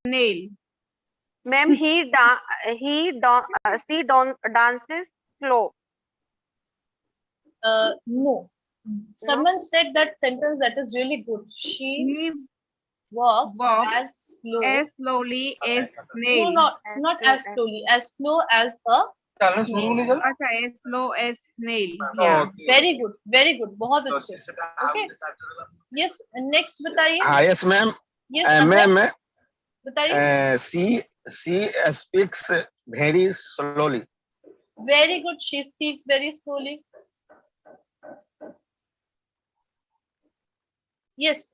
snail. Ma'am, she dances slow. No. Someone said that sentence that is really good. She He walks walks as slow. as slowly as No, snail. not as slowly. As slow as a. अच्छा, as slow as snail. Yeah. Very good. Very good. बहुत अच्छे. Okay. Yes. Next बताइए. Yes, ma'am. Yes. Ma'am, बताइए. she speaks very slowly. Very good. She speaks very slowly. Yes.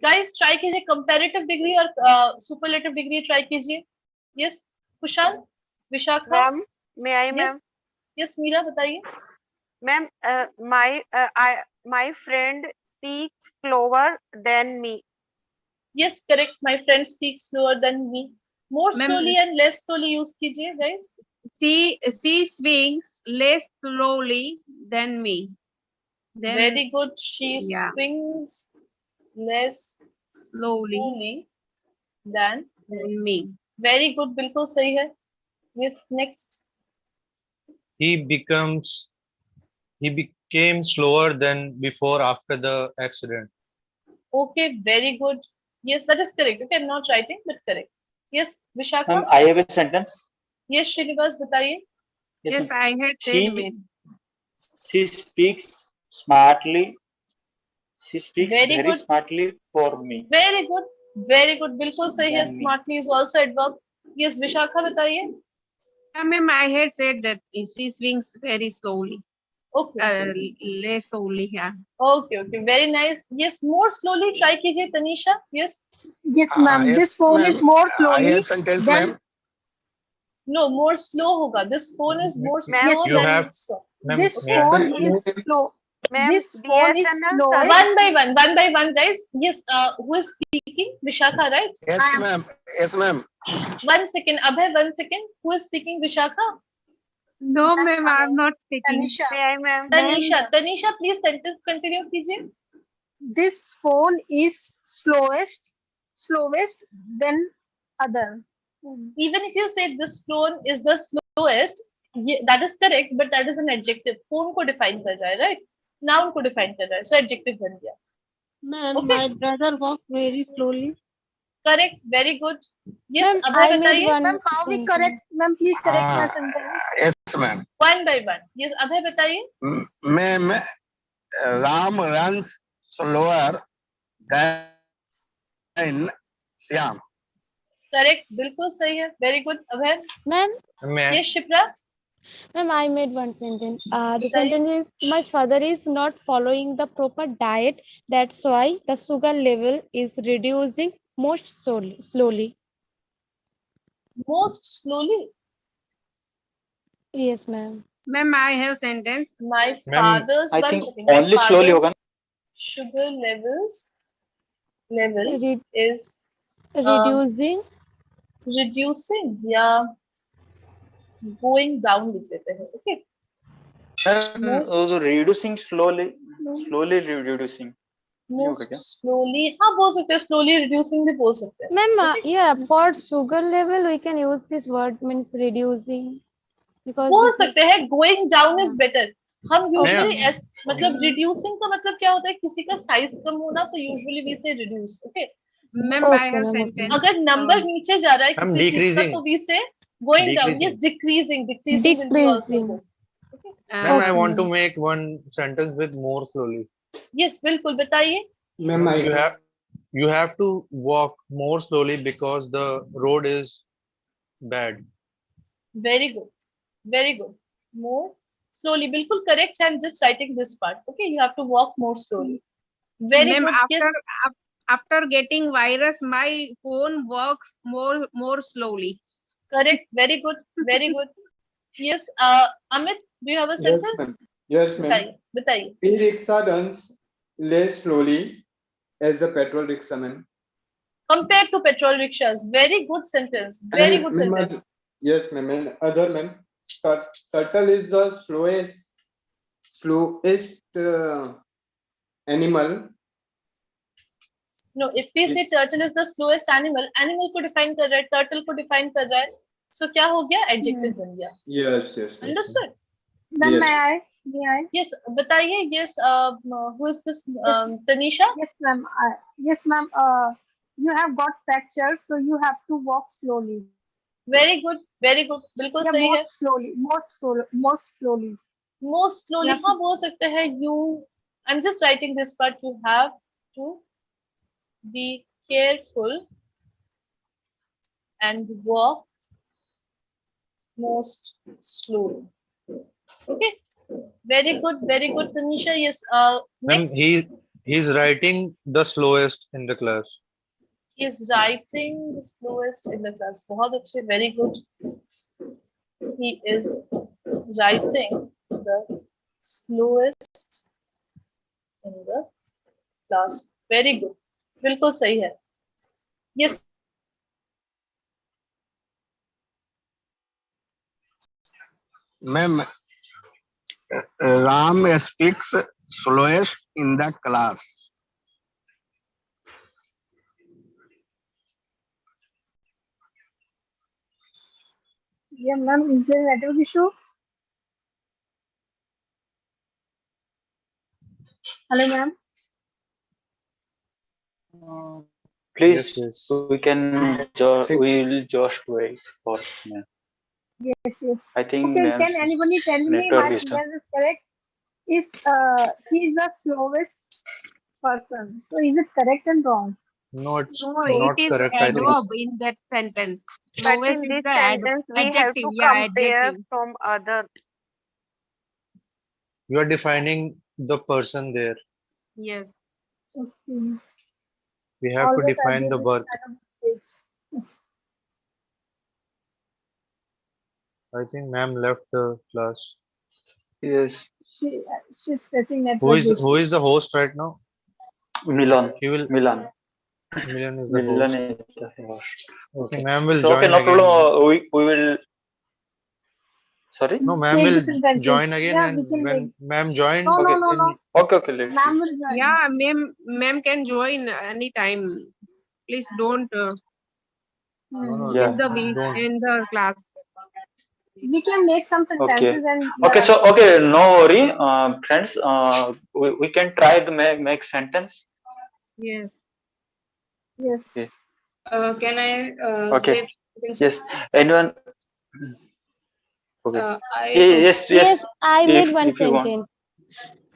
Guys, try कीजिए comparative degree और superlative degree try कीजिए. Yes. Kushal, Vishakha. Ma'am, may I, ma'am? Yes. Yes, Meera बताइए. Ma'am, my friend speaks slower than me. Yes, correct. My friend speaks slower than me. More Ma'am, slowly and less slowly use कीजिए, guys. she swings less slowly than me. Then Very good. She yeah. swings less slowly slowly than me. Very good. बिल्कुल सही है. Yes, next. He became slower than before after the accident. Okay, very good. Yes, that is correct. Okay, I'm not writing, but correct. Yes, Vishakha. Ma'am, I have a sentence. Yes, Srinivas, बताइए. Yes, I had said when. She speaks smartly. She speaks Very very good. smartly for me. Very good. Very good. बिल्कुल सही है. Smartly is also adverb. Yes, Vishakha बताइए. Ma'am, I had said that she swings very slowly. Okay. Less slowly, yeah. Okay, okay. Very nice. Yes, more slowly try कीजिए, Tanisha. Yes. Yes, ma'am. Yes, This phone is more I slowly have sentence, than. ma'am. No, more slow होगा. This phone is more slow Yes, You than have, so. ma'am, This yeah. phone is slow. Ma'am, This phone is BSNL slowest. One by one, guys. Yes, who is speaking? Vishakha, right? Yes, ma'am. Yes, ma'am. 1 second. Abhay, 1 second. Who is speaking? Vishakha? No, ma'am, I'm not speaking. Tanisha. May I, ma'am? Tanisha. Tanisha, please sentence continue कीजिए. This phone is slowest than other. Even if you say this phone is the slowest, that is correct, but that is an adjective. Phone को define कर रहा है, right? Noun को define कर रहा है, so adjective बन गया. Ma'am, Okay. my brother walks very slowly. Correct, very good. Yes, Ma'am, Abhay I made बताइए. one Ma'am, how we correct? Ma'am, please correct my sentence. Yes, ma'am. One by one. Yes, Abhay बताइए. Ma'am, Ram runs slower than Syam. Correct, बिल्कुल सही है. Very good, Abhay. Ma'am, Yes, Shipra. ma'am, I made one sentence. The Sorry? sentence is, my father is not following the proper diet. That's why the sugar level is reducing most slowly. Most slowly. Yes, ma'am. Ma'am, I have sentence. My father's I one think second. My only slowly father's होगा. sugar level is Reducing. reducing या going down लिख देते हैं. Okay. Also reducing slowly reducing. Most slowly. हाँ बोल सकते हैं. Slowly reducing भी बोल सकते हैं. Ma'am, yeah, for sugar level we can use this word, means reducing. Because बोल this is- सकते हैं. Going down is better. हम usually Yeah. मतलब reducing का मतलब क्या होता है? किसी का size कम होना तो usually we say reduce. Okay. Ma'am, Okay, I have ma'am, okay. sentence. अगर number नीचे जा रहा है I'm किसी चीज का decreasing. तो we say going down. Yes, decreasing will be also Decreasing. good. Ma'am, I Okay. want to make one sentence with more slowly. Yes, बिल्कुल बताइए. Ma'am, You have to walk more slowly because the road is bad. Very good. Very good. More slowly. बिल्कुल correct. I'm just writing this part. Okay, you have to walk more slowly. Very Ma'am, good. Yes. after getting virus, my phone works more slowly. Correct. Very good. Very good. Yes. Amit, do you have a yes, sentence? ma'am. Yes, ma'am. बताइए. बताइए. E-rickshaw runs less slowly as a petrol rickshaw, ma'am. Compared to petrol rickshaws. Very good sentence. Very And, good ma'am, sentence. Yes, ma'am. And other, ma'am. Turtle is the slowest animal No, if we say turtle is the slowest animal, animal को define कर रहा है, turtle को define कर रहा है, so क्या हो गया? Adjective बन गया. Yes, yes, yes. Understood? Then Yes. may I? Yes, बताइए. Yes, who is this? Yes. Tanisha? Yes, ma'am. Yes, ma'am. You have got fractures, so you have to walk slowly. Very good, very good. बिल्कुल Yeah, सही है. most slowly, most slowly. Most slowly. Yeah. हाँ बोल सकते हैं. I'm just writing this part. You have to be careful and walk most slowly. Okay. Very good, Tanisha. Yes. Ma'am, Next. he's writing the slowest in the class. He is writing the slowest in the class. बहुत अच्छे. Very good. He is writing the slowest in the class. Very good. बिल्कुल सही है. Yes. Ma'am, Ram speaks slowest in the class. Yeah, ma'am. Is there a network issue? Hello, ma'am. Please, Yes. we will just wait for me. Yes. I think Okay. ma'am's Can anybody tell me network my issue. sentence is correct? He is the slowest person. So is it correct and wrong? No, it's No, not it is correct, I think. adverb in that sentence. But Slowest in is this the sentence, we have adjective. to Yeah, compare adjective. from other. You are defining the person there. Yes. Okay. We have to Always I define do the this work. kind of mistakes. I think ma'am left the class. Yes, She's facing network Who is the host right now? Milan. He will. Milan. Milan is the Milan host. is the host. Okay, ma'am will So, okay, join no again. problem. We will. Sorry. No, ma'am Change the will sentences. join again, Yeah, and we can when make. ma'am join, No, Okay. no. Okay, let's Ma'am see. will join. Yeah, ma'am can join anytime. Please don't no, Yeah. miss the beat don't. in the class. We can make some sentences and Okay, so okay, no worry, friends. We can try to make sentence. Yes. yes. Okay. Can I Okay. say things? Yes. Anyone? Okay. Yes, Yes. I made one if you want. sentence.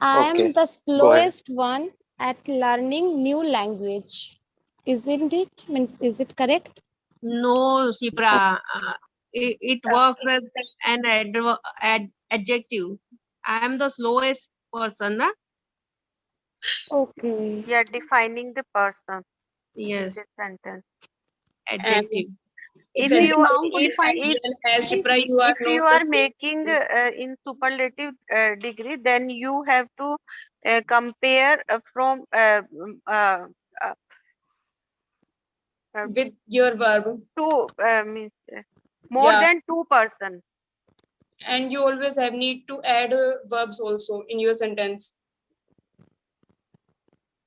I am Okay. the Go ahead. slowest one at learning new language. Isn't it? Means, is it correct? No, Shipra. It works as an adjective. I am the slowest person. Na? Okay. We are defining the person in Yes, this sentence. adjective. It's If an you noun it modified. as well as Shipra, you are if you not are the making in superlative degree, then you have to compare from with your verb. two means more Yeah, than two person. and you always have need to add verbs also in your sentence.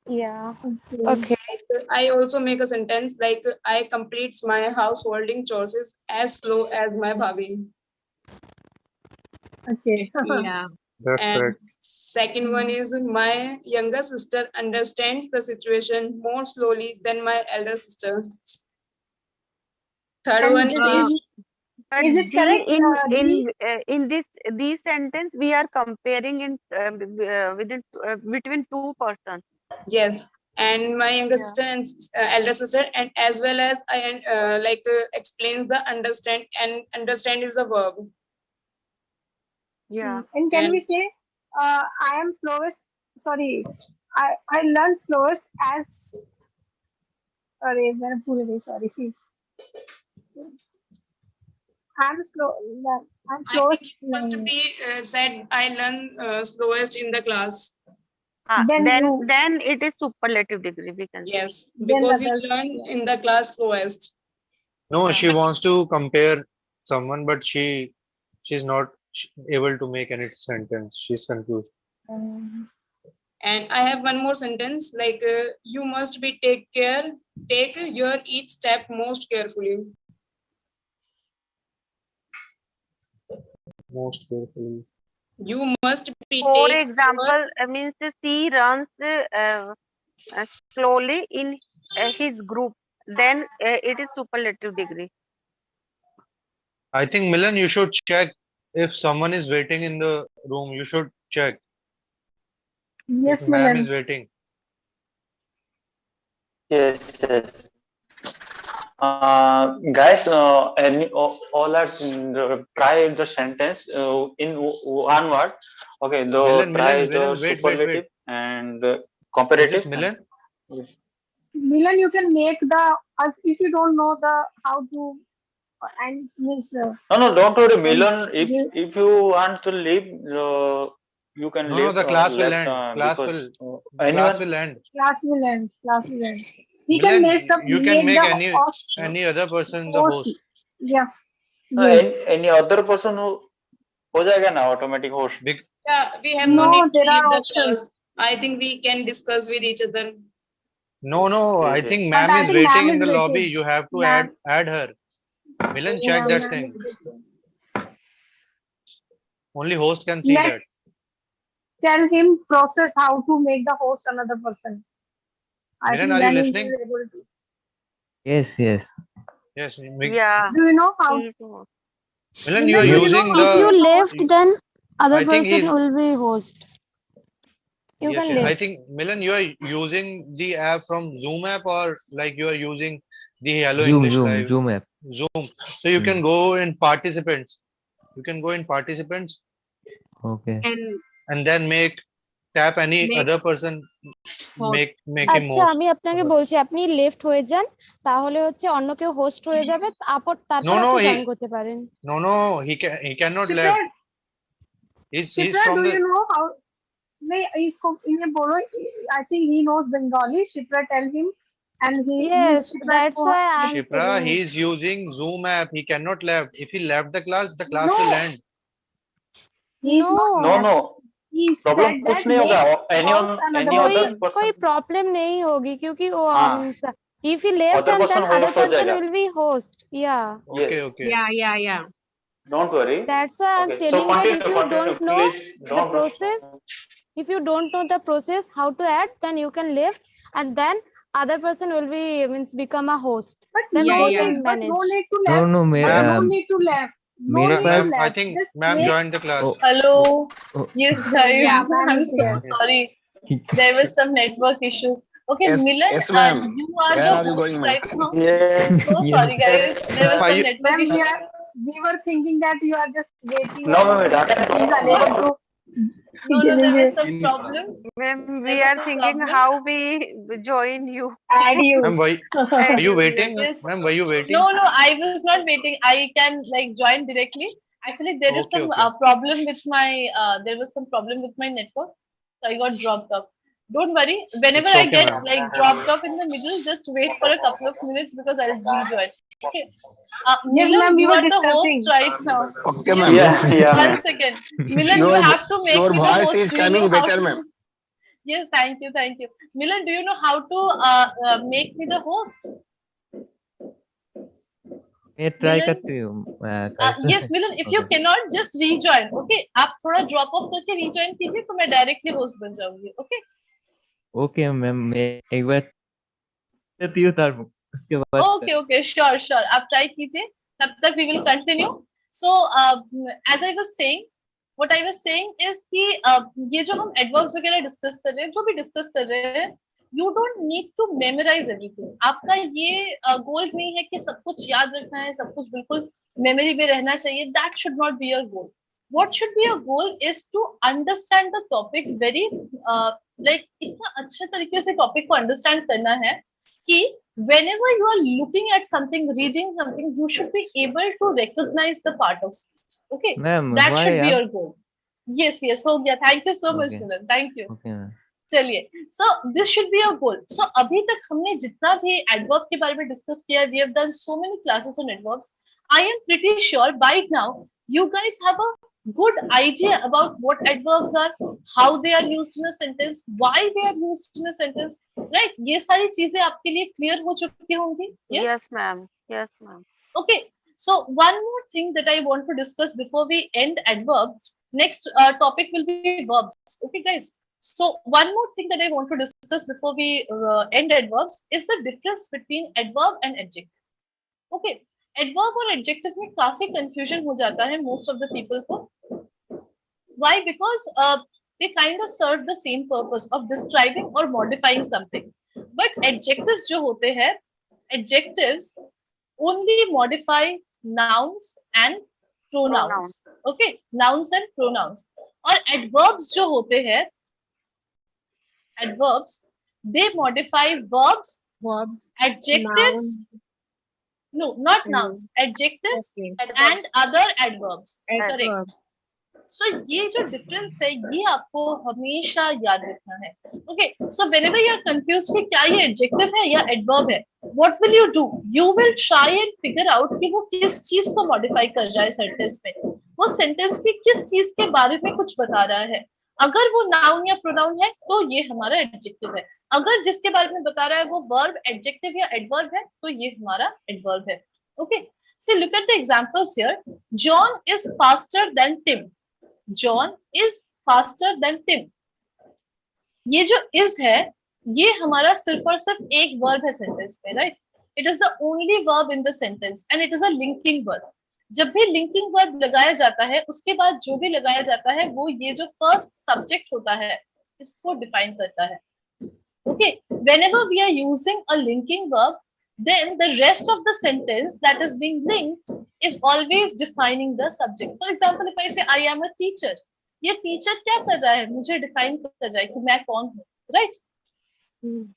Yeah. Okay. Okay. I also make a sentence like I completes my householding chores as slow as my bhabhi. Okay. Yeah. That's And correct. second one is my younger sister understands the situation more slowly than my elder sister. Third And one is is But it G, correct? in these sentence we are comparing in between two persons. yes, and my younger Yeah. sister and elder sister, and as well as I explains the understand, and understand is a verb. Yeah. And can And we say, I am slowest? Sorry, I learn slowest as. Sorry, I'm sorry. I'm slow. I'm I think slowest. it must be said I learn slowest in the class. Then you. Then it is superlative degree we can say. Yes, Then because you others. learn in the class slowest. No, she wants to compare someone, but she's not able to make any sentence. She's confused. And I have one more sentence like you must be take your each step most carefully. Most carefully. You must be For take example, means she runs slowly in his group. Then it is superlative degree. I think Milan, you should check if someone is waiting in the room. You should check Yes, if ma'am Milan. is waiting. Yes. Guys, all are try the sentence in one word. Okay, try the Wait. superlative and Is comparative. this Milan? Milan, you can make the if you don't know the how to and means No, don't worry, Milan. give- If you want to leave, you can No, leave. the class will left, end. Class because class anyone. will end. class will end. Class will end. He can Milan, you can make make the any other person the host. host. Yeah. Yes. Any other person who हो जाएगा ना automatic host. Yeah, we have no No, need to there leave are the options. class. I think we can discuss with each other. No. I Yes. think But ma'am I is think ma'am waiting in is the lobby. waiting. You have to Ma'am. add her. Milan, Yeah, check that ma'am thing. is waiting. Only host can see Let that. tell him process how to make the host another person. I Milan, think are you then he listening? will able to. Yes. Yes. Yeah. Do you know how? he is host. Milan, you are Milan, do you using know how If you the. left, then other I think person he's. will be host. You Yes, can I left. think Milan, you are using the app from Zoom app or like you are using the Hello Zoom English Live app. Zoom. So you can go in participants. You can go in participants Okay. and then tap any Make other person, make him আচ্ছা host. আমি আপনাকে বলছি আপনি left হয়ে যান তাহলে হচ্ছে অন্য কেউ হোস্ট হয়ে যাবে তারপর No, আপনি জয়েন করতে পারেন no, he cannot left. He's Shipra, from do the. you know how? नहीं इसको इन्हें बोलो. I think he knows Bengali. Shipra, tell him, and yes Shipra that's को why I'm Shipra, telling he you. is using Zoom app. He cannot left. If he left the class No. will end. He's not No. left. He Problem said कुछ that नहीं होगा. make host another Any other person. कोई person. Problem नहीं होगी क्योंकि वो हाँ. if he left Other and person then other host हो person जाएगा. will be host yeah Okay. Yeah. Don't worry. that's why I'm Okay. So telling that if you continue. don't know Please the don't rush. process if you don't know the process how to add then you can left and then other person will be become a host But then no they Yeah. can need. But no manage need to No, left. no, But no ma'am. need to left. No मेरे need to pass. Ma'am, I left. think Just ma'am make. joined the class. Oh, Hello. oh, Yes, guys. Yeah, ma'am I'm is so here. sorry. There was some network issues. Okay, Yes, Milan, yes, ma'am. you are Where the are you host going, ma'am? right now. Yes. So yes. sorry, guys. There was Are some you- network Ma'am, issues. we were thinking that you are just waiting No, or no, something. that- He is unable to. No, give there was you- some problem. When There we was are some thinking problem. how we join you. Add you. Ma'am, why Add are you you, waiting? Yes. Ma'am, were you waiting? No, I was not waiting. I can like join directly. Actually, there is Okay, some okay. problem with my. There was some problem with my network, so I got dropped off. Don't worry. Whenever It's I okay, get ma'am. like dropped off in the middle, just wait for a couple of minutes because I'll rejoin. Okay. Yes, Milan, ma'am, we you were are the discussing. host right now. Okay, Yes, ma'am. Yeah. One second. Milan, you Your have to make your me the voice host. is Do you coming know how better, to? ma'am. Yes, thank you. Milan, do you know how to make me the host? मैं try Milan? करती हूँ Yes, Milan, if you cannot, just rejoin. Okay, आप थोड़ा drop off करके rejoin कीजिए तो मैं directly host बन जाऊंगी. Okay. ओके मैम मैं एक बार करती हूँ तार उसके बाद Okay, sure. आप try कीजिए. तब तक we will continue. So, as I was saying, what I was saying is कि ये जो हम adverbs वगैरह discuss कर रहे हैं, जो भी discuss कर रहे हैं, you don't need to memorize everything. आपका ये goal नहीं है कि सब कुछ याद रखना है, सब कुछ बिल्कुल memory में रहना चाहिए. That should not be your goal. What should be your goal is to understand the topic very like इतना अच्छे तरीके से topic को understand करना है कि whenever you are looking at something, reading something, you should be able to recognize the part of speech. Okay, Ma'am, that why should be आप- your goal. Yes, हो गया. Thank you so much, Okay. Milan. Thank you. Okay ma'am चलिए, so this should be your goal. So अभी तक हमने जितना भी adverb के बारे में discuss किया, we have done so many classes on adverbs. I am pretty sure by now you guys have a good idea about what adverbs are, how they are used in a sentence, why they are used in a sentence, right? ये सारी चीजें आपके लिए clear हो चुकी होंगी. Yes. Yes, ma'am. Yes, ma'am. Okay. So one more thing that I want to discuss before we end adverbs. Next topic will be verbs. Okay, guys. So one more thing that I want to discuss before we end adverbs is the difference between adverb and adjective. Okay. Adverb और adjective में काफी confusion हो जाता है most of the people को. Why? Because they kind of serve the same purpose of describing or modifying something. But adjectives जो होते हैं, adjectives only modify nouns and pronouns. Okay, nouns and pronouns. और adverbs जो होते हैं, adverbs, they modify verbs, adjectives. No, not nouns. Adjectives and other adverbs. Correct. So ये जो difference है, ये आपको हमेशा याद रखना है. Okay. So whenever you are confused कि क्या ये adjective है या adverb है, what will you do? You will try and figure out कि वो किस चीज को modify कर रहा है sentence में. वो sentence की किस चीज के बारे में कुछ बता रहा है. अगर वो noun या pronoun है, तो ये हमारा adjective है. अगर जिसके बारे में बता रहा है वो verb, adjective या adverb है, तो ये हमारा adverb है. Okay. So look at the examples here. John is faster than Tim. John is faster than Tim. ये जो is है, ये हमारा सिर्फ और सिर्फ एक verb है sentence में, right? It is the only verb in the sentence and it is a linking verb. जब भी linking verb लगाया जाता है, उसके बाद जो भी लगाया जाता है, वो ये जो first subject होता है, इसको define करता है. Okay, whenever we are using a linking verb, then the rest of the sentence that is being linked is always defining the subject. For example, if I say I am a teacher, ये teacher क्या कर रहा है? मुझे define कर रहा है कि मैं कौन हूँ, right?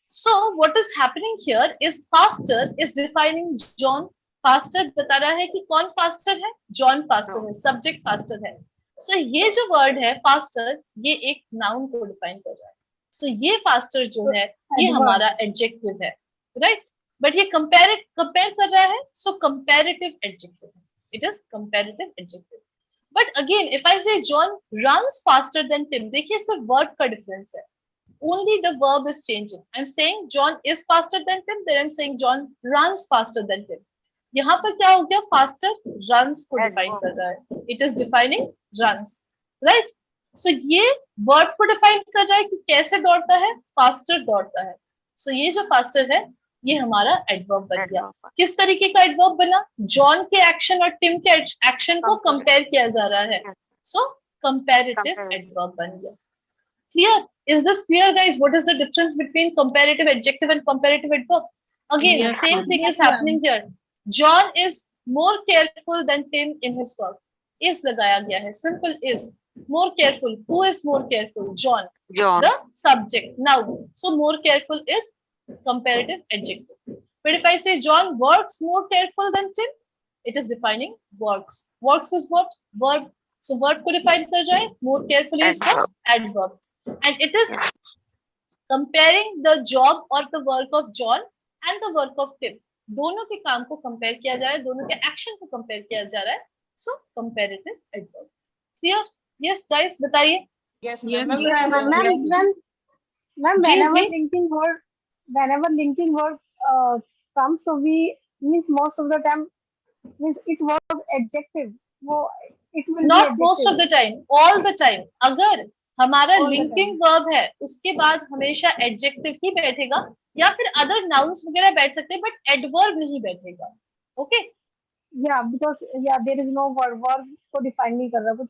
So what is happening here is faster is defining John. Faster बता रहा है कि कौन faster है? John faster है, subject faster है. So ये जो word है faster, ये एक noun को define कर रहा है. So ये faster जो है, ये हमारा adjective है, right? But ये compare कर रहा है, so comparative adjective. It is comparative adjective. But again, if I say John runs faster than Tim, देखिए सिर्फ word का difference है. Only the verb is changing. I'm saying John is faster than Tim, then I'm saying John runs faster than Tim. यहाँ पर क्या हो गया? Faster runs को define कर रहा है. It is defining runs, right? So ये word को define कर रहा है कि कैसे दौड़ता है? Faster दौड़ता है. So ये जो faster है, ये हमारा एडवर्ब बन गया. किस तरीके का एडवर्ब बना? जॉन के एक्शन और टिम के एक्शन को कंपेयर किया जा रहा है. सो कंपैरेटिव एडवर्ब बन गया. Clear? Is this clear guys? What is the difference between comparative adjective and comparative adverb? Again same thing is happening here. John is more careful than Tim in his work. Is लगाया गया है. Simple is. More careful. Who is more careful? John. The subject. Noun. So more careful is comparative adjective. But if I say John works more careful than Tim, it is defining works. Works is what? Verb. So verb को define कर रहा है. More carefully is what? Adverb. And it is comparing the job or the work of John and the work of Tim. दोनों के काम को compare किया जा रहा है. दोनों के action को compare किया जा रहा है. So comparative adverb. Clear? Yes, guys, बताइए. Yes, ma'am. ma'am. Ma'am, whenever linking word comes, so we means most of the time means it was adjective. वो it will not be most of the time, all the time. अगर हमारा linking verb है, उसके बाद हमेशा adjective ही बैठेगा या फिर other nouns वगैरह बैठ सकते हैं, but adverb नहीं बैठेगा. Okay? Yeah, because there is no verb को define नहीं कर रहा कुछ.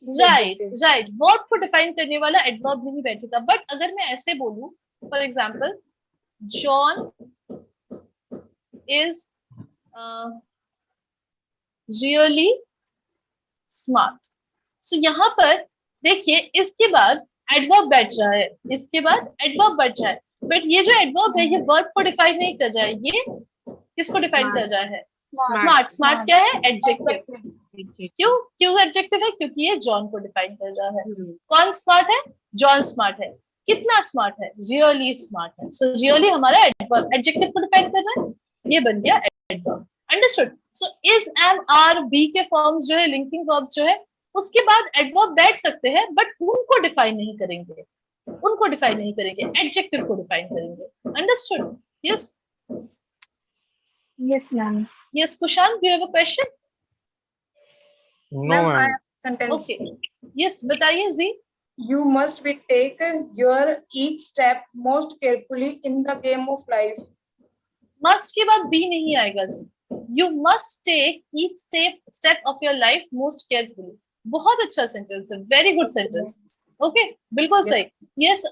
Right. Verb को define करने वाला adverb नहीं बैठेगा. But अगर मैं ऐसे बोलूं, for example, John is really smart. So यहाँ पर देखिए इसके बाद adverb बैठ रहा है. इसके बाद adverb बैठ रहा है. But ये जो adverb है, ये verb को define नहीं कर रहा है. ये किसको define कर रहा है? Smart क्या है? Adjective. क्यों adjective है? क्योंकि ये John को define कर रहा है. कौन smart है? John smart है. कितना smart है? Really smart है. So really हमारा adverb adjective को define कर रहा है. ये बन गया adverb. Understood? So is, am, are, be के forms जो है linking verbs जो है उसके बाद एडवर्ब बैठ सकते हैं, बट उनको डिफाइन नहीं करेंगे, एडजेक्टिव को डिफाइन करेंगे. Understood? Yes. Yes, ma'am. Yes Kushant, do you have a question? No, Ma'am, I ma'am. have a sentence. Okay. Yes, बताइए जी. You must be take your each step most carefully in the game of life. Must के बाद be नहीं आएगा जी. You must take each step of your life most carefully. बहुत अच्छा sentence है, very good sentence. Okay, बिल्कुल सही. Yes,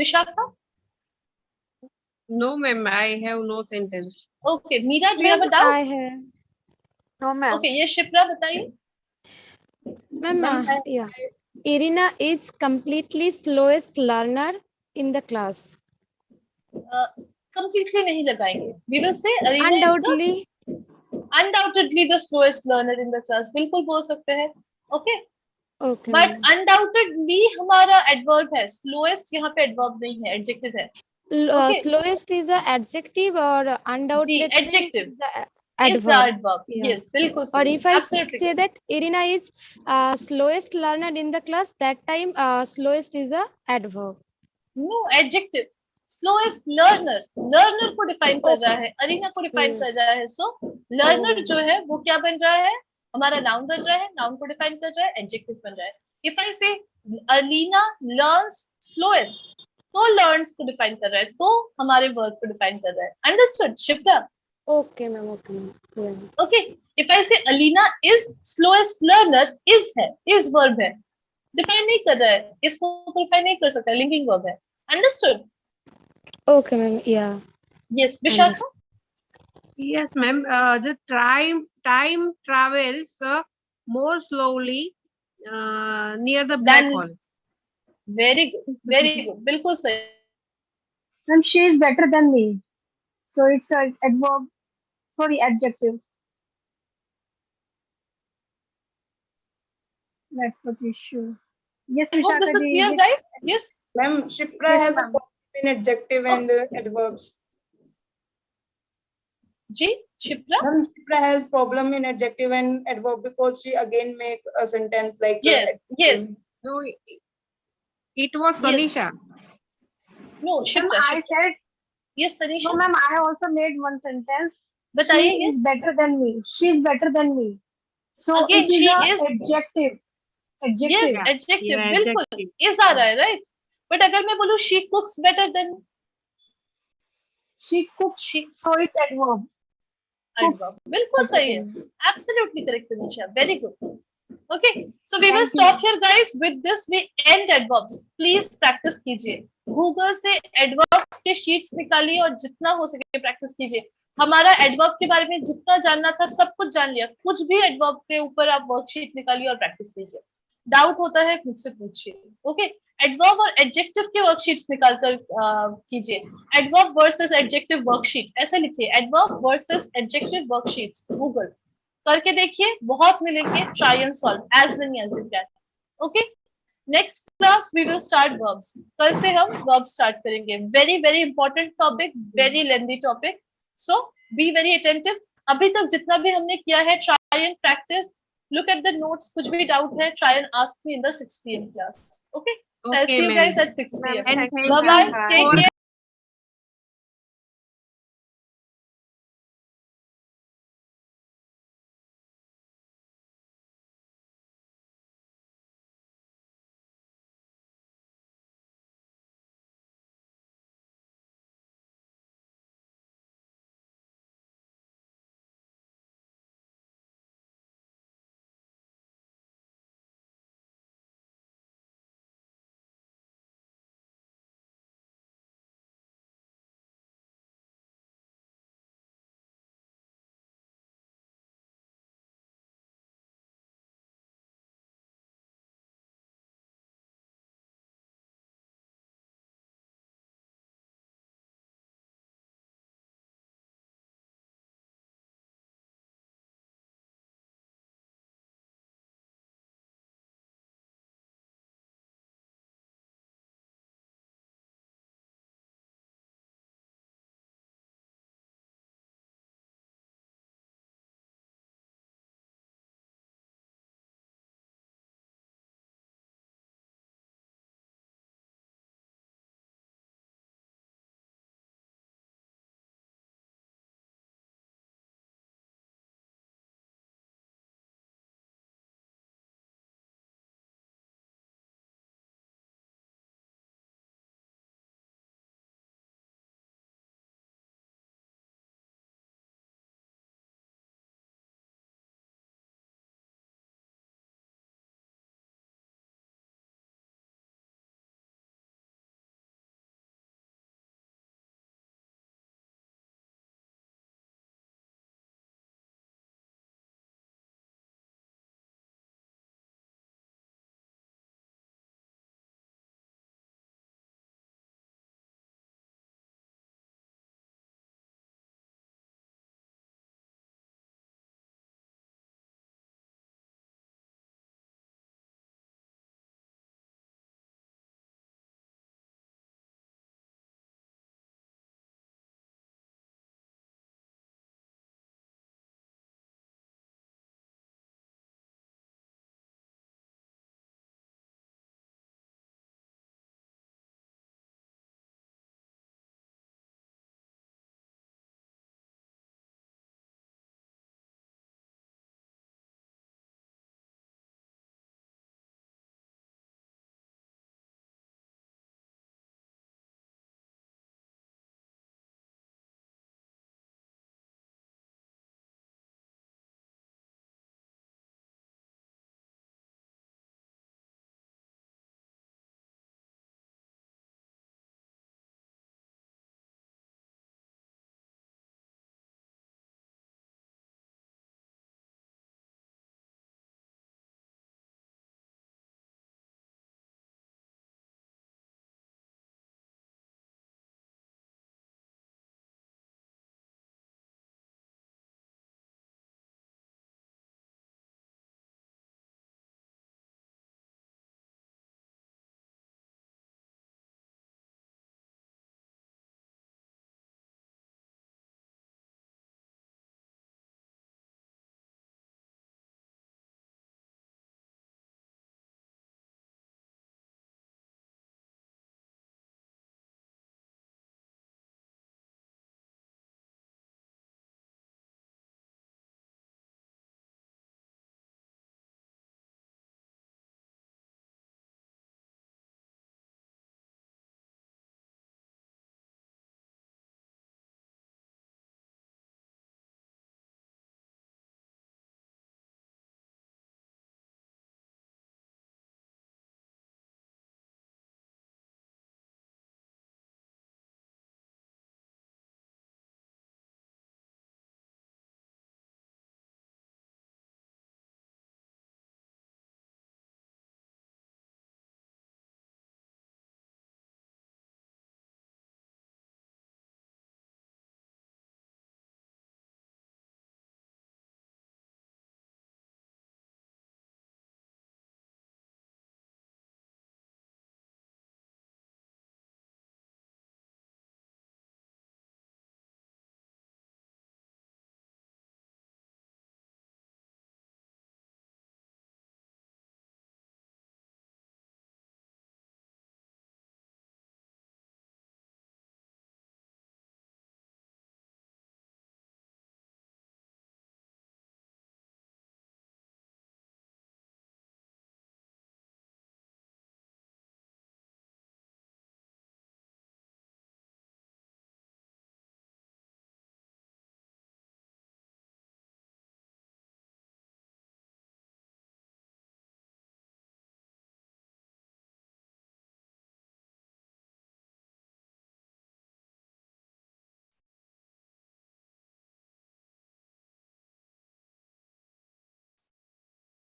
Vishakha. No, ma'am, I have no sentence. Okay, Meera, do you have a Ma'am, doubt? I have. No, ma'am. Okay, ये शिप्रा बताइए. Ma'am, Ma'am, yeah. Irina is completely slowest learner in the class. Completely नहीं लगाएंगे. We will say Arina is Undoubtedly. Undoubtedly the slowest learner in the class. बिल्कुल बोल सकते हैं. Okay, Okay. But ma'am. Undoubtedly हमारा adverb है. स्लोएस्ट यहाँ पे एडवर्ब नहीं है, एडजेक्टिव है. Okay. Slowest is a adjective or undoubtedly adjective is the is the adverb. adverb. Yeah. Yes, बिल्कुल Or सही. if I Absolutely say correct. that Irina is slowest learner in the class, that time slowest is a adverb. No, adjective. Slowest learner. Learner को define कर रहा है, arena को define कर रहा है. So learner जो है वो क्या बन रहा है? हमारा noun बन रहा है, noun को define कर रहा है, adjective बन रहा है. If I say Alina learns slowest, तो learns को define कर रहा है, तो हमारे verb को define कर रहा है. Understood, Shipra? Okay, ma'am. Okay, ma'am. Yeah. Okay. If I say Alina is slowest learner, is है, is verb है, define नहीं कर रहा है, इसको define नहीं कर सकता, linking verb है. Understood? Okay, ma'am. Yeah. Yes, Vishakha? Yes, ma'am. The time travels more slowly near the black Then- hole. Very good, very good. बिल्कुल सही. Ma'am, she is better than me. So it's a adverb. Sorry, adjective. Network issue. Yes, I hope this Vishaka is ji. clear, guys. Yes. Ma'am, Shipra Yes, has a ma'am. problem in adjective and adverbs. Ji, Shipra? Ma'am, Shipra has problem in adjective and adverb because she again make a sentence like Yes, yes. No, it was Yes. Tanisha. No, Ma'am, Shipra. I said Yes, Tanisha. no, ma'am. I also made one sentence. बताइए, She yes. is better than me. She is better than me. So Again, it is she a is- adjective. Yes, Yeah. adjective. Yeah, बिल्कुल. adjective. Is आ रहा है, right? But अगर मैं बोलूँ she cooks better than She cooks. So it's adverb. adverb. बिल्कुल सही है. Absolutely correct, Tanisha. Very good. Okay, so we will Thank you. stop here, guys. With this, we end adverbs. Please practice कीजिए. Google से adverbs के sheets निकालिए और जितना हो सके practice कीजिए. हमारा adverb के बारे में जितना जानना था सब कुछ जान लिया. कुछ भी adverb के ऊपर आप worksheet निकालिए और practice कीजिए. डाउट होता है मुझसे पूछिए. ओके, एडवर्ब और एडजेक्टिव के वर्कशीट्स निकाल कर कीजिए. एडवर्ब वर्सेस एडजेक्टिव वर्कशीट ऐसे लिखिए, adverb versus adjective worksheets. Google करके देखिए, बहुत मिलेंगे. Try and solve as many as you can. Okay, next class we will start verbs. कल से हम वर्ब स्टार्ट करेंगे. Very very important topic, very lengthy topic. So be very attentive. अभी तक जितना भी हमने किया है, try and practice. Look at the notes. कुछ भी doubt है, try and ask me in the 6 p.m. class. Okay? So I'll Okay, see you ma'am. guys at 6 p.m. And thank Bye you bye. Take for care.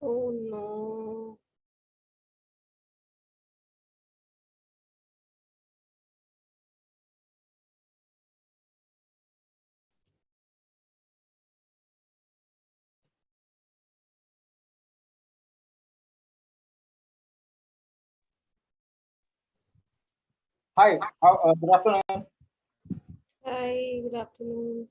Oh no. Hi, good afternoon. Hi, good afternoon.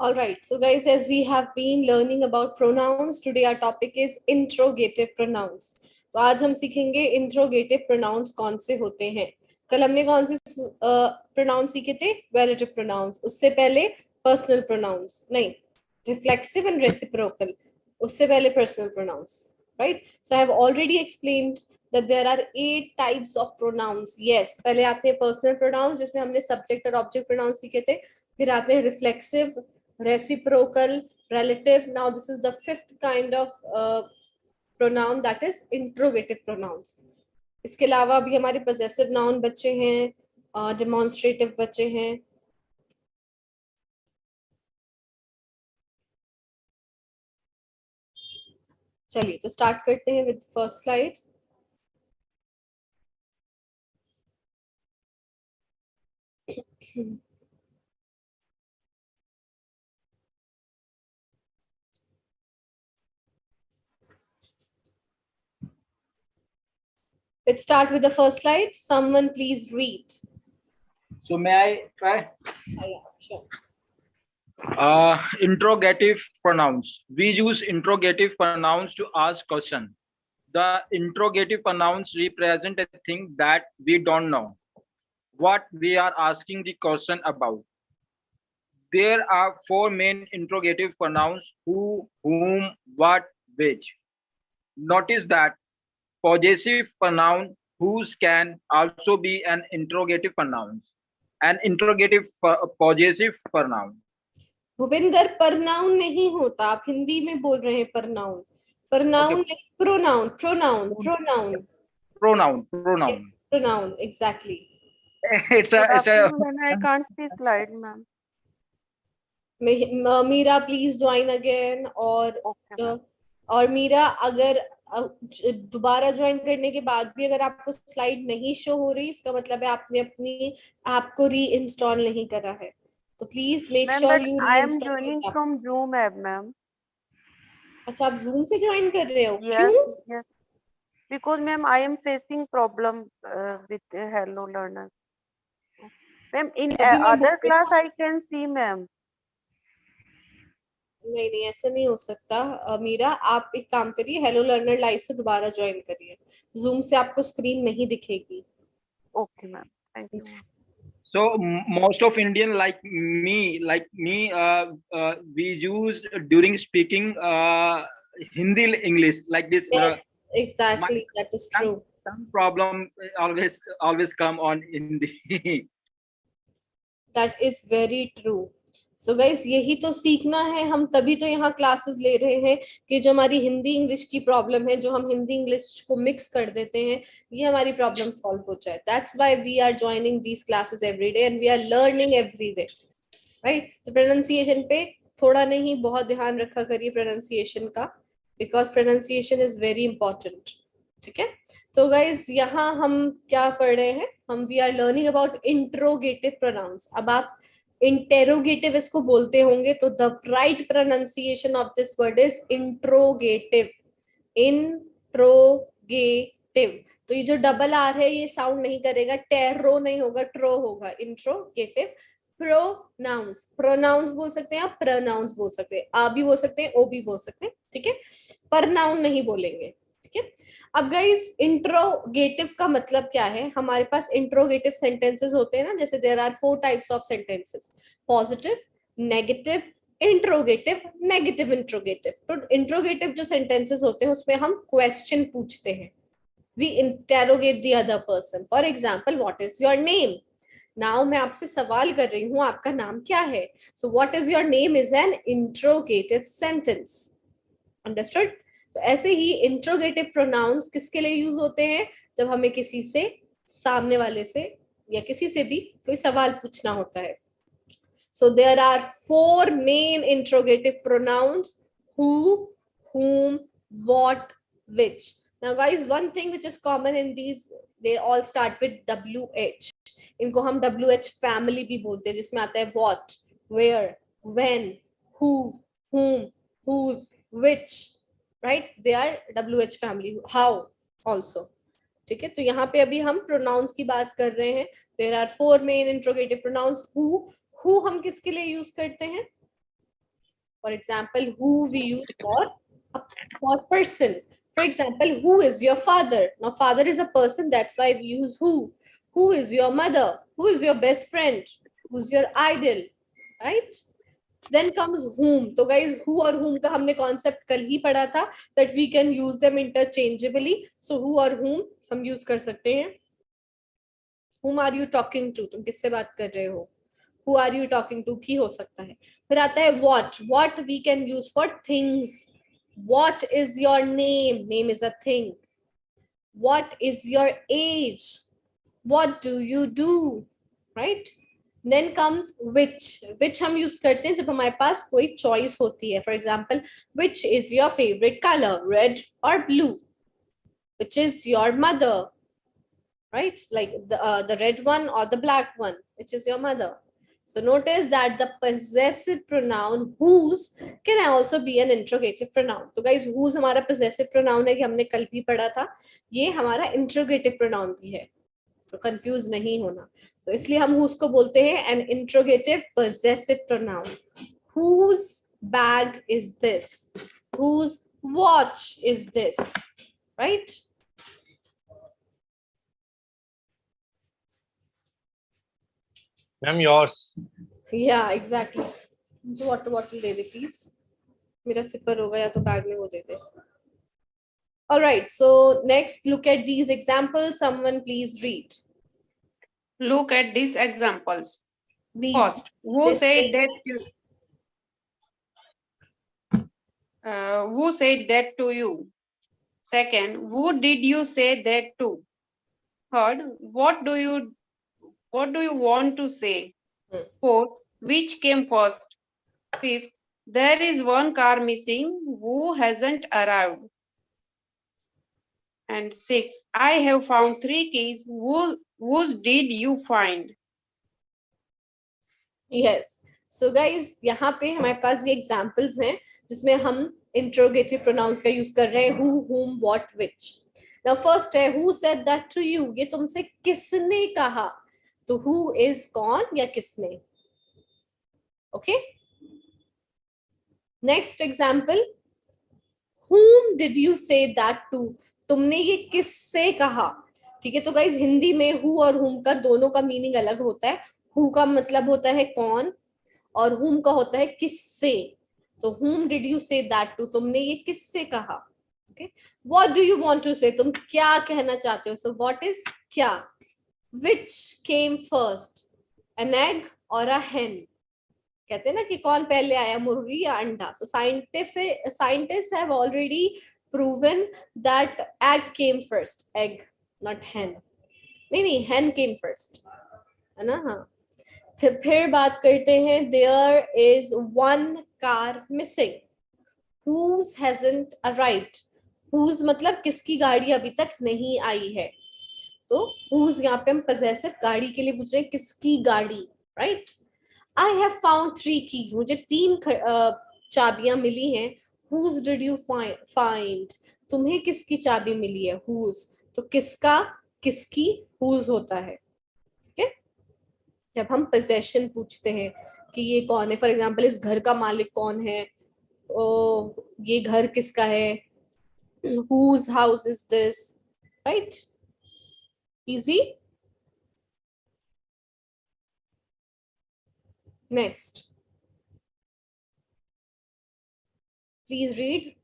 All right, so guys, as we have been learning about pronouns, today our topic is interrogative pronouns. तो आज हम सीखेंगे interrogative pronouns कौन से होते हैं. कल हमने कौन से pronouns सीखे थे? Relative pronouns. उससे पहले personal pronouns. नहीं, reflexive and reciprocal. उससे पहले personal pronouns. Right? So I have already explained that there are 8 types of pronouns. Yes, पहले आते हैं personal pronouns जिसमें हमने subject और object pronouns सीखे थे. फिर आते हैं reflexive, reciprocal, relative. Now this is the 5th kind of pronoun, that is interrogative pronouns. इसके अलावा अभी हमारे possessive noun बच्चे हैं, demonstrative बच्चे हैं. चलिए तो start करते हैं with first slide. Let's start with the first slide. Someone please read. So may I try? Yeah, sure. Interrogative pronouns. We use interrogative pronouns to ask question. The interrogative pronouns represent a thing that we don't know what we are asking the question about. There are 4 main interrogative pronouns: who, whom, what, which. Notice that possessive pronoun whose can also be an interrogative pronoun. An interrogative possessive pronoun. Bhupinder, pronoun नहीं होता. आप हिंदी में बोल रहे हैं pronoun. Pronoun नहीं, pronoun. Pronoun pronoun Pronoun. Pronoun. pronoun, exactly. It's a I can't see slide, ma'am. Meera please join again. और मीरा, अगर दोबारा ज्वाइन करने के बाद भी अगर आपको स्लाइड नहीं शो हो रही, इसका मतलब है आपने अपनी ऐप को री इंस्टॉल नहीं करा है. तो please make sure you I am joining from Zoom app, ma'am. अच्छा, आप जूम से ज्वाइन कर रहे हो? Yes, क्यों? yes. Because ma'am, I am facing problem with Hello Learner. Ma'am, in other class I can see, ma'am. नहीं, ऐसा नहीं हो सकता. मीरा, आप एक काम करिए, हेलो लर्नर लाइव से दोबारा ज्वाइन करिए. जूम से आपको स्क्रीन नहीं दिखेगी. Okay, ma'am. Thank you. So most of Indian like me, we use during speaking Hindi English like this. Yes, exactly, that is true. Some problem always come on Hindi. That is very true. So guys, यही तो सीखना है. हम तभी तो यहाँ classes ले रहे हैं कि जो हमारी हिंदी इंग्लिश की प्रॉब्लम है, जो हम हिंदी इंग्लिश को मिक्स कर देते हैं, ये हमारी प्रॉब्लम सॉल्व हो जाए. That's why we are joining these classes every day and we are learning every day, right? तो pronunciation पे थोड़ा नहीं, बहुत ध्यान रखा करिए pronunciation का, because pronunciation is very important. ठीक है? तो गाइज यहाँ हम क्या पढ़ रहे हैं? हम we are learning about interrogative pronouns. अब आप इंटेरोगेटिव इसको बोलते होंगे, तो the right pronunciation of this word is interrogative. Interrogative. तो ये जो डबल आर है, ये साउंड नहीं करेगा, टेरो नहीं होगा, ट्रो होगा. इंट्रोगेटिव. प्रोनाउंस. प्रोनाउंस बोल सकते हैं आप, प्रोनाउंस बोल सकते हैं, आ भी बोल सकते हैं, ओ भी बोल सकते हैं. ठीक है? परनाउन नहीं बोलेंगे. ठीक है। अब गाइस इंट्रोगेटिव का मतलब क्या है? हमारे पास इंट्रोगेटिव सेंटेंसेस होते हैं ना, जैसे there are 4 types of sentences, positive, negative, interrogative, negative interrogative. तो इंट्रोगेटिव जो सेंटेंसेस होते हैं उसमें हम क्वेश्चन पूछते हैं, we interrogate the other person. For example, what is your name? Now मैं आपसे सवाल कर रही हूँ, आपका नाम क्या है? So what is your name is an interrogative sentence. Understood? तो ऐसे ही इंट्रोगेटिव प्रोनाउंस किसके लिए यूज होते हैं? जब हमें किसी से, सामने वाले से या किसी से भी कोई सवाल पूछना होता है। So there are 4 main interrogative pronouns: who, whom, what, which. Now guys, one thing which is common in these, they all start with WH. इनको हम WH family भी बोलते हैं, जिसमें आता है what, where, when, who, whom, whose, which, right? They are WH family. How also. ठीक है, तो यहाँ पे अभी हम pronouns की बात कर रहे हैं. There are 4 main interrogative pronouns. Who हम किसके लिए यूज करते हैं? For example, who we use for person. For example, who is your father? Now father is a person, that's why we use who. Who is your mother? Who is your best friend? Who's your idol? Right? Then comes whom. तो guys, who और whom का हमने concept कल ही पढ़ा था, that we can use them interchangeably. So who और whom हम use कर सकते हैं. Whom are you talking to? तुम किससे बात कर रहे हो? Who are you talking to भी हो सकता है. फिर आता है what. What we can use for things. What is your name? Name is a thing. What is your age? What do you do? Right? Then comes which. Which हम use करते हैं जब हमारे पास कोई choice होती है. For example, which is your favorite color? Red or blue? Which is your mother? Right? Like the red one or the black one. Which is your mother? So notice that the possessive pronoun whose can also be an interrogative pronoun. तो guys, whose हमारा possessive pronoun है, कि हमने कल भी पढ़ा था. ये हमारा interrogative pronoun भी है, तो confuse नहीं होना. So इसलिए हम whose को बोलते हैं an interrogative possessive pronoun. Whose bag is this? Whose watch is this? Right? Ma'am, yours. Yeah, exactly. मुझे water bottle they they please. मेरा सिपर होगा, या तो बैग में वो दे दे. All right, so next look at these examples. Someone please read. Look at these examples. These. First, who said that to you? Second, who did you say that to? Third, what do you want to say? Fourth, which came first? Fifth, there is one car missing. Who hasn't arrived? And sixth, I have found 3 keys. Whose did you find? Yes. So guys, यहाँ पे हमारे पास ये examples हैं जिसमें हम interrogative pronouns का use कर रहे हैं. Who, whom, what, which. Now first है who said that to you. ये तुमसे किसने कहा? तो who is कौन या किसने. Okay. Next example. Whom did you say that to? तुमने ये किससे कहा? ठीक है, तो गाइज हिंदी में who और whom का दोनों का मीनिंग अलग होता है. who का मतलब होता है कौन, और whom का होता है किससे. तो whom did you say that to? तुमने ये किससे कहा. Okay. What do you want to say? तुम क्या कहना चाहते हो? So what is क्या. Which came first? An egg or a hen? कहते हैं ना कि कौन पहले आया, मुर्गी या अंडा. So scientists have already proven that egg came first. Egg, not hen. नहीं, hen came first, है ना. हाँ. फिर बात करते हैं. There is one car missing. Whose hasn't arrived? Whose मतलब किसकी गाड़ी अभी तक नहीं आई है. तो whose यहाँ पे हम possessive गाड़ी के लिए पूछ रहे हैं, किसकी गाड़ी. Right? I have found 3 keys. मुझे 3 चाबियां मिली हैं. Whose did you find? तुम्हें किसकी चाबी मिली है. Whose. तो किसका, किसकी, whose होता है. ठीक है. जब हम possession पूछते हैं कि ये कौन है, फॉर एग्जाम्पल इस घर का मालिक कौन है, ये घर किसका है, whose house is this, right? Easy. Next. Please read.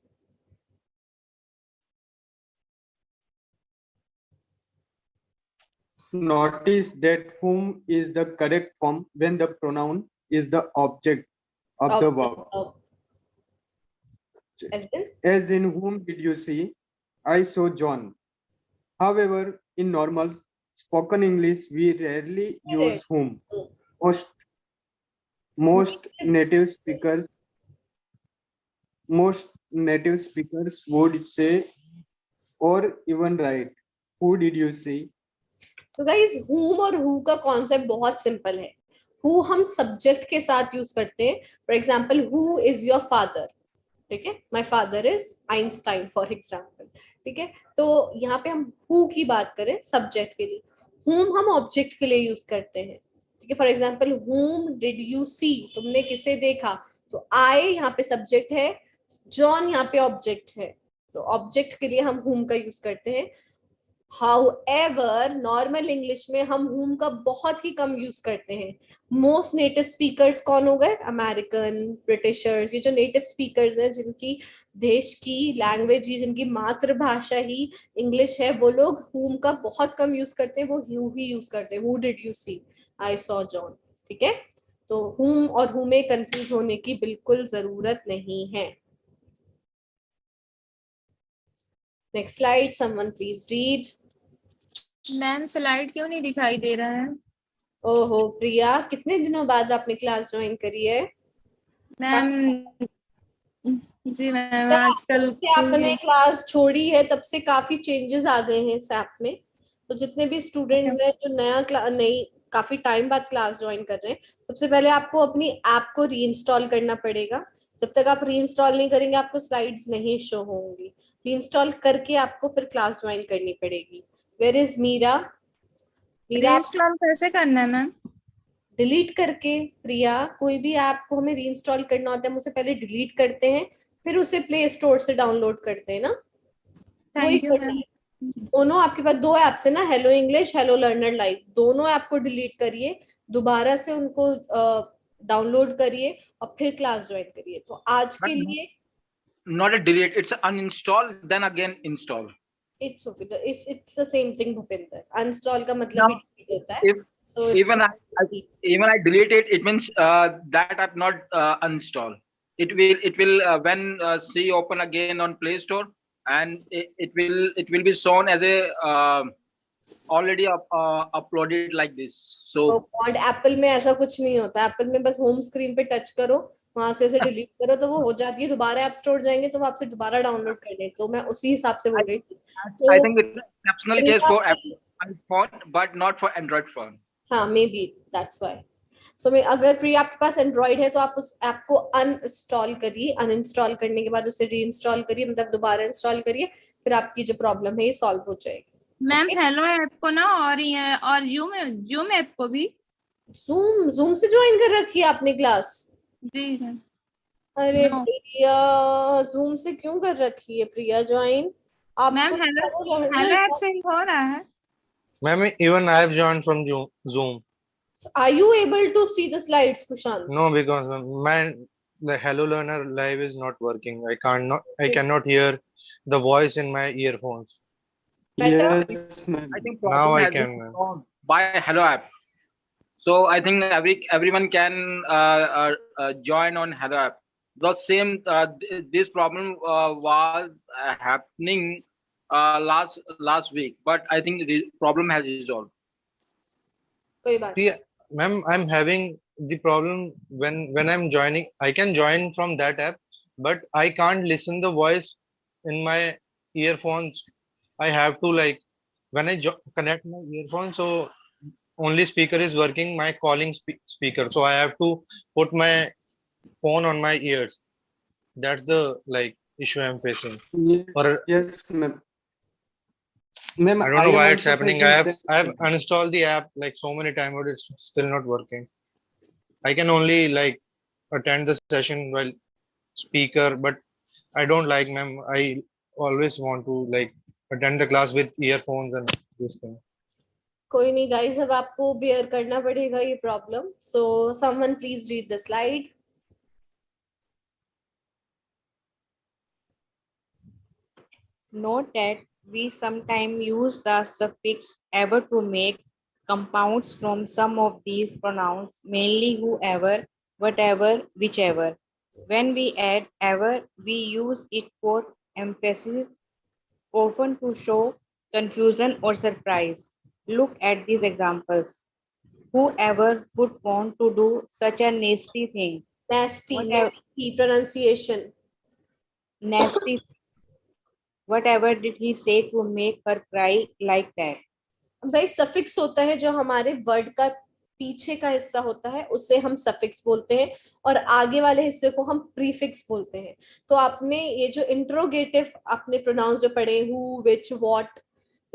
Notice that whom is the correct form when the pronoun is the object of the verb. As in, whom did you see? I saw John. However, in normal spoken English, we rarely use whom. Most native speakers would say or even write, who did you see? So guys, whom और who का concept बहुत simple है. Who हम subject के साथ use करते हैं. For example, who is your father? ठीक है, my father is Einstein for example. ठीक है, तो यहाँ पे हम who की बात करें subject के लिए, whom हम object के लिए use करते हैं. ठीक है, for example, whom did you see? तुमने किसे देखा? तो I यहाँ पे subject है, John यहाँ पे object है. तो object के लिए हम whom का use करते हैं. However, नॉर्मल इंग्लिश में हम whom का बहुत ही कम यूज करते हैं. मोस्ट नेटिव स्पीकर्स कौन हो गए? अमेरिकन, ब्रिटिशर्स, ये जो नेटिव स्पीकर्स हैं जिनकी देश की लैंग्वेज ही, जिनकी मातृभाषा ही इंग्लिश है, वो लोग whom का बहुत कम यूज करते हैं, वो who ही यूज करते हैं. Who did you see? I saw John. ठीक है, तो whom और who में कंफ्यूज होने की बिल्कुल जरूरत नहीं है. Next slide, someone please read. Ma'am slide क्यों नहीं दिखाई दे रहा है? ओहो प्रिया, कितने दिनों बाद आपने क्लास ज्वाइन करी है? मैम जी मैम, आजकल आपने क्लास छोड़ी है तब से काफी चेंजेस आ गए हैं सैप में. तो जितने भी स्टूडेंट्स हैं जो नई काफी टाइम बाद क्लास ज्वाइन कर रहे हैं, सबसे पहले आपको अपनी ऐप को रीइंस्टॉल करना पड़ेगा. जब तक आप रीइंस्टॉल नहीं करेंगे आपको स्लाइड्स नहीं शो होंगी. रीइंस्टॉल करके आपको फिर क्लास ज्वाइन करनी पड़ेगी. Where is Meera? रीइंस्टॉल कैसे करना है मैम? डिलीट करके. प्रिया, कोई भी ऐप को हमें रीइंस्टॉल करना होता है, हम उसे पहले डिलीट करते हैं, फिर उसे प्ले स्टोर से डाउनलोड करते हैं ना. वही करना है. दोनों आपके पास दो ऐप्स है ना, hello English, hello learner live. दोनों ऐप को डिलीट करिए, दोबारा से उनको डाउनलोड करिए और फिर क्लास ज्वाइन करिए. तो आज के लिए not a delete, it's uninstall then again install. It's okay. It's the same thing, Bhupinder. Uninstall का मतलब ही delete होता है. If so even I delete it, it means that app not uninstall. It will when see open again on Play Store, and it will be shown as a already uploaded like this. So God, Apple में ऐसा कुछ नहीं होता. Apple में बस home screen पे touch करो, वहां से उसे डिलीट करो तो वो हो जाती है. दोबारा ऐप स्टोर जाएंगे तो वो आपसे दोबारा डाउनलोड कर लें. तो मैं उसी हिसाब से बोल रही थी. I think it's an exceptional case for Apple phone but not for Android phone. हाँ, maybe that's why. So मैं अगर प्रिया आपके पास एंड्रॉइड है तो आप उस ऐप को अनइंस्टॉल करिए. अनइंस्टॉल करने के बाद उसे रीइंस्टॉल करिए, मतलब दोबारा इंस्टॉल करिए, फिर आपकी जो प्रॉब्लम है ये सॉल्व हो जाएगी. मैम हेलो ऐप को ना और जूम ऐप को भी जूम से ज्वाइन कर रखी है आपने क्लास? जी मैम. अरे प्रिया, जूम से क्यों कर रखी है प्रिया ज्वाइन? आप मैम हेलो ऐप से हो रहा है. Ma'am even I have joined from Zoom. So are you able to see the slides, Kushant? No, because the Hello Learner live is not working. I cannot hear the voice in my earphones. Yes, I think now I has can. been solved by Hello app. So I think everyone can join on Hello app. The same this problem was happening last week, but I think the problem has resolved. See, ma'am, I'm having the problem when I'm joining. I can join from that app, but I can't listen the voice in my earphones. I have to like when I connect my earphones, so only speaker is working, my calling speaker. So I have to put my phone on my ears. That's the like issue I'm facing. Yes, ma'am. I don't know why it's happening. I have uninstalled the app like so many times, but it's still not working. I can only like attend the session while speaker, but I don't like, ma'am. always want to like attend the class with earphones and this thing. कोई नहीं guys, अब आपको bear करना पड़ेगा ये problem. So someone please read the slide. Note that we sometimes use the suffix ever to make compounds from some of these pronouns, mainly whoever, whatever, whichever. When we add ever, we use it for emphasis, often to show confusion or surprise. Look at these examples. Whoever would want to do such a nasty thing? Nasty, Whatever, nasty pronunciation. nasty. Whatever did he say to make her cry like that? भाई suffix होता है जो हमारे word का पीछे का हिस्सा होता है, उससे हम सफिक्स बोलते हैं, और आगे वाले हिस्से को हम प्रीफिक्स बोलते हैं. तो आपने ये जो इंट्रोगेटिव आपने प्रोनाउंस जो पढ़े, हु, विच, व्हाट,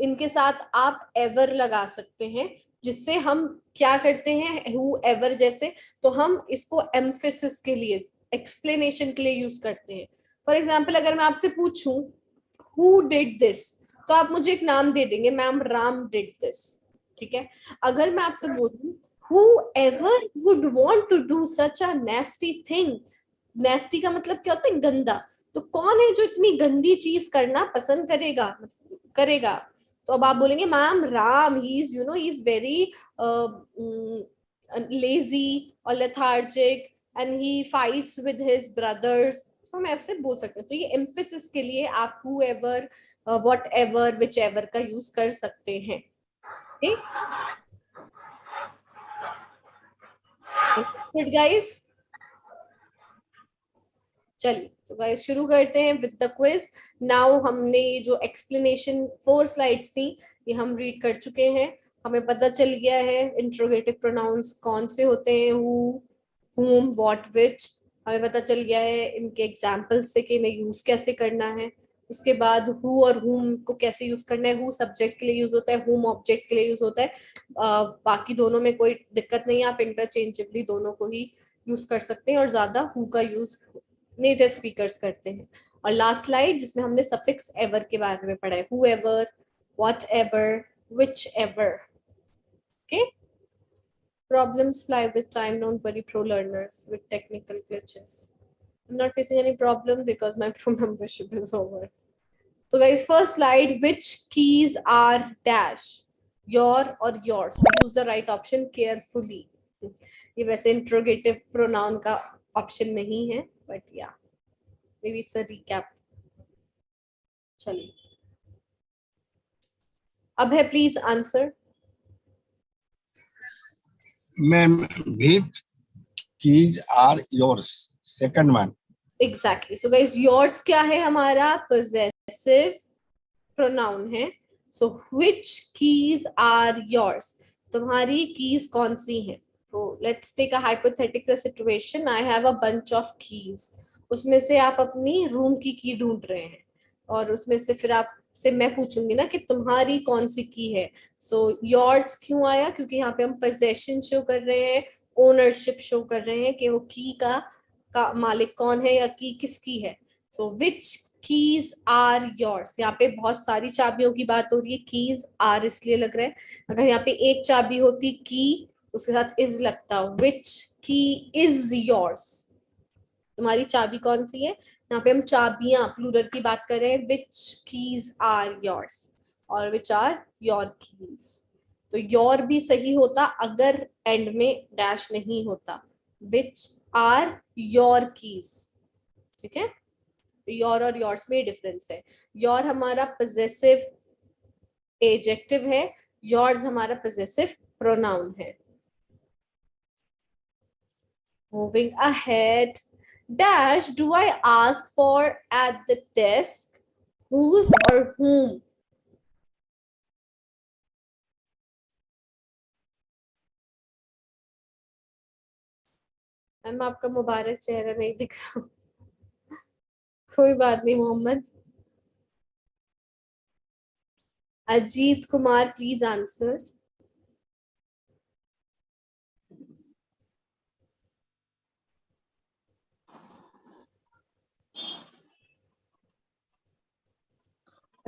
इनके साथ आप एवर लगा सकते हैं, जिससे हम क्या करते हैं, हु एवर जैसे, तो हम इसको एम्फेसिस के लिए, एक्सप्लेनेशन के लिए यूज करते हैं. फॉर एग्जाम्पल, अगर मैं आपसे पूछूं हु डिड दिस, तो आप मुझे एक नाम दे देंगे, मैम राम डिड दिस. ठीक है. अगर मैं आपसे बोलूं whoever would want to do such a nasty thing, nasty का मतलब क्या होता है, गंदा. तो कौन है जो इतनी गंदी चीज करना पसंद करेगा. तो अब आप बोलेंगे ma'am Ram, he is he is very lazy और lethargic and he fights with his brothers. तो हम ऐसे बोल सकते हैं. तो ये एम्फेसिस के लिए आप whoever, whatever, whichever का यूज कर सकते हैं. ठीक. Understood guys? चलिए तो गाइस शुरू करते हैं विद द क्विज. नाउ हमने ये जो एक्सप्लेनेशन 4 स्लाइड्स थी ये हम रीड कर चुके हैं. हमें पता चल गया है इंट्रोगेटिव प्रोनाउंस कौन से होते हैं, हु, whom, what, which. हमें पता चल गया है इनके एग्जाम्पल्स से कि इन्हें यूज कैसे करना है. उसके बाद हु और whom को कैसे यूज करना है. हु सब्जेक्ट के लिए यूज होता है, whom ऑब्जेक्ट के लिए यूज होता है. बाकी दोनों में कोई दिक्कत नहीं है, आप इंटरचेंजेबली दोनों को ही यूज कर सकते हैं, और ज्यादा हु का यूज नेटिव स्पीकर्स करते हैं. और लास्ट स्लाइड जिसमें हमने सफिक्स एवर के बारे में पढ़ा है, whoever, whatever, whichever. Okay. Problems fly with time, don't worry pro learners with technical glitches. I'm not facing any problem because my pro membership is over. So guys, first slide, which keys are dash, your or yours. Use the right option carefully. ये वैसे interrogative pronoun का option नहीं है, but या maybe it's a recap. चलिए अब है please answer. Ma'am, which keys are yours? Second one. Exactly. So guys, yours क्या है, हमारा possessive pronoun है. So which keys are yours? तुम्हारी keys कौन सी हैं? So let's take a hypothetical situation. I have a bunch of keys. उसमें से आप अपनी रूम की की ढूंढ रहे हैं, और उसमें से फिर आप से मैं पूछूंगी ना कि तुम्हारी कौन सी की है. सो योर्स क्यों आया, क्योंकि यहाँ पे हम पोजेशन शो कर रहे हैं, ओनरशिप शो कर रहे हैं कि वो की का मालिक कौन है या की किसकी है. सो विच कीज आर योर्स. यहाँ पे बहुत सारी चाबियों की बात हो रही है, कीज आर इसलिए लग रहा है. अगर यहाँ पे एक चाबी होती की, उसके साथ इज लगता, विच की इज योर्स. तुम्हारी चाबी कौन सी है. यहाँ पे हम चाबियां प्लूरल की बात कर रहे हैं, विच कीज आर योर्स और विच आर योर कीज. तो योर भी सही होता अगर एंड में डैश नहीं होता. Which are your keys. ठीक है. तो योर और योर्स में डिफरेंस है. योर हमारा पोजेसिव एडजेक्टिव है, योर्स हमारा पोजेसिव प्रोनाउन है. Moving ahead. Dash do I ask for at the desk? Whose or whom? Ma'am आपका मुबारक चेहरा नहीं दिख रहा. कोई बात नहीं मोहम्मद. Ajit Kumar please answer.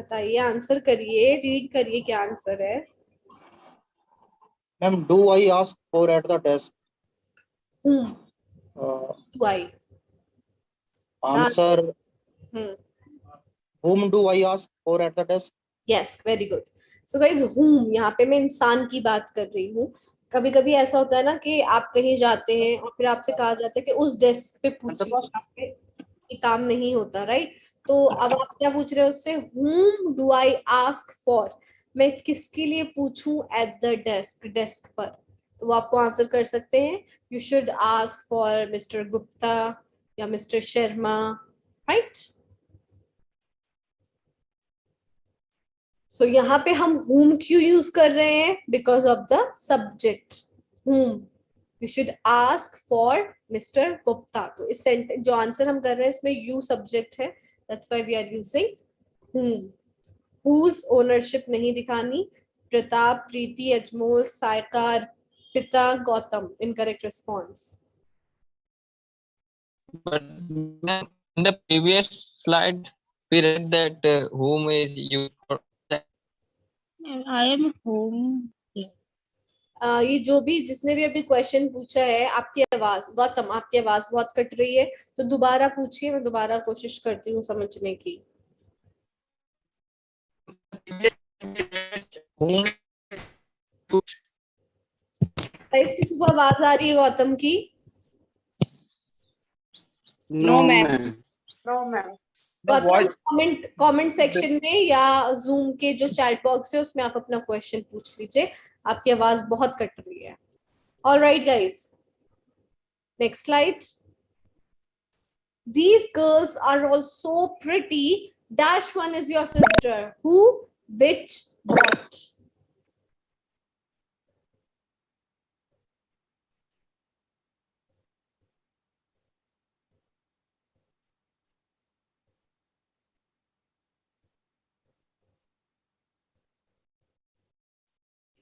बताइए, आंसर करिए, रीड करिए क्या आंसर है। Ma'am, do I ask for at the desk? Whom Uh, do I? answer, Hmm. whom do I ask for at the desk? Yes, very good. So guys, whom यहाँ पे मैं इंसान की बात कर रही हूँ। कभी कभी ऐसा होता है ना कि आप कहीं जाते हैं और फिर आपसे कहा जाता है कि उस डेस्क पे पूछिए, आपके ये काम नहीं होता, राइट? तो अब आप क्या पूछ रहे हो उससे, whom do I ask for? मैं किसके लिए पूछूं at the desk, डेस्क पर? तो वो आपको आंसर कर सकते हैं, you should ask for Mr. Gupta या Mr. Sharma, right? सो यहाँ पे हम whom क्यों यूज कर रहे हैं? Because of the subject whom. You should ask for mister Gupta. तो इस सेंटेंस जो आंसर हम कर रहे हैं इसमें यू सब्जेक्ट है, that's why we are using whom. whose ownership नहीं दिखानी. प्रताप, प्रीति, अजमोल, सायकार, पिता, Gautam. Incorrect response. But ma'am, in the previous slide, we read that whom is used for that. I am home. ये जो भी जिसने भी अभी क्वेश्चन पूछा है, आपकी आवाज, गौतम आपकी आवाज बहुत कट रही है, तो दोबारा पूछिए, मैं दोबारा कोशिश करती हूँ समझने की. किसी को आवाज आ रही है गौतम की? No, ma'am. No, ma'am. Comment section में या जूम के जो चैट बॉक्स है उसमें आप अपना क्वेश्चन पूछ लीजिए, आपकी आवाज बहुत कट रही है. Alright guys, next slide. These girls are all so pretty. Dash one is your sister. Who, which, what?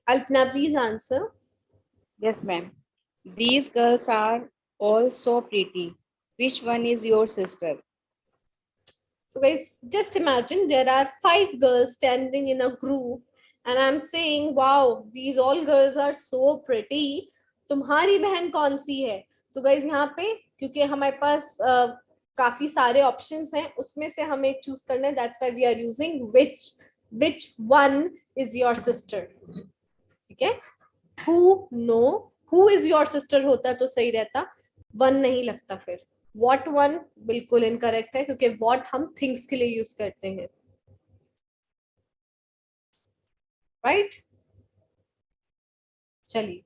Alpna, please answer. Yes, ma'am. These girls are all so pretty. Which one is your sister? So guys, just imagine there are 5 girls standing in a group and I'm saying, wow, these all girls are so pretty. तुम्हारी बहन कौन सी है? तो guys यहाँ पे क्योंकि हमारे पास काफी सारे ऑप्शंस हैं, उसमें से हमें एक चूज करना है, that's why we are using which one is your sister. ठीक है? Who, no, who is your sister होता तो सही रहता, one नहीं लगता. फिर what one बिल्कुल इनकरेक्ट है क्योंकि what हम थिंग्स के लिए यूज करते हैं, राइट? चलिए.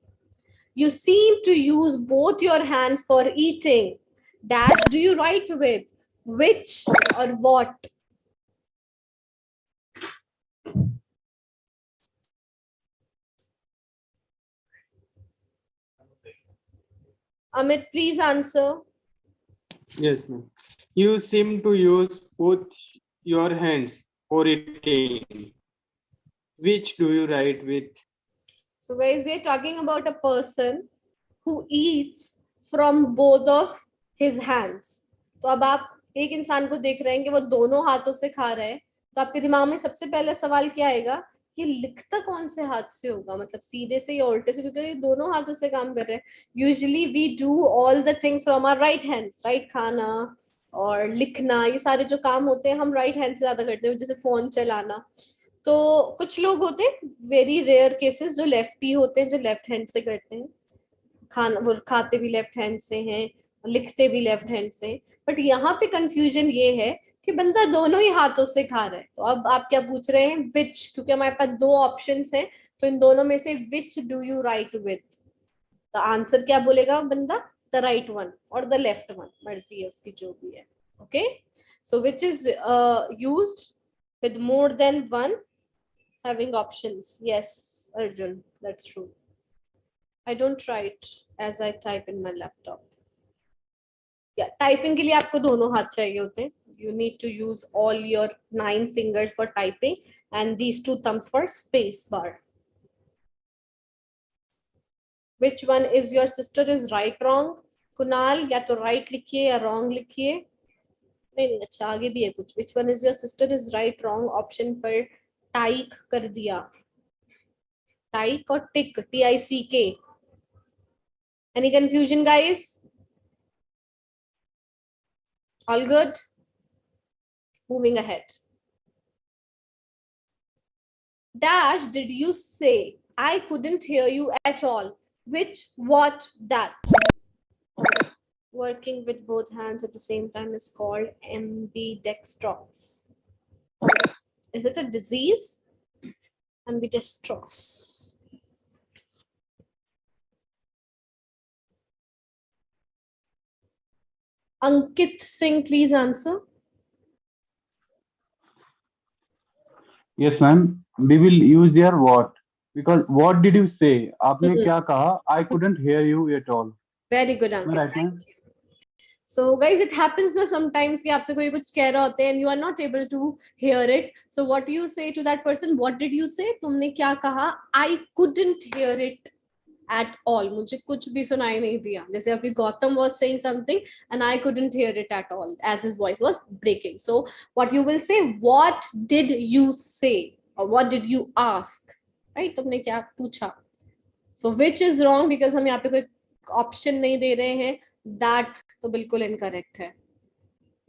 You seem to use both your hands for eating. Dash do you write with? Which or what? Amit, please answer. Yes, ma'am. You seem to use both your hands for eating. Which do you write with? So guys, we are talking about a person who eats from both of his hands. तो अब आप एक इंसान को देख रहे हैं कि वो दोनों हाथों से खा रहा है, तो आपके दिमाग में सबसे पहला सवाल क्या आएगा कि लिखता कौन से हाथ से होगा, मतलब सीधे से या उल्टे से, क्योंकि ये दोनों हाथों से काम कर रहे हैं. Usually we do all the things from our right hands, right? खाना और लिखना, ये सारे जो काम होते हैं हम राइट हैंड से ज्यादा करते हैं, जैसे फोन चलाना. तो कुछ लोग होते हैं, वेरी रेयर केसेस, जो लेफ्टी होते हैं, जो लेफ्ट हैंड से करते हैं. खाना वो खाते भी लेफ्ट हैंड से हैं, लिखते भी लेफ्ट हैंड से. बट यहाँ पे कंफ्यूजन ये है कि बंदा दोनों ही हाथों से खा रहा है. तो अब आप क्या पूछ रहे हैं? विच, क्योंकि हमारे पास 2 ऑप्शंस हैं, तो इन दोनों में से which do you right with? तो आंसर क्या बोलेगा बंदा? द राइट वन और द लेफ्ट वन, मर्जी है उसकी जो भी है. Okay, so which is used with more than one having options. Yes, Arjun, that's true. I don't write as I type in my laptop. Yeah, typing के लिए आपको दोनों हाथ चाहिए होते हैं. You need to use all your 9 fingers for typing and these 2 thumbs for space bar. Which one is your sister is right, wrong? Kunal, या तो right लिखिए या wrong लिखिए. नहीं अच्छा आगे भी है कुछ. Which one is your sister is right wrong option पर टाइक कर दिया. टाइक और टिक TICK. Any confusion guys? All good? Moving ahead. Dash did you say? I couldn't hear you at all. Which, what, that? Working with both hands at the same time is called ambidextrous. Is it a disease? Ambidextrous. Ankit Singh, please answer. Yes, ma'am. We will use your what? Because what did you say? आपने क्या कहा? I couldn't hear you at all. Very good, Ankit. Right, ma'am? So guys, it happens ना sometimes कि आपसे कोई कुछ कह रहा होता है and you are not able to hear it. So what do you say to that person? What did you say? तुमने क्या कहा? I couldn't hear it at all. मुझे कुछ भी सुनाई नहीं दिया. जैसे अभी Gautam was saying something and I couldn't hear it at all as his voice was breaking. So what you will say? What did you say? Or what did you ask? Right? तुमने क्या पूछा? So which is wrong because हम यहाँ पे कोई option नहीं दे रहे हैं. That तो बिल्कुल इनकरेक्ट है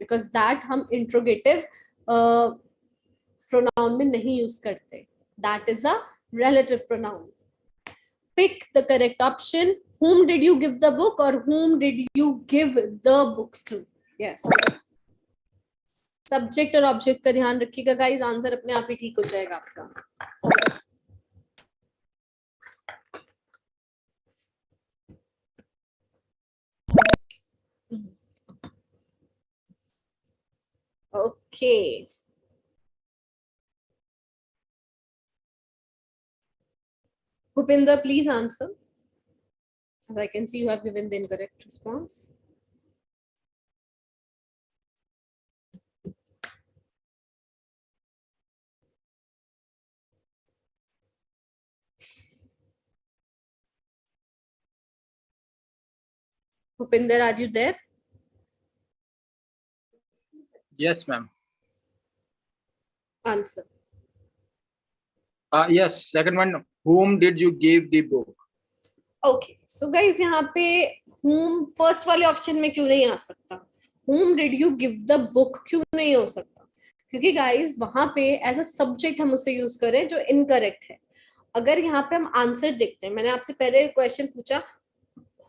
because that हम इंट्रोगेटिव प्रोनाउन में नहीं यूज करते. That is a relative pronoun. Pick the correct option. Whom did you give the book or whom did you give the book to? Yes. Subject और object का ध्यान रखिएगा guys. Answer अपने आप ही ठीक हो जाएगा आपका. Okay. Bhupinder, please answer. As I can see, you have given the incorrect response. Bhupinder, are you there? Yes, ma'am. Answer. Yes, second one. Whom did you give the book? Okay. So guys, यहाँ पे whom first वाले option में क्यों नहीं आ सकता? Whom did you give the book क्यों नहीं हो सकता? क्योंकि गाइस वहां पे एज अ सब्जेक्ट हम उसे यूज करें जो इनकरेक्ट है. अगर यहाँ पे हम आंसर देखते हैं, मैंने आपसे पहले क्वेश्चन पूछा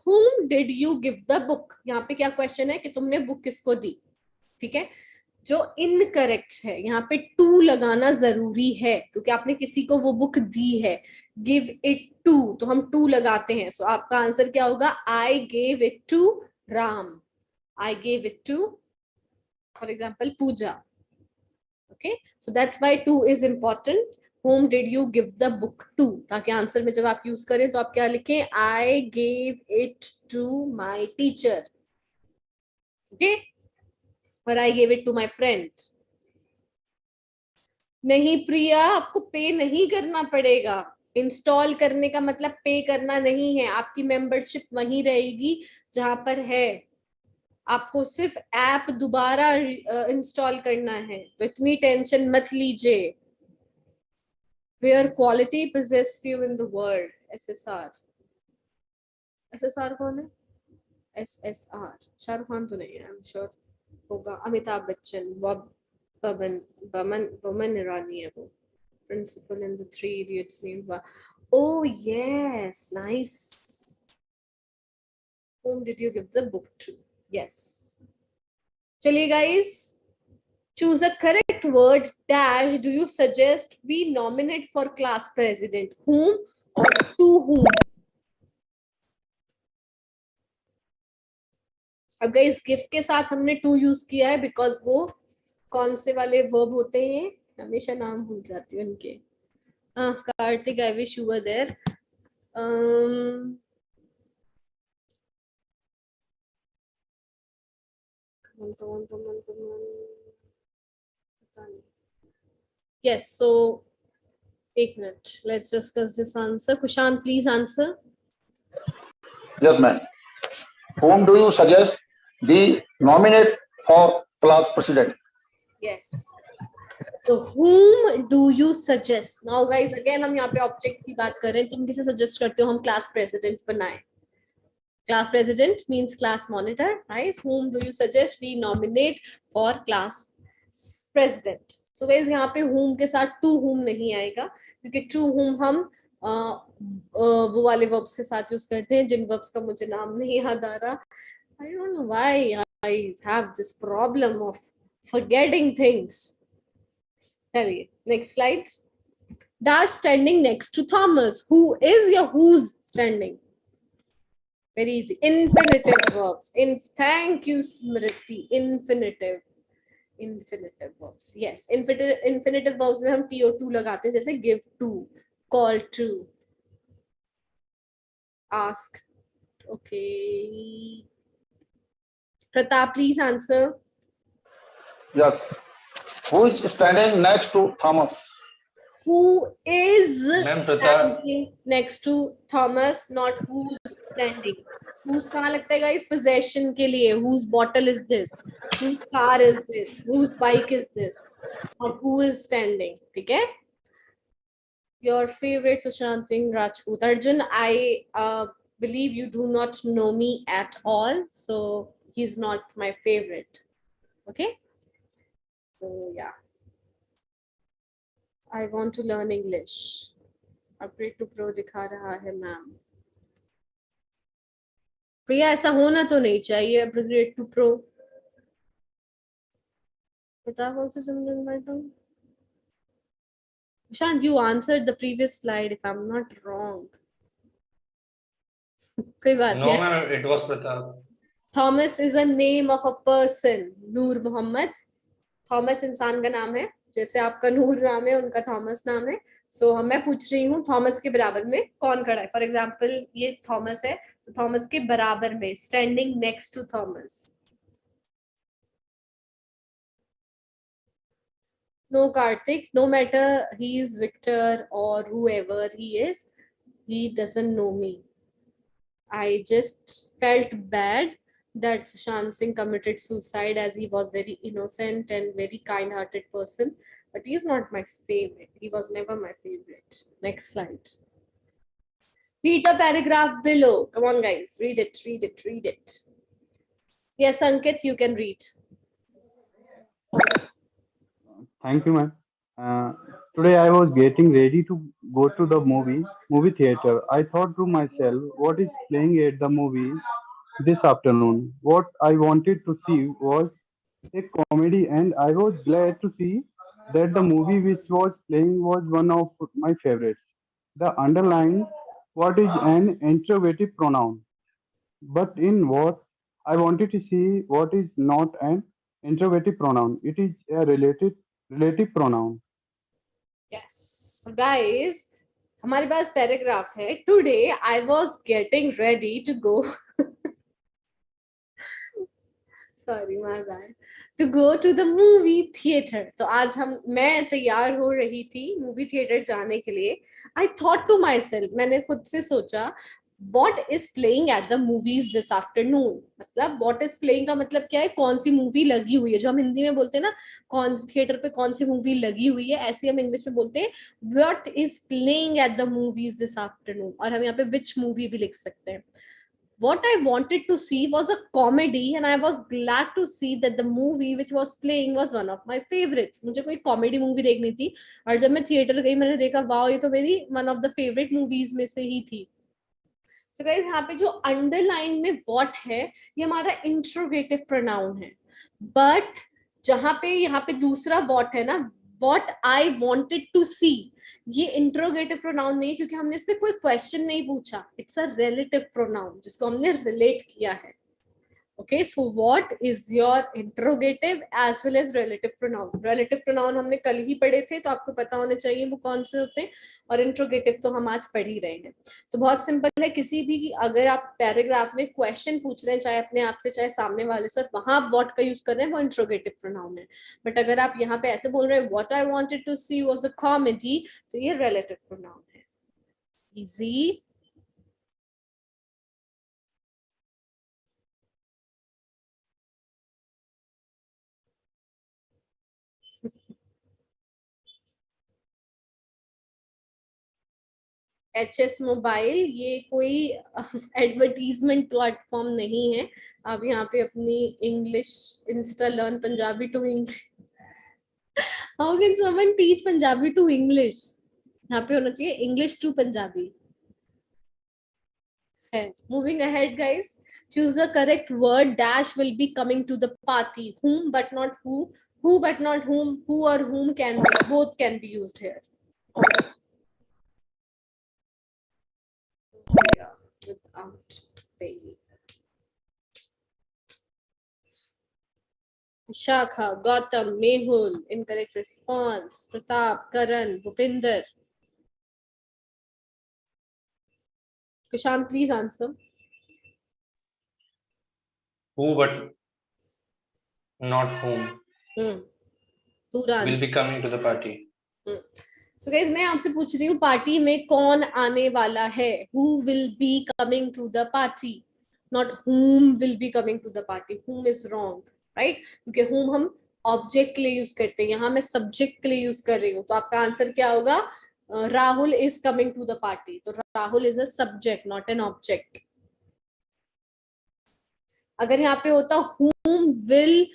whom did you give the book. यहाँ पे क्या क्वेश्चन है कि तुमने बुक किसको दी. ठीक है. जो इनकरेक्ट है यहाँ पे टू लगाना जरूरी है क्योंकि आपने किसी को वो बुक दी है. गिव इट टू तो हम टू लगाते हैं. सो आपका आंसर क्या होगा? I gave it to Ram. I gave it to for example Pooja. Okay. So that's why to is important. whom did you give the book to ताकि आंसर में जब आप यूज करें तो आप क्या लिखें? I gave it to my teacher. Okay. और I gave it to my friend. नहीं प्रिया, आपको पे नहीं करना पड़ेगा. इंस्टॉल करने का मतलब पे करना नहीं है. आपकी मेंबरशिप वहीं रहेगी जहां पर है. आपको सिर्फ ऐप दोबारा इंस्टॉल करना है. तो इतनी टेंशन मत लीजिए. Where quality possess few in the world. SSR. SSR कौन है? SSR. शाहरुख खान तो नहीं है. I'm sure होगा अमिताभ बच्चन. बमन ईरानी है वो. Principal in the Three Idiots name was. Oh yes, nice. Whom did you give the book to? Yes. चलिए guys. Choose a correct word. Dash. Do you suggest we nominate for class president? Whom or to whom? अब guys give के साथ हमने to use किया है because वो कौन से वाले वर्ब होते हैं? हमेशा नाम भूल जाती हूँ उनके. Kartik, I wish you were there. Yes, so 1 minute. Let's discuss this answer. Kushan, please answer. Yes, ma'am. Whom do you suggest we nominate for class president. Yes. So whom do you suggest? Now guys, again हम यहाँ पे object की बात कर रहे हैं. तुम किसे suggest करते हो हम class president बनाएं? Class president means class monitor, right? Whom do you suggest we nominate for class president? So guys, यहाँ पे whom के साथ to whom नहीं आएगा, क्योंकि to whom हम वो वाले verbs के साथ use करते हैं जिन verbs का मुझे नाम नहीं याद आ रहा. I don't know why I have this problem of forgetting things. Chaliye, next slide. Dash standing next to Thomas. Who is your who's standing? Very easy. Infinitive verbs. Thank you, Smriti. Infinitive verbs. Yes. Infinitive verbs में हम to लगाते हैं, जैसे give to, call to, ask. Okay. Pratap, please answer. Yes. Who is standing next to Thomas? Who is standing next to Thomas, not who's standing. Whose कहाँ लगता है guys? Possession के लिए. Whose bottle is this? Whose car is this? Whose bike is this? Not who is standing. ठीक है? Your favorite Sushant Singh Rajput. Arjun, I believe you do not know me at all, so he's not my favorite. Okay? So yeah. I want to learn English. Upgrade to Pro दिखा रहा है ma'am. प्रिया, ऐसा होना तो नहीं चाहिए. Upgrade to Pro. Pratap also something like that. Shant, you answered the previous slide if I'm not wrong. कोई बात नहीं. No, ma'am, it was Pratap. Thomas is a name of a person. Noor Muhammad. Thomas इंसान का नाम है. जैसे आपका नूर नाम है, उनका थॉमस नाम है. सो मैं पूछ रही हूँ थॉमस के बराबर में कौन खड़ा है. फॉर एग्जाम्पल ये थॉमस है, तो थॉमस के बराबर में, standing next to Thomas. No, Karthik, no matter he is Victor or whoever he is, he doesn't know me. I just felt bad that Sushant Singh committed suicide, as he was very innocent and very kind-hearted person, but he is not my favorite. He was never my favorite. Next slide. Read the paragraph below. Come on guys, read it, read it, read it. Yes, Ankit, you can read. Thank you, ma'am. Today I was getting ready to go to the movie theater. I thought to myself, what is playing at the movie this afternoon? What I wanted to see was a comedy, and I was glad to see that the movie which was playing was one of my favorites. The underline what is an interrogative pronoun, but in what I wanted to see what is not an interrogative pronoun. It is a relative pronoun. Yes. So guys, हमारे पास paragraph है. Today I was getting ready to go. Sorry, my bad. To go to the movie theater. तो आज मैं तैयार हो रही थी movie theatre जाने के लिए. I thought to myself, मैंने खुद से सोचा, what is playing at the movies this afternoon? मतलब what is playing का मतलब क्या है? कौन सी मूवी लगी हुई है. जो हम हिंदी में बोलते हैं ना, कौन थिएटर पे कौन सी मूवी लगी हुई है, ऐसे हम इंग्लिश में बोलते हैं what is playing at the movies this afternoon. और हम यहाँ पे which movie भी लिख सकते हैं. What I wanted to see was a comedy, and I was glad to see that the movie which was playing was one of my favorites. मुझे कोई कॉमेडी मूवी देखनी थी, और जब मैं थिएटर गई मैंने देखा, वाओ, ये तो मेरी one of the favourite movies में से ही थी. So guys, यहाँ पे जो अंडरलाइन में what है, ये हमारा इंट्रोगेटिव प्रोनाउन है. बट जहाँ पे यहाँ पे दूसरा what है ना, what I wanted to see, ये इंट्रोगेटिव प्रोनाउन नहीं, क्योंकि हमने इस पे कोई क्वेश्चन नहीं पूछा. इट्स अ रिलेटिव प्रोनाउन जिसको हमने रिलेट किया है. Okay, so what is your interrogative as well as relative pronoun? Relative pronoun हमने कल ही पढ़े थे, तो आपको पता होने चाहिए वो कौन से होते हैं. और interrogative तो हम आज पढ़ ही रहे हैं. तो बहुत सिंपल है. किसी भी अगर आप पैराग्राफ में क्वेश्चन पूछ रहे हैं, चाहे अपने आप से चाहे सामने वाले से, वहां आप what का यूज कर रहे हैं, वो interrogative pronoun है. बट अगर आप यहाँ पे ऐसे बोल रहे हैं what I wanted to see was a comedy, तो ये relative pronoun है. Easy. HS मोबाइल ये कोई एडवर्टीजमेंट प्लेटफॉर्म नहीं है. आप यहाँ पे अपनी English insta learn Punjabi to English. How can someone teach Punjabi to English? यहाँ पे होना चाहिए English to Punjabi. Moving ahead, guys. Choose the correct word. Dash will be coming to the party. Whom but not who. Who but not whom. Who or whom can be. Both can be used here. Yeah, without baby. Shakha, Gautam, Mehul. Incorrect response. Pratap, Karan, Bhupinder. Kushan, please answer. Who but not whom पूरा will be coming to the party. So guys, मैं आपसे पूछ रही हूँ party में कौन आने वाला है? Who will be coming to the party? Not whom will be coming to the party. Whom is wrong, right? क्योंकि whom हम ऑब्जेक्ट के लिए यूज करते हैं, यहाँ मैं सब्जेक्ट के लिए यूज कर रही हूँ, तो आपका आंसर क्या होगा? Rahul is coming to the party. तो Rahul is a subject, not an object. अगर यहाँ पे होता whom will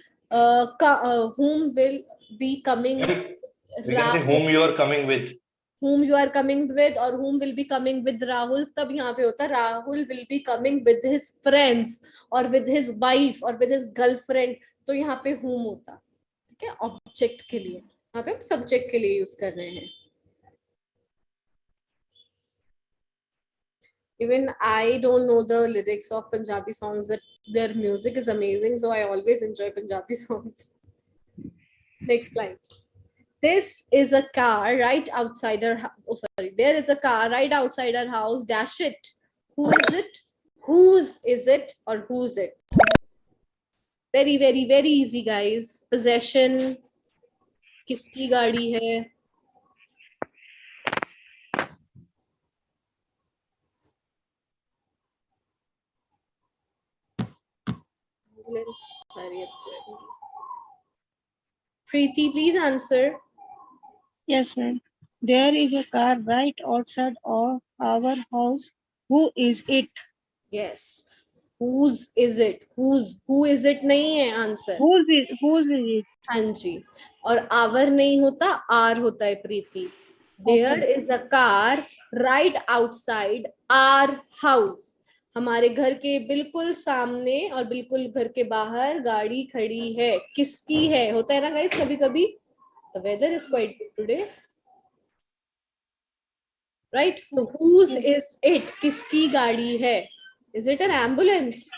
be coming, We can say whom you are coming with. Whom you are coming with or whom will be coming with Rahul, तब यहाँ पे होता Rahul will be coming with his friends or with his wife or with his girlfriend. तो यहाँ पे whom होता. ठीक है, ऑब्जेक्ट के लिए. यहाँ पे हम सब्जेक्ट के लिए यूज कर रहे हैं. Even I don't know the lyrics of Punjabi songs, but their music is amazing, so I always enjoy Punjabi songs. Next slide. This is a car right outside our house. Oh, sorry. There is a car right outside our house. Dash it. Who is it? Whose is it or whose it? Very, very, very easy, guys. Possession. किसकी गाड़ी है? Preeti, please answer. Yes, ma'am. There is a car right outside of our house. Who is it? Yes. Whose is it? Who is it नहीं है answer. Whose is it? हाँ जी. और our नहीं होता, our होता है प्रीति. There is a car right outside our house. हमारे घर के बिल्कुल सामने और बिल्कुल घर के बाहर गाड़ी खड़ी है. किसकी है? होता है ना गाइस कभी कभी. The weather is quite good today. Right? So whose is it? किसकी गाड़ी है? Is it an ambulance?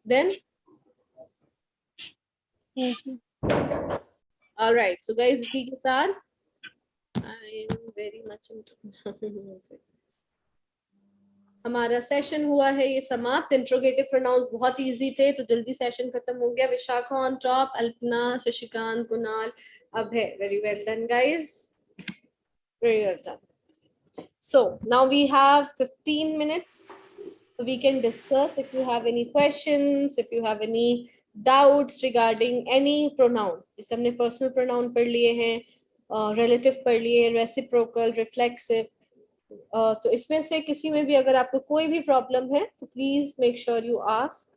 Then? All right. So guys, इसी के साथ I am very much into हमारा सेशन हुआ है ये समाप्त. इंट्रोगेटिव प्रोनाउंस बहुत इजी थे, तो जल्दी सेशन खत्म हो गया. विशाखा ऑन टॉप, अल्पना, शशिकांत, कुणाल, अब है. Very well done guys, very well done. So now we have 15 minutes, so we can discuss if you have any questions, if you have any doubts regarding any pronoun. जैसे हमने personal pronoun पढ़ लिए हैं, relative पढ़ लिए हैं, reciprocal, reflexive. तो इसमें से किसी में भी अगर आपको कोई भी प्रॉब्लम है तो please make sure you ask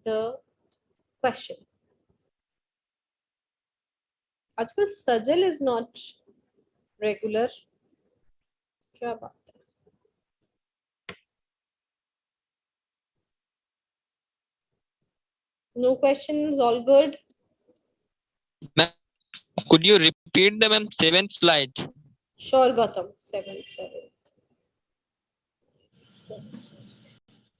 the question. आजकल सजल इज नॉट रेगुलर, क्या बात है? No questions, all good. Could you repeat the 7th slide? Sure, Gautam. 7th.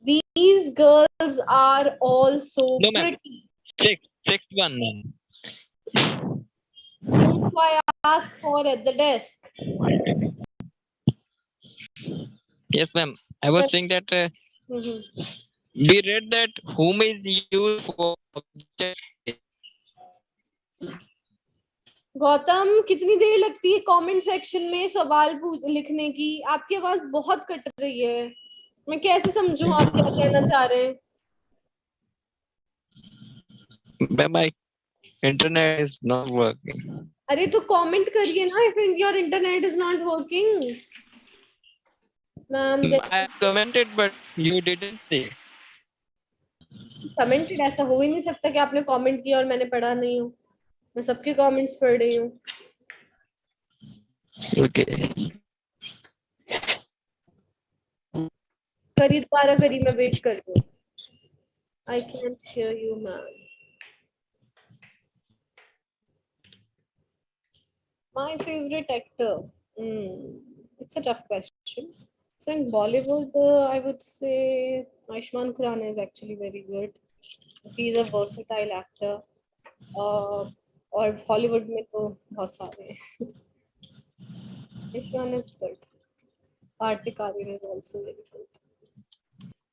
These girls are all so pretty. Sixth one, ma'am. Whom do I ask for at the desk? Yes, ma'am. I was saying that we read that whom is used for object. Gautam, कितनी देर लगती है comment section में सवाल लिखने की? आपकी आवाज बहुत कट रही है, मैं कैसे समझूं आप क्या कहना चाह रहे हैं? My internet is not working. अरे तो कमेंट करिए ना, if your internet is not working. Ma'am, I commented, but you didn't say. Commented ऐसा हो ही नहीं सकता कि आपने कमेंट किया और मैंने पढ़ा नहीं हूँ. मैं सबके कमेंट्स पढ़ रही हूँ. Okay. करी दोबारा करी, मैं वेट कर रही हूँ. I can't hear you, ma'am. My favorite actor. It's a tough question. So in Bollywood, I would say Ayushmann Khurrana is actually very good. He's a versatile actor. और हॉलीवुड में तो बहुत सारे हैं. Ayushmann is good. Kartik Aaryan is also very good.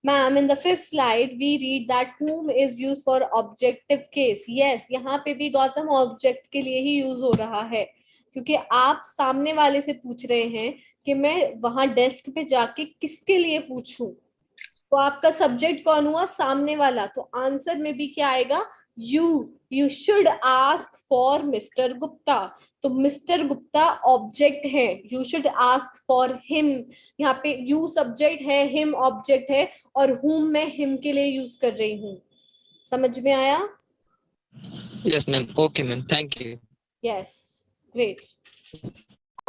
Ma'am, in the fifth slide, we read that whom is used for objective case. Yes, यहाँ पे भी Gautam object के लिए ही यूज हो रहा है, क्योंकि आप सामने वाले से पूछ रहे हैं कि मैं वहां डेस्क पे जाके किसके लिए पूछूं. तो आपका सब्जेक्ट कौन हुआ? सामने वाला. तो आंसर में भी क्या आएगा? You should ask for mister Gupta. तो मिस्टर गुप्ता ऑब्जेक्ट है, you should ask for him. यहाँ पे यू सब्जेक्ट है, हिम ऑब्जेक्ट है, और हुम मैं हिम के लिए यूज कर रही हूँ. समझ में आया? Yes, ma'am. Okay, ma'am. Thank you. Yes, great.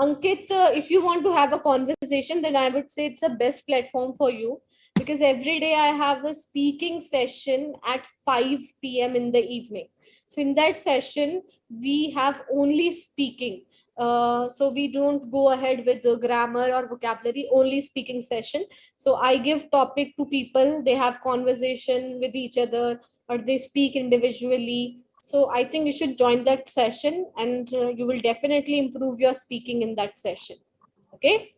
Ankit, if you want to have a conversation, then I would say it's the best platform for you, because every day I have a speaking session at 5 p.m. in the evening. So in that session, we have only speaking. So we don't go ahead with the grammar or vocabulary, only speaking session. So I give topic to people, they have conversation with each other, or they speak individually. So I think you should join that session, and you will definitely improve your speaking in that session. Okay.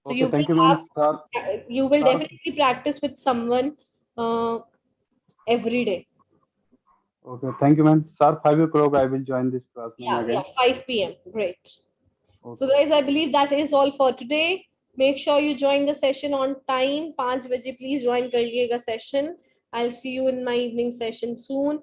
So Okay, thank you, ma'am. Sir, you will sir, definitely practice with someone every day. okay, thank you, ma'am. Sir, 5 o'clock, I will join this class, ma'am, Yeah, again. 5 p.m. Great. Okay. So guys, I believe that is all for today. Make sure you join the session on time. 5 baje please join kar liyega session. I'll see you in my evening session soon.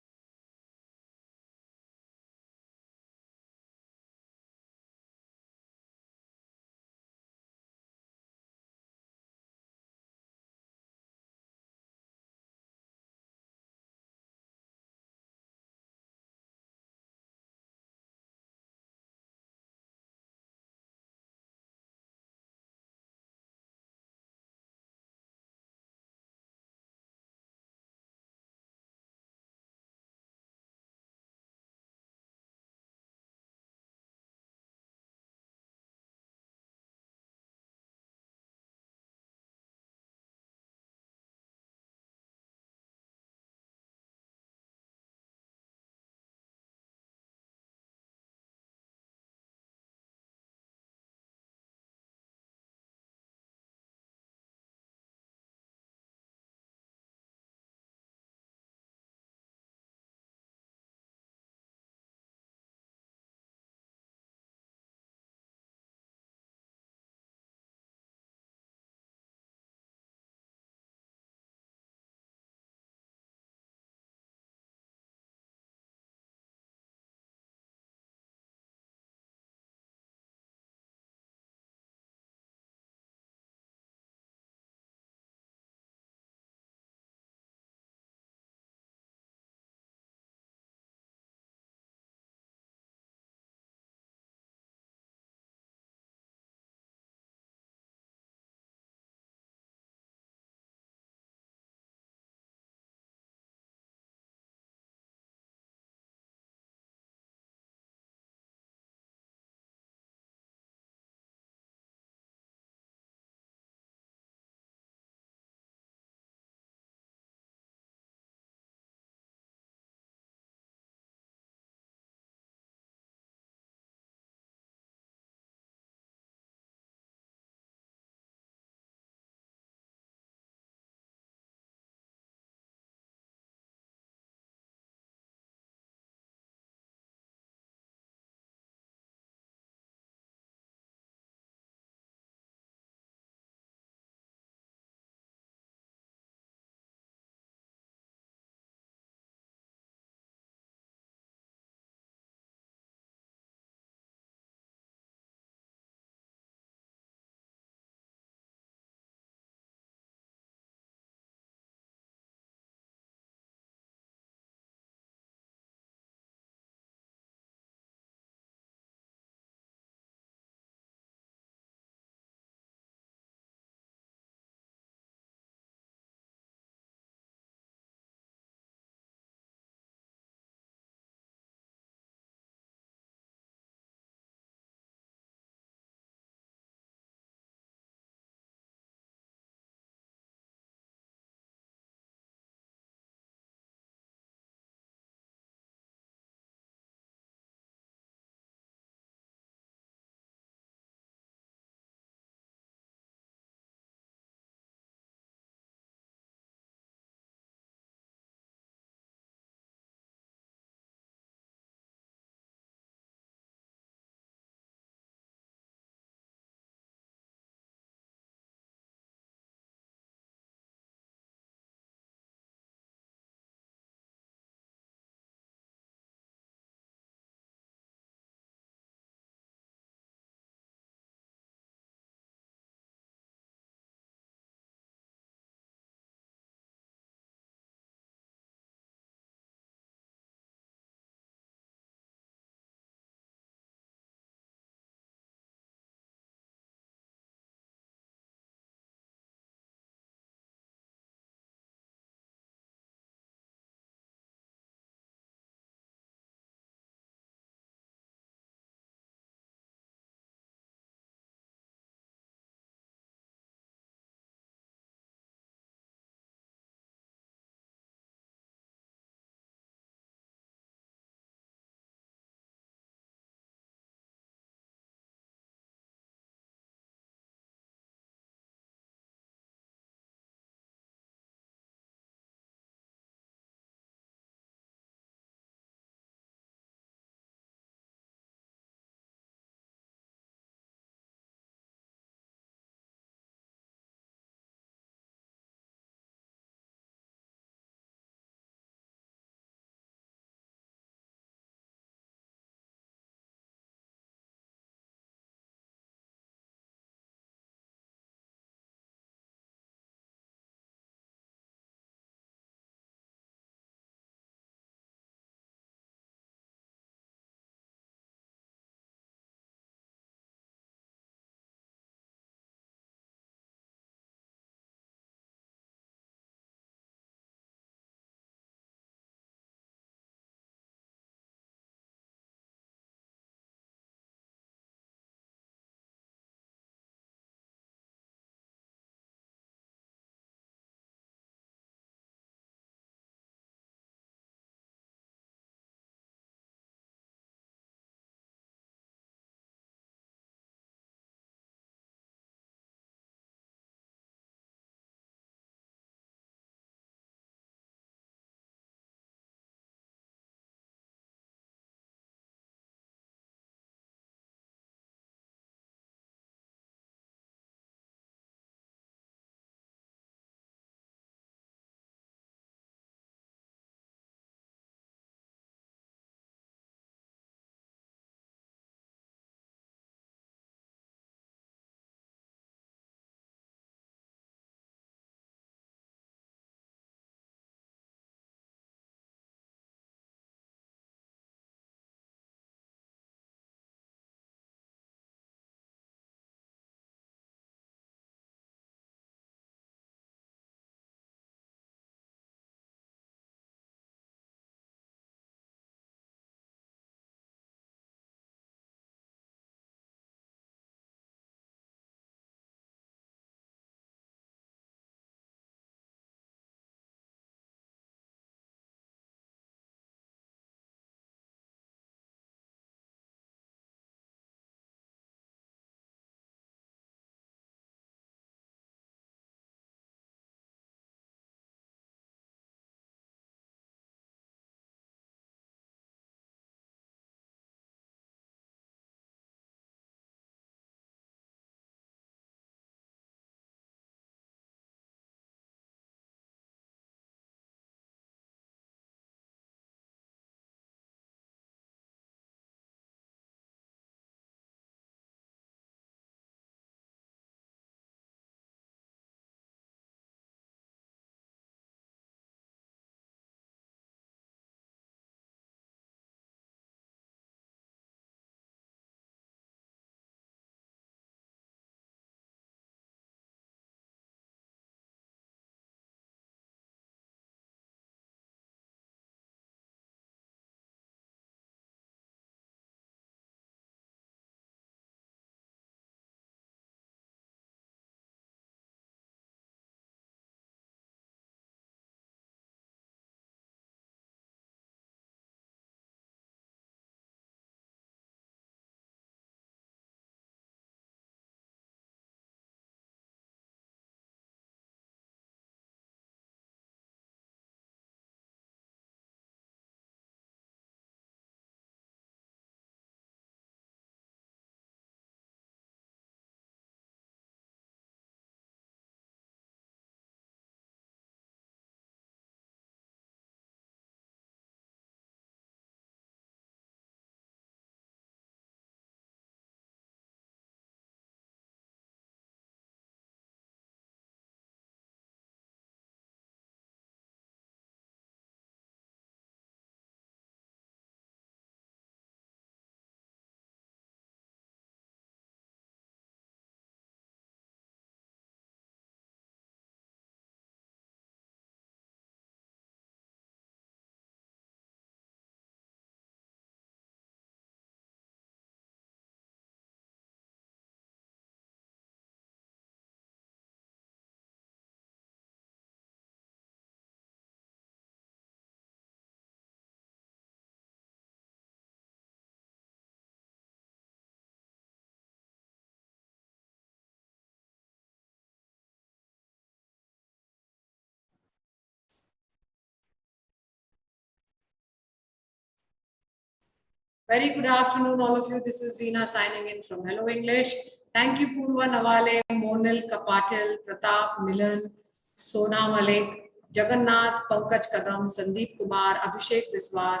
Very good afternoon, all of you. This is Veena signing in from Hello English. Thank you, Purva Nawale, Monal Kapatil, Pratap, Milan, Sona Malik, Jagannath, Pankaj Kadam, Sandeep Kumar, Abhishek Viswas,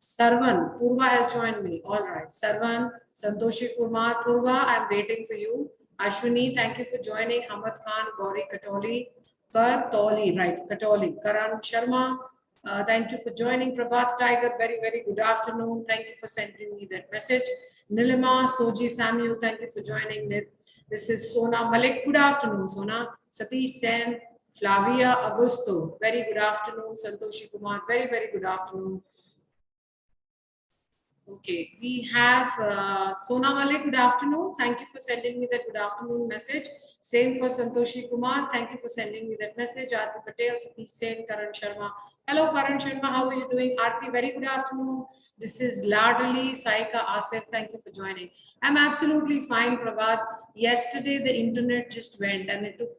Sarvan. Purva has joined me. All right. Sarvan, Santoshi Kumar, Purva, I'm waiting for you. Ashwini, thank you for joining. Ahmad Khan, Gauri Katoli, right, Katoli, Karan Sharma, thank you for joining. Prabhat Tiger, very, very good afternoon. Thank you for sending me that message. Nilima, Soji Samuel, thank you for joining. This is Sona Malik. Good afternoon, Sona. Satish Sen, Flavia Augusto, very good afternoon. Santoshi Kumar, very, very good afternoon. Okay, we have Sona Malik, good afternoon. Thank you for sending me that good afternoon message. Same for Santoshi Kumar. Thank you for sending me that message. Aarti Patel, Satish Sen, Karan Sharma. Hello, Karan Sharma. How are you doing? Aarti, very good afternoon. This is Ladali Saika Asif. Thank you for joining. I'm absolutely fine, Prabhat. Yesterday, the internet just went and it took,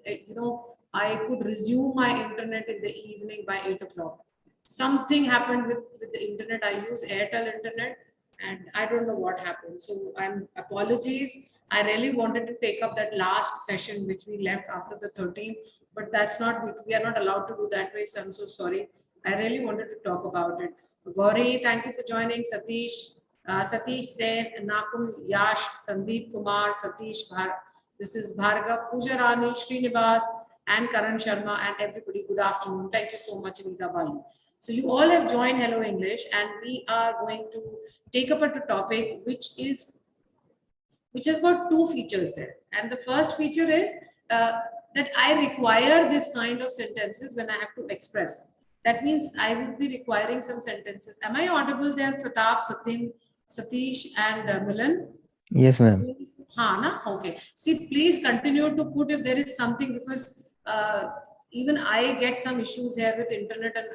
I could resume my internet in the evening by 8 o'clock. Something happened with the internet. I use Airtel internet and I don't know what happened. So I'm apologies. I really wanted to take up that last session which we left after the 13th, but that's not, we are not allowed to do that way. So I'm so sorry. I really wanted to talk about it. Gauri, thank you for joining. Satish Sen, Nakum, Yash, Sandeep Kumar, Satish Bhar. This is Bhargav, Pooja Rani, Srinivas, and Karan Sharma, and everybody. Good afternoon. Thank you so much, Anita Balu. So you all have joined Hello English, and we are going to take up a topic which has got two features there. And the first feature is that I require this kind of sentences when I have to express. That means I would be requiring some sentences. Am I audible there, Pratap, Satin, Satish, and Milan? Yes, ma'am. Na? Okay. See, please continue to put if there is something, because even I get some issues here with internet and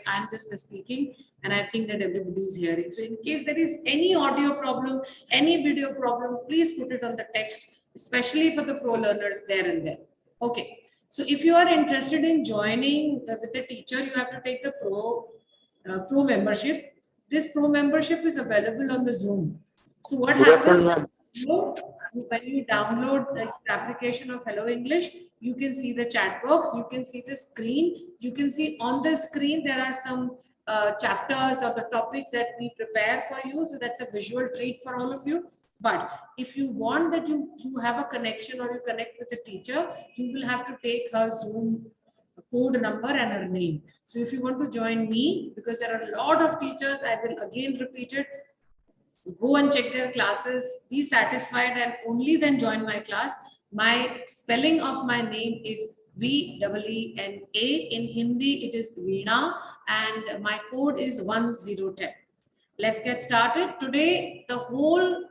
I'm just speaking and I think that everybody is hearing. So in case there is any audio problem, any video problem, please put it on the text, especially for the pro learners there and there. Okay. So if you are interested in joining with the teacher, you have to take the pro membership. This pro membership is available on the Zoom. So what happens? When you download the application of Hello English, you can see the chat box, you can see the screen, you can see on the screen there are some chapters or the topics that we prepare for you. So that's a visual treat for all of you. But if you want that you have a connection or you connect with the teacher, you will have to take her Zoom code number and her name. So if you want to join me, because there are a lot of teachers, I will again repeat it, go and check their classes, be satisfied, and only then join my class. My spelling of my name is VEENA. In Hindi, it is Veena, and my code is 1010. Let's get started. Today, the whole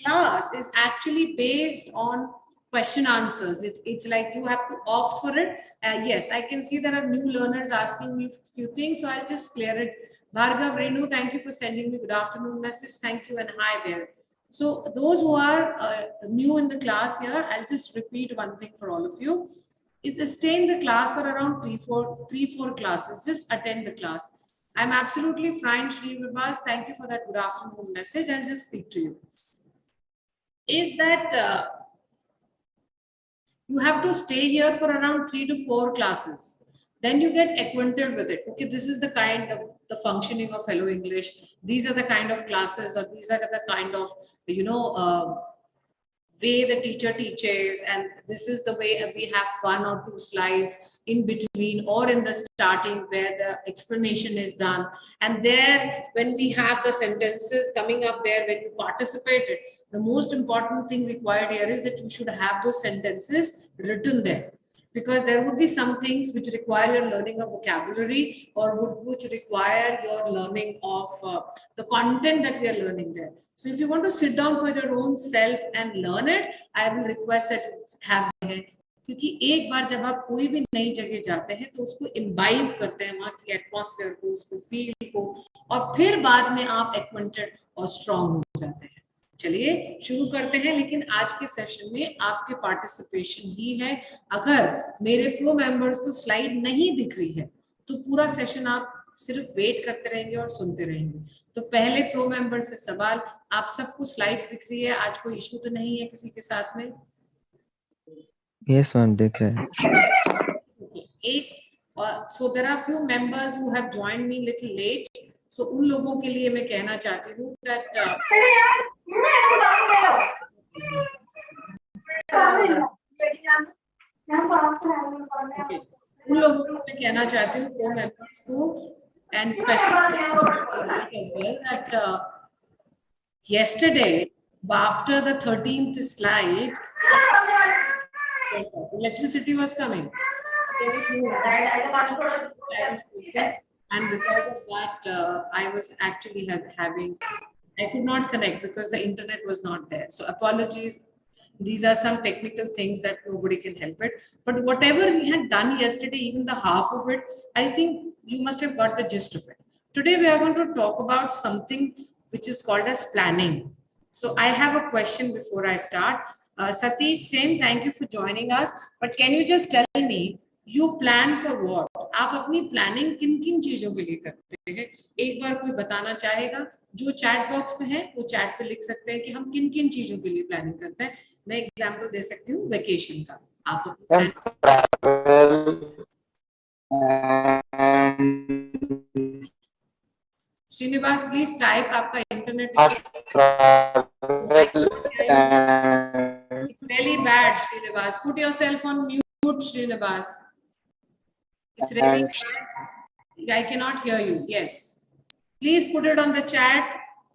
class is actually based on question answers. It's like you have to opt for it. Yes, I can see there are new learners asking me a few things, so I'll just clear it. Bhargav Renu, thank you for sending me good afternoon message. Thank you and hi there. So those who are new in the class here, I'll just repeat one thing for all of you. Is stay in the class for around three, four classes. Just attend the class. I'm absolutely fine, Shri Vibhas. Thank you for that good afternoon message. I'll just speak to you. Is that you have to stay here for around 3 to 4 classes. Then you get acquainted with it. Okay, this is the kind of the functioning of Hello English. These are the kind of classes, or these are the kind of, way the teacher teaches, and this is the way we have 1 or 2 slides in between or in the starting where the explanation is done. And there, when we have the sentences coming up there, when you participated, the most important thing required here is that you should have those sentences written there. Because there would be some things which require your learning of vocabulary or which require your learning of the content that we are learning there. So if you want to sit down for your own self and learn it, I will request that you have it. क्योंकि एक बार जब आप कोई भी नई जगह जाते हैं तो उसको इम्बाइब करते हैं, वहाँ की एटमॉस्फेयर को, उसको फील को, और फिर बाद में आप एक्वेंटेड और स्ट्रॉन्ग हो जाते हैं. चलिए शुरू करते हैं. लेकिन आज के सेशन में आपके पार्टिसिपेशन ही है. अगर मेरे प्रो मेंबर्स को स्लाइड नहीं दिख रही है तो पूरा सेशन आप सिर्फ वेट करते रहेंगे और सुनते रहेंगे। तो पहले प्रो मेंबर से सवाल, आप सबको स्लाइड्स दिख रही है, आज कोई इशू तो नहीं है किसी के साथ में? यस मैम दिख रहा है। एक so there are few members who have joined me little late, so उन लोगों के लिए मैं कहना चाहती हूँ that उन लोगों को मैं कहना चाहती हूँ प्रो मेंबर्स को and especially as well that yesterday after the 13th slide electricity was coming. There was no internet. I was facing, and because of that, I was actually having. I could not connect because the internet was not there. So apologies. These are some technical things that nobody can help it. But whatever we had done yesterday, even the half of it, I think you must have got the gist of it. Today we are going to talk about something which is called as planning. So I have a question before I start. Satish, same, thank you for joining us. But can you just tell me, you plan for what? आप अपनी planning किन किन चीजों के लिए करते हैं? एक बार कोई बताना चाहेगा? जो चैट बॉक्स में है वो चैट पे लिख सकते हैं कि हम किन किन चीजों के लिए प्लानिंग करते हैं। मैं एग्जांपल दे सकती हूँ वेकेशन का। आप श्रीनिवास प्लीज टाइप, आपका internet it's really bad, Srinivas. Put yourself on mute, Srinivas. It's really bad. I cannot hear you. Yes. Please put it on the chat.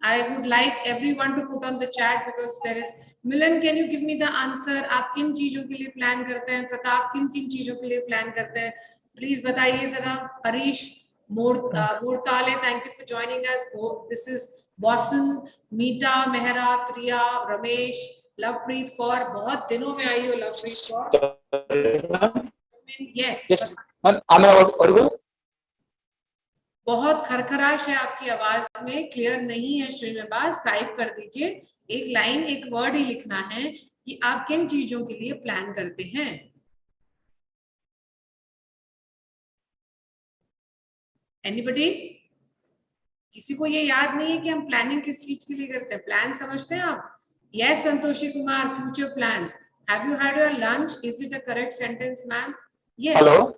I would like everyone to put on the chat because there is. Milan, can you give me the answer? आप किन चीजों के लिए plan करते हैं? प्रताप किन किन चीजों के लिए प्लान करते हैं? Please बताइए जरा. Harish, Murtale, thank you for joining us. This is Boston, Meeta, Mehra, Triya, Ramesh, Lovepreet Kaur. बहुत दिनों में आई हो Lovepreet Kaur. Yes. Yes. Am I audible? बहुत खरखराश है आपकी आवाज में, क्लियर नहीं है श्रीनिवास. टाइप कर दीजिए, एक लाइन एक वर्ड ही लिखना है कि आप किन चीजों के लिए प्लान करते हैं. एनीबडी? किसी को ये याद नहीं है कि हम प्लानिंग किस चीज के लिए करते हैं? प्लान समझते हैं आप? Yes Santoshi Kumar, future plans. Have you had your lunch? Is it a correct sentence ma'am? Yes, hello.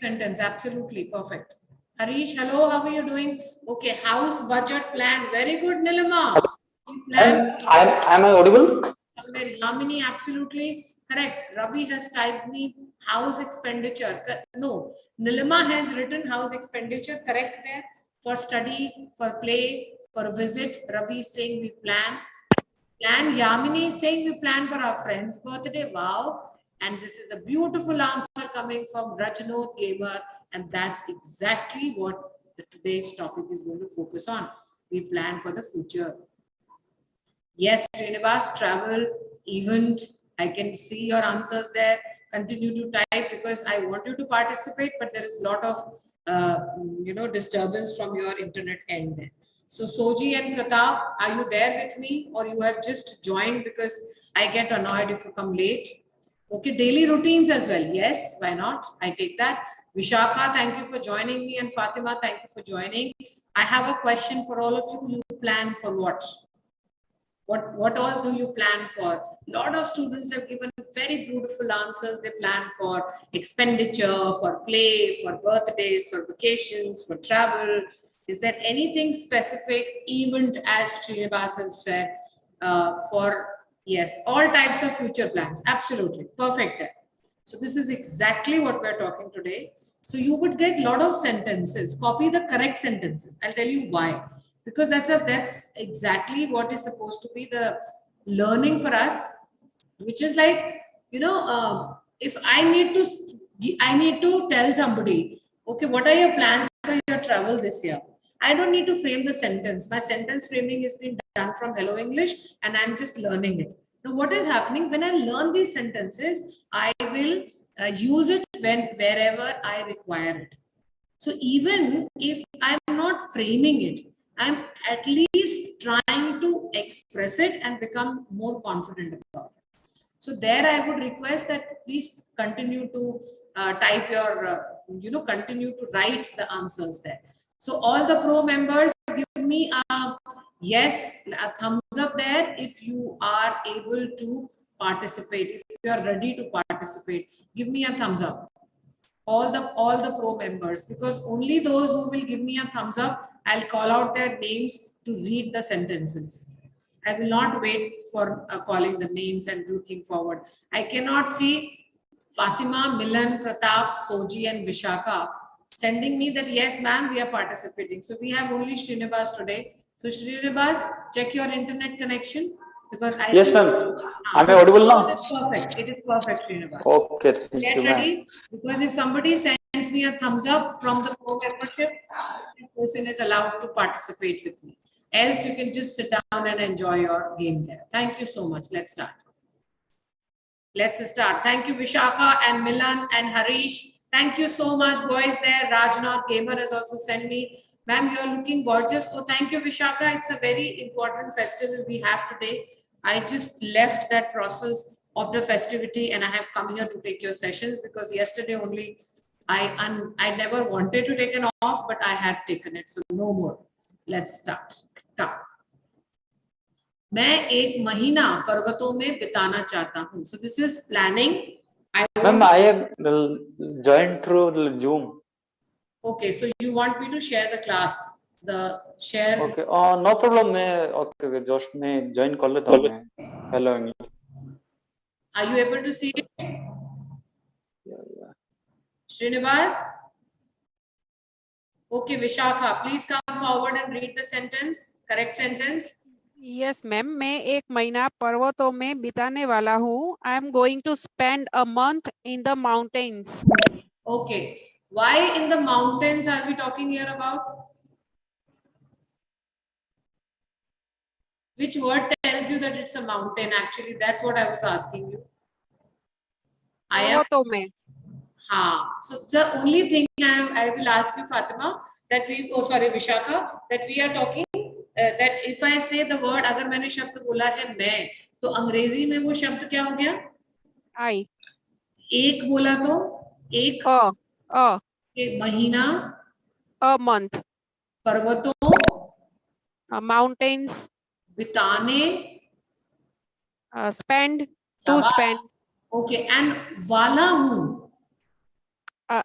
Sentence, absolutely perfect. Harish, hello, how are you doing? Okay, house budget plan, very good. Nilima, Am I audible? somewhere. Yamini, absolutely correct. Ravi has typed me house expenditure. No, Nilima has written house expenditure, correct there. For study, for play, for visit. Ravi is saying we plan. Yamini is saying we plan for our friend's birthday. Wow. And this is a beautiful answer coming from Rajnoth Gamer, and that's exactly what today's topic is going to focus on. We plan for the future. Yes, Srinivas, travel, event. I can see your answers there. Continue to type because I want you to participate, but there is a lot of disturbance from your internet end there. So Soji and Pratap, are you there with me, or you have just joined because I get annoyed if you come late? Okay, daily routines as well. Yes, why not? I take that. Vishakha, thank you for joining me, and Fatima, thank you for joining. I have a question for all of you. You plan for what? What all do you plan for? A lot of students have given very beautiful answers. They plan for expenditure, for play, for birthdays, for vacations, for travel. Is there anything specific, event, as Srinivas has said, for? Yes, all types of future plans. Absolutely. Perfect. So this is exactly what we're talking today. So you would get a lot of sentences. Copy the correct sentences. I'll tell you why. Because that's exactly what is supposed to be the learning for us, which is like, if I need to tell somebody, okay, what are your plans for your travel this year? I don't need to frame the sentence. My sentence framing is being done from Hello English, and I'm just learning it. Now, what is happening when I learn these sentences? I will use it wherever I require it. So even if I'm not framing it, I'm at least trying to express it and become more confident about it. So there I would request that please continue to type your, continue to write the answers there. So all the pro members, give me a yes, a thumbs up there if you are able to participate. If you are ready to participate, give me a thumbs up. All the pro members, because only those who will give me a thumbs up, I'll call out their names to read the sentences. I will not wait for calling the names and looking forward. I cannot see Fatima, Milan, Pratap, Soji, and Vishaka sending me that yes, ma'am, we are participating. So we have only Srinivas today. So Srinivas, check your internet connection, because I Yes, think ma'am. Am I audible now? it is perfect. It is perfect, Srinivas. Okay, thank Get you, ma'am. ready, because if somebody sends me a thumbs up from the pro membership, that person is allowed to participate with me. Else, you can just sit down and enjoy your game there. Thank you so much. Let's start. Let's start. Thank you, Vishaka and Milan and Harish. Thank you so much, boys there. Rajnath Gamer has also sent me. Ma'am, you're looking gorgeous. Oh, thank you, Vishaka. It's a very important festival we have today. I just left that process of the festivity and I have come here to take your sessions, because yesterday only I never wanted to take an off, but I had taken it. So no more. Let's start. Come. मैं एक महीना पर्वतों में बिताना चाहता हूँ. So this is planning. Ma'am, I am joined through the Zoom. Okay, so you want me to share the class, the share. Okay, no problem. मैं okay, Josh में join कर लेता हूँ मैं. Hello. Are you able to see it? Yeah. Srinivas? Okay, Vishaka, please come forward and read the sentence. Correct sentence. Yes, ma'am. मैं एक महीना पर्वतों में बिताने वाला हूँ. I am going to spend a month in the mountains. Okay. Why in the mountains are we talking here about? Which word tells you that it's a mountain? Actually, that's what I was asking you. पर्वतों में. So the only thing I will ask you, Fatima, that we, Vishaka, that we are talking, that if I say the word, अगर मैंने शब्द बोला है मैं, तो अंग्रेजी में वो शब्द क्या हो गया? I. एक बोला तो एक. महीना. A month. पर्वतों. Mountains. बिताने. Spend. To spend. Okay, and वाला हूँ.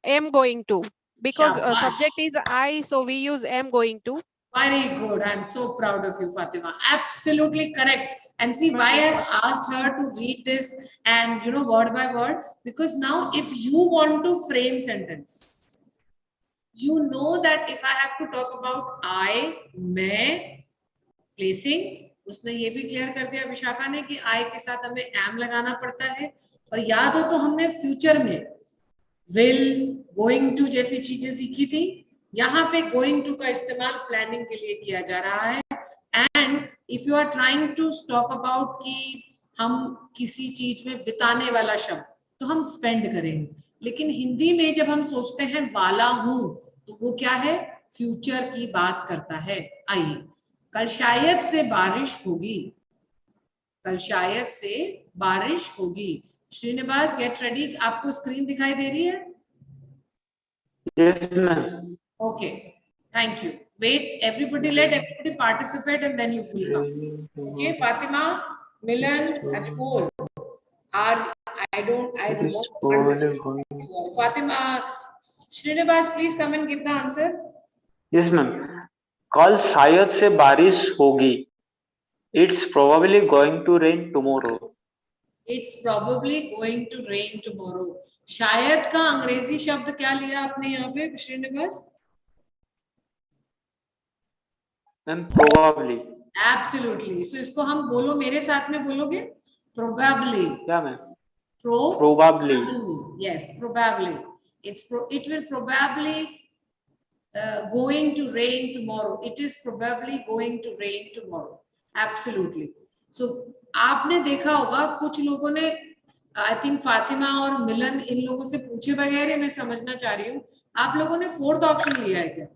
Am going to, because subject is I, so we use am going to. Very good. I'm so proud of you, Fatima. Absolutely correct. And see why I've asked her to read this and word by word, because now if you want to frame sentence, you know that if I have to talk about I, मैं, placing, उसने ये भी clear कर दिया विशाखा ने कि I के साथ हमें am लगाना पड़ता है. और याद हो तो हमने फ्यूचर में will, going to जैसी चीजें सीखी थी. यहाँ पे going to का इस्तेमाल प्लानिंग के लिए किया जा रहा है. And if you are trying to talk about कि हम किसी चीज में बिताने वाला शब्द, तो हम स्पेंड करेंगे. लेकिन हिंदी में जब हम सोचते हैं वाला हूं, तो वो क्या है? फ्यूचर की बात करता है. आइए, कल शायद से बारिश होगी. कल शायद से बारिश होगी. Srinivas, get ready. आपको स्क्रीन दिखाई दे रही है? Yes, ma'am. Okay, thank you. Wait, everybody, let everybody participate and then you will come. Okay, Fatima, Milan, Ajmol. I don't. Fatima, Srinivas, please come and give the answer. Yes, ma'am. कल शायद से बारिश होगी. It's probably going to rain tomorrow. It's probably going to rain tomorrow. शायद का अंग्रेजी शब्द क्या लिया आपने यहाँ पे, श्रीनिवास? Probably. Absolutely. So इसको हम बोलो, मेरे साथ में बोलोगे? Probably. क्या ma'am? Probably. Yes, probably. It will probably going to rain tomorrow. It is probably going to rain tomorrow. Absolutely. So आपने देखा होगा कुछ लोगों ने, आई थिंक फातिमा और मिलन, इन लोगों से पूछे बगैर मैं समझना चाह रही हूँ, आप लोगों ने फोर्थ ऑप्शन लिया है क्या?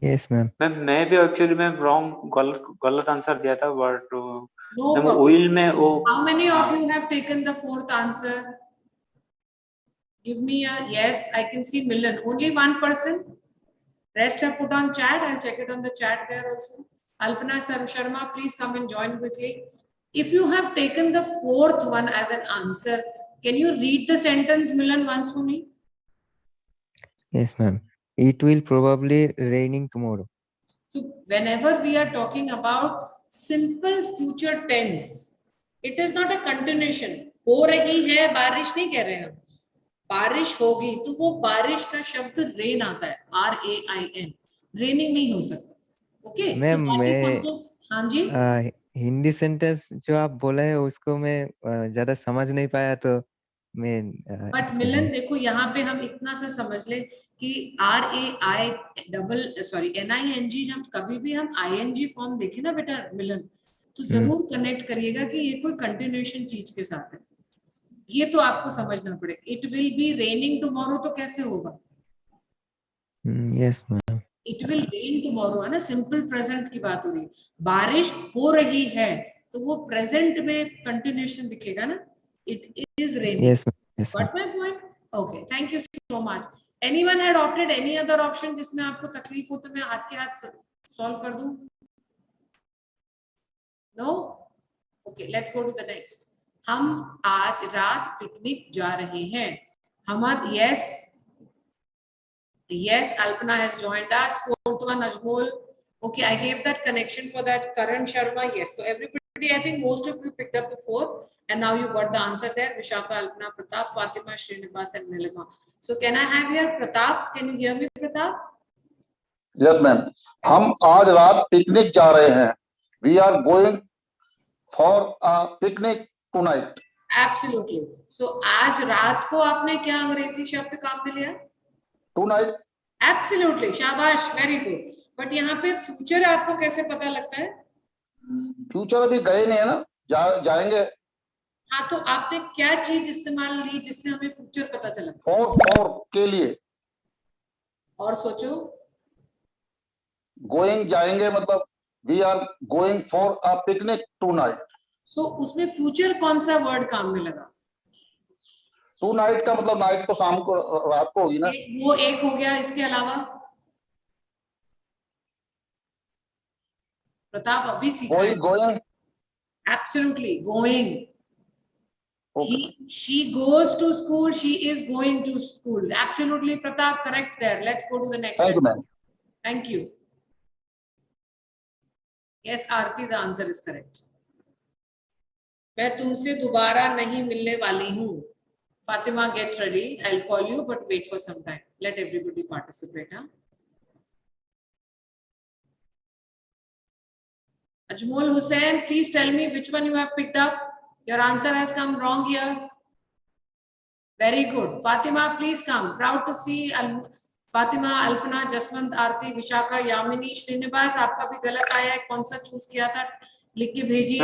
Yes, ma'am. मैं भी एक्चुअली मैं रॉन्ग गलत आंसर दिया था, बट No oil में वो. How many of you have taken the fourth answer? Give me a yes. I can see Milan. Only one person. Rest have put on chat. I'll check it on the chat there also. Alpana Sharma, please come and join quickly. If you have taken the fourth one as an answer, can you read the sentence Milan once for me? Yes, ma'am. It will probably raining tomorrow. So whenever we are talking about simple future tense, it is not a continuation. हो रही है बारिश नहीं कह रहे हैं, बारिश होगी, तो वो बारिश का शब्द रेन आता है, RAIN. रेनिंग नहीं हो सकता. Okay, so that is something. हाँ जी, हिंदी सेंटेंस जो आप बोला है उसको मैं ज्यादा समझ नहीं पाया, तो मैं बट मिलन देखो यहाँ पे हम इतना सा समझ ले कि NING जब कभी भी हम ING फॉर्म देखे ना बेटा मिलन, तो जरूर कनेक्ट करिएगा कि ये कोई कंटिन्यूएशन चीज के साथ है. ये तो आपको समझना पड़ेगा. It will be raining tomorrow तो कैसे होगा? Yes ma'am. It will rain tomorrow है ना, सिंपल प्रेजेंट की बात हो रही है. बारिश हो रही है तो वो प्रेजेंट में कंटिन्यूएशन दिखेगा ना. It is raining. Yes ma'am. Got my point? Okay, thank you so much. Anyone had opted any other option जिसमें आपको तकलीफ हो तो मैं हाथ के हाथ सॉल्व कर दूं? No? Okay, let's go to the next. हम आज रात पिकनिक जा रहे हैं. Hamad, yes. Yes, Alpana has joined us. Fourth one, Ajmol. Okay, I gave that connection for that. Karan Sharma, yes. So everybody, I think most of you picked up the fourth, and now you got the answer there. Vishaka, Alpana, Pratap, Fatima, Srinivas, and Nilima. So can I have here Pratap? Can you hear me, Pratap? Yes, ma'am. हम आज रात picnic जा रहे हैं. We are going for a picnic tonight. Absolutely. So आज रात को आपने क्या अंग्रेजी शब्द काम में लिया? Tonight. Absolutely. शाबाश, very good. बट यहाँ पे फ्यूचर आपको कैसे पता लगता है? फ्यूचर अभी गए नहीं है ना, जाएंगे. हाँ, तो आपने क्या चीज इस्तेमाल ली जिससे हमें फ्यूचर पता चला? फॉर के लिए. और सोचो. गोइंग जाएंगे मतलब we are going for a picnic tonight. So उसमें फ्यूचर कौन सा वर्ड काम में लगा? टू नाइट का मतलब नाइट को शाम को, रात को होगी ना. वो एक हो गया. इसके अलावा प्रताप अभी सीखा है. Going. Absolutely going. She goes to school. She is going to school. Absolutely, Pratap, correct there. Let's go to the next. Thank you, ma'am. Thank you. Yes, Aarti, the answer is correct. मैं तुमसे दोबारा नहीं मिलने वाली हूँ. Fatima, get ready. I'll call you, but wait for some time. Let everybody participate. Huh? Ajmol Hussain, please tell me which one you have picked up. Your answer has come wrong here. Very good. Fatima, please come. Proud to see Fatima, Alpana, Jaswant, Aarti, Vishaka, Yamini, Srinivas. आपका भी गलत आया है. कौन सा choose किया था? लिख के भेजिए.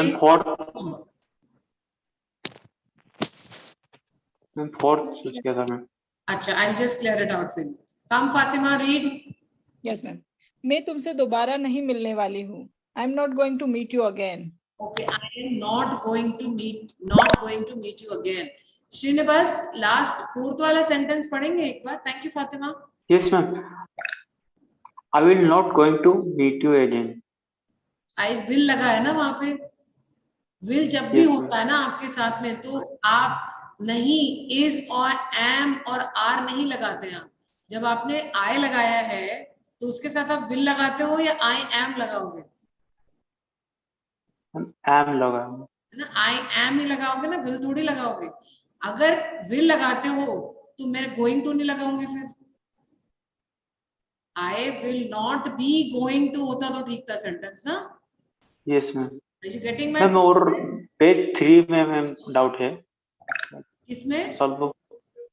फोर्थ चूज किया था मैम. अच्छा, I'll just clear it out for you. Come Fatima, read. Yes ma'am. मैं तुमसे दोबारा नहीं मिलने वाली हूँ. I'm not going to meet you again. Okay, I am not going to meet you again. Srinivas, last fourth वाला sentence पढ़ेंगे एक बार. Thank you Fatima. Yes ma'am. I will not going to meet you again. I will लगा है ना वहाँ पे. Will जब भी होता है ना आपके साथ में, तो आप नहीं is और am और are नहीं लगाते हैं. जब आपने I लगाया है तो उसके साथ आप will लगाते हो या I am लगाओगे? am लगा ना, I am ही लगाओगे ना, will थोड़ी लगाओगे. अगर will लगाते हो तो मैं going to नहीं लगाऊंगी. फिर I will not be going to होता तो ठीक था सेंटेंस ना. Yes ma'am. Are you getting my? Ma'am और पेज 3 में मैम डाउट है. किसमें? Solve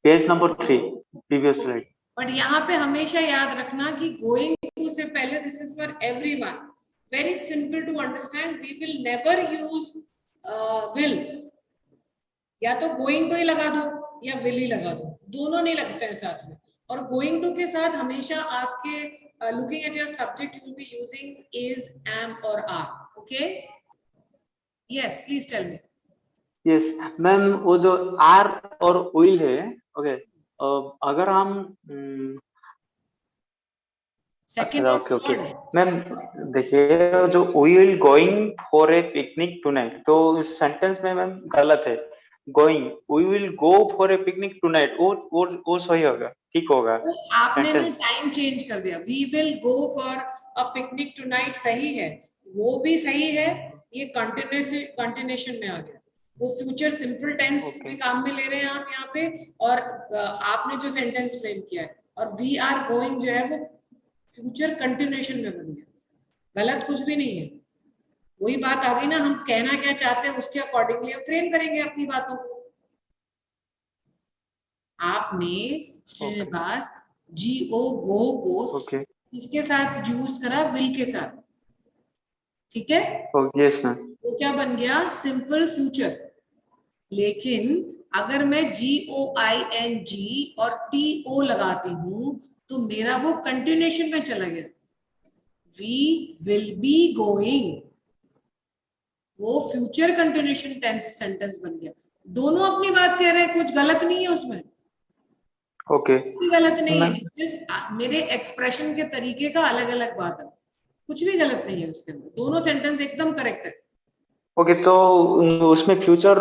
page number 3 previous slide. But यहाँ पे हमेशा याद रखना कि going to से पहले this is for everyone. Very simple to understand. We will never use will. या तो going to ही लगा दो या will ही लगा दो. दोनों नहीं लगते हैं साथ में. और going to के साथ हमेशा आपके looking at your subject you will be using is, am or are. Okay? Yes, please tell me. Yes ma'am, वो जो आर और विल है, ओके, अगर हम सेकंड अच्छा, और ओके ओके थर्ड। मैम, देखिए जो we will going for a picnic tonight, तो इस सेंटेंस में मैम गलत है। Going, we will go for a picnic tonight, वो सही होगा, ठीक होगा तो आपने ना सेंटेंस। टाइम चेंज कर दिया। We will go for a picnic tonight सही है, वो भी सही है, ये कंटिन्यूएशन में आ गया। वो फ्यूचर सिंपल टेंस में काम में ले रहे हैं आप यहाँ पे, और आपने जो सेंटेंस फ्रेम किया है, और वी आर गोइंग जो है वो फ्यूचर कंटिन्यूएशन में बन गया। गलत कुछ भी नहीं है, वही बात आ गई ना, हम कहना क्या चाहते हैं उसके अकॉर्डिंगली हम फ्रेम करेंगे अपनी बातों को। आपने श्रीनिवास गो को इसके साथ यूज करा, विल के साथ, ठीक है। Yes ma'am. वो क्या बन गया, सिंपल फ्यूचर। लेकिन अगर मैं GOING और TO लगाती हूं तो मेरा वो कंटिन्यूएशन में चला गया। वी विल बी गोइंग, वो फ्यूचर कंटिन्यूएशन टेंस सेंटेंस बन गया। दोनों अपनी बात कह रहे हैं, कुछ गलत नहीं है उसमें, ओके कोई गलत नहीं है। जस्ट मेरे एक्सप्रेशन के तरीके का अलग अलग बात है, कुछ भी गलत नहीं है उसके अंदर, दोनों सेंटेंस एकदम करेक्ट है। ओके, तो उसमें फ्यूचर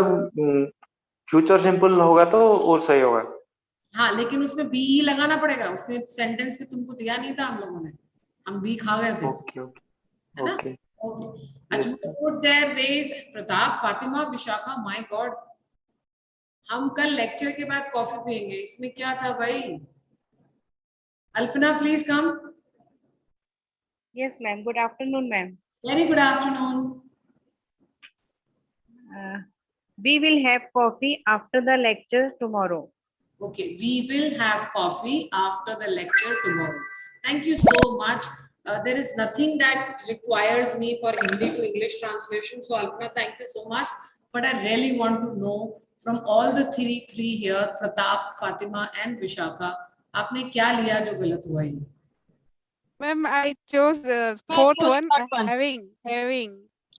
सिंपल होगा तो और सही होगा। हाँ, लेकिन उसमें बी ही लगाना पड़ेगा, उसमें सेंटेंस में तुमको दिया नहीं था हम लोगों ने, हम बी खा गए थे, ओके ओके है ना। ओके ओके, अच्छा, put their ways, Pratap, Fatima, Vishakha, my God, हम कल लेक्चर के बाद कॉफी पियेंगे, इसमें क्या था भाई। Alpana please come. Yes, ma'am. Good afternoon, ma'am. Very good afternoon. We will have coffee after the lecture tomorrow. Okay, we will have coffee after the lecture tomorrow. Thank you so much. There is nothing that requires me for Hindi to English translation. So Alpana, thank you so much. But I really want to know from all the three here, Pratap, Fatima and Vishaka, आपने क्या लिया जो गलत हुआ है? Ma'am, I chose fourth one, having.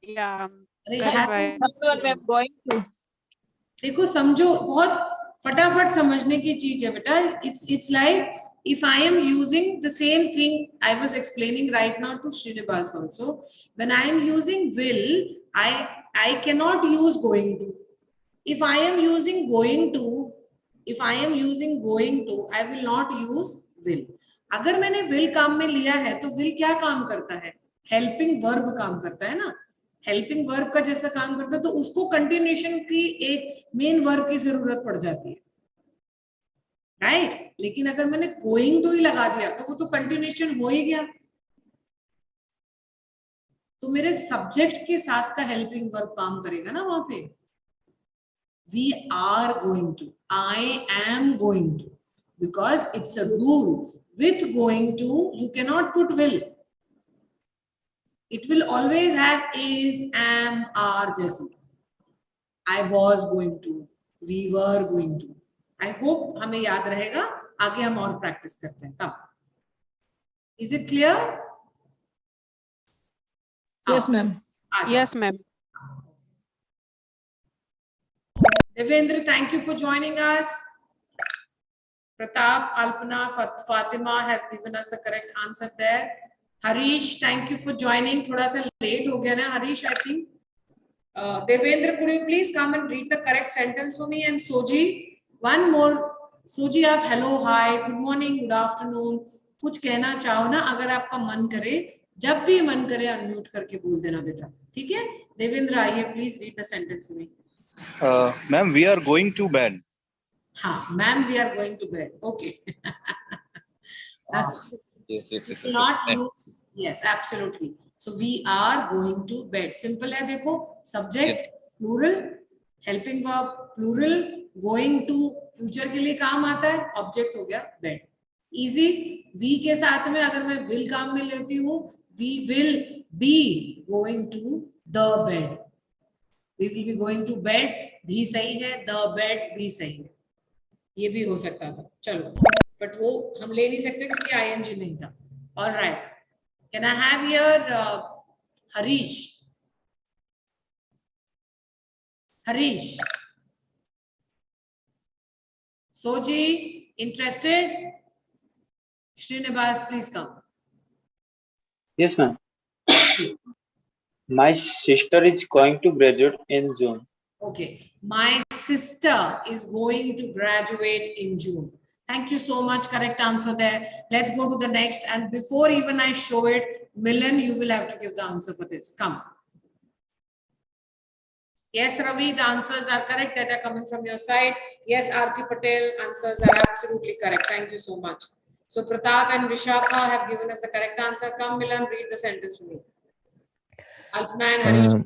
Yeah, that's right. Going to. देखो समझो, बहुत फटाफट समझने की चीज है बेटा। It's like if I am using the same thing I was explaining right now to Srinivas also, when I am using will, I cannot use going to. If I am using going to, I will not use will. अगर मैंने will काम में लिया है तो will क्या काम करता है, हेल्पिंग वर्ब काम करता है ना, हेल्पिंग वर्ब का जैसा काम करता है, तो उसको कंटिन्यूएशन की एक मेन वर्ब की जरूरत पड़ जाती है, राइट। लेकिन अगर मैंने गोइंग टू ही लगा दिया तो वो तो कंटिन्यूएशन हो ही गया, तो मेरे सब्जेक्ट के साथ का हेल्पिंग वर्ब काम करेगा ना वहां पे। We are going to, I am going to, because it's a rule. With going to, you cannot put will. It will always have is, am, are जैसी। I was going to, we were going to. I hope हमें याद रहेगा, आगे हम और practice करते हैं। कब? Is it clear? Yes, ma'am. Yes, ma'am. Devendra, thank you for joining us. Pratap, Alpana, Fatima has given us the correct answer there. Harish, thank you for joining. थोड़ा सा late हो गया ना Harish, I think. Devendra, could you please come and read the correct sentence for me? And Soji, one more. Soji, आप hello, hi, good morning, good afternoon, कुछ कहना चाहो ना, अगर आपका मन करे, जब भी मन करे अनम्यूट करके बोल देना बेटा, ठीक है। देवेंद्र आइए, please read the sentence for me. Ma'am, we are going to bed. हाँ, ma'am, we are going to bed. Okay. That's not use. Yes, absolutely. So we are going to bed. Simple है, देखो, subject plural, helping verb plural, going to future के लिए काम आता है, object हो गया bed. Easy. We के साथ में अगर मैं will काम में लेती हूँ, we will be going to the bed. We will be going to bed भी सही है, the bed भी सही है, ये भी हो सकता था, चलो, बट वो हम ले नहीं सकते क्योंकि ING नहीं था। All right, can I have here Harish? Harish, Soji, interested? Srinivas, please come. Yes, ma'am. My sister is going to graduate in June. Okay, my sister is going to graduate in June. Thank you so much. Correct answer there. Let's go to the next. And before even I show it, Milan, you will have to give the answer for this. Come. Yes, Ravi, the answers are correct that are coming from your side. Yes, Aarti Patel, answers are absolutely correct. Thank you so much. So Pratap and Vishakha have given us the correct answer. Come, Milan, read the sentence for me. Alpna and Harish.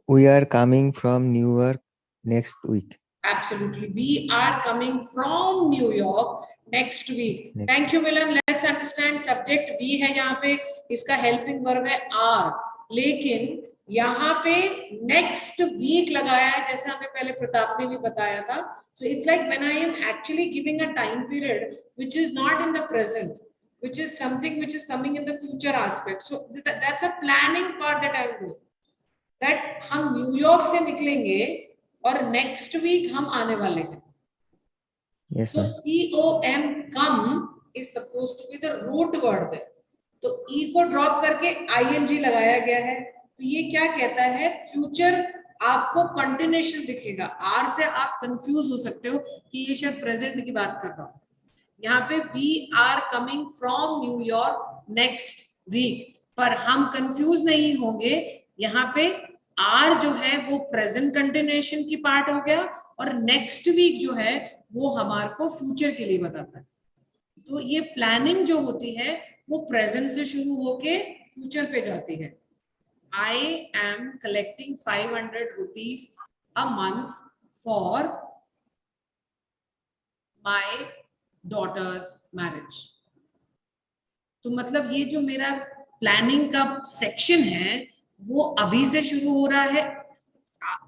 We are coming from New York next week. Absolutely. We are coming from New York next week. Thank you, Milan. Let's understand subject we है यहाँ पे, इसका helping verb है are, लेकिन यहाँ पे next week लगाया है, जैसे हमें पहले प्रताप ने भी बताया था. So it's like when I am actually giving a time period which is not in the present, which is something which is coming in the future aspect. So that's a planning part that I'm doing. That हम New York से निकलेंगे और next week हम आने वाले हैं. Yes, So COM come is supposed to be the root word there. तो E को ड्रॉप करके ING लगाया गया है. तो ये क्या कहता है, फ्यूचर आपको कंटिन्यूएशन दिखेगा. आर से आप कंफ्यूज हो सकते हो कि ये शायद प्रेजेंट की बात कर रहा हूं. यहाँ पे we are coming from New York next week, पर हम कंफ्यूज नहीं होंगे. यहाँ पे आर जो है वो प्रेजेंट कंटिन्यूएशन की पार्ट हो गया और नेक्स्ट वीक जो है वो हमारे को फ्यूचर के लिए बताता है. तो ये प्लानिंग जो होती है वो प्रेजेंट से शुरू होके फ्यूचर पे जाती है. I am collecting 500 rupees a month for my daughter's marriage. तो मतलब ये जो मेरा प्लानिंग का सेक्शन है वो अभी से शुरू हो रहा है,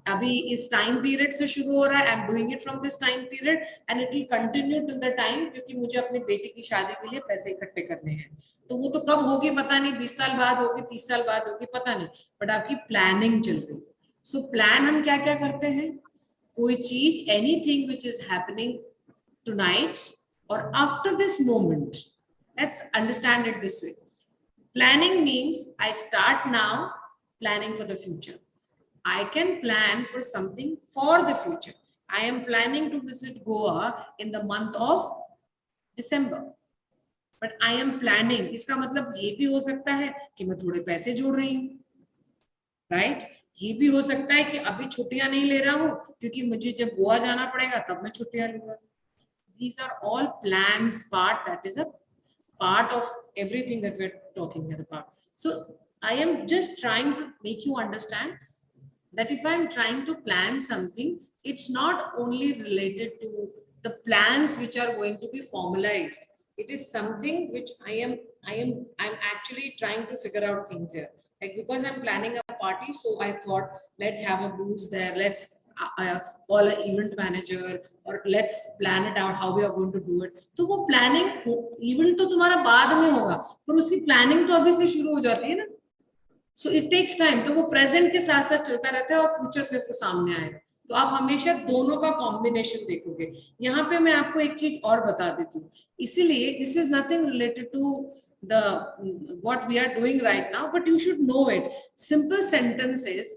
अभी इस टाइम पीरियड से शुरू हो रहा है. I am doing it from this time period and it will continue till the time, क्योंकि मुझे अपनी बेटी की शादी के लिए पैसे इकट्ठे करने हैं. तो वो तो कब होगी पता नहीं, 20 साल बाद होगी, 30 साल बाद होगी, पता नहीं, बट आपकी प्लानिंग चल रही है. सो प्लान हम क्या क्या करते हैं, कोई चीज, anything which is happening tonight और after this moment. Let's understand it this way. Planning means I start now planning for the future. I can plan for something for the future. I am planning to visit Goa in the month of December. But I am planning. इसका मतलब ये भी हो सकता है कि मैं थोड़े पैसे जोड़ रही हूँ, right? ये भी हो सकता है कि अभी छुट्टियां नहीं ले रहा हूँ क्योंकि मुझे जब गोवा जाना पड़ेगा तब मैं छुट्टियां लूंगा. These are all plans part. That is a part of everything that we're talking here about. So I am just trying to make you understand that if I'm trying to plan something, it's not only related to the plans which are going to be formalized. It is something which I'm actually trying to figure out things here. Like because I'm planning a party, so I thought let's have a booth there, let's call an event manager or let's plan it out how we are going to do it. तो वो planning event तो तुम्हारा बाद में होगा, पर उसकी planning तो अभी से शुरू हो जाती है ना. So it takes time. तो वो present के साथ साथ चलता रहता है और future में वो सामने आएगा. तो आप हमेशा दोनों का combination देखोगे. यहाँ पे मैं आपको एक चीज और बता देती हूँ. इसीलिए this is nothing related to the what we are doing right now, but you should know it. Simple sentences.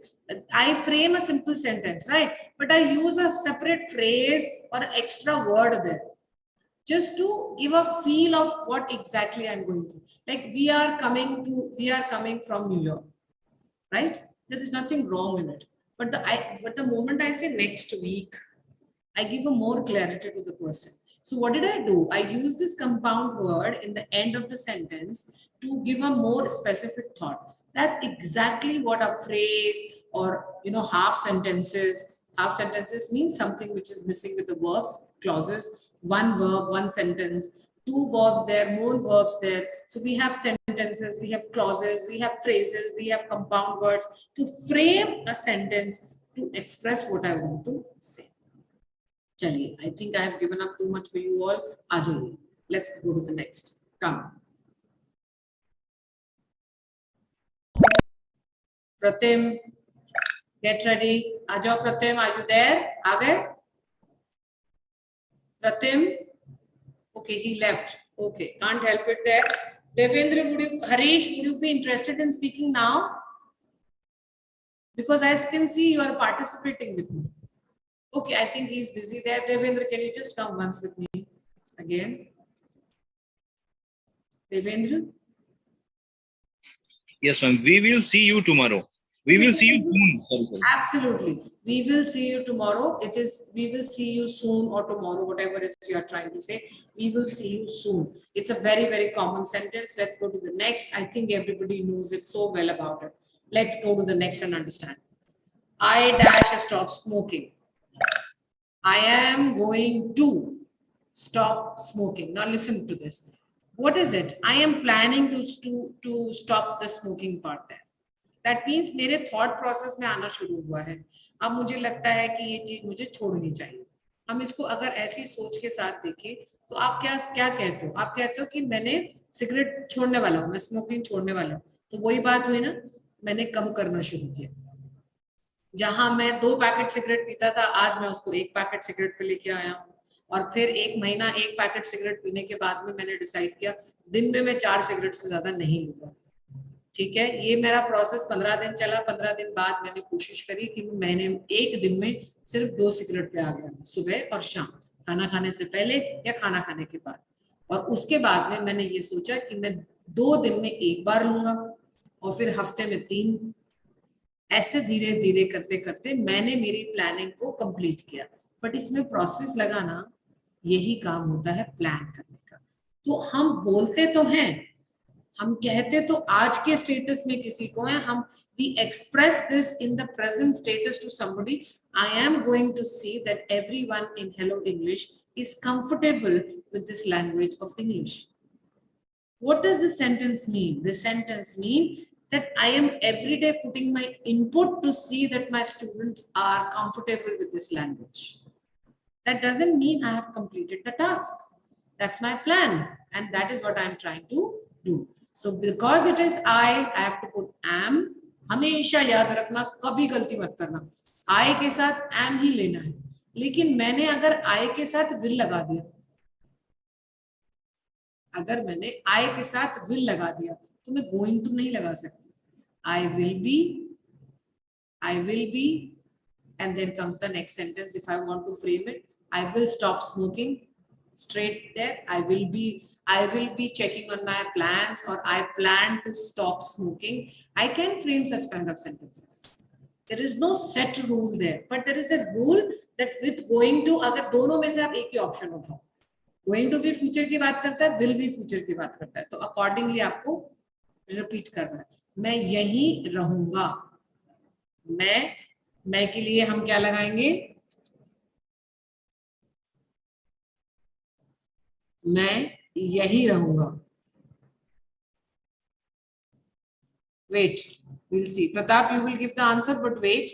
I frame a simple sentence, right? But I use a separate phrase or extra word there, just to give a feel of what exactly I'm going through. Like we are coming from New York, right? There is nothing wrong in it. But the moment I say next week, I give a more clarity to the person. So what did I do? I use this compound word in the end of the sentence to give a more specific thought. That's exactly what a phrase or half sentences. Half sentences means something which is missing with the verbs, clauses, one verb, one sentence, two verbs there, more verbs there. So we have sentences, we have clauses, we have phrases, we have compound words to frame a sentence to express what I want to say. Chaliye, I think I have given up too much for you all. Ajaye, let's go to the next. Come. Pratim, get ready. Ajao Pratim, are you there? Aa gaye? Pratim? Okay, he left. Okay, can't help it there. Devendra, Harish, would you be interested in speaking now? Because I can see you are participating with me. Okay, I think he's busy there. Devendra, can you just come once with me again? Devendra? Yes, ma'am. We will see you tomorrow. We will see you soon. Absolutely. We will see you tomorrow. It is, we will see you soon or tomorrow, whatever it is you are trying to say. We will see you soon. It's a very, very common sentence. Let's go to the next. I think everybody knows it so well about it. Let's go to the next and understand. I dash stop smoking. I am going to stop smoking. Now listen to this. What is it? I am planning to stop the smoking part there. That means मेरे thought process में आना शुरू हुआ है. अब मुझे लगता है कि ये चीज मुझे छोड़नी चाहिए. हम इसको अगर ऐसी सोच के साथ देखें तो आप क्या कहते हो? आप कहते हो कि मैंने सिगरेट छोड़ने वाला हूँ, मैं स्मोकिंग छोड़ने वाला हूँ. तो वही बात हुई ना, मैंने कम करना शुरू किया. जहां मैं 2 पैकेट सिगरेट पीता था, आज मैं उसको 1 पैकेट सिगरेट पे लेके आया हूँ. और फिर 1 महीना 1 पैकेट सिगरेट पीने के बाद में मैंने डिसाइड किया दिन में मैं 4 सिगरेट से ज्यादा नहीं लूंगा. ठीक है, ये मेरा प्रोसेस 15 दिन चला. 15 दिन बाद मैंने कोशिश करी कि मैंने एक दिन में सिर्फ 2 सिगरेट पे आ गया, सुबह और शाम, खाना खाने से पहले या खाना खाने के बाद. और उसके बाद में मैंने ये सोचा कि मैं 2 दिन में 1 बार लूंगा और फिर हफ्ते में 3. ऐसे धीरे धीरे करते करते मैंने मेरी प्लानिंग को कंप्लीट किया. बट इसमें प्रोसेस लगाना, यही काम होता है प्लान करने का. तो हम बोलते तो हैं, हम कहते तो आज के स्टेटस में किसी को है, हम we express this in the present status to somebody. I am going to see that everyone in Hello English is comfortable with this language of English. What does this sentence mean? This sentence mean that I am every day putting my input to see that my students are comfortable with this language. That doesn't mean I have completed the task. That's my plan, and that is what I'm trying to do. So because it is I have to put am. हमेशा याद रखना, कभी गलती मत करना. I के साथ am ही लेना है. लेकिन मैंने अगर I के साथ will लगा दिया, अगर मैंने I के साथ will लगा दिया तो मैं going to नहीं लगा सकती. I will be, and then comes the next sentence. If I want to frame it, I will stop smoking. Straight there. I will be checking on my plans, or I plan to stop smoking. I can frame such kind of sentences. There is no set rule there, but there is a rule that with going to, अगर दोनों में से आप एक ही option उठाओ, going to भी future की बात करता है, will भी फ्यूचर की बात करता है, तो अकॉर्डिंगली आपको रिपीट करना है. मैं यही रहूंगा. मैं के लिए हम क्या लगाएंगे? मैं यही रहूंगा. Wait, we'll see. Pratap, you will give the answer, but wait.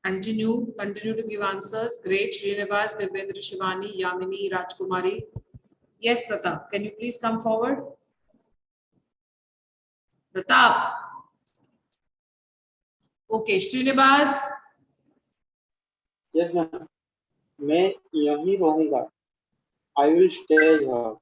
Continue to give answers. Great. Srinivas, Devendra, Shivani, Yamini, Rajkumari. Yes, Pratap, can you please come forward? Pratap. Okay, Srinivas. Yes, ma'am. मैं यहीं रहूंगा. I will stay here.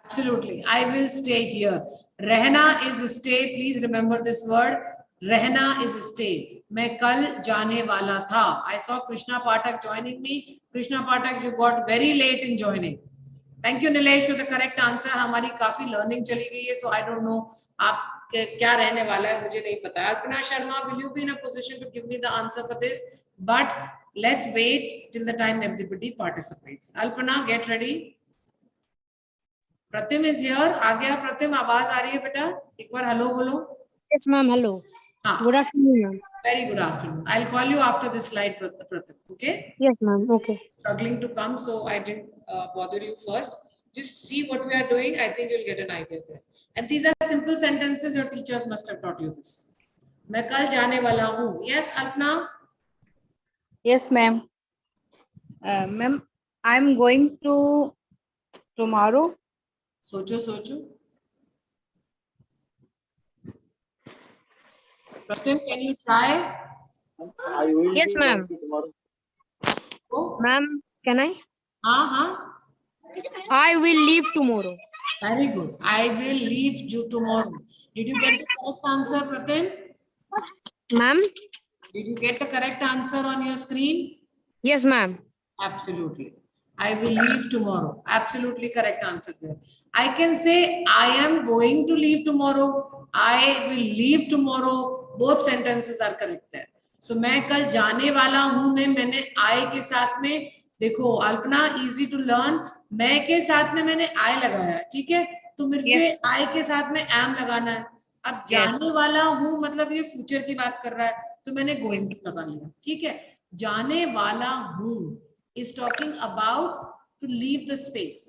Absolutely, I will stay here. रहना is stay. Please remember this word. रहना is stay. मैं कल जाने वाला था. I saw Krishna Pathak joining me. Krishna Pathak, you got very late in joining. Thank you, Nilesh, for the correct answer. हमारी काफी learning चली गई है, so I don't know आप क्या रहने वाला है, मुझे नहीं पता. Alpana Sharma, will you be in a position to give me the answer for this? But let's wait till the time everybody participates. Alpana, get ready. Pratim is here. आ गया Pratim, आवाज आ रही है बेटा? एक बार hello बोलो. Yes, ma'am. Hello. Good afternoon, ma'am. Very good afternoon. I'll call you after this slide, Pratim. Okay? Yes, ma'am. Okay. Struggling to come, so I didn't bother you first. Just see what we are doing. I think you'll get an idea there. And these are simple sentences. Your teachers must have taught you this. मैं कल जाने वाला हूँ. Yes, Alpna? Yes, ma'am. Ma'am, I'm going to tomorrow. सोचो. Pratim, can you try? Yes, ma'am. Ma'am, can I? I will leave tomorrow. Very good. I will leave you tomorrow. Did you get the correct answer, Pratim? Ma'am? Did you get the correct answer on your screen? Yes, ma'am. Absolutely. I will leave tomorrow. Absolutely correct answer there. I can say I am going to leave tomorrow. I will leave tomorrow. Both sentences are correct there. So मैं कल जाने वाला हूं में मैंने I के साथ में देखो अल्पना इजी टू लर्न मैं के साथ में मैंने I लगाया ठीक है तो मेरे से I के साथ में am लगाना है अब जाने वाला हूं मतलब ये फ्यूचर की बात कर रहा है तो मैंने गोइंग टू लगा लिया ठीक है जाने वाला हूं is talking about to leave the space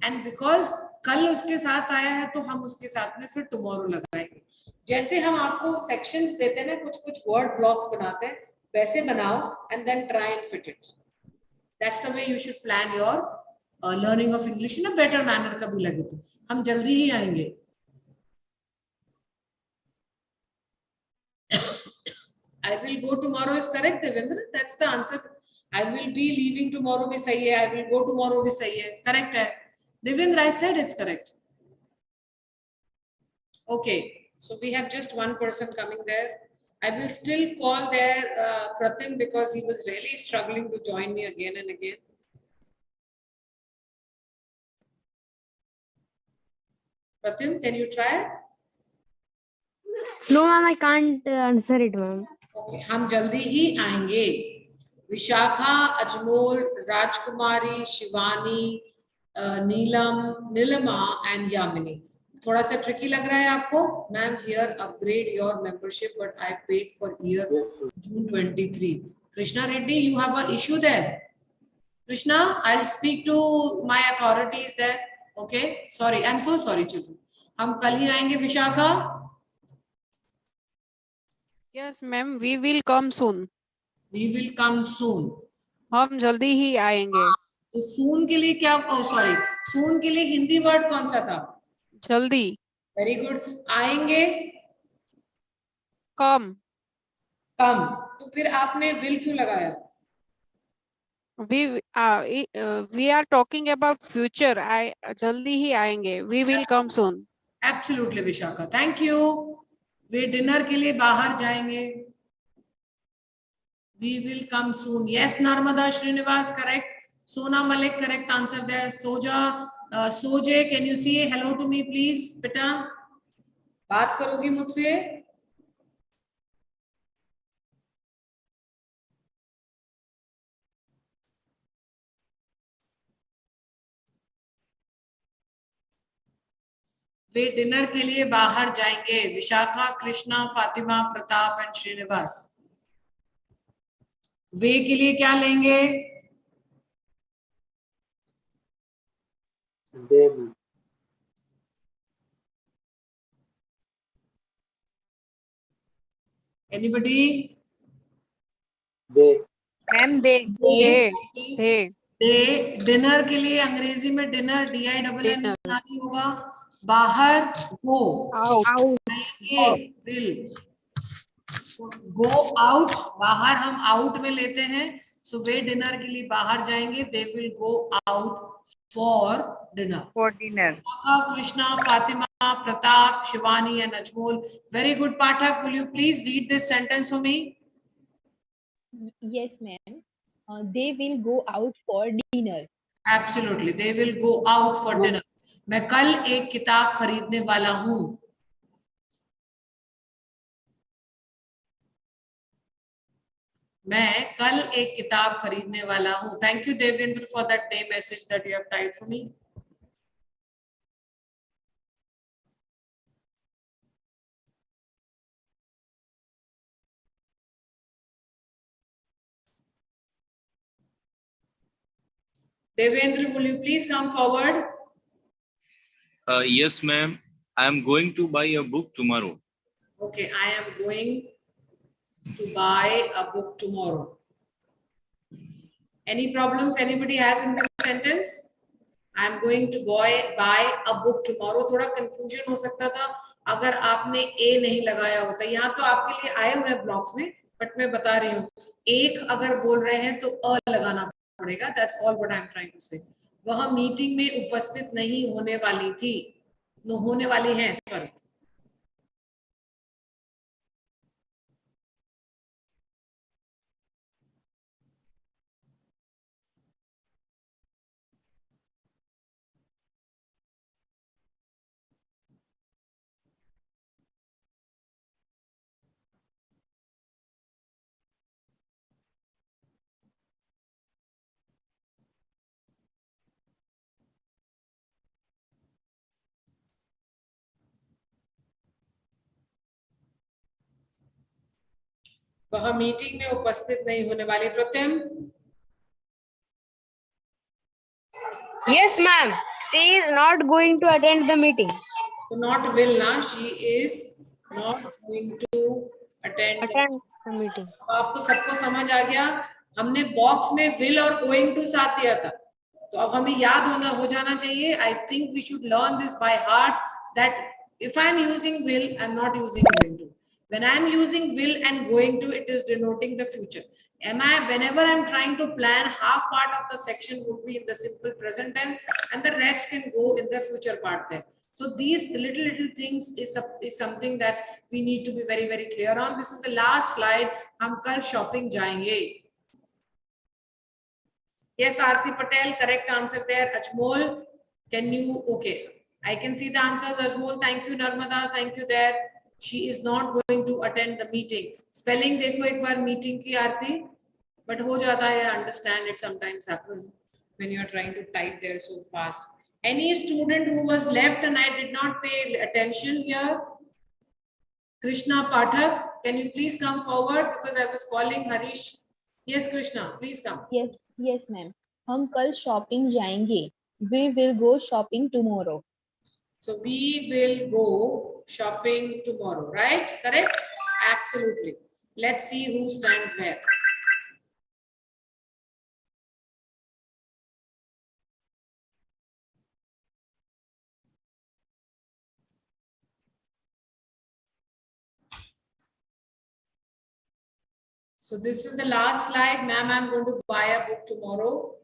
and because कल उसके साथ आया है तो हम उसके साथ में फिर tomorrow लगाएंगे जैसे हम आपको sections देते हैं ना कुछ कुछ word blocks बनाते हैं वैसे बनाओ and then try and fit it that's the way you should plan your learning of English in a better manner कभी लगे तो हम जल्दी ही आएंगे I will go tomorrow is correct Devendra that's the answer I will be leaving tomorrow भी सही है I will go tomorrow भी सही है correct है Devendra I said it's correct okay so we have just one person coming there I will still call there Pratim because he was really struggling to join me again and again Pratim can you try No, ma'am, I can't answer it, ma'am. okay हम जल्दी ही आएंगे विशाखा अजमोल Rajkumari Shivani Neelam Neelima and Yamini थोड़ा सा tricky लग रहा है आपको ma'am here upgrade your membership but I paid for year June 23 Krishna Reddy you have a issue there Krishna I will speak to my authorities there okay sorry I am so sorry children हम कल ही आएंगे Vishakha yes ma'am we will come soon We will come soon. हम जल्दी ही आएंगे तो soon के लिए क्या सॉरी soon के लिए हिंदी वर्ड कौन सा था जल्दी वेरी गुड आएंगे कम कम तो फिर आपने will क्यों लगाया we are talking about future I जल्दी ही आएंगे we will come soon Absolutely Vishakha thank you way dinner के लिए बाहर जाएंगे We will come soon. Yes, Narmada Srinivas, correct. Sona Malik, correct answer there. Soja, Soje, can you say hello to me, please? बेटा, बात करोगी मुझसे? वे dinner के लिए बाहर जाएंगे. विशाखा, कृष्णा, फातिमा, प्रताप एंड श्रीनिवास. वे के लिए क्या लेंगे एनीबडी मैम दे डिनर के लिए अंग्रेजी में डिनर DINN होगा बाहर गो गो आउट बाहर हम आउट में लेते हैं सो वे डिनर के लिए बाहर जाएंगे they will go out for dinner Krishna Fatima Pratap Shivani and Ajmal very good Pathak will you please read this sentence for me Yes, ma'am. They will go out for dinner. Absolutely, they will go out for dinner. मैं कल एक किताब खरीदने वाला हूँ मैं कल एक किताब खरीदने वाला हूँ thank you Devendra for that day message that you have typed for me Devendra, will you please come forward? Yes, ma'am. I am going to buy a book tomorrow. Okay, I am going to buy a book tomorrow. Any problems anybody has in this sentence? I am going to buy a book tomorrow. थोड़ा confusion हो सकता था अगर आपने ए नहीं लगाया होता, यहाँ तो आपके लिए आए हुए हैं ब्लॉक्स में, बट मैं बता रही हूँ, एक अगर बोल रहे हैं तो अ लगाना पड़ेगा. That's all what I am trying to say. वह मीटिंग में उपस्थित नहीं होने वाली थी, नो होने वाली है, सॉरी. वह मीटिंग में उपस्थित नहीं होने वाली. प्रत्यम. Yes, ma'am. She is not going to attend the meeting. So not will ना, she is not going to attend the meeting. आपको सबको समझ आ गया. हमने बॉक्स में will और going to साथ दिया था, तो अब हमें याद हो जाना चाहिए. I think we should learn this by heart, that if I am using will, I am not using going to. When I am using will and going to, it is denoting the future. Whenever I'm trying to plan, half part of the section would be in the simple present tense and the rest can go in the future part there. So these little things is something that we need to be very clear on. This is the last slide. हम कल shopping जाएंगे. Yes, Aarti Patel, correct answer there. Ajmol, can you, okay. I can see the answers, Ajmol. Thank you, Narmada. Thank you there. She is not going to attend the meeting. Spelling देखो एक बार meeting की आरती, but हो जाता है, I understand it sometimes happen when you are trying to type there so fast. Any student who was left and I did not pay attention here? Krishna Pathak, can you please come forward because I was calling Harish. Yes, Krishna, please come. Yes, ma'am. हम कल shopping जाएंगे. We will go shopping tomorrow. So we will go shopping tomorrow, right? Correct? Absolutely. Let's see who stands where. So this is the last slide. Ma'am, I'm going to buy a book tomorrow.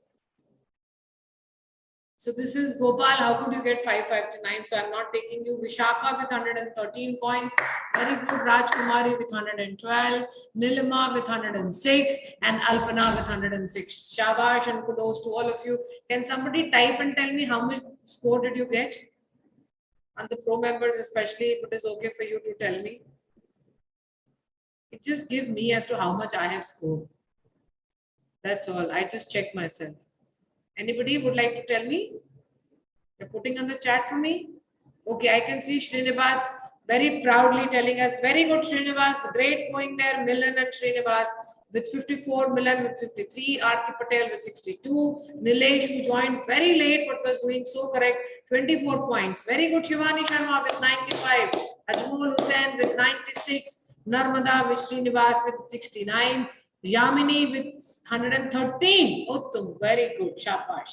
So this is Gopal. How could you get 559? So I'm not taking you. Vishaka with 113 coins. Very good. Rajkumari with 112. Nilima with 106. And Alpana with 106. Shabash and kudos to all of you. Can somebody type and tell me how much score did you get? And the pro members, especially, if it is okay for you to tell me. It just give me as to how much I have scored. That's all. I just check myself. Anybody would like to tell me? You're putting on the chat for me? Okay, I can see Srinivas very proudly telling us, very good Srinivas, great going there, Milan and Srinivas with 54, Milan with 53, Aarti Patel with 62, Nilesh who joined very late but was doing so correct, 24 points. Very good Shivani Sharma with 95, Ajmol Hussain with 96, Narmada with Srinivas with 69, Yamini with 113. Uttam, very good, shabash.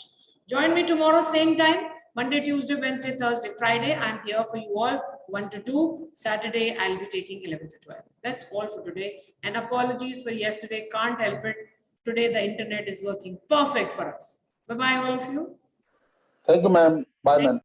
Join me tomorrow, same time. Monday, Tuesday, Wednesday, Thursday, Friday. I'm here for you all 1 to 2. Saturday, I'll be taking 11 to 12. That's all for today. And apologies for yesterday. Can't help it. Today, the internet is working perfect for us. Bye-bye, all of you. Thank you, ma'am. Bye, ma'am.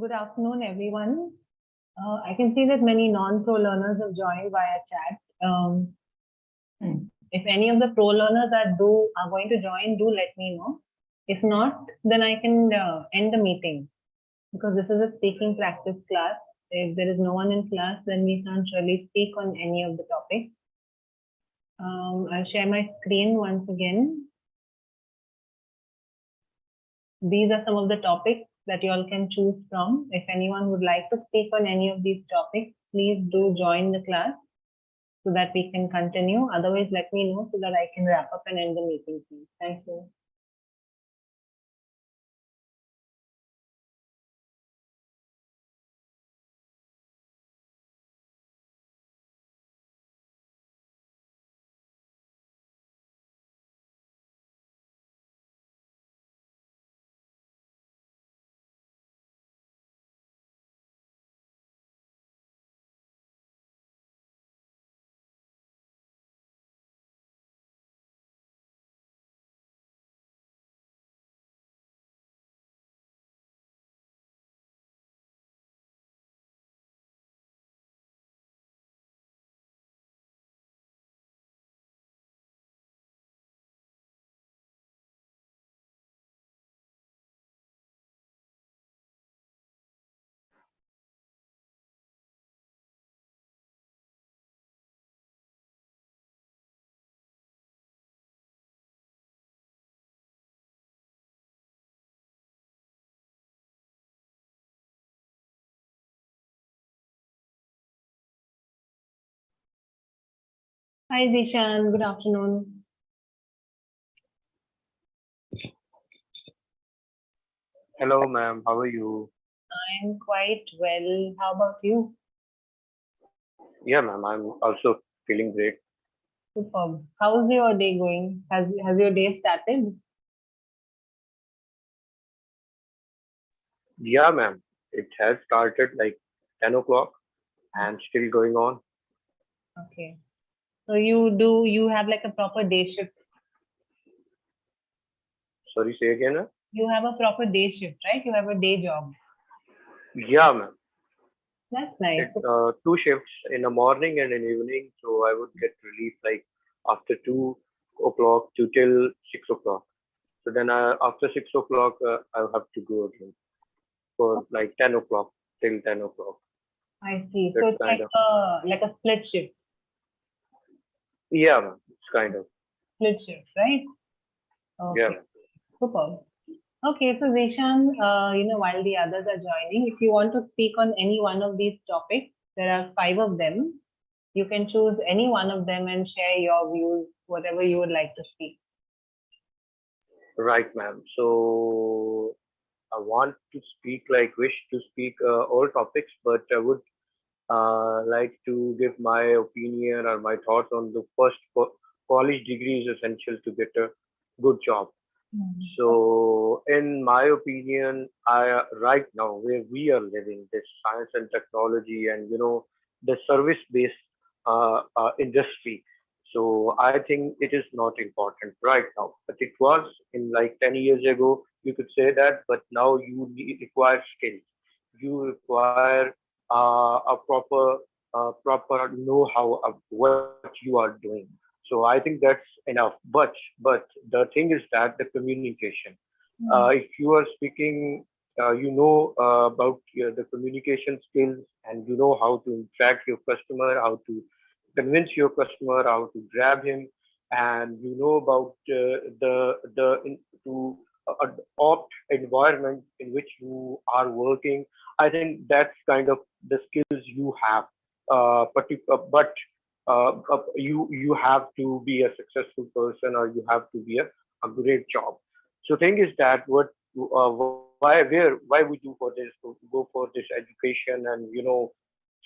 Good afternoon, everyone. I can see that many non-pro learners have joined via chat. If any of the pro learners are going to join, do let me know. If not, then I can end the meeting, because this is a speaking practice class. If there is no one in class, then we can't really speak on any of the topics. I'll share my screen once again. These are some of the topics that you all can choose from. If anyone would like to speak on any of these topics, please do join the class so that we can continue. Otherwise, let me know so that I can wrap up and end the meeting, please. Thank you. Hi, Zishan. Good afternoon. Hello, ma'am. How are you? I'm quite well. How about you? Yeah, ma'am. I'm also feeling great. Superb. How's your day going? Has your day started? Yeah, ma'am. It has started like 10 o'clock and still going on. Okay. So you have like a proper day shift. Sorry, say again, ma'am? You have a proper day shift, right? You have a day job. Yeah, ma'am. That's nice. Two shifts in the morning and in evening. So I would get relief like after 2 o'clock to till 6 o'clock. So then after 6 o'clock, I'll have to go again for like 10 o'clock till 10 o'clock. I see. That's So it's kind like a split shift. Yeah, ma'am. It's kind of. Split shift, right? Okay. Yeah, ma'am. Superb. Okay, so Zishan, while the others are joining, if you want to speak on any one of these topics, there are 5 of them. You can choose any one of them and share your views, whatever you would like to speak. Right, ma'am. So I want to speak, like, wish to speak all topics, but I would like to give my opinion or my thoughts on the first college degree is essential to get a good job. So, in my opinion, right now where we are living, this science and technology, and the service-based industry. So, I think it is not important right now, but it was in like 10 years ago. You could say that, but now you require skills. You require a proper know-how of what you are doing. So I think that's enough. But the thing is that the communication. If you are speaking, about the communication skills, and you know how to interact your customer, how to convince your customer, how to grab him, and you know about to adopt environment in which you are working. I think that's kind of the skills you have. But you have to be a successful person, or you have to be a great job. So thing is that why we do for this, to go for this education, and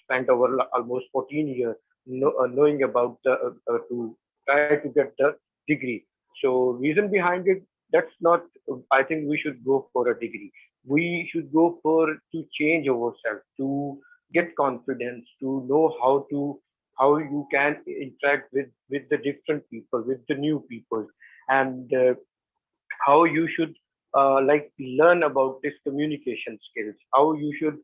spent over almost 14 years knowing about to try to get the degree. So reason behind it, that's not. I think we should go for a degree. We should go for to change ourselves, to get confidence, to know how you can interact with the different people, with the new people, and how you should like learn about this communication skills, how you should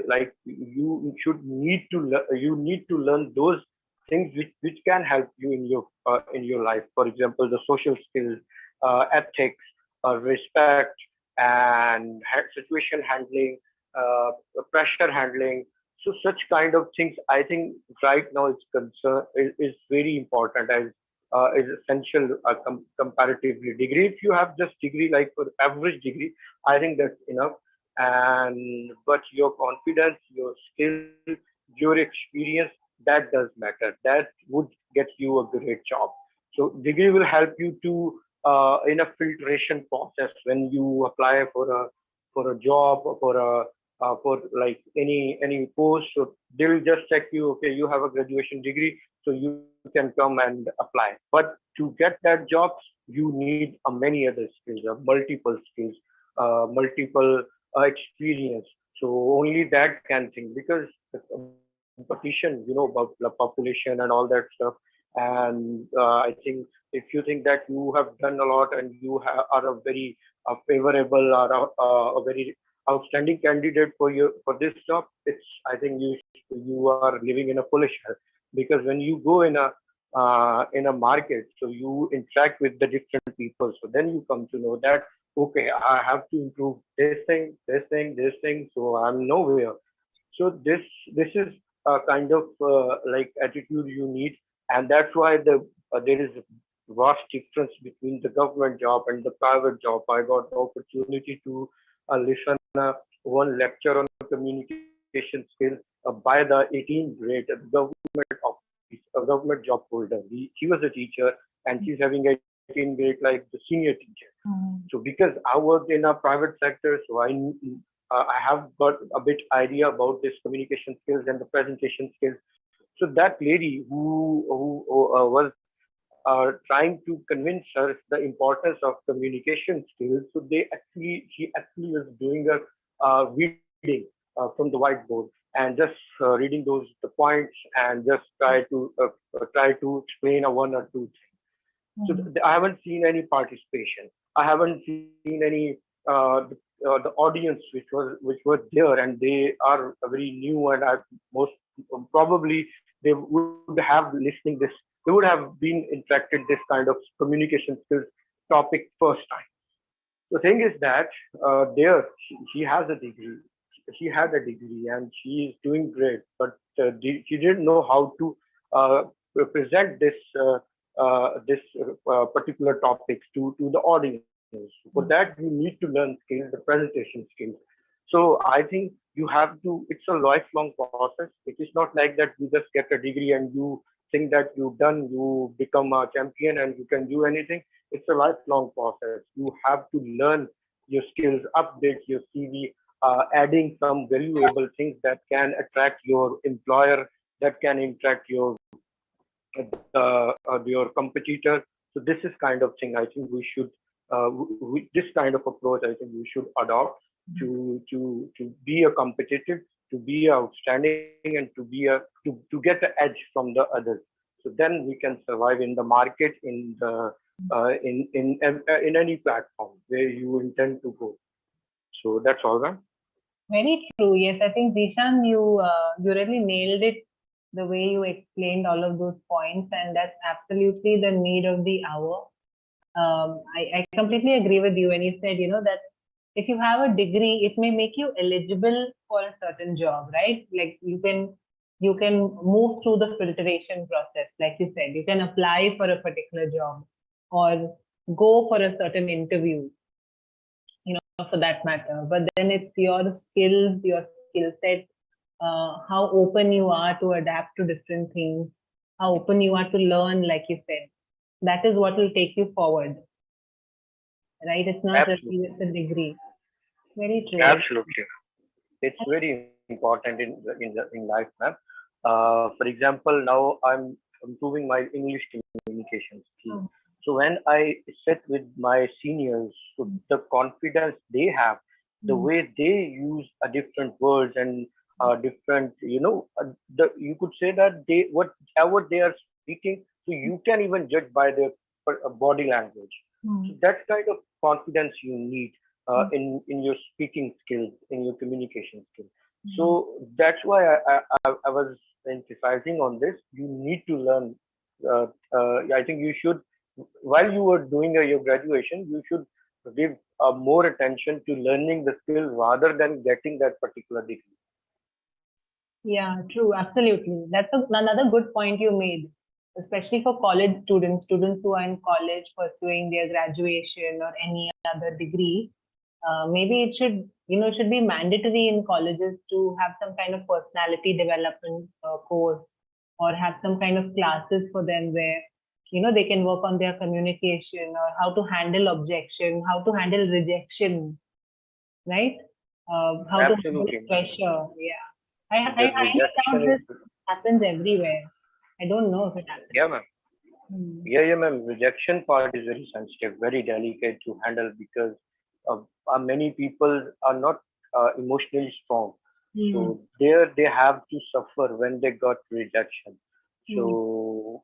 like you need to learn those things which can help you in your life. For example, the social skills, ethics, respect, and situation handling, uh, pressure handling. So such kind of things, I think right now is very important, as is essential comparatively. Degree, if you have just degree like for average degree, I think that's enough. And but your confidence, your skill, your experience, that does matter. That would get you a great job. So degree will help you to in a filtration process when you apply for a job or for like any post. So they will just check you. Okay, you have a graduation degree, so you can come and apply. But to get that job, you need many other skills, multiple skills, multiple experience. So only that can think, because the competition, about the population and all that stuff. And I think if you think that you have done a lot and you are a very favorable or a very outstanding candidate for this job, it's, I think you are living in a foolish hell. Because when you go in a market, so you interact with the different people, so then you come to know that, okay, I have to improve this thing, so I'm nowhere. So this is a kind of like attitude you need. And that's why there is a vast difference between the government job and the private job. I got the opportunity to listen one lecture on communication skills by the 18th grade at the government office, a government job holder. She was a teacher, and she's having 18th grade like the senior teacher. So because I worked in a private sector, so I have got a bit idea about this communication skills and the presentation skills. So that lady who was trying to convince her the importance of communication skills, so she actually was doing a reading from the whiteboard, and just reading the points, and just try to explain a one or two. So I haven't seen any participation. I haven't seen any the audience which was there, and they are very new, and I most probably they would have listening this. They would have been interacted this kind of communication skills topic first time. The thing is that there she has a degree. She had a degree and she is doing great, but she didn't know how to present this particular topics to the audience. For that, you need to learn skills, the presentation skills. So I think you have to. It's a lifelong process. It is not like that you just get a degree and you think that you become a champion and you can do anything. It's a lifelong process. You have to learn your skills, update your CV, adding some valuable things that can attract your employer, that can attract your competitor. So this is kind of thing I think we should this kind of approach I think we should adopt to be a competitive, to be outstanding, and to get the edge from the others. So then we can survive in the market, in any platform where you intend to go. So that's all, right? Very true. Yes, I think Zishan, you really nailed it, the way you explained all of those points, and that's absolutely the need of the hour. I completely agree with you when you said, that if you have a degree, it may make you eligible for a certain job, right? Like you can move through the filtration process, like you said. You can apply for a particular job or go for a certain interview, for that matter. But then it's your skills, your skill set, how open you are to adapt to different things, how open you are to learn, like you said. That is what will take you forward, right? It's not just with a degree. Very true. Absolutely, it's very important in life, ma'am. For example, now I'm improving my English communication skills. So when I sit with my seniors, so the confidence they have, the way they use different words and different, you could say that whatever they are speaking, so you can even judge by their body language. So that kind of confidence you need in your speaking skills, in your communication skills. So that's why I was emphasizing on this. You need to learn. I think you should, while you were doing your graduation, you should give more attention to learning the skill rather than getting that particular degree. Yeah, true. Absolutely. That's another good point you made, especially for college students, students who are in college pursuing their graduation or any other degree. Maybe it should, it should be mandatory in colleges to have some kind of personality development course, or have some kind of classes for them where, they can work on their communication, or how to handle objection, how to handle rejection, right? How to handle Absolutely. pressure. Yeah. I The highly doubt rejection this is, happens everywhere. I don't know if it happens. yeah, ma'am. Yeah, ma'am. Rejection part is very sensitive, very delicate to handle because many people are not emotionally strong. So there they have to suffer when they got rejection. So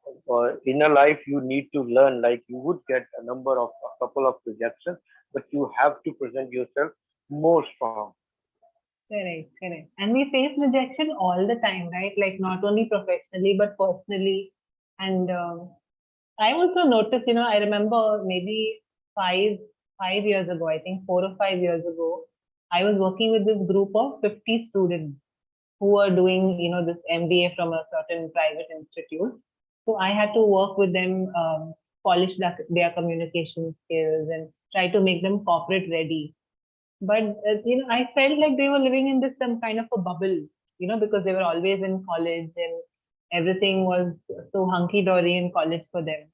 in a life you need to learn, like you would get a couple of rejections, but you have to present yourself more strong. Correct, correct. And we face rejection all the time, right? Like not only professionally, but personally. And I also noticed, I remember maybe five years ago, I think 4 or 5 years ago, I was working with this group of 50 students who were doing, this MBA from a certain private institute. So I had to work with them, polish their communication skills and try to make them corporate ready. But I felt like they were living in this some kind of a bubble, because they were always in college and everything was so hunky dory in college for them.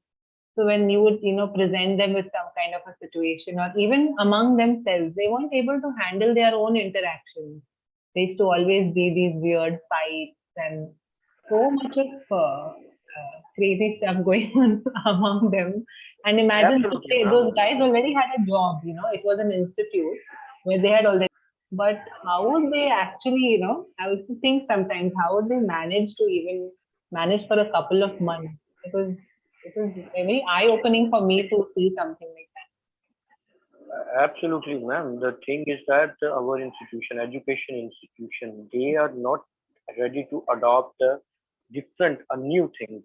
So when you would, present them with some kind of a situation, or even among themselves, they weren't able to handle their own interactions. There used to always be these weird fights and so much of crazy stuff going on among them. And imagine Absolutely, those ma'am. guys already had a job, it was an institute where they had already, but how would they actually, I also think sometimes, how would they manage to even manage for a couple of months? It was very eye-opening for me to see something like Absolutely, ma'am. The thing is that our institution, education institution, they are not ready to adopt new things.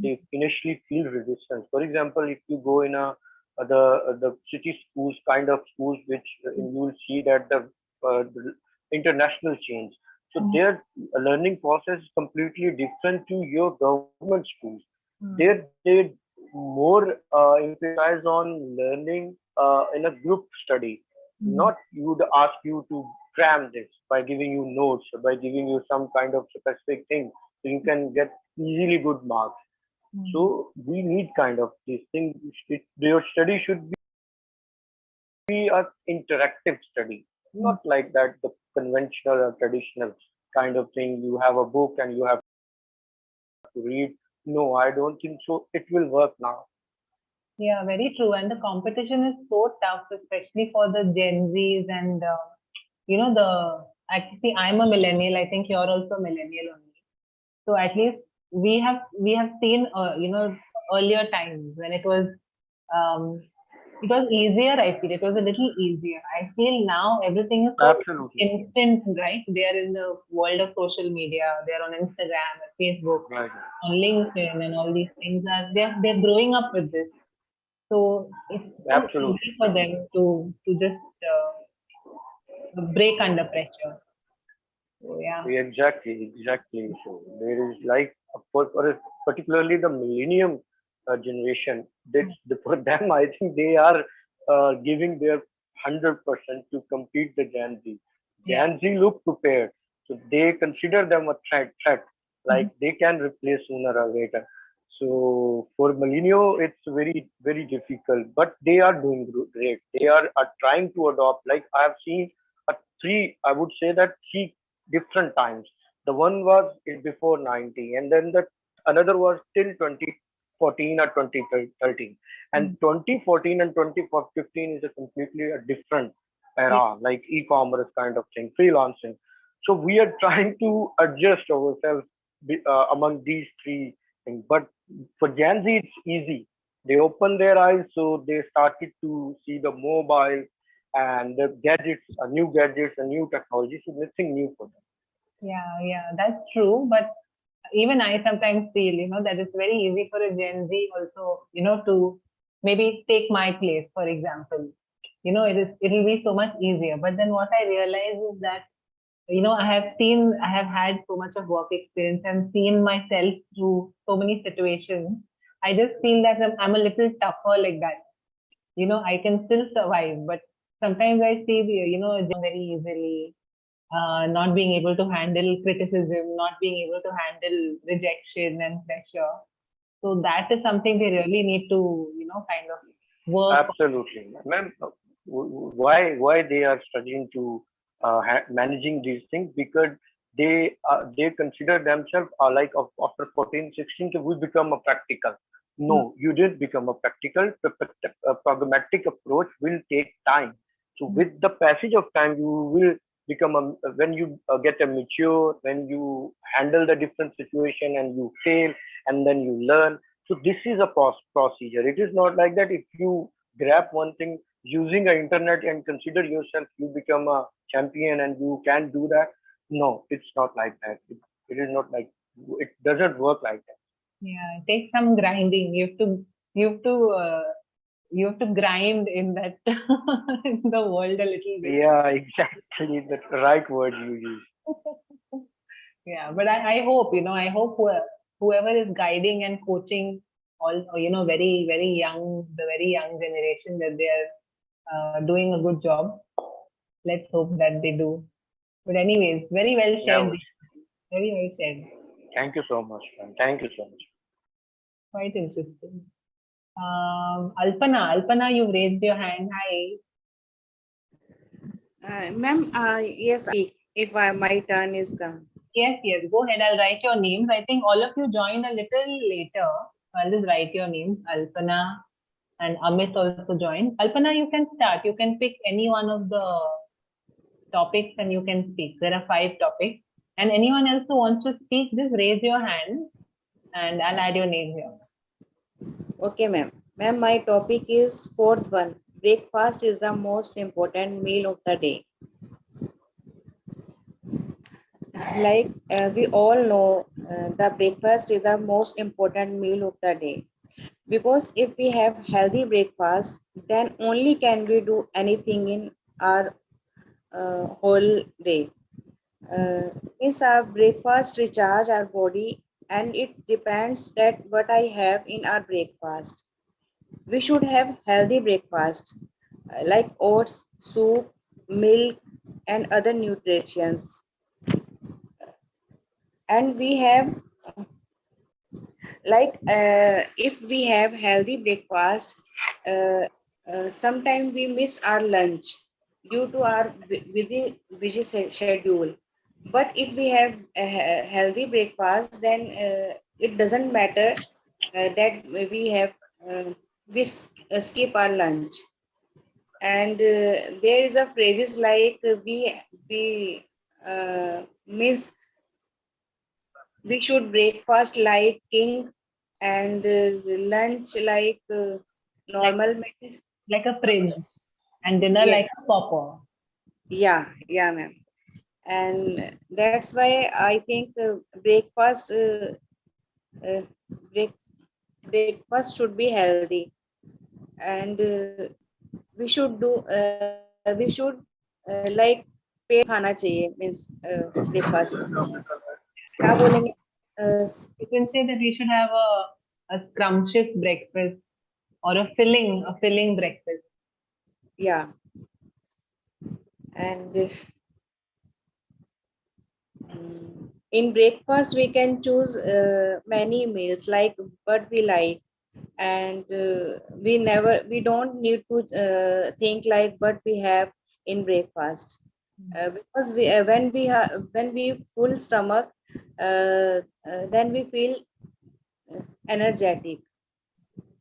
They initially feel resistance. For example, if you go in the city schools, kind of schools, which you will see that the international change. So their learning process is completely different to your government schools. They more emphasize on learning in a group study. Not you would ask you to cram this by giving you notes, by giving you some kind of specific thing, so you can get easily good marks. So we need kind of these things. Your study should be an interactive study, not like that the conventional or traditional kind of thing. You have a book and you have to read. No, I don't think so. It will work now. Yeah, very true. And the competition is so tough, especially for the Gen Zs and actually I'm a millennial. I think you're also a millennial only. So at least we have seen earlier times when it was easier. I feel it was a little easier. I feel now everything is so Absolutely. instant, right? They are in the world of social media. They are on Instagram, Facebook, Right. on LinkedIn, and all these things. They're growing up with this. So it's so Absolutely. easy for them to just break under pressure. So yeah. Exactly. So there is like particularly the millennium generation. For them, I think they are giving their 100% to compete the Gen Z. Gen Z look prepared, so they consider them a threat. Like they can replace sooner or later. So for millennial, it's very difficult, but they are doing great. They are trying to adopt. Like I have seen I would say that three different times. The one was before 90, and then the another was till 2014 or 2013. And 2014 and 2015 is a completely a different era, like e-commerce kind of thing, freelancing. So we are trying to adjust ourselves among these three things. But for Gen Z, it's easy. They opened their eyes, so they started to see the mobile and the gadgets, new gadgets, and new technology. So nothing new for them. Yeah, that's true. But even I sometimes feel, that it's very easy for a Gen Z also, to maybe take my place, for example. It'll be so much easier. But then what I realize is that, I have had so much of work experience and seen myself through so many situations. I just feel that I'm a little tougher like that. I can still survive, but sometimes I see, very easily, not being able to handle criticism, not being able to handle rejection and pressure. So that is something they really need to, kind of work. Absolutely, ma'am. Why they are struggling to managing these things? Because they consider themselves like after 14, 16, we become a practical. No, you didn't become a practical. A pragmatic approach will take time. So with the passage of time, you will become when you get a mature, when you handle the different situation and you fail and then you learn. So this is a procedure. It is not like that if you grab one thing using the internet and consider yourself, you become a champion and you can do that. No, it's not like that. It is not like, it doesn't work like that. Yeah, it takes some grinding. You have to grind in that in the world a little bit. Yeah, exactly. That's the right word you use. Yeah, but I hope, I hope whoever is guiding and coaching all, very, very young, the very young generation, that they are doing a good job. Let's hope that they do. But anyways, very well shared. Very well shared. Thank you so much, man. Thank you so much. Quite interesting. Alpana, you've raised your hand. Hi. Ma'am, yes, if my turn is come. Yes, go ahead. I'll write your names. I think all of you joined a little later. I'll just write your names. Alpana and Amit also joined. Alpana, you can start. You can pick any one of the topics and you can speak. There are 5 topics. And anyone else who wants to speak, just raise your hand and I'll add your name here. Okay, ma'am. Ma'am, my topic is 4th one. Breakfast is the most important meal of the day. Like we all know, the breakfast is the most important meal of the day. Because if we have healthy breakfast, then only can we do anything in our whole day. Means our breakfast recharge our body, and it depends that what I have in our breakfast. We should have healthy breakfast like oats, soup, milk, and other nutrients. And we have like if we have healthy breakfast, sometimes we miss our lunch due to our busy schedule. But if we have a healthy breakfast, then it doesn't matter that we have skip our lunch. And there is a phrases like means we should breakfast like king and lunch like normal man. Like a prince and dinner like a pauper. Yeah, ma'am. And that's why I think breakfast breakfast should be healthy, and we should do like पेट खाना चाहिए means breakfast. क्या बोलेंगे? You can say that we should have a scrumptious breakfast or a filling breakfast. Yeah. And in breakfast we can choose many meals like what we like, and we don't need to think like what we have in breakfast, because when we full stomach, then we feel energetic.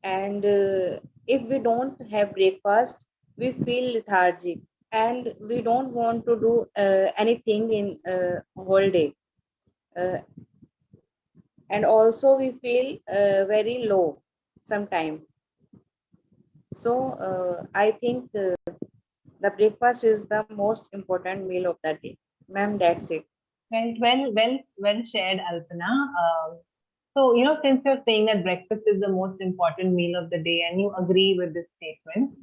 And if we don't have breakfast, we feel lethargic and we don't want to do anything in whole day. uh, and also we feel very low sometime. So I think the breakfast is the most important meal of the day. Ma'am, that's it. Well shared, Alpana. So, since you're saying that breakfast is the most important meal of the day and you agree with this statement,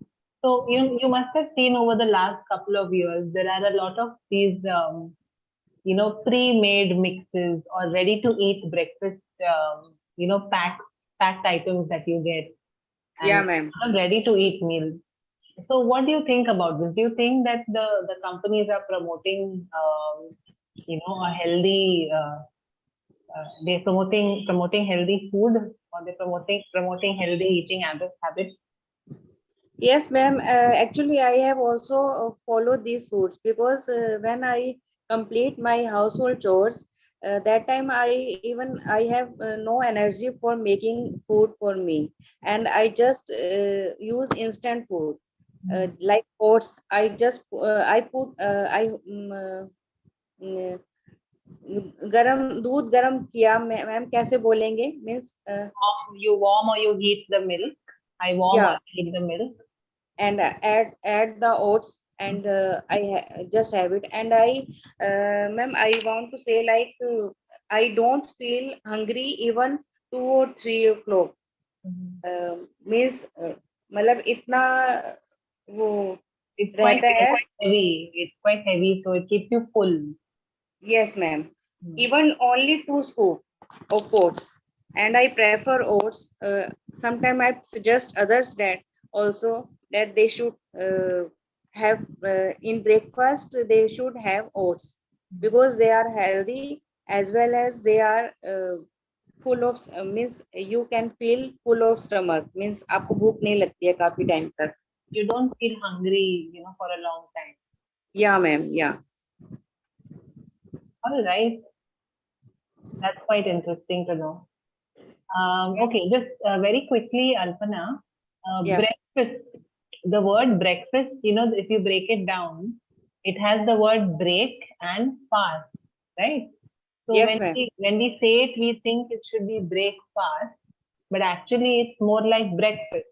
so you must have seen over the last couple of years, there are a lot of these, pre-made mixes or ready-to-eat breakfast, packed items that you get. Yeah, And ma'am. ready-to-eat meals. So what do you think about this? Do you think that the companies are promoting, a healthy, they're promoting healthy food, or they're promoting healthy eating habits? Yes, ma'am. Actually, I have also followed these foods because when I complete my household chores, that time I have no energy for making food for me, and I just use instant food like oats. I put गरम दूध गरम किया ma'am कैसे बोलेंगे means You warm or you heat the milk. I warm or heat the milk. And add the oats and just have it. And ma'am, I want to say like I don't feel hungry even 2 or 3 o'clock. Means मतलब इतना वो It's quite heavy. It's quite heavy, so it keeps you full. Yes, ma'am. Even only 2 scoops of oats, and I prefer oats. Sometimes I suggest others that also that they should have in breakfast. They should have oats because they are healthy as well as they are full of means you can feel full of stomach. Means आपको भूख नहीं लगती है काफी time तक. You don't feel hungry, for a long time. Yeah, ma'am. Yeah. All right. That's quite interesting to know. Okay, just very quickly, Alpana, breakfast. The word breakfast, if you break it down, it has the word break and fast, right? So Yes, when we say it, we think it should be break fast, but actually it's more like breakfast.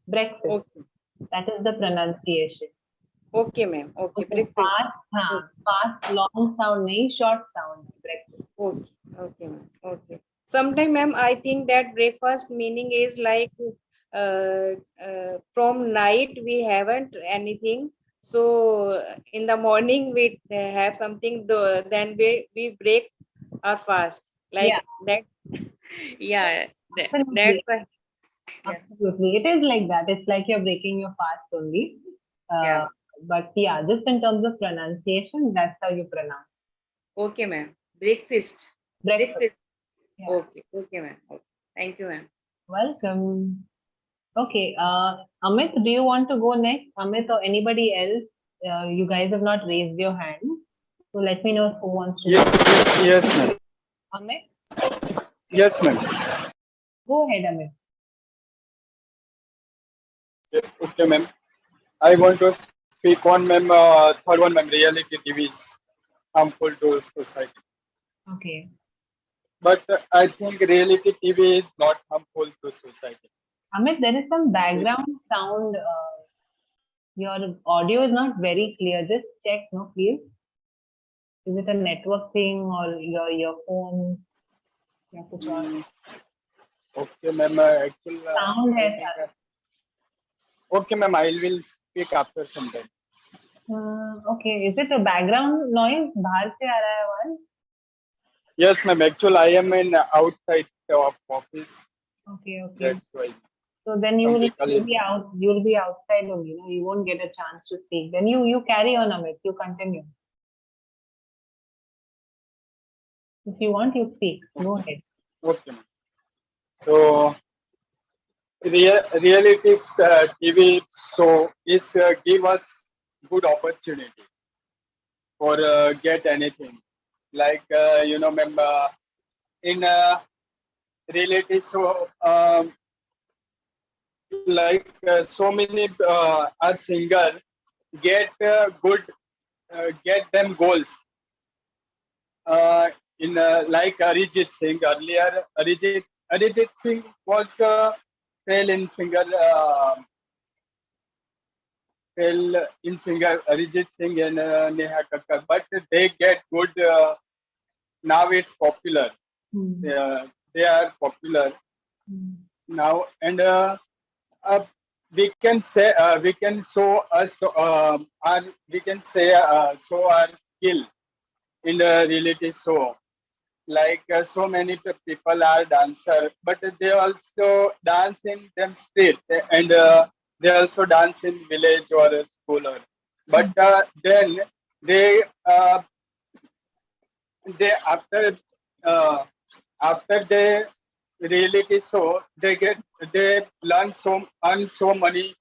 Breakfast. Okay. That is the pronunciation. Okay, ma'am. Okay, breakfast. Fast, long sound, nahi, short sound. Breakfast. Okay, okay, ma'am. Okay. Sometimes, ma'am, I think that breakfast meaning is like from night we haven't anything. So in the morning we have something. Then we break our fast like that. Yeah, that's why. Absolutely, it is like that. It's like you're breaking your fast only. But yeah, just in terms of pronunciation, that's how you pronounce. Okay, ma'am. Breakfast. Breakfast. Yeah. Okay, okay, ma'am. Okay. Thank you, ma'am. Welcome. Okay, Amit, do you want to go next? Amit or anybody else? You guys have not raised your hand, so let me know who wants to. Yes, ma'am. Amit. Yes, ma'am. Go ahead, Amit. Okay, ma'am. I want to speak on, ma'am, third one, ma'am, reality TV is harmful to society. Okay. But I think reality TV is not harmful to society. Amit, there is some background sound. Your audio is not very clear. Just check, no, please. Is it a network thing or your phone? Okay, ma'am. Actually, sound hai. Okay, ma'am. I will speak after some time. Okay. Is it a background noise? बाहर से आ रहा है आवाज? Yes, ma'am. Actually, I am in outside of office. Okay, okay. That's why. So then you will be out. You'll be outside only. You won't get a chance to speak. Then you carry on, Amit. You continue. If you want, you speak. Go ahead. Okay. So reality TV show is give us good opportunity for get anything like ma'am, in reality show like so many our singer get good get them goals in like Arijit Singh earlier. Arijit Singh was fail in singer Arijit Singh and Neha Kakkar, but they get good. Now it's popular. They are popular now, and we can say we can show us our we can say show our skill in the reality show. Like so many people are dancer, but they also dance in them street, and they also dance in village or a school. But then they they uh, after they reality show they learn earn so money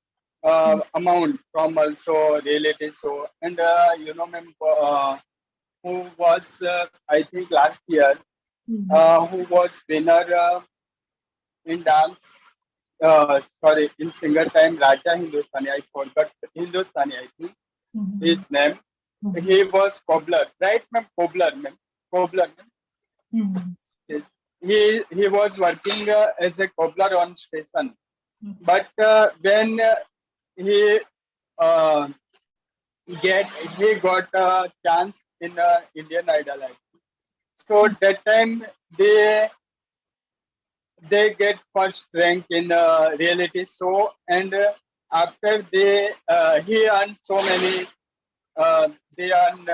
amount from also reality show, and ma'am, who was I think last year who was winner in dance. Sorry, in singer time, Raja Hindustani. I forgot Hindustani. I think his name. He was cobbler, right, ma'am? Cobbler, ma'am. Cobbler, ma'am. Yes. He was working as a cobbler on station, but when he uh, he got a chance in Indian Idol. I think. So that time they get first rank in reality show, and after he earned so many they earn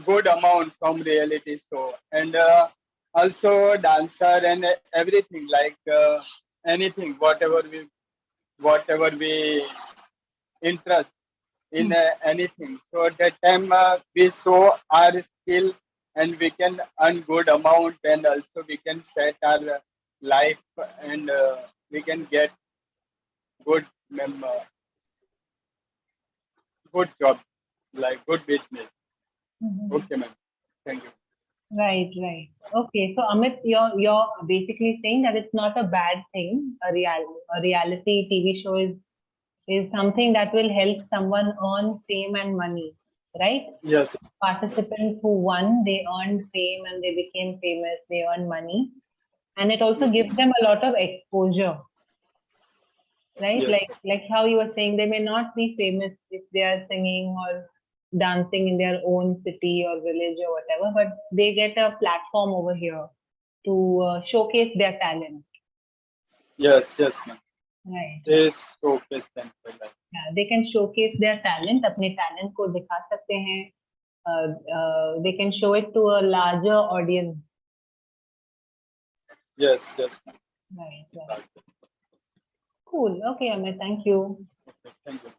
good amount from reality show, and also dancer and everything, like anything whatever we interest in anything. So at that time we show our skill, and we can earn good amount, and also we can set our life, and we can get good good job, like good business. Okay, ma'am. Thank you. Right, right. Okay, so Amit, you're basically saying that it's not a bad thing. A reality TV show is something that will help someone earn fame and money, right? Yes. Participants who won, they earned fame and they became famous. They earned money, and it also gives them a lot of exposure, right? Yes. Like how you were saying, they may not be famous if they are singing or dancing in their own city or village or whatever, but they get a platform over here to showcase their talent. Yes, ma'am. Right. Yes, showcase them. Yeah, they can showcase their talent. अपने talent को दिखा सकते हैं. They can show it to a larger audience. Yes, ma'am. Right. Cool. Okay, Amit. Thank you. Okay, thank you.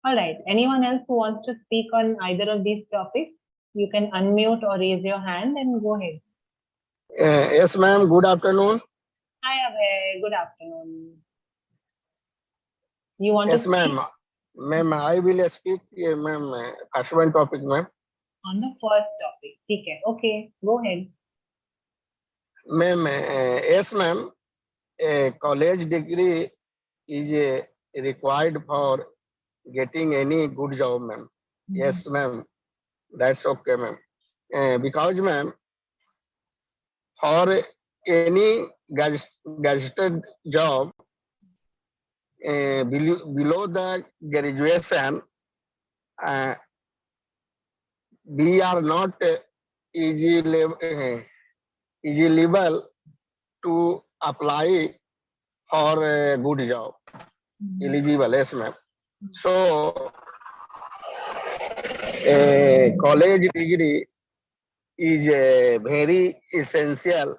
All right. Anyone else who wants to speak on either of these topics, you can unmute or raise your hand and go ahead. Yes, ma'am. Good afternoon. Hi, Abhay. Good afternoon. You want yes, to ma'am. Ma'am, I will speak, ma'am, first one topic, ma'am. On the first topic. Okay, go ahead. Ma'am, yes, ma'am. A college degree is required for getting any good job, ma'am. Yes, ma'am. That's okay, ma'am. Because, ma'am, for any gazetted job below the graduation, we are not eligible to apply for a good job. Eligible, yes, ma'am. So, a college degree is very essential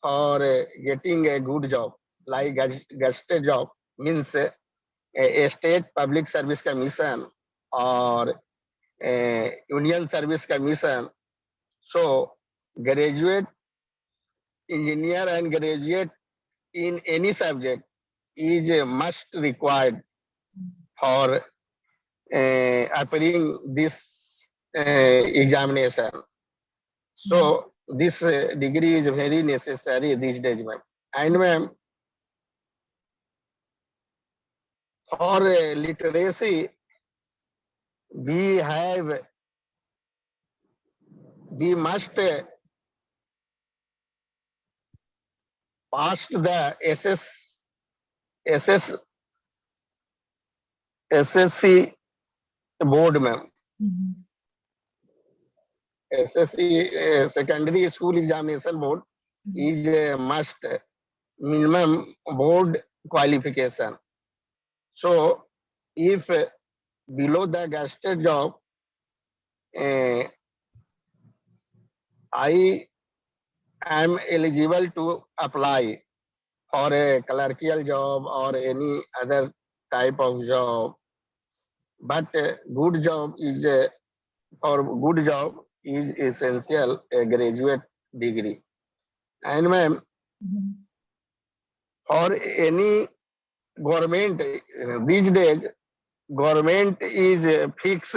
for getting a good job, like gazetted job means a state public service commission or a union service commission. So graduate engineer and graduate in any subject is must required for appearing this examination. So this degree is very necessary these days, ma'am. And ma'am, for literacy, we must pass the SSC board में SSC secondary school examination board is a must minimum board qualification. So if below the gasted job, I am eligible to apply for a clerical job or any other type of job. But good job is for good job is essential a graduate degree. And ma'am, for any government these days, government is fixed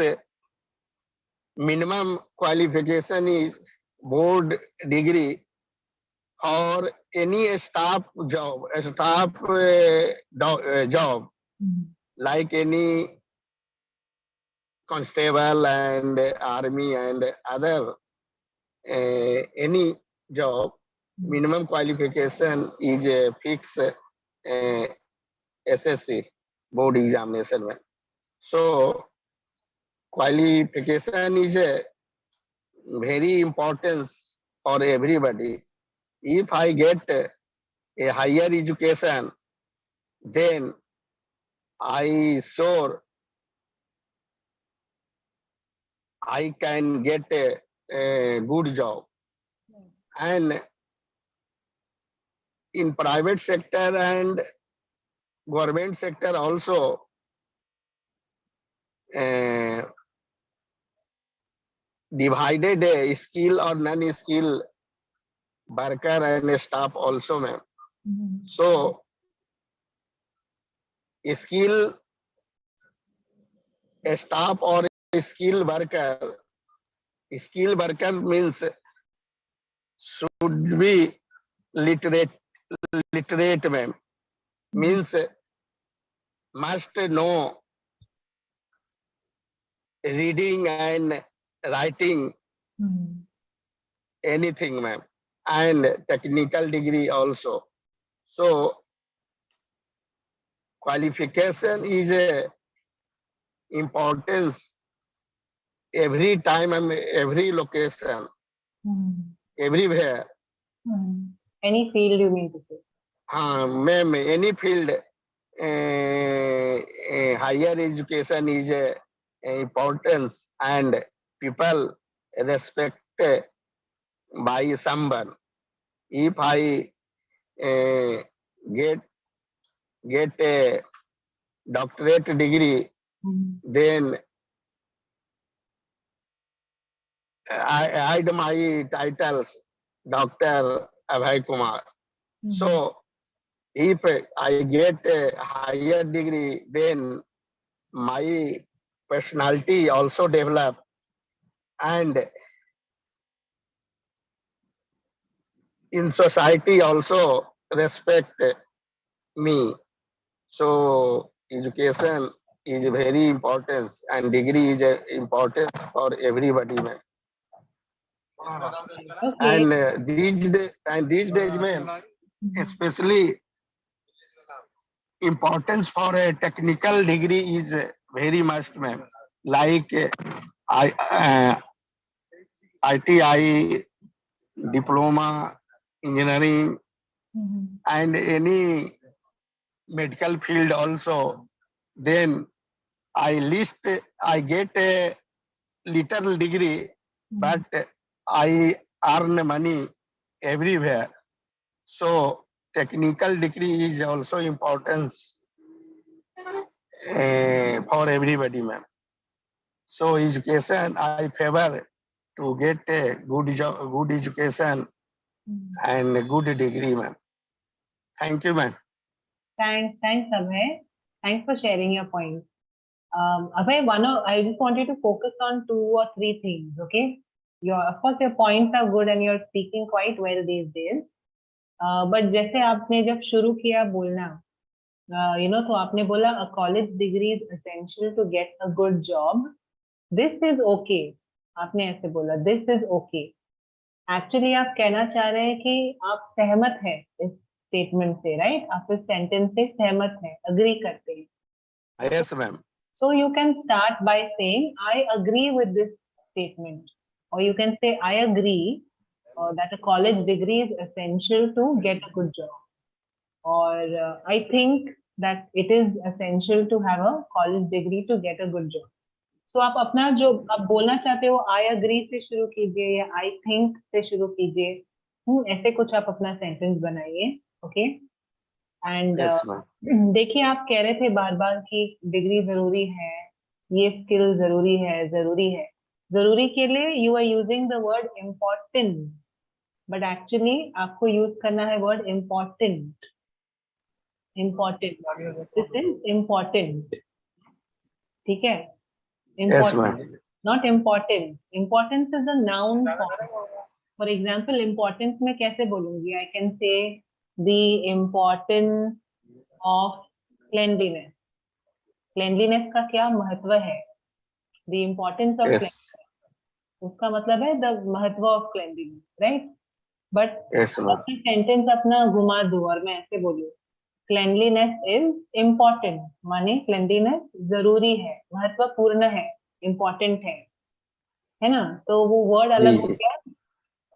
minimum qualification is board degree or any staff job, job like any constable and army and other any job, minimum qualification is a fixed SSC board examination. So qualification is a very important for everybody. If I get a higher education, then I sure I can get a good job. And in private sector and government sector also, divided skill or non-skill worker and staff also, ma'am. So skill staff or skill worker means should be literate, ma'am. Means must know reading and writing anything, ma'am, and technical degree also. So qualification is a importance every time and every location, everywhere. Any field you mean to say? Ma'am, any field, higher education is a importance and people respect by someone. If I get a doctorate degree, then I add my titles, Dr. Abhay Kumar. So if I get a higher degree, then my personality also develop and in society also respect me. So education is very important and degree is important for everybody, ma'am. And these days, ma'am, especially importance for a technical degree is very much, ma'am. Like ITI, diploma, engineering, and any medical field also. Then I get a little degree, but I earn money everywhere. So technical degree is also important for everybody, ma'am. So education, I favor to get a good job, good education and a good degree, ma'am. Thank you, ma'am. Thanks, Abhay. Thanks for sharing your points. Abhay, I just want you to focus on 2 or 3 things, okay? Of course, your points are good and you're speaking quite well these days. But जैसे आपने जब शुरू किया बोलना, तो आपने बोला a college degree is essential to get a good job. This is okay. आपने ऐसे बोला, this is okay. Actually, आप कहना चाह रहे हैं कि आप सहमत हैं इस स्टेटमेंट से, राइट? आप इस सेंटेंस से सहमत हैं, अग्री करते हैं. Yes, ma'am. So you can start by saying, I agree with this statement. Or you can say, I agree that a college degree is essential to get a good job. Or I think that it is essential to have a college degree to get a good job. So आप अपना जो आप बोलना चाहते हो, I agree से शुरू कीजिए या I think से शुरू कीजिए. ऐसे कुछ आप अपना सेंटेंस बनाइए. ओके. And Yes, ma'am. देखिए, आप कह रहे थे बार बार कि डिग्री जरूरी है, ये स्किल जरूरी है, जरूरी है. जरूरी के लिए you are using the word important, but actually आपको यूज करना है word important. Important, this is important. ठीक है? Yes, Important, ma'am. not important. Importance is a noun form. For example, importance में कैसे बोलूंगी? I can say the importance of cleanliness. Cleanliness का क्या महत्व है? The importance of Yes. cleanliness. उसका मतलब है the महत्व of cleanliness, right? But Yes, ma'am. अपनी sentence अपना घुमा दूं और मैं ऐसे बोलूं, cleanliness is important. माने cleanliness जरूरी है, महत्वपूर्ण है, important है ना? तो वो वर्ड जी अलग हो जी. गया.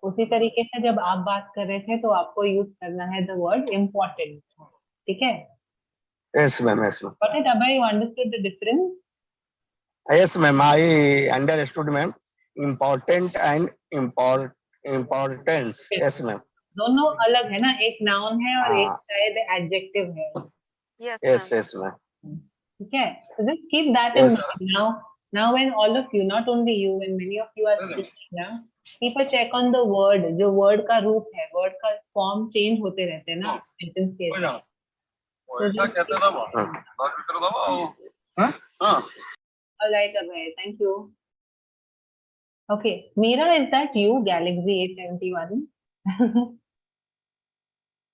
उसी तरीके से जब आप बात कर रहे थे तो आपको यूज करना है द वर्ड इम्पोर्टेंट. ठीक है? Yes, ma'am. Yes, ma'am. Got it, Abhay? You understood the difference? Yes, ma'am. I understood, ma'am. Important and importance. Yes, ma'am. दोनों अलग है ना, एक नाउन है और एक हाँ. शायद एडजेक्टिव है. Yes, Yes, ma'am. yes, ma'am. ठीक है? So just keep that in Yes. mind. Now when all of you, not only you, when many of you are speaking now, keep a check on the word. जो word का रूप है, word का form change होते रहते हैं ना sentence के हिसाब. All right, Abhay. Thank you. Okay, Meera, is that you, Galaxy 871?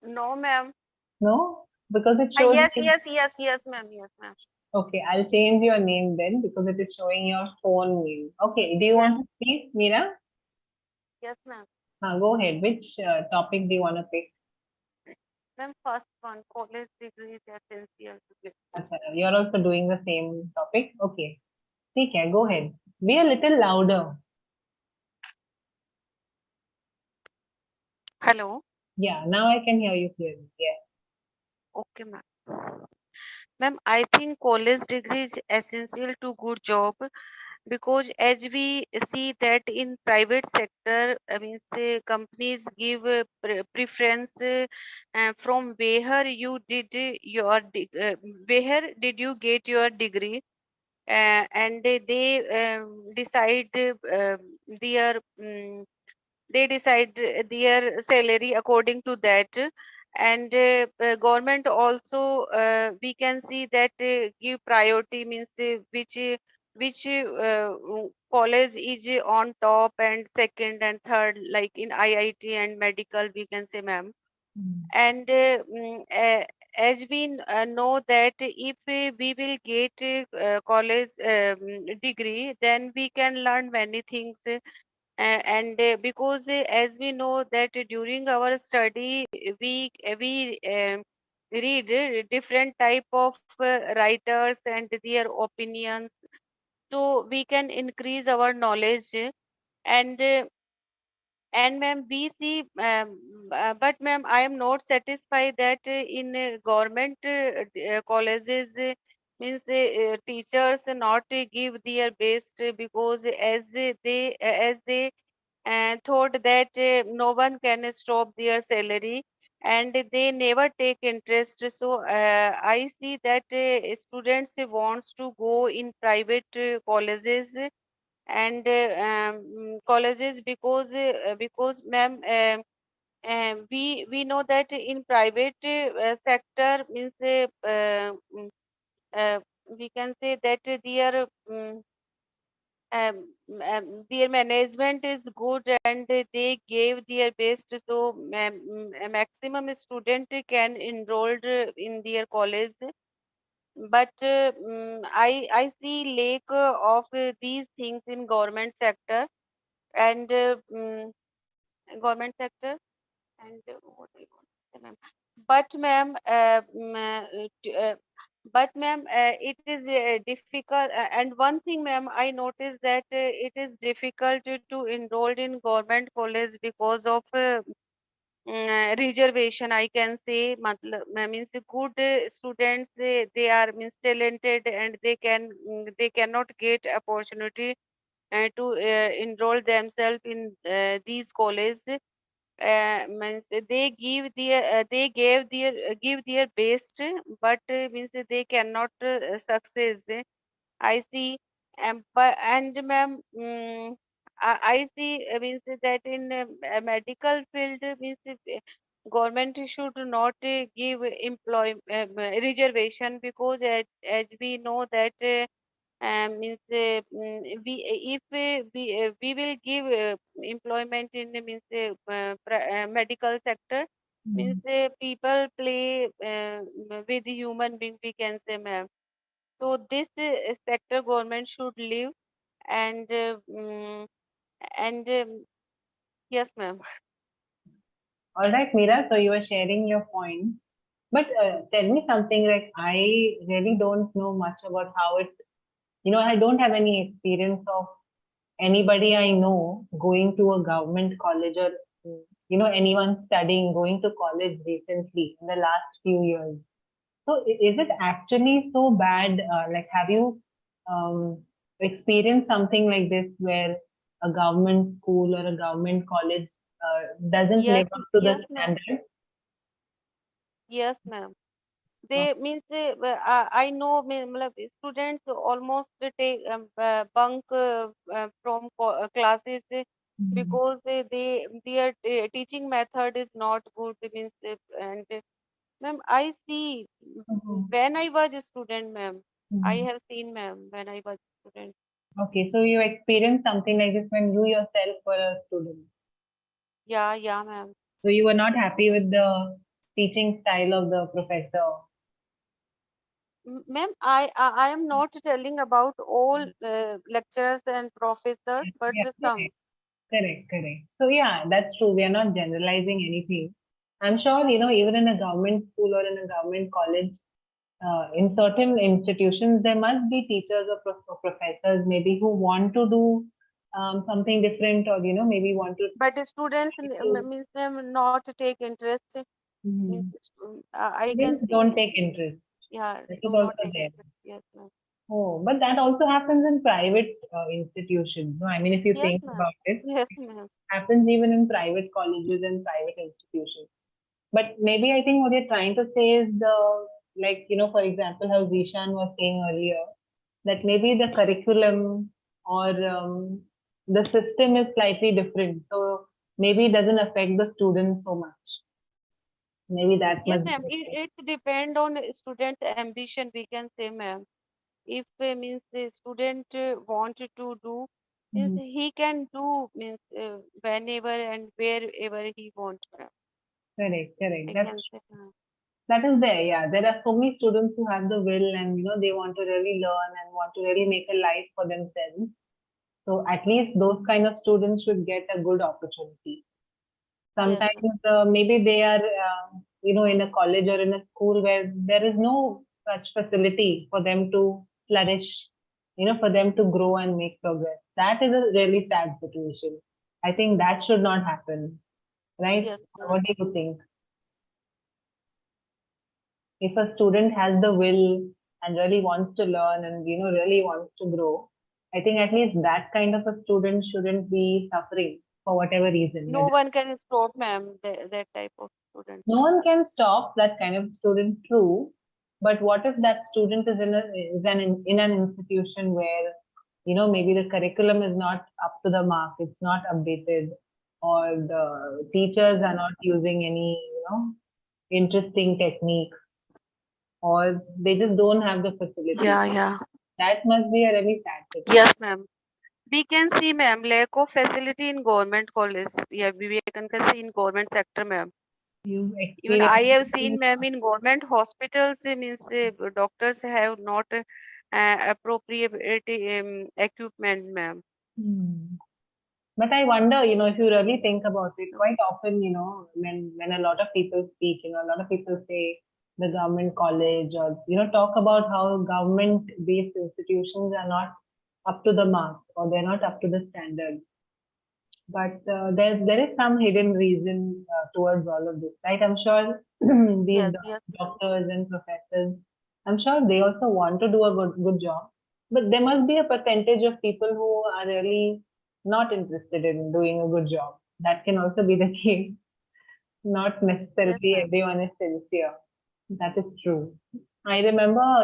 No, ma'am. No, because it shows. Yes, ma'am. Yes, ma'am. Okay, I'll change your name then because it is showing your phone name. Okay, do you want to speak, Meera? Yes, ma'am. Go ahead. Which topic do you want to pick? Ma'am, first one, college degree is essential to get. Achha, you're also doing the same topic. Okay, ठीक है, go ahead. Be a little louder. Hello. Yeah, now I can hear you clearly. Yes. Okay, ma'am. Ma'am, I think college degree is essential to good job because as we see that in private sector, I mean, say companies give preference from where you did where did you get your degree, and they decide their they decide their salary according to that. And government also we can see that give priority, means which college is on top and second and third, like in IIT and medical we can say, ma'am. And as we know that if we will get college degree, then we can learn many things. And because as we know that during our study we read different type of writers and their opinions, so we can increase our knowledge. And ma'am, we see but ma'am, I am not satisfied that in government colleges means teachers not give their best, because as they thought that no one can stop their salary, and they never take interest. So I see that students wants to go in private colleges and colleges because ma'am, we know that in private sector means we can say that their management is good and they gave their best, so a maximum student can enrolled in their college. But I see lack of these things in government sector. And government sector. And what I want to say, ma'am, but ma'am, it is difficult. And one thing, ma'am, I noticed that it is difficult to enroll in government college because of reservation. I can say, means good students, they are means talented, and they cannot get opportunity to enroll themselves in these colleges. Means they give their best, but means they cannot success. I see. And ma'am, I see, means that in a medical field, means government should not give reservation, because as we know that means if we will give employment in means medical sector, means people play with human being, we can say, ma'am. So this sector government should leave. And and yes, ma'am. All right, Meera. So you were sharing your point, but tell me something. Like, I really don't know much about how it. I don't have any experience of anybody I know going to a government college, or anyone studying going to college recently in the last few years. So is it actually so bad? Like, have you experienced something like this where a government school or a government college doesn't Yes, live up to the yes, ma'am. standard? Yes, ma'am. They means I know matlab students almost take bunk from classes because their teaching method is not good, means and ma'am, I see when I was a student, ma'am. I Mhm. have seen, ma'am, when I was a student. Okay, so you experienced something like this when you yourself were a student. Yeah, ma'am. So you were not happy with the teaching style of the professor. Ma'am, I am not telling about all lecturers and professors, but Yeah, some. correct. So yeah, that's true. We are not generalizing anything. I'm sure, even in a government school or in a government college, in certain institutions, there must be teachers or professors maybe who want to do something different, or, maybe want to. But the students means them not take interest. Means Mhm. I can Students see. don't take interest. Yeah, That is do not also take there. interest. Yes, ma'am. Oh, but that also happens in private institutions. No, I mean, if you Yes, think ma'am. about it, Yes, ma'am. happens even in private colleges and private institutions. But maybe I think what you're trying to say is like, for example, how Zishan was saying earlier, that maybe the curriculum or the system is slightly different. So maybe it doesn't affect the students so much. Maybe that Yes, must be ma'am. the case. It depend on student ambition, we can say, ma'am. If means the student wanted to do, means Mhm. he can do, means whenever and wherever he wants, ma'am. Correct. I That's can say, ma'am. that is there. Yeah, there are so many students who have the will, and they want to really learn and want to really make a life for themselves. So at least those kind of students should get a good opportunity. Yes, Sometimes maybe they are in a college or in a school where there is no such facility for them to flourish, for them to grow and make progress. That is a really sad situation. I think that should not happen, right? yes, What ma'am. do you think? If a student has the will and really wants to learn and really wants to grow, I think at least that kind of a student shouldn't be suffering for whatever reason. No one can stop, ma'am, that type of student. No one can stop that kind of student, true. But what if that student is in an institution where maybe the curriculum is not up to the mark, it's not updated, or the teachers are not using any interesting techniques, or they just don't have the facility. Yeah. That must be a really sad Yes, situation. ma'am. We can see, ma'am, lack of facility in government college. Yeah, we can see in government sector, ma'am. You Even I experience. have seen, ma'am, in government hospitals, means doctors have not appropriate equipment, ma'am. Hmm. But I wonder, if you really think about it, quite often, when a lot of people speak, a lot of people say the government college or, talk about how government-based institutions are not up to the mark or they're not up to the standard. But there is some hidden reason towards all of this, right? I'm sure these doctors and professors, I'm sure they also want to do a good job, but there must be a percentage of people who are really not interested in doing a good job. That can also be the case. Not necessarily everyone is sincere. That is true. I remember,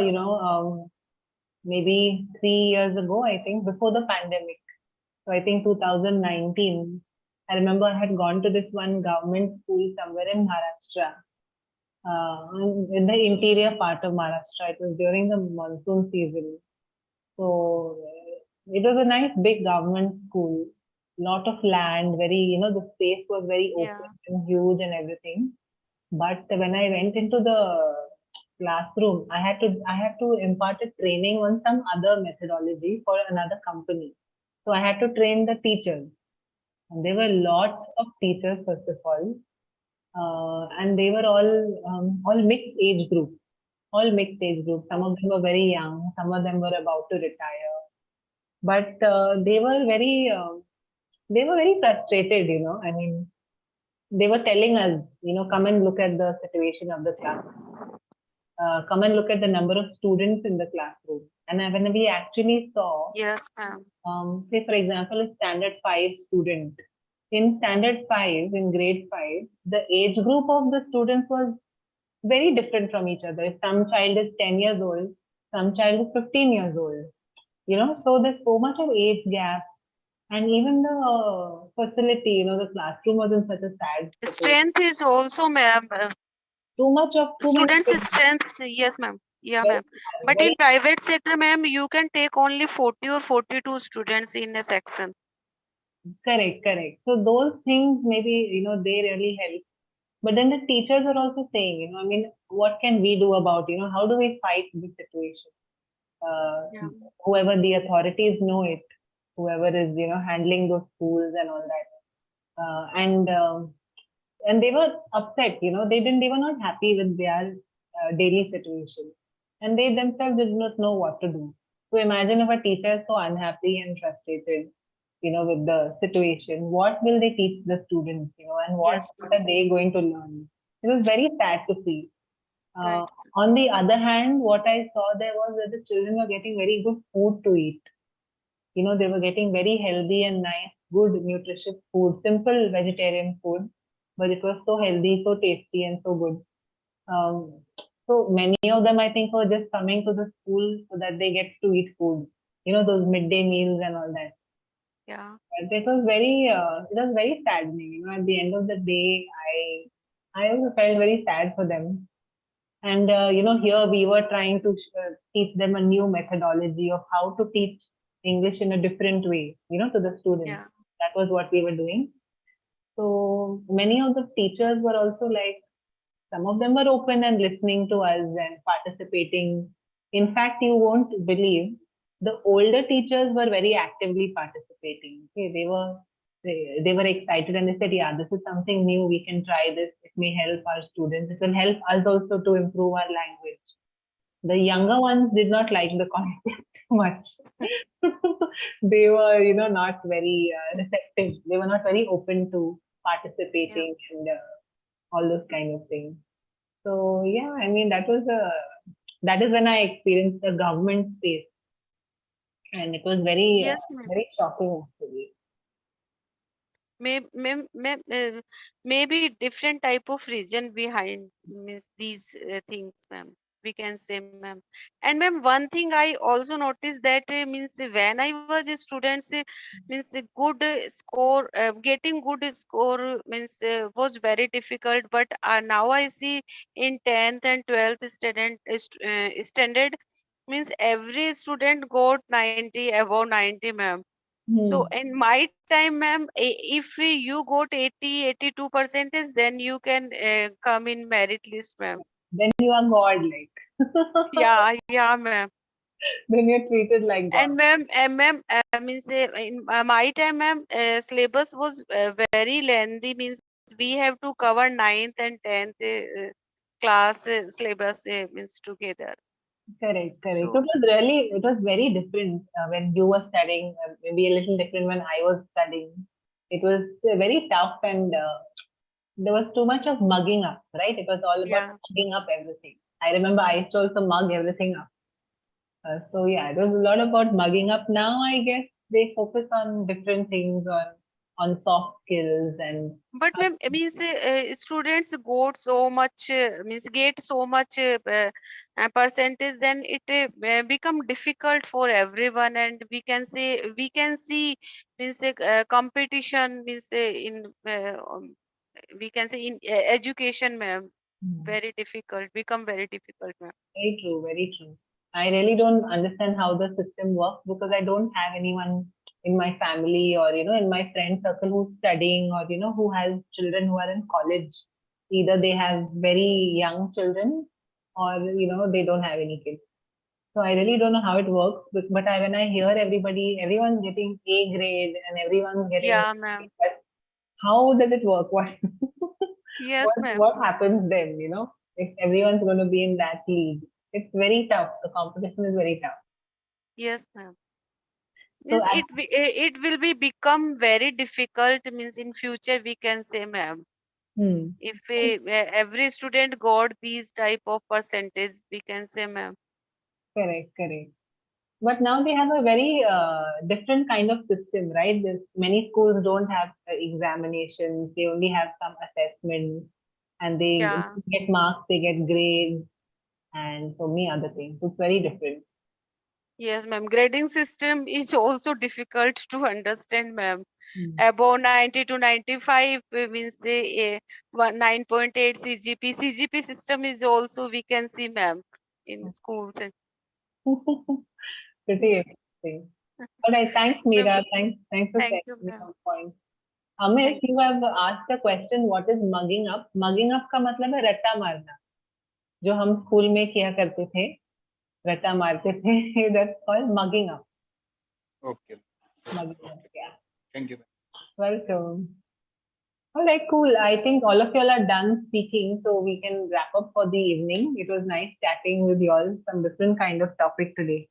maybe 3 years ago, I think, before the pandemic. So I think 2019, I remember I had gone to this one government school somewhere in Maharashtra, in the interior part of Maharashtra. It was during the monsoon season. So it was a nice big government school, lot of land, very, the space was very open and huge and everything. But when I went into the classroom, I had to impart a training on some other methodology for another company. So I had to train the teachers. And there were lots of teachers, first of all, and they were all mixed age group, all mixed age group. Some of them were very young, some of them were about to retire, but they were very frustrated. I mean, they were telling us, come and look at the situation of the class. Come and look at the number of students in the classroom. And when we actually saw, say for example, a standard 5 student. In standard 5, in grade 5, the age group of the students was very different from each other. If some child is 10 years old, some child is 15 years old. So there's so much of age gap. And even the facility, the classroom was in such a sad situation. Strength is also, ma'am. Too many Students' strength, yes, ma'am. Yeah, Very ma'am. But in private sector, ma'am, you can take only 40 or 42 students in a section. Correct. So those things maybe, they really help. But then the teachers are also saying, I mean, what can we do about, how do we fight this situation? Whoever the authorities know it, whoever is, handling those schools and all that. And they were upset, they were not happy with their daily situation. And they themselves did not know what to do. So imagine if a teacher is so unhappy and frustrated, with the situation, what will they teach the students, and what are they going to learn? It was very sad to see. On the other hand, what I saw there was that the children were getting very good food to eat. They were getting very healthy and nice, good, nutritious food, simple vegetarian food, but it was so healthy, so tasty, and so good. So many of them, I think, were just coming to the school so that they get to eat food, those midday meals and all that. Yeah. It was very saddening. At the end of the day, I also felt very sad for them. And here we were trying to teach them a new methodology of how to teach English in a different way, to the students. Yeah. That was what we were doing. So many of the teachers were also like, some of them were open and listening to us and participating. In fact, you won't believe, the older teachers were very actively participating. Okay, they were excited and they said, yeah, this is something new. We can try this. It may help our students. It will help us also to improve our language. The younger ones did not like the concept much. They were, not very receptive. They were not very open to participating and all those kind of things. So yeah, I mean, that is when I experienced the government space, and it was very very shocking actually. Maybe different type of reason behind means these things, ma'am. We can say, ma'am. And ma'am, one thing I also noticed that means when I was a student, means a good score, getting good score means was very difficult. But now I see in 10th and 12th standard means every student got 90 above 90, ma'am. So in my time, ma'am, if you got 80, 82 percentage, then you can come in merit list, ma'am. Then you are godlike. Yeah, ma'am. then you're treated like And God. ma'am, means in my time, ma'am, syllabus was very lengthy. Means we have to cover ninth and 10th class syllabus means together. Correct, correct. So It was very different when you were studying, maybe a little different when I was studying. It was very tough and there was too much of mugging up, right? It was all about yeah. mugging up everything. I remember I used to also mug everything up. So yeah, it was a lot about mugging up. Now I guess they focus on different things, on soft skills and But ma'am, means students got so much means get so much percentage, then it become difficult for everyone, and we can see means competition means in we can say in education, ma'am, very difficult, become very difficult, ma'am. very true, very true. I really don't understand how the system works because I don't have anyone in my family or in my friend circle who's studying or who has children who are in college. Either they have very young children or they don't have any kids. So I really don't know how it works. But when I hear everyone's getting A grade and everyone's getting, Yeah, ma'am. how does it work? What Yes, ma'am. what happens then? If everyone's going to be in that league, it's very tough. The competition is very tough. Yes, ma'am. So Means it will be become very difficult. Means in future we can say, ma'am, hmm, if every student got these type of percentage, we can say, ma'am. correct, correct. But now they have a very different kind of system, right? Many schools don't have examinations; they only have some assessments, and they Yeah. get marks, they get grades, and so many other things. It's very different. Yes, ma'am. Grading system is also difficult to understand, ma'am. Hmm. Above 90 to 95 means say 9.8 CGP. CGP system is also we can see, ma'am, in schools. And Pretty yes, interesting. All right, thanks, ma'am. Meera. Thanks for Thank sharing you, me ma'am. some points. Amit, Thank you have asked a question. What is mugging up? Mugging up का मतलब है रट्टा मारना. जो हम school में किया करते थे, रट्टा मारते थे. That's called mugging up. Okay. Mugging up. Yeah. Thank you. Welcome. All right, cool. I think all of y'all are done speaking, so we can wrap up for the evening. It was nice chatting with y'all. Some different kind of topic today.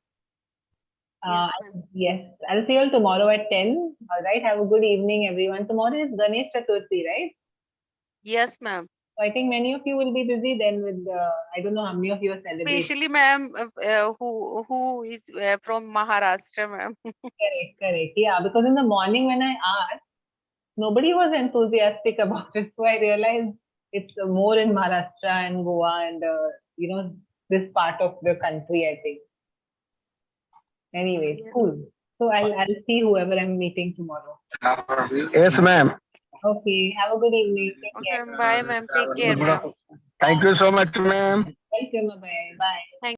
Uh, Yes, ma'am. yes, I'll see you all tomorrow at 10. All right, have a good evening, everyone. Tomorrow is Ganesh Chaturthi, right? Yes, ma'am. So I think many of you will be busy then with, I don't know how many of you are celebrating. Especially, ma'am, who is from Maharashtra, ma'am. Correct, correct. Yeah, because in the morning when I asked, nobody was enthusiastic about it. So I realized it's more in Maharashtra and Goa and, this part of the country, I think. Anyways, Yes. cool. So I'll see whoever I'm meeting tomorrow. Yes, ma'am. Okay, have a good evening. Take care. Okay, bye, ma'am. Take care, ma'am. Thank you so much, ma'am. Welcome, bye. Bye. Thank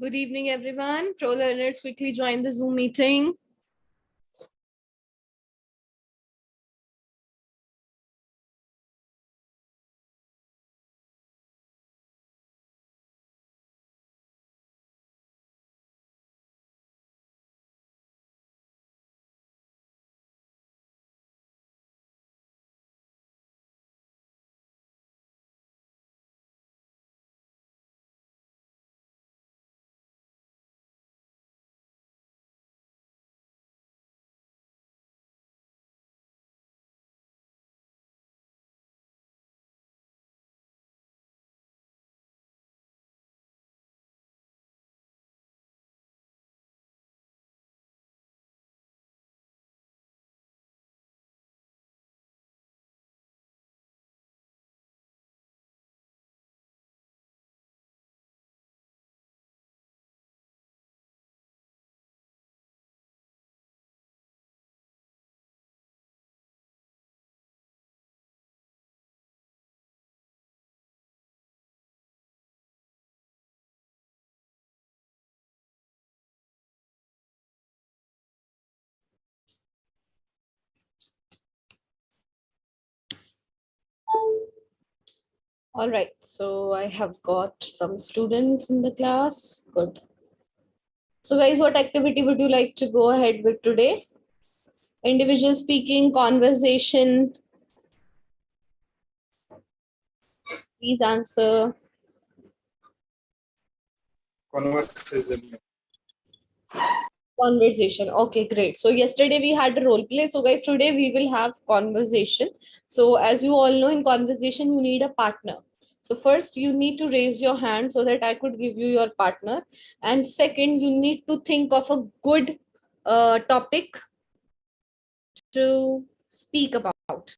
Good evening, everyone. Pro learners, quickly join the Zoom meeting. All right, so I have got some students in the class. Good. So guys, what activity would you like to go ahead with today? Individual speaking, conversation? Please answer. Conversation. Conversation. Okay, great. So yesterday we had a role play. So guys, today we will have conversation. So as you all know, in conversation, you need a partner. So first you need to raise your hand so that I could give you your partner. And second, you need to think of a good topic to speak about.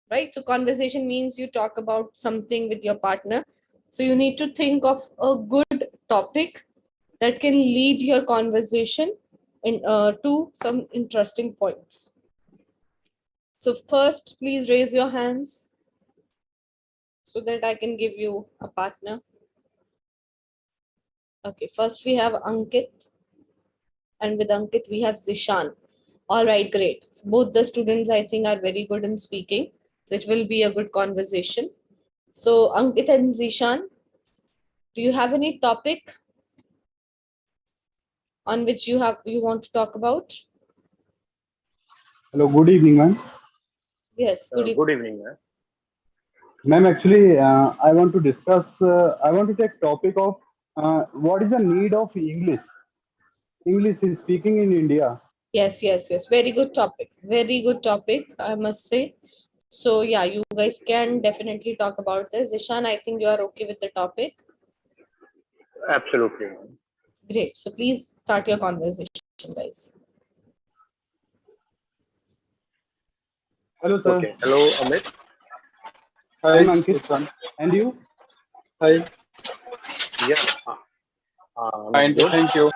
Right? So conversation means you talk about something with your partner. So you need to think of a good topic that can lead your conversation to some interesting points. So first, please raise your hands so that I can give you a partner. Okay, first we have Ankit, and with Ankit we have Zishan. All right, great. So both the students I think are very good in speaking. So it will be a good conversation. So Ankit and Zishan, do you have any topic on which you want to talk about? Hello, good evening, ma'am. Yes, good evening. Good evening, ma'am. Ma'am, actually, I want to discuss, I want to take topic of what is the need of English? English is speaking in India. Yes, yes, yes. Very good topic. Very good topic, I must say. So yeah, you guys can definitely talk about this. Zishan, I think you are okay with the topic. Absolutely. Great. So please start your conversation, guys. Hello, sir. Okay. Hello, Amit. Hi, I'm Ankit. Zishan. And you? Hi. Yeah. Fine, Good. thank you.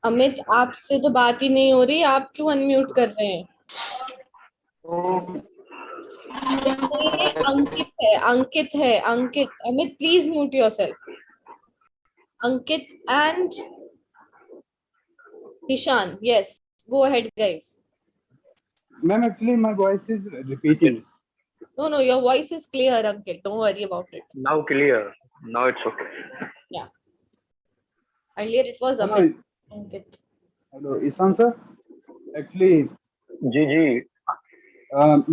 Amit, आपसे तो बात ही नहीं हो रही, आप क्यों unmute कर रहे हैं? अंकित है Ankit. Amit, please mute yourself. Ankit and Ishan. Yes, go ahead, guys. Ma'am, actually, my voice is repeating. No, your voice is clear, Ankit. Don't worry about it. Now clear. Now it's okay. Yeah. Earlier it was Hello. Amit. Ankit. Hello, Ishan, sir. Actually, Gigi.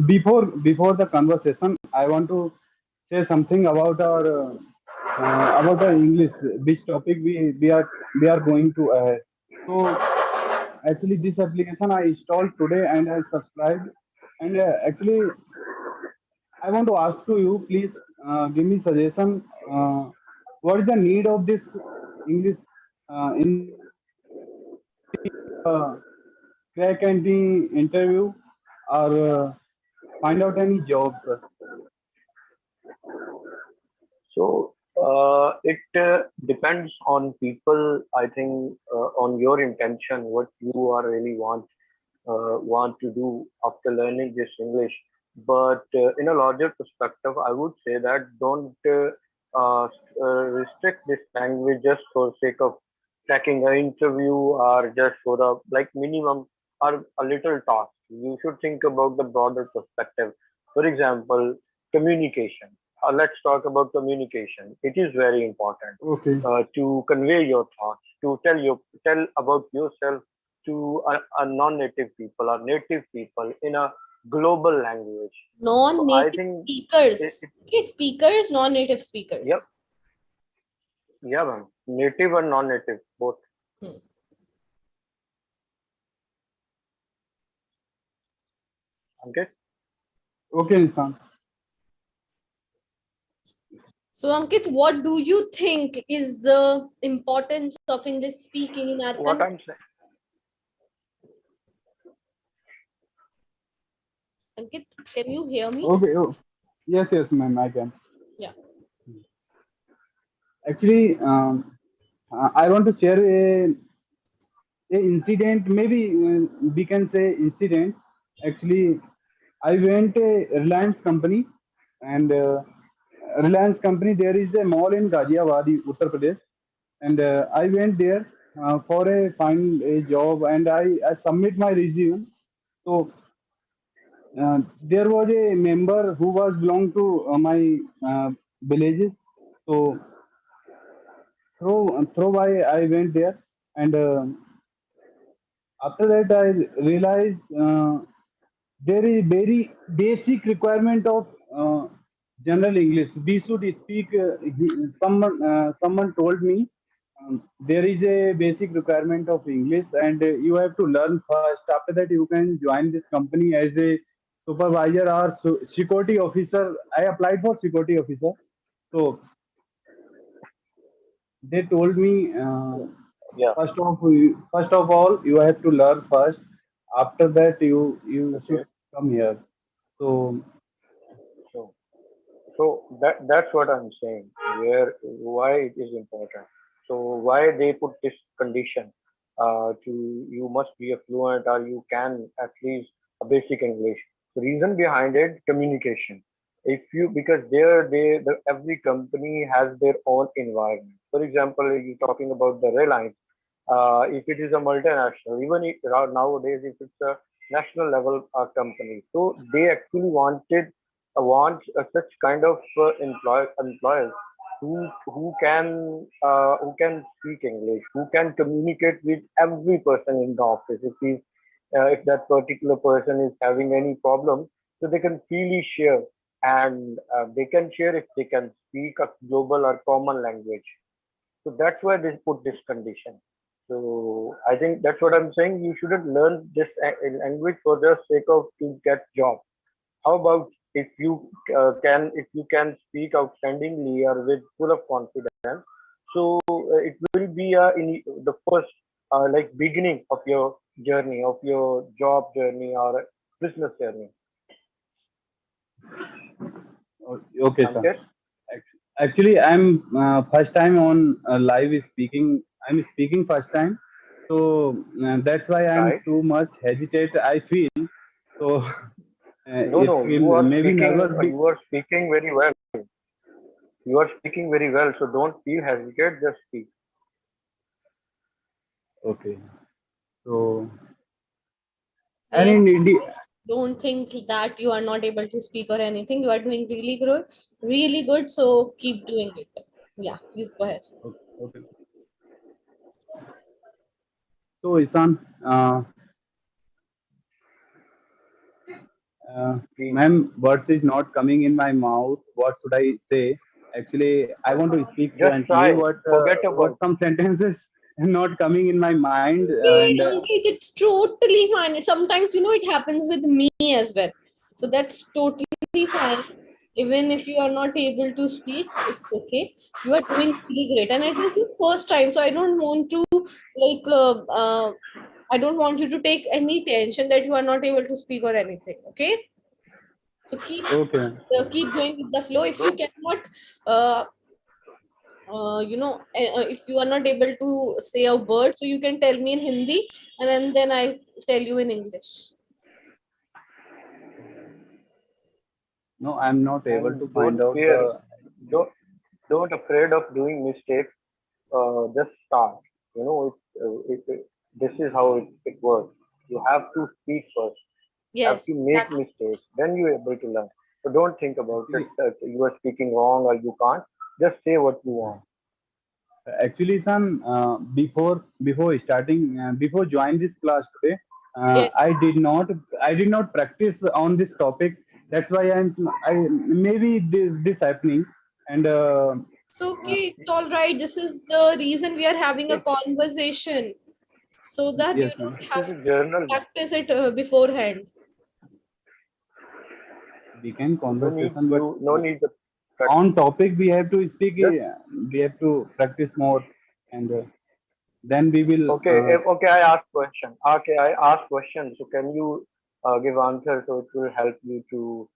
Before the conversation, I want to say something about our English, which topic we are going to ahead. So actually, this application I installed today and I subscribed. And actually, I want to ask to you, please give me suggestion. What is the need of this English in crack any interview or find out any jobs? So it depends on people. I think on your intention, what you are really want to do after learning this English. But in a larger perspective, I would say that don't restrict this language just for sake of cracking an interview or just for the like minimum or a little task. You should think about the broader perspective. For example, communication. Let's talk about communication. It is very important Okay. to convey your thoughts, to tell about yourself to a non-native people or native people in a global language. So I Non-native think speakers. Okay, speakers, non-native speakers. yep, yeah, ma'am. Native and non-native both. Okay. Okay, Nissan. So, Ankit, what do you think is the importance of English speaking in our What country? I'm saying. Ankit, can you hear me? Okay. Oh, yes, ma'am, I can. Yeah. Actually, I want to share a incident. Maybe we can say incident. Actually, I went a Reliance company, and Reliance company. There is a mall in Ghaziabad, Uttar Pradesh, and I went there for a find a job, and I submit my resume. So there was a member who was belong to my villages. So through I went there, and after that I realized there is very basic requirement of general English. We should speak. Someone told me there is a basic requirement of English, and you have to learn first. After that, you can join this company as a supervisor or security officer. I applied for security officer, so they told me Yeah. first of all you have to learn first. After that, you should Okay. come here. So So that's what I'm saying. Why it is important. So why they put this condition to you must be a fluent or you can at least a basic English. The reason behind it, communication. If you because every company has their own environment. For example, you're talking about the Reliance. If it is a multinational, even if, nowadays if it's a national level company, so they actually want such kind of employers who can speak English, who can communicate with every person in the office. If that particular person is having any problem, so they can freely share, and they can share if they can speak a global or common language. So that's why they put this condition. So I think that's what I'm saying. You shouldn't learn this language for the sake of to get job. How about if you can speak outstandingly or with full of confidence? So it will be in the first like beginning of your journey, of your job journey or business journey. okay, sir. Ankit? Actually, I'm first time on live speaking. I'm speaking first time, so that's why I'm Right? too much hesitate. I feel so. No, It no, will maybe nervous. you are speaking very well. You are speaking very well, so don't feel hesitate, just speak. Okay, so and Yes. in India. Don't think that you are not able to speak or anything. You are doing really good, really good. So keep doing it. Yeah, please go ahead. Okay. So Isan, ma'am, words is not coming in my mouth. What should I say? Actually, I want to speak Just fluently. try. Forget What about. some sentences not coming in my mind, Okay, and Ankit, it's totally fine. Sometimes, it happens with me as well. So that's totally fine. Even if you are not able to speak, it's okay. You are doing really great. And it is your first time. So I don't want to, I don't want you to take any tension that you are not able to speak or anything. Okay. So okay. keep going with the flow. If you cannot, uh, if you are not able to say a word, so you can tell me in Hindi, and then I tell you in English. No, I'm not able to And find don't out fear. the. Don't. don't afraid of doing mistakes. Just start. You know, this is how it works. You have to speak first. You have Yes, to make mistakes. Then you're able to learn. So don't think about it that you are speaking wrong or you can't. Just say what you want. Actually, son, before starting, before joining this class today, yes. I did not practice on this topic. That's why I maybe this happening, and It's okay. It's all right. This is the reason we are having a conversation, so that you yes, ma'am. don't This have is a to journal. practice it beforehand. We can No need conversation, but you no need to on practice. topic we have to speak. Just We have to practice more, and then we will. okay. Okay, I ask question. Okay, I ask question. So can you give answer so it will help you to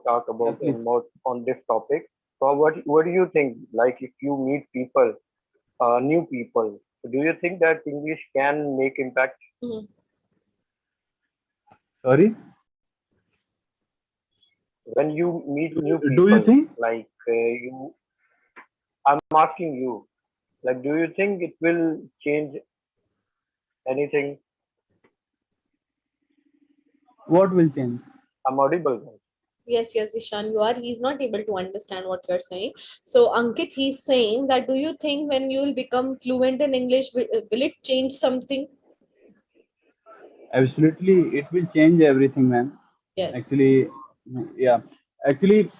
talk Yeah, about please. more on this topic. So what do you think? Like if you meet people, new people, do you think that English can make impact? Mhm. Sorry. When you meet new Do you people, think? like I'm asking you, like, do you think it will change anything? What will change? I'm audible, guys. Yes, yes, Ishan, you are. He's not able to understand what you're saying. So, Ankit, he's saying that do you think when you will become fluent in English, will it change something? Absolutely, it will change everything, man. Yes. Actually, yeah. Actually,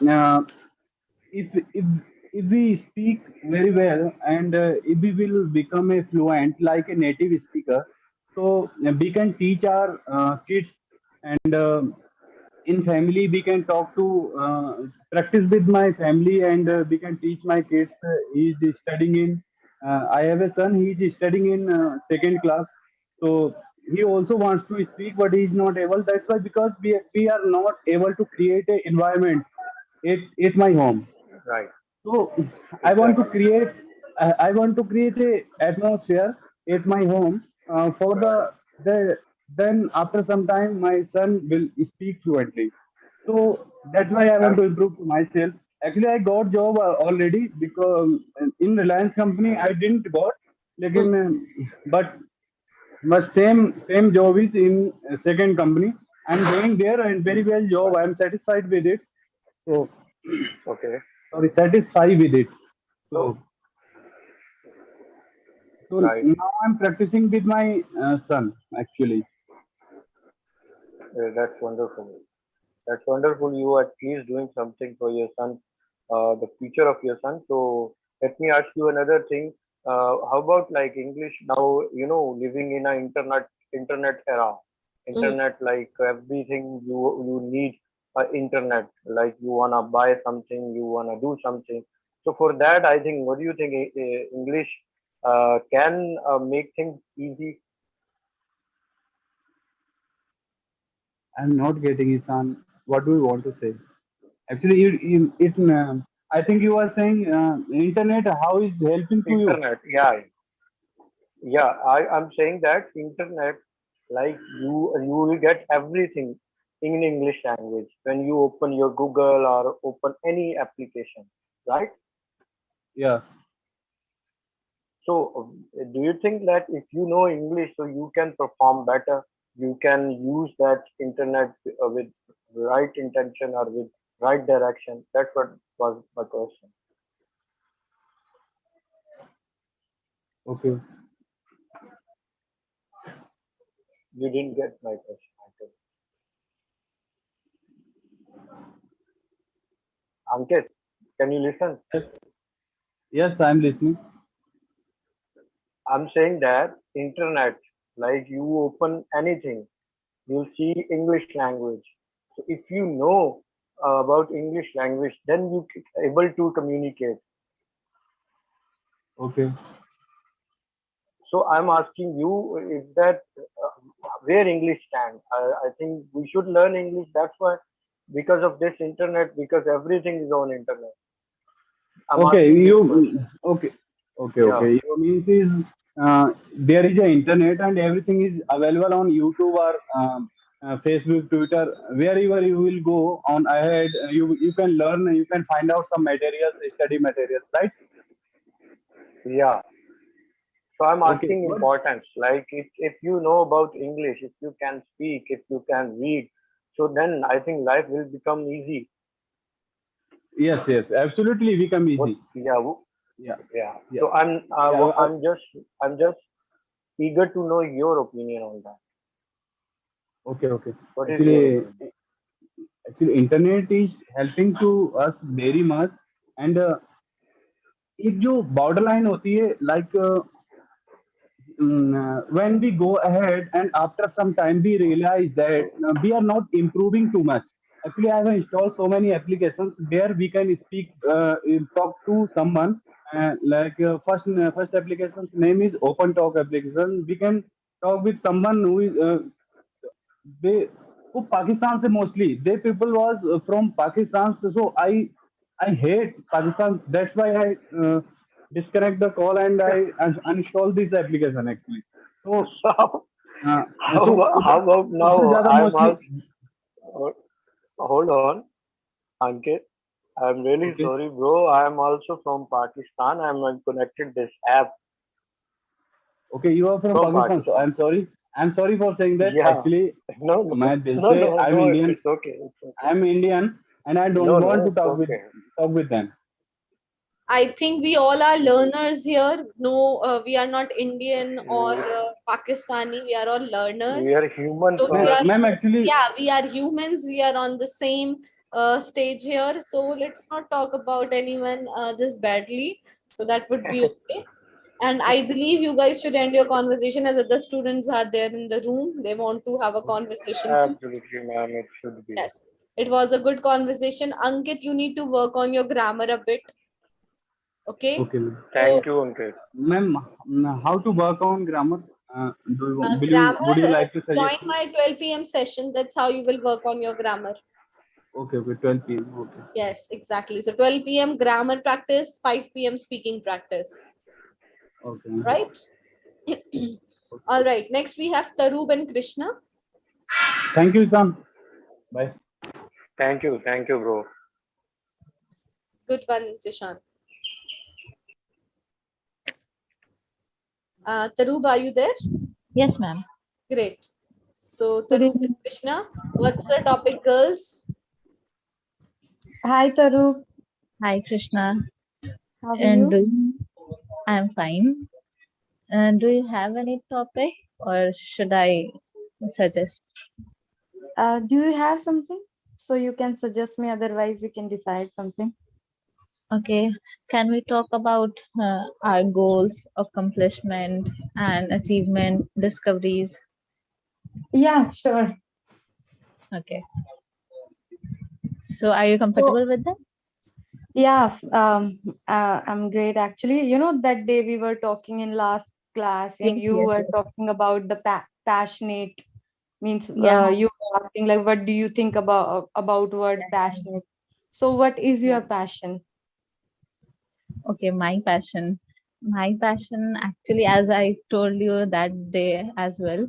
if if if we speak very well and if we will become a fluent like a native speaker, so we can teach our kids, and in family we can talk to practice with my family, and we can teach my kids. He is studying in. I have a son. He is studying in second class, so he also wants to speak, but he is not able. That's why, because we are not able to create an environment at my home. Right. So I want to Exactly. create I want to create a atmosphere at my home for the then after some time my son will speak fluently. So that's why I want to improve myself. Actually, I got job already, because in Reliance company I didn't got, Hmm. लेकिन but same job is in second company. I'm doing there and very well job. I'm satisfied with it. So Okay. sorry, satisfied with it. So So so right. now I'm practicing with my son actually. That's wonderful. That's wonderful. You are at least doing something for your son, the future of your son. So let me ask you another thing. How about like English now? Living in an internet era. Hmm. Internet, like everything you need internet. Like you wanna buy something, you wanna do something. So for that, I think, what do you think? English can make things easy. I'm not getting it, son. What do you want to say? Actually, I think you are saying internet. How is helping to you? Internet, yeah, yeah. I'm saying that internet, like you will get everything in English language when you open your Google or open any application, right? Yeah. So do you think that if you know English, so you can perform better, you can use that internet with right intention or with right direction? That's what was my question. Okay. You didn't get my question, Ankit. Ankit, can you listen? Yes, I'm listening. I'm saying that internet, like you open anything, you'll see English language. So if you know about English language, then you able to communicate. Okay. So I'm asking you, is that where English stands? I think we should learn English. That's why, because of this internet, because everything is on internet. I'm Okay. asking this You question. okay? Okay. Yeah, Okay. You means is there is a internet and everything is available on YouTube or Facebook, Twitter, wherever you will go on ahead, you can learn, you can find out some materials, study materials, right? Yeah. So I'm Okay, asking what? importance, like if you know about English, if you can speak, if you can read, so then I think life will become easy. Yes, yes, absolutely become What? easy. Yeah, Yeah, yeah. yeah, So yeah. I'm just eager to know your opinion on that. Okay, okay. What is your Actually, opinion? internet is helping to us very much, and एक जो borderline होती है, like when we go ahead and after some time we realize that we are not improving too much. Actually, I have installed so many applications where we can speak, talk to someone. First application's name is Open Talk application. We can talk with someone who is they who Pakistan se mostly. They people was from Pakistan. So I hate Pakistan. That's why I disconnect the call and I uninstall this application actually. So so How about now? उससे ज़्यादा I'm mostly. also hold on, Ankit. I'm really Okay. sorry, bro. I'm also from Pakistan. I'm connected this app Okay, you are from from Pakistan. So Pakistan. I'm sorry. I'm sorry for saying that. Yeah. Actually, No, no, मैं दिल no, से no, I'm no. Indian. It's okay. It's okay. I'm Indian, and I don't No, want no, to it's okay. talk with them. I think we all are learners here. No, we are not Indian or Pakistani. We are all learners. We are human So we first. are, Ma'am, actually, yeah, we are humans. We are on the same stage here. So let's not talk about anyone this badly. So that would be okay. And I believe you guys should end your conversation as other students are there in the room. They want to have a conversation too. Absolutely, ma'am. It should be. Yes. It was a good conversation. Ankit, you need to work on your grammar a bit. Okay. okay, ma'am. So, Thank you, Ankit. Ma'am, how to work on grammar? Would you grammar, like to join suggest me? my 12 p.m. session. That's how you will work on your grammar. Okay, 12 p.m. Okay. Yes, exactly. So 12 p.m. grammar practice, 5 p.m. speaking practice. Okay. Right? All right. Next we have Tarub and Krishna. Thank you, Sam. Bye. Thank you, bro. Good one, Zishan. Tarub, are you there? Yes, ma'am. Great. So Tarub and Krishna, what's the topic, girls? Hi, Taru. Hi, Krishna. How are And you? I'm fine. Do you have any topic or should I suggest? Do you have something? So you can suggest me, otherwise we can decide something. Okay. Can we talk about our goals, accomplishment, and achievement, discoveries? Yeah, sure. Okay. So are you comfortable with that? Yeah, I'm great actually. You know, that day we were talking in last class and Yes, you yes, were yes. talking about the passionate, means Yeah. you were asking like what do you think about word passionate. So what is your passion? Okay, my passion. My passion actually, as I told you that day as well,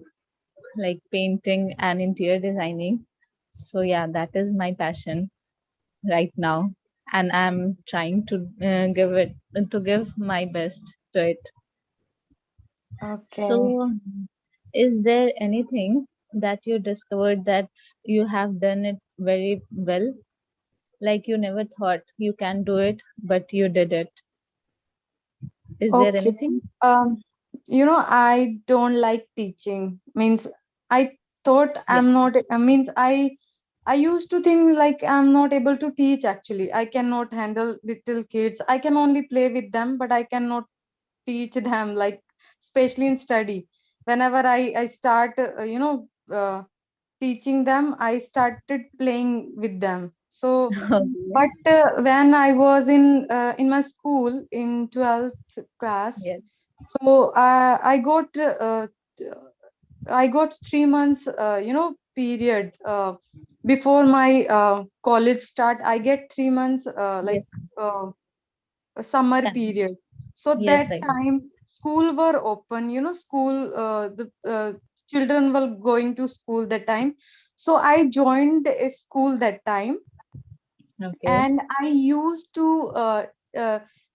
like painting and interior designing. So yeah, that is my passion right now, and I'm trying to give my best to it. Okay. So, is there anything that you discovered that you have done it very well, like you never thought you can do it, but you did it? Is there Okay. anything? You know, I don't like teaching. Means I thought Yeah. I'm not, means I used to think like I'm not able to teach actually. I cannot handle little kids. I can only play with them, but I cannot teach them, like especially in study. Whenever I start, teaching them, I started playing with them. So, Okay. but when I was in my school in 12th class, Yes. so I got 3 months, period before my college start. I get 3 months, Yes. a summer Can- period. So Yes, that I know. time school were open. You know, school the children were going to school that time. So I joined a school that time, Okay. and I used to uh,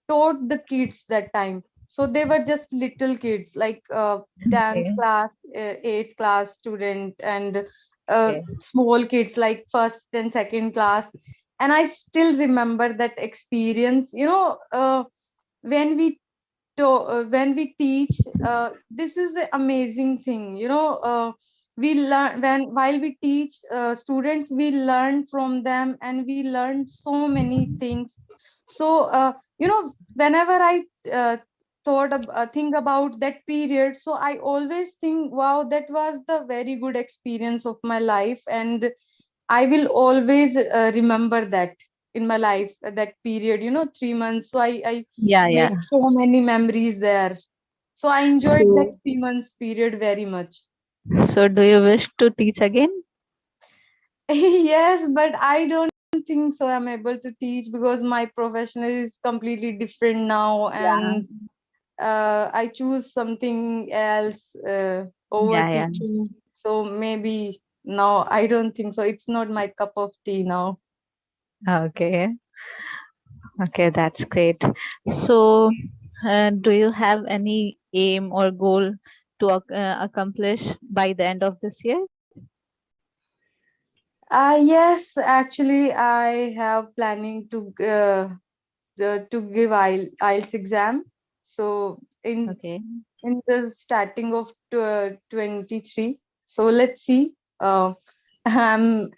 taught the kids that time. So they were just little kids, like 10th Okay. class, 8th class student, and Okay. small kids like first and second class. And I still remember that experience. When when we teach, this is the amazing thing. We learn when while we teach students, we learn from them, and we learn so many things. So whenever I think about that period, so I always think, wow, that was the very good experience of my life, and I will always remember that in my life, that period, 3 months. So I Yeah, made yeah. so many memories there. So I enjoyed that So, 3 months period very much. so do you wish to teach again? Yes, but I don't think so I'm able to teach, because my profession is completely different now, Yeah. and I choose something else over Yeah, yeah. teaching. So maybe now I don't think so. It's not my cup of tea now. Okay. Okay, that's great. So, do you have any aim or goal to accomplish by the end of this year? Yes, actually, I have planning to give IELTS exam. So Okay. in the starting of 23. So let's see. I'm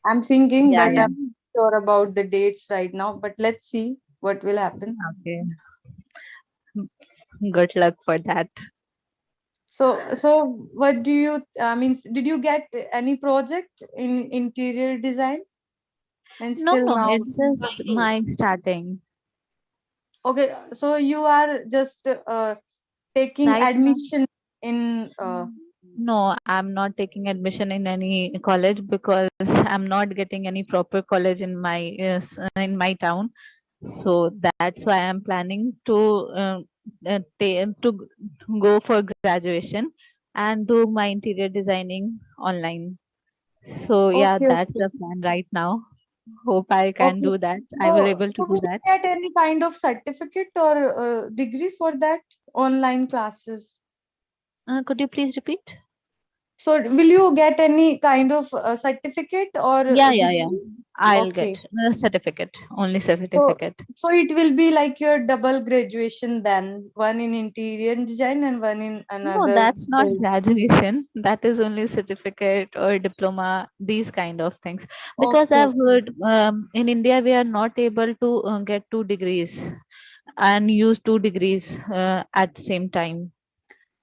I'm thinking, Yeah, but yeah. I'm not sure about the dates right now. But let's see what will happen. Okay. Good luck for that. So what do you? I mean, did you get any project in interior design? And No, still no, now it's just working. my starting. Okay, so you are just taking Right now, admission in no, I'm not taking admission in any college because I'm not getting any proper college in my town. So that's why I'm planning to go for graduation and do my interior designing online. So yeah, okay, that's okay. the plan right now. Hope I can Okay. do that. I will So, able to so do will you that. get any kind of certificate or degree for that online classes? Could you please repeat? So, will you get any kind of certificate or Yeah, yeah, yeah. degree? I'll Okay. get a certificate, only So, certificate. so it will be like your double graduation then, one in interior design and one in No, another that's not field. graduation. That is only certificate or diploma, these kind of things. Because Okay, I've okay. heard in India we are not able to get 2 degrees and use 2 degrees at the same time.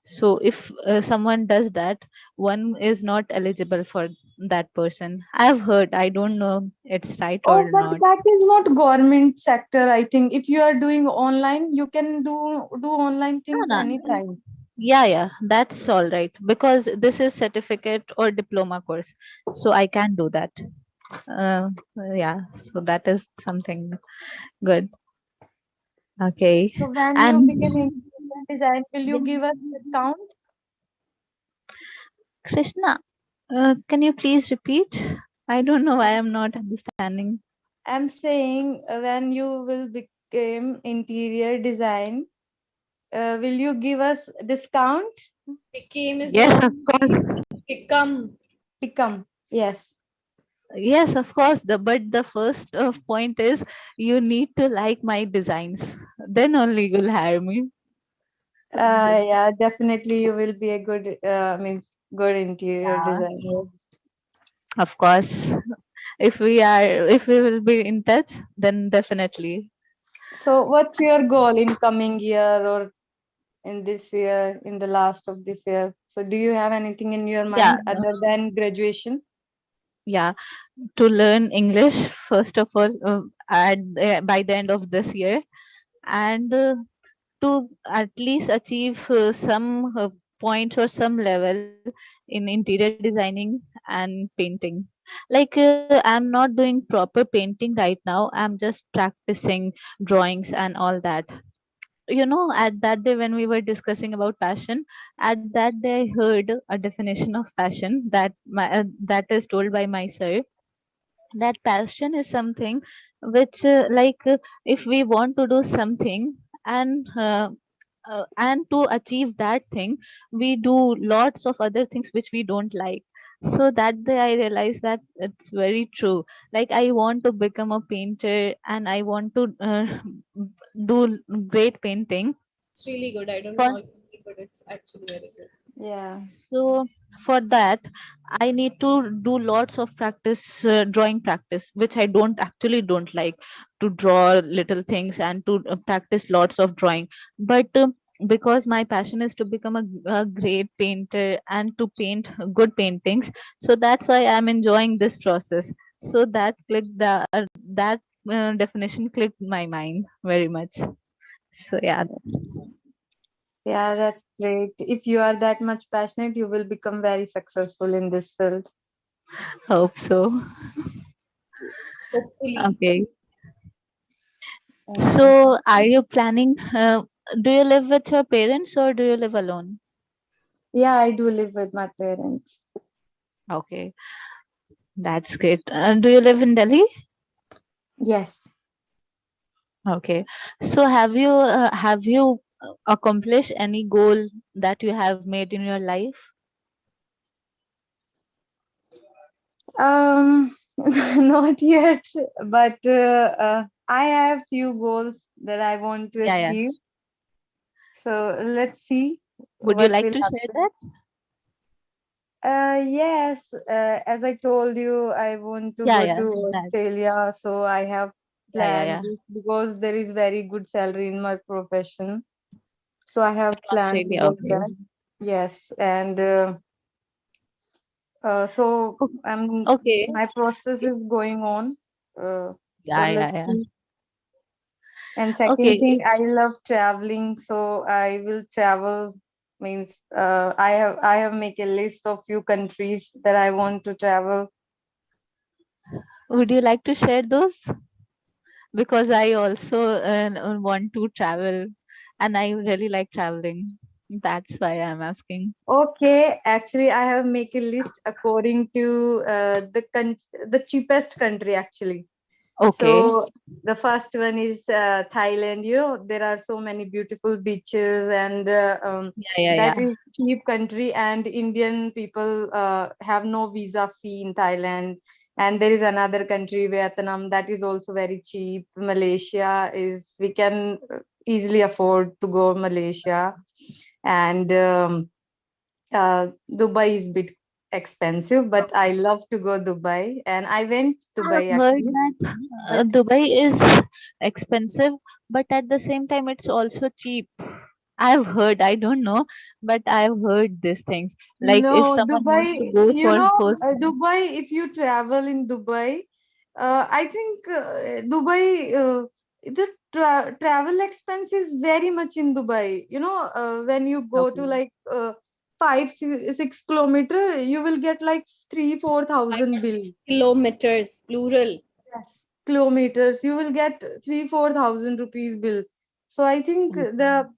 So if someone does that, one is not eligible for that person. I've heard. I don't know it's right Oh, or but not. that is not government sector, I think. If you are doing online, you can do online No, things no. anytime. Yeah, yeah, that's all right. Because this is certificate or diploma course, so I can do that. Uh, yeah, so that is something good. Okay, So when you and become interior design, will you give us discount? Krishna, can you please repeat? I don't know why I'm not understanding. I'm saying when you will become interior design, will you give us discount? Became is Yes, not of course. become. Become, yes. Yes, of course. But the first point is you need to like my designs. Then only you'll hire me. Yeah, definitely you will be a good, means good interior Yeah, designer. of course. If we will be in touch, then definitely. So what's your goal in coming year or in this year, in the last of this year? So do you have anything in your Yeah, mind other than graduation? yeah. To learn English first of all by the end of this year, and to at least achieve some points or some level in interior designing and painting. Like I'm not doing proper painting right now. I'm just practicing drawings and all that. you know, at that day when we were discussing about passion, at that day I heard a definition of passion that that is told by my sir, that passion is something which if we want to do something, and to achieve that thing we do lots of other things which we don't like. So that day I realized that it's very true. Like I want to become a painter and I want to do great painting. It's really good. I don't know For how you do it, but it's actually very good. yeah, so for that I need to do lots of practice, drawing practice, which I don't like to draw little things and to practice lots of drawing. But because my passion is to become a great painter and to paint good paintings, so that's why I'm enjoying this process. So that clicked that definition clicked my mind very much. So yeah. Yeah, that's great. If you are that much passionate, you will become very successful in this field. Hope so. Hopefully. Okay. So, are you planning? Do you live with your parents or do you live alone? Yeah, I do live with my parents. Okay, that's great. Do you live in Delhi? Yes. Okay. So, have you accomplished any goal that you have made in your life? Not yet, but I have few goals that I want to Yeah, yeah. achieve. So let's see Would you what like will to share happen. that? Yes, as I told you, I want to Yeah, go yeah. to That. Australia, so I have Yeah, yeah, planned yeah. this because there is very good salary in my profession. So I have In planned to Australia, go okay. there. Yes, and so Okay. my process is going on. So Yeah, let's yeah, yeah. see. And second Okay. thing, I love traveling, so I will travel. Means I have make a list of few countries that I want to travel. Would you like to share those? Because I also want to travel and I really like traveling. That's why I'm asking. Okay, actually, I have make a list according to the cheapest country actually. Okay. So the first one is Thailand. You know, there are so many beautiful beaches, and Yeah, yeah, that yeah. is cheap country. And Indian people have no visa fee in Thailand. And there is another country, Vietnam, that is also very cheap. Malaysia is we can easily afford to go Malaysia, and Dubai is bit expensive, but I love to go Dubai, and I went I've Dubai heard actually. that But Dubai is expensive, but at the same time, it's also cheap. I've heard, I don't know, but I've heard these things. Like if no, someone wants to Dubai, go you for know, first, Dubai, if you travel in Dubai, I think Dubai, the travel expense is very much in Dubai. You know, when you go to okay, like 5, 6 kilometer, you will get like 3, 4 thousand bill. Kilometers, plural. Yes, kilometers. You will get 3, 4 thousand rupees bill. So I think the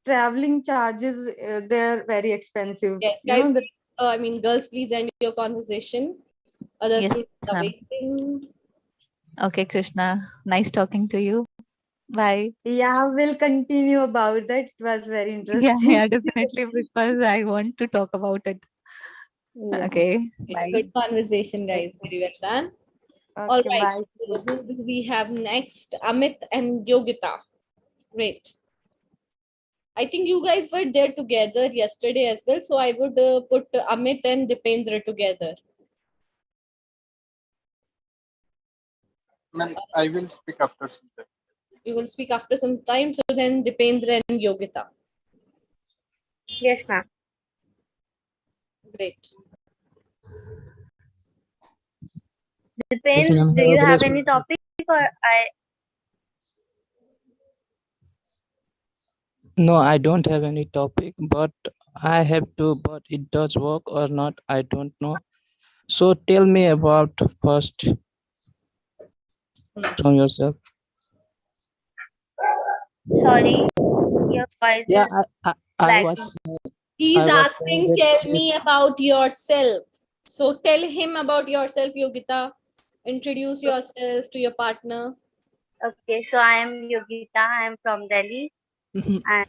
traveling charges they're very expensive. Yes, You guys, know, the please, I mean, girls, please end your conversation. Other yes, students are ma'am. waiting. Okay, Krishna, nice talking to you. Bye. yeah, we'll continue about that. It was very Yeah, interesting. yeah, definitely because I want to talk about it. Yeah. Okay, bye. Good conversation, guys. Very well done. All Okay, right. bye. So who do we have next? Amit and Yogita. Great. I think you guys were there together yesterday as well. So I would put Amit and Dipendra together. Ma'am, I will speak after some time. We will speak after some time. So then Dipendra and Yogita. Yes, ma'am. Great. Yes, Depends. ma'am. Do Have a you good have day. any topic or I? No, I don't have any topic, but I have to, but it does work or not, I don't know. So tell me about first from yourself. Sorry. Your voice Yeah, is I lacking. was He's I was saying asking, that tell me it's, about yourself. So tell him about yourself, Yogita. Introduce yourself to your partner. Okay, so I am Yogita. I am from Delhi, and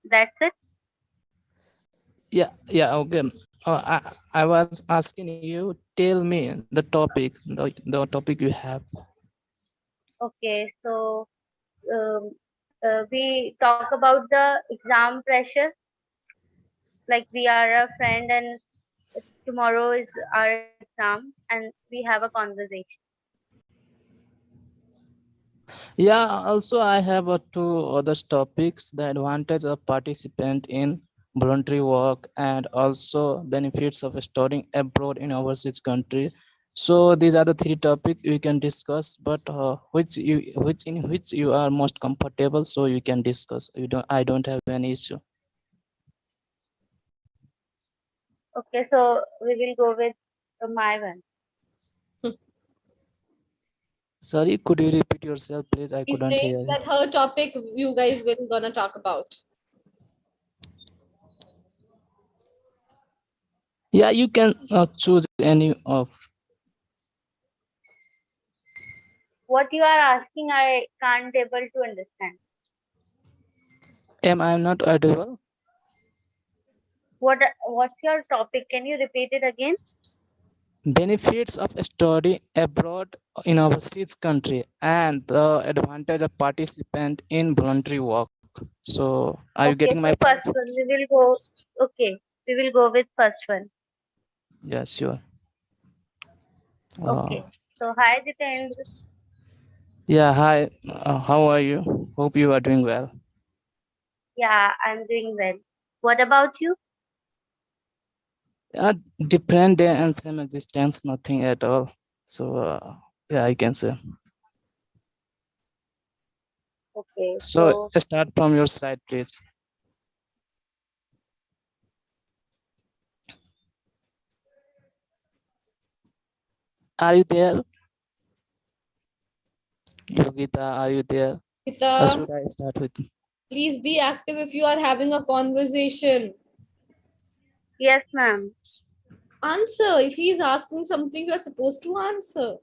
that's it. yeah, okay. I was asking you, tell me the topic you have. Okay, so um, we talk about the exam pressure. Like we are a friend, and tomorrow is our exam, and we have a conversation. Yeah, also I have two other topics: the advantage of participant in voluntary work and also benefits of studying abroad in overseas country. So these are the three topics we can discuss, but which you are most comfortable, so you can discuss. I don't have any issue. Okay, so we will go with my one. Sorry, could you repeat yourself, please? I He couldn't hear says you. that her topic you guys will gonna talk about. Yeah, you can choose any of. What you are asking, I can't able to understand. Am I not audible? What's your topic? Can you repeat it again? Benefits of study abroad in overseas country and the advantage of participant in voluntary work. So are you getting Okay, my so point? first one we will go. Okay, we will go with first one. Yeah, sure. Okay, so hi Jitendra. Yeah, hi. How are you? Hope you are doing well. Yeah, I'm doing well. What about you? Yeah, different day and same existence, nothing at all. So yeah, I can say. Okay, So so start from your side, please. Are you there? Yogita, are you there? Or Yogita, should I start with? please be active if you are having a conversation. yes, ma'am. Answer. If he is asking something, you are supposed to answer.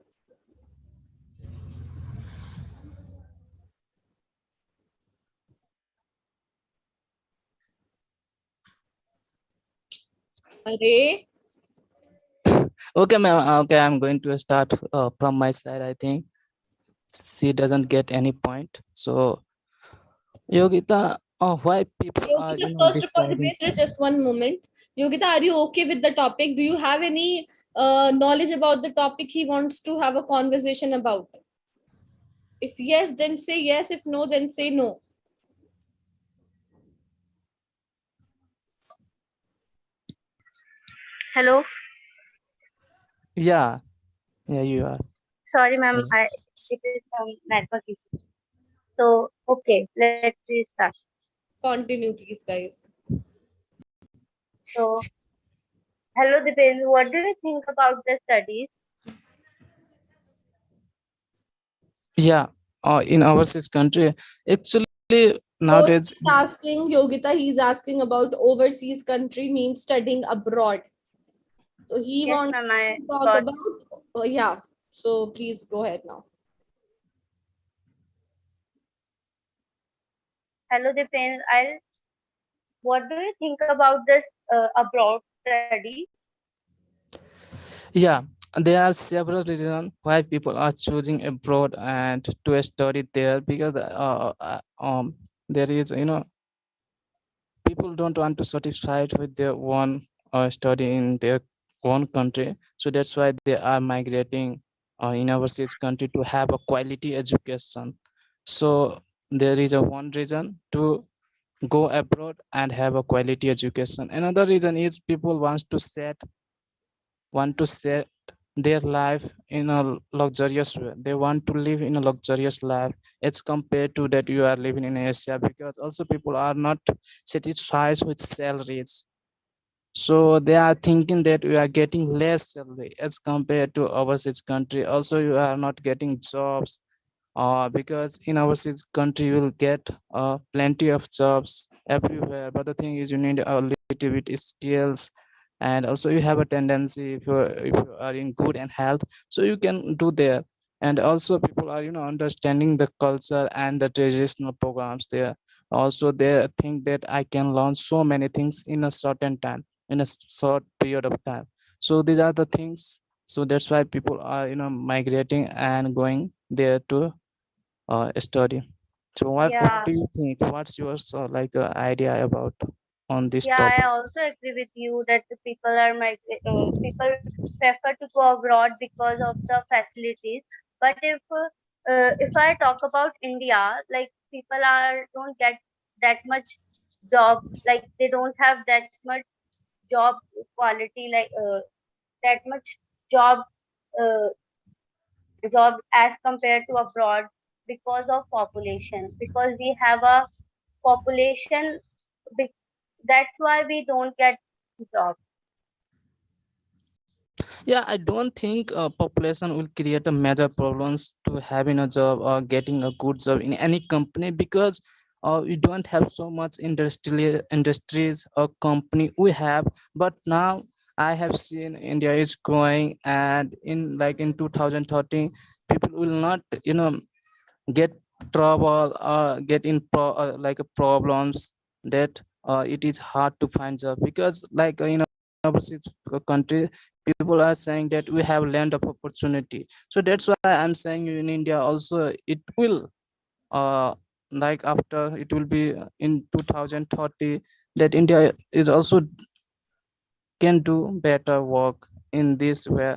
Arey. Okay, ma'am. Okay, I'm going to start from my side. I think she doesn't get any point. So, Yogita, why people are Yogita, first of all, deciding? Divendra, just one moment. Yogita, are you okay with the topic? Do you have any knowledge about the topic he wants to have a conversation about? If yes, then say yes. If no, then say no. Hello. Yeah, you are. Sorry, ma'am. Yeah. It is some network issue. So okay, let's restart. Continue, please, guys. So hello, Dipendra. What do you think about the studies? Yeah, in overseas country, actually So nowadays. he's asking, Yogita, he's asking about overseas country means studying abroad. So he Yes, wants ma'am. to I talk got. about, yeah. So please go ahead now. Hello, Dipendra. What do you think about this abroad study? Yeah, there are several reasons why people are choosing abroad and to study there because there is people don't want to satisfied with their own study in their own country, so that's why they are migrating in overseas country to have a quality education. So there is a one reason to go abroad and have a quality education. Another reason is people want to set their life in a luxurious way. They want to live in a luxurious life as compared to that you are living in Asia, because also people are not satisfied with salaries. So they are thinking that we are getting less salary as compared to overseas country. Also, you are not getting jobs because in our country you will get plenty of jobs everywhere, but the thing is you need a little bit skills, and also you have a tendency, if you are in good and health, so you can do there. And also people are understanding the culture and the traditional programs there. Also they think that I can learn so many things in a certain time, in a short period of time. So these are the things. So that's why people are migrating and going there to study. So what Yeah, do you think? What's your idea about on this yeah, I topic? also agree with you that the people prefer to go abroad because of the facilities. But if I talk about India, like people are don't get that much job, like they don't have that much job quality, like that much job uh, job as compared to abroad because of population, because we have a population, be- that's why we don't get jobs. Yeah, I don't think population will create a major problems to having a job or getting a good job in any company, because we don't have so much industrial industries or company we have. But now I have seen India is growing, and in 2013 people will not get trouble or get in problems that it is hard to find job, because overseas country people are saying that we have land of opportunity. So that's why I'm saying in India also it will after it will be in 2030 that India is also can do better work in this way.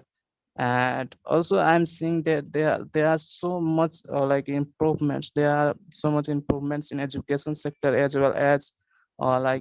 And also I'm seeing that there are so much improvements, there are so much improvements in education sector as well as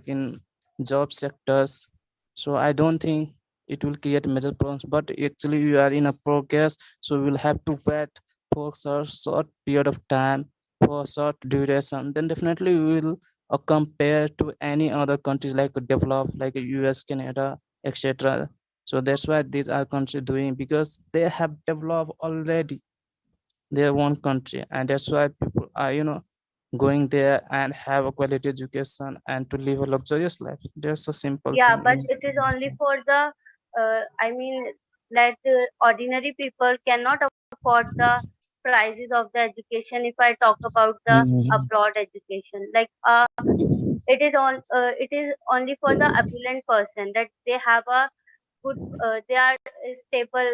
in job sectors. So I don't think it will create major problems, but actually we are in a progress, so we'll have to wait for short period of time, for short duration, then definitely we will compare to any other countries like developed like US, Canada, etc. So that's why these are countries doing, because they have developed already their own country, and that's why people are going there and have a quality education and to live a luxurious life. There's a simple Yeah, thing but in it is only for the I mean, like ordinary people cannot afford the prices of the education. If I talk about the Mhm. abroad education, like it is only for the affluent person, that they have a good they are stable,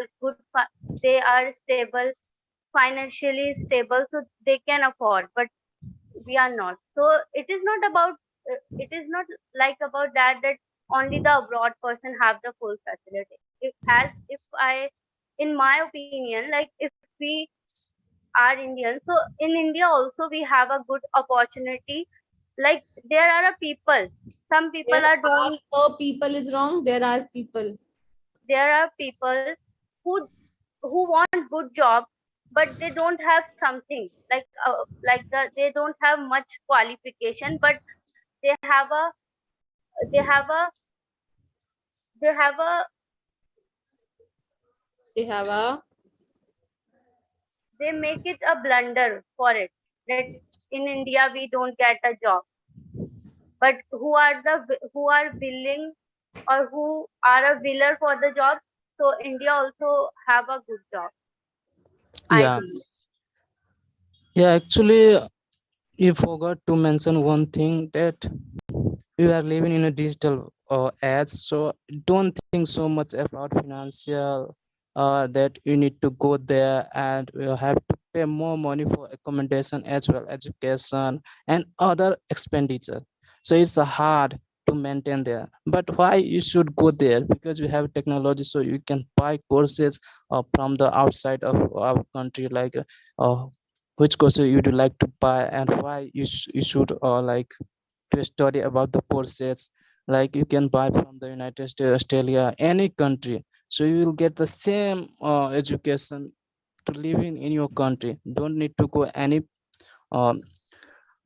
they are stable, financially stable, so they can afford, but we are not. So it is not about it is not like about that only the abroad person have the full facility. If I, in my opinion, like if we are Indian, so in India also we have a good opportunity. Like there are a people, some There people are don't, are people is wrong. There are people. there are people who want good job, but they don't have something like they don't have much qualification, but they have a they have a they have a They have a they make it a blunder for it, that in India we don't get a job, but who are willing or who are a willer for the job, so India also have a good job, I Yeah, believe. yeah, actually you forgot to mention one thing, that we are living in a digital age, so don't think so much about financial that you need to go there and you have to pay more money for accommodation as well education and other expenditure. So it's hard to maintain there, but why you should go there? Because we have technology, so you can buy courses from the outside of our country, uh, which courses you would like to buy, and why you should to study about the courses. Like you can buy from the United States, Australia, any country, so you will get the same education to live in your country. Don't need to go any um,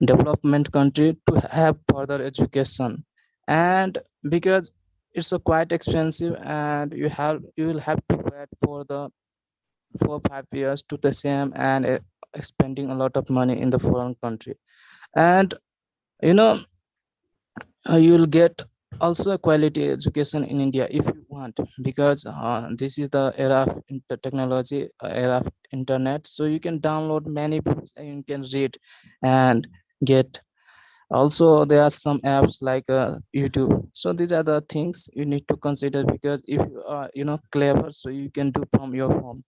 development country to have further education. And because it's quite expensive, and you will have to wait for the 4 or 5 years to the same, and spending a lot of money in the foreign country. And you know, you will get also a quality education in India if you want, because this is the era of technology, era of internet. So you can download many books and you can read and get. Also, there are some apps like YouTube. So these are the things you need to consider, because if you are clever, so you can do from your home.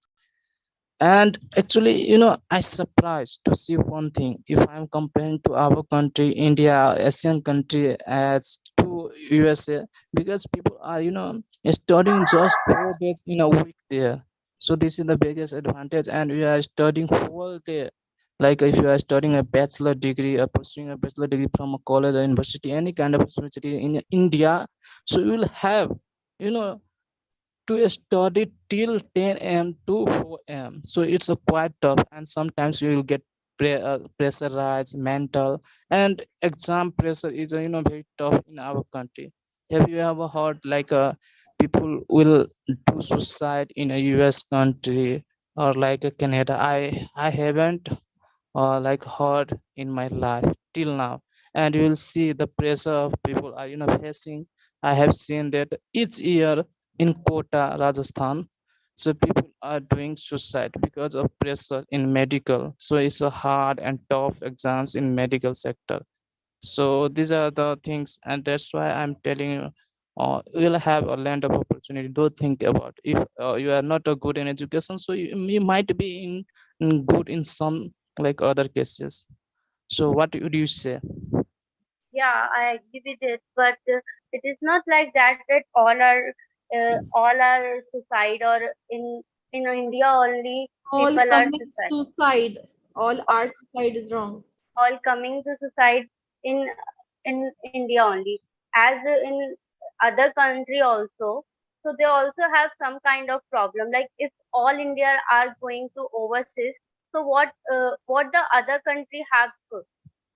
And actually, I surprised to see one thing. If I'm comparing to our country, India, Asian country, as to USA, because people are studying just 4 days in a week there. So this is the biggest advantage, and we are studying whole day. Like if you are studying a bachelor degree or pursuing a bachelor degree from a college or university, any kind of university in India, so you will have you know to study till 10 a.m. to 4 a.m. So it's a quite tough, and sometimes you will get pressurized mental, and exam pressure is very tough in our country. Have you ever heard like people will do suicide in a US country or like a Canada? I haven't like heard in my life till now. And you will see the pressure of people are facing. I have seen that each year in Kota, Rajasthan, so people are doing suicide because of pressure in medical. So it's a hard and tough exams in medical sector. So these are the things, and that's why I'm telling you, you'll have a land of opportunity. Don't think about if you are not a good in education, so you might be in good in some like other cases. So what would you say? Yeah, I agree with it, but it is not like that all are suicide, or in India only All people are coming suicide. suicide. All our suicide is wrong. All coming to suicide in in India only, as in other country also. So they also have some kind of problem. Like if all India are going to overseas, so what the other country have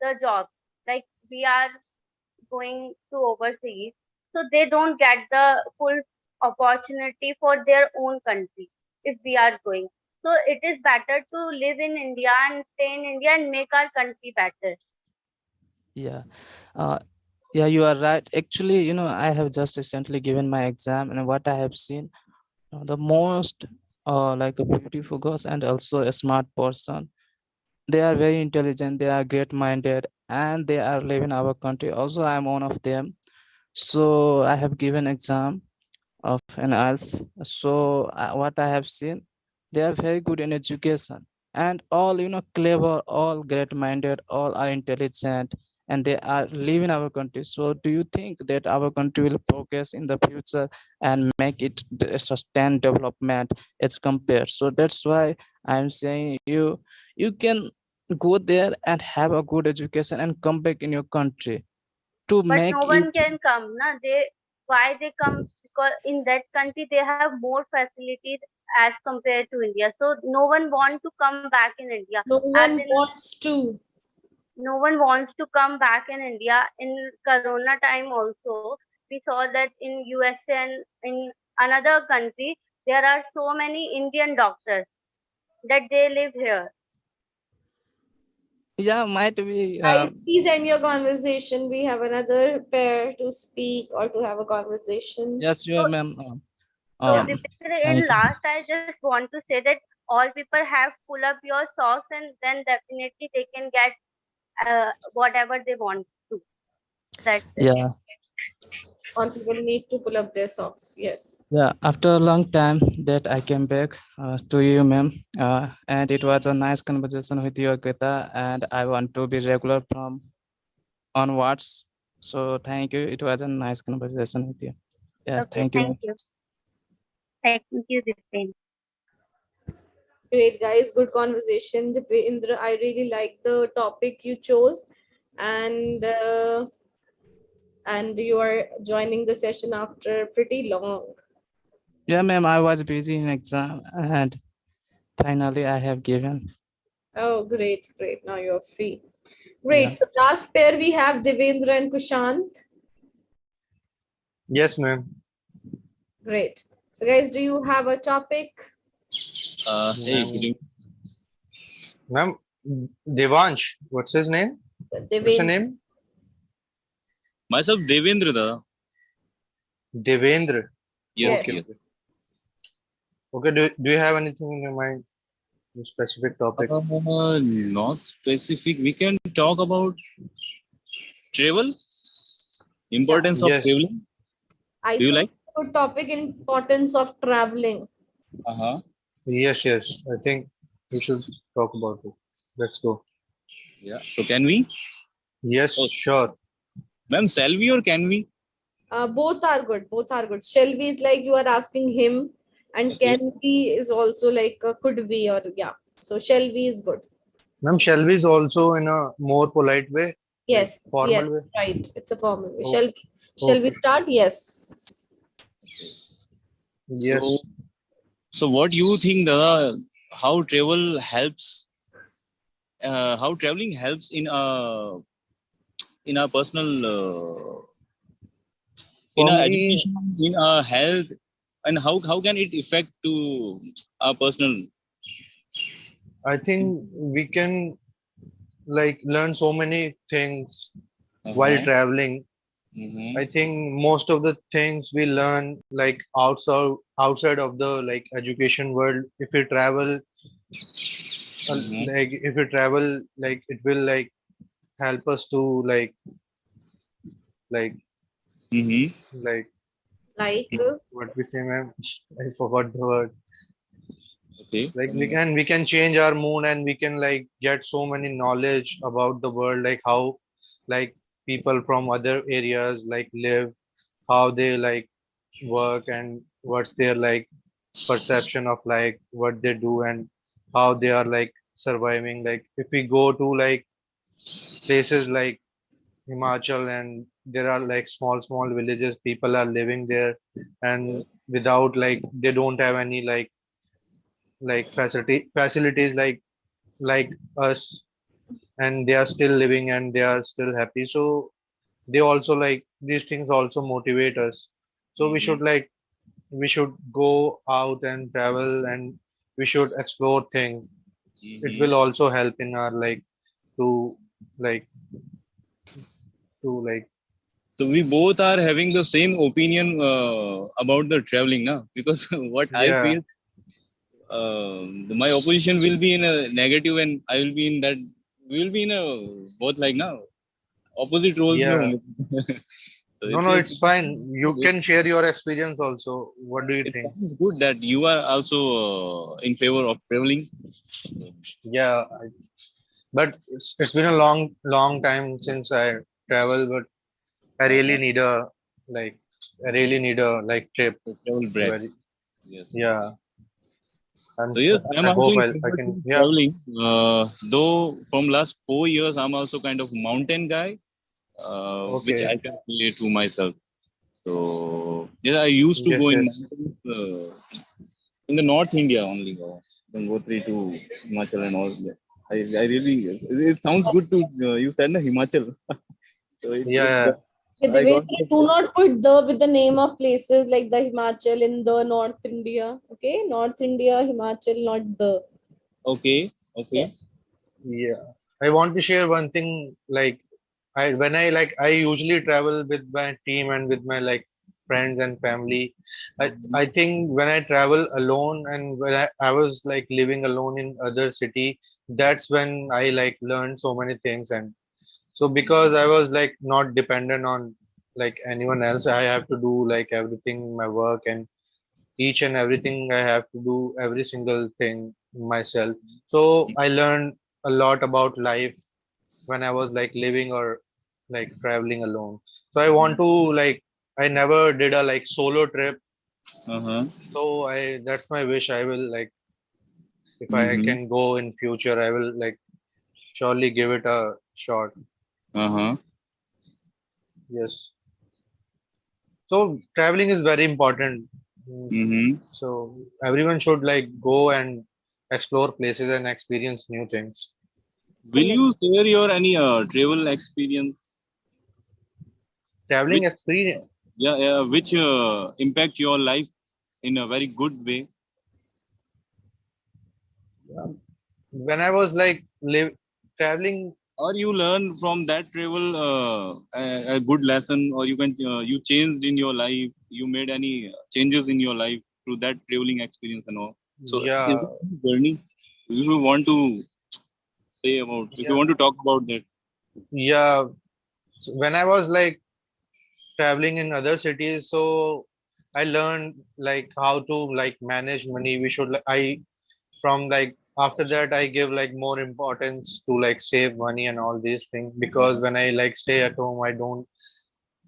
the job? Like we are going to overseas, so they don't get the full opportunity for their own country if we are going. So it is better to live in India and stay in India and make our country better. Yeah, uh, yeah, you are right. Actually, I have just recently given my exam, and what I have seen, the most like a beautiful girls and also a smart person. They are very intelligent, they are great minded, and they are living our country. Also, I'm one of them. So I have given exam of an IELTS. So what I have seen, they are very good in education, and all clever, all great minded, all are intelligent, and they are living our country. So do you think that our country will progress in the future and make it a sustained development as compared? So that's why I'm saying you can go there and have a good education and come back in your country to But make no one it. can come, na? Why they come? Because in that country they have more facilities as compared to India. So no one want to come back in India. No As one in, wants to. no one wants to come back in India. In Corona time also, we saw that in USA and in another country, there are so many Indian doctors that they live here. Yeah, might be. Guys, please end your conversation. We have another pair to speak or to have a conversation. Yes, sure, ma'am. So Yeah. Dipesh, in Thank you. last, I just want to say that all people have pull up your socks, and then definitely they can get whatever they want to. That's it. Yeah, All people need to pull up their socks. Yes. yeah. After a long time that I came back to you, ma'am, and it was a nice conversation with you, Agata, and I want to be regular from onwards. So thank you. It was a nice conversation with you. Yes, Okay, thank you, thank ma'am. you. Thank you, Dipesh. Great, guys. Good conversation. Indra, I really like the topic you chose, and you are joining the session after pretty long. Yeah, ma'am. I was busy in exam, and finally I have given. Oh, great, great. Now you're free. Yeah. Great. So last pair we have Devendra and Kushant. Yes, ma'am. Great. So guys, do you have a topic? Hey, good evening. Ma'am, Devansh, what's his name? What's the Devendra. name? Myself, Devendra, Dada. Devendra. Yes, Okay. yes. Okay. Do you have anything in your mind? A specific topic? Not specific. We can talk about travel. Importance of Yes. traveling. I Do you think like? good topic, importance of traveling. Yes, yes. I think we should talk about it. Let's go. Yeah. So can we? Yes, sure. Ma'am, shall we or can we? Both are good. Both are good. Shall we is like you are asking him, and can we is also like could we or yeah. So shall we is good. Ma'am, shall we is also in a more polite way? Yes. Like formal Yes. way? Right. It's a formal way. Oh, Shall we? Shall we okay. start? Yes. Yes. So what you think, Dada? How travel helps? How traveling helps in a personal, in For a me, education, in a health, and how can it affect to our personal? I think we can like learn so many things while traveling. I think most of the things we learn like outside of the like education world. If we travel, like if we travel, like it will like help us to like like what we say, ma'am. I forgot the word. Okay. Like we can change our mood and we can like get so many knowledge about the world, like how like people from other areas like live, how they like work, and what's their like perception of like what they do and how they are like surviving. Like if we go to like places like Himachal, and there are like small villages, people are living there, and without like they don't have any like facilities like us, and they are still living and they are still happy. So they also like these things also motivate us. So we should go out and travel, and we should explore things. It will also help in our like to like like So we both are having the same opinion about the traveling now, because what I yeah feel, my opposition will be in a negative and I will be in that. We will be in a both like now opposite roles. No, yeah so no, no, it's fine. You it, can share your experience also. What do you it think? sounds good that you are also in favor of traveling. Yeah, but it's been a long time since I travel, but I really need a like like trip. Travel break. Very Yes. yeah. So yes, I'm I also hope in I favor can. to Yeah. traveling. Though from last 4 years, I'm also kind of mountain guy, which Okay. I can relate to myself. So yeah, I used to Yes. go in Yes. mountains, in the North India only. Gangotri to Himachal and all. Yeah. I really, it sounds good to you said na Himachal. So it's Yeah. I got Devendra, do not put the with the name of places like the Himachal in the North India. Okay, North India, Himachal, not the. okay. Okay. Yeah. I want to share one thing. Like I usually travel with my team and with my like friends and family. I think when I travel alone and when I was like living alone in other city, that's when I like learned so many things. And so because I was like not dependent on like anyone else, I have to do like everything, my work, and each and everything I have to do every single thing myself. So I learned a lot about life when I was like living or like traveling alone. So I want to like I never did a like solo trip. So I that's my wish. I will like if I can go in future, I will like surely give it a shot. Yes. So traveling is very important. So everyone should like go and explore places and experience new things. Will you share your any travel experience? Traveling Which, experience. yeah, which impact your life in a very good way? when I was like traveling. Or you learn from that travel a good lesson, or you can you changed in your life. You made any changes in your life through that traveling experience and all. So is Yeah, it a journey? If you want to say about, if you yeah, want to talk about that. yeah. When I was like traveling in other cities, so I learned like how to like manage money. We should I from like after that I give like more importance to like save money and all these things, because when I like stay at home I don't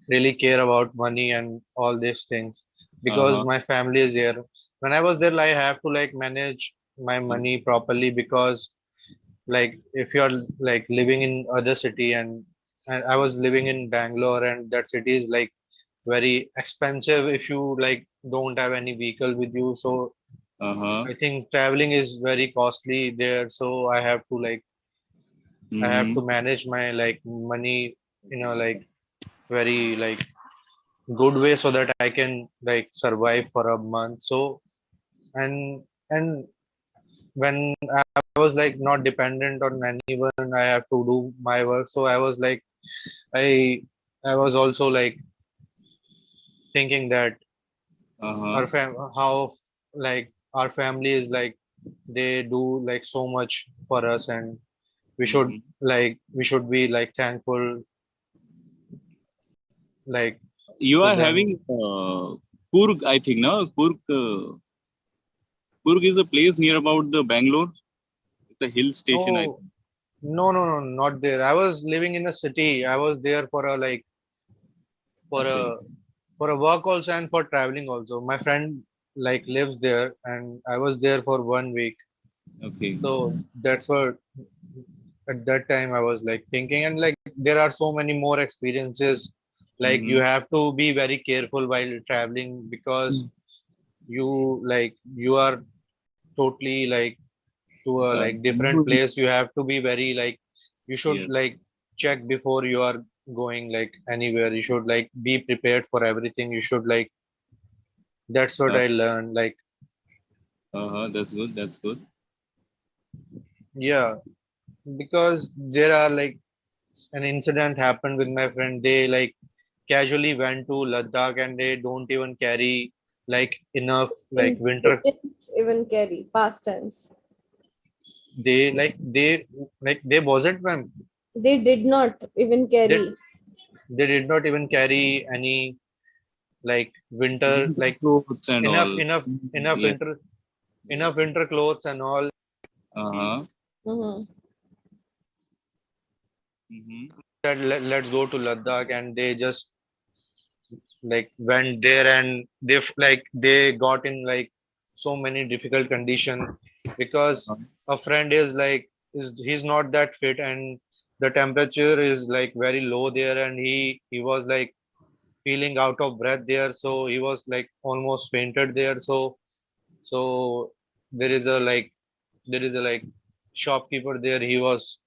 really care about money and all these things, because Uh-huh. my family is there. When I was there, I have to like manage my money properly, because like if you're like living in other city, and I was living in Bangalore, and that city is like very expensive if you like don't have any vehicle with you. So Uh-huh. I think traveling is very costly there, so I have Mm-hmm. to manage my like money in a like very like good way, so that I can like survive for a month. So and when I was like not dependent on anyone, I have to do my work. So I was like I I was also like thinking that Uh-huh. how like our family is like they do like so much for us, and Mm-hmm. we should be like thankful like You to are them. having Kurg, I think, no? Kurg, Kurg is a place near about the Bangalore. It's a hill station, I No, think. no, not there. I was living in a city. I was there for a like for Okay. a for a work also, and for traveling also. My friend like lives there, and I was there for 1 week. Okay. So that's what at that time I was like thinking, and like there are so many more experiences. Like you Mm-hmm. have to be very careful while traveling, because you are totally like to a like different place. You have to be very like you should Yeah. like check before you are going like anywhere. You should like be prepared for everything. You should like that's what Uh, I learned. Like uh-huh. That's good. That's good. yeah, because there are like an incident happened with my friend. They like casually went to Ladakh, and they don't even carry like enough like They winter. didn't even carry past tense. They wasn't, ma'am. They did not even They carry. they did not even carry any like winter Winter like clothes and enough all. enough enough Yeah. winter enough winter clothes and all. Uh-huh. Mm-hmm. Mm-hmm. That let's go to Ladakh, and they just like went there, and they got in like so many difficult condition, because a friend is like is he's not that fit, and the temperature is like very low there, and he was like feeling out of breath there, so he was like almost fainted there. So there is a like there is a like shopkeeper there. He was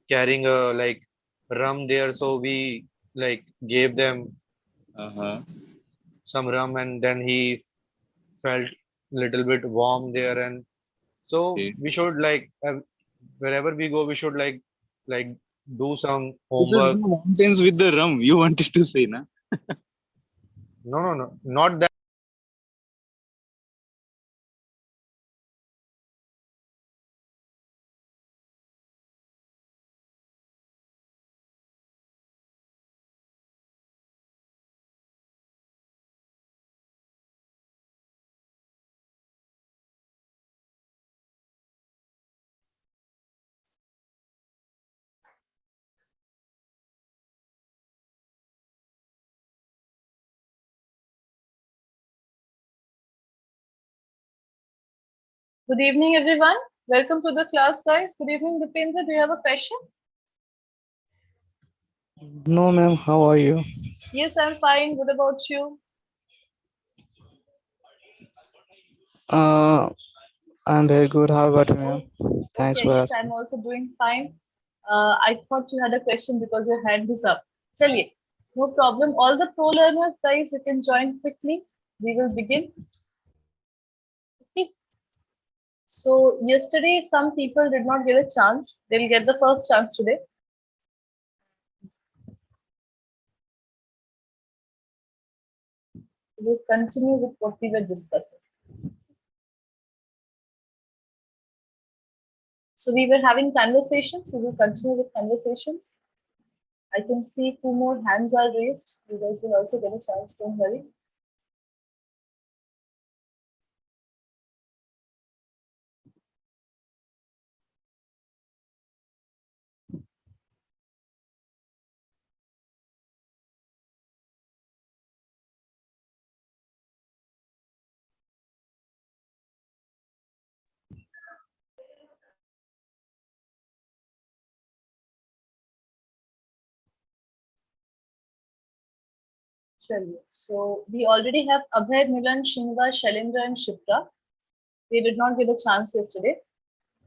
carrying a like rum there, so we like gave them Uh-huh. some rum, and then he felt little bit warm there. And so Okay. we should like wherever we go, we should like do some This is the homework. mountains with the rum you wanted to say, na? No, not that. Good evening, everyone. Welcome to the class, guys. Good evening, Dipendra. Do you have a question? No, ma'am. How are you? Yes, I'm fine. What about you? Uh, I'm very good. How about you, ma'am? Thanks Okay, for yes, I'm asking. also doing fine. I thought you had a question because your hand is up. Chaliye, no problem. All the pro learners, guys, you can join quickly. We will begin. Okay. So yesterday, some people did not get a chance. They'll get the first chance today. We'll continue with what we were discussing. So we were having conversations. We will continue with conversations. I can see 2 more hands are raised. You guys will also get a chance. Don't worry. So we already have Abhay, Milan, Shinva, Shailendra, and Shipra. They did not get a chance yesterday.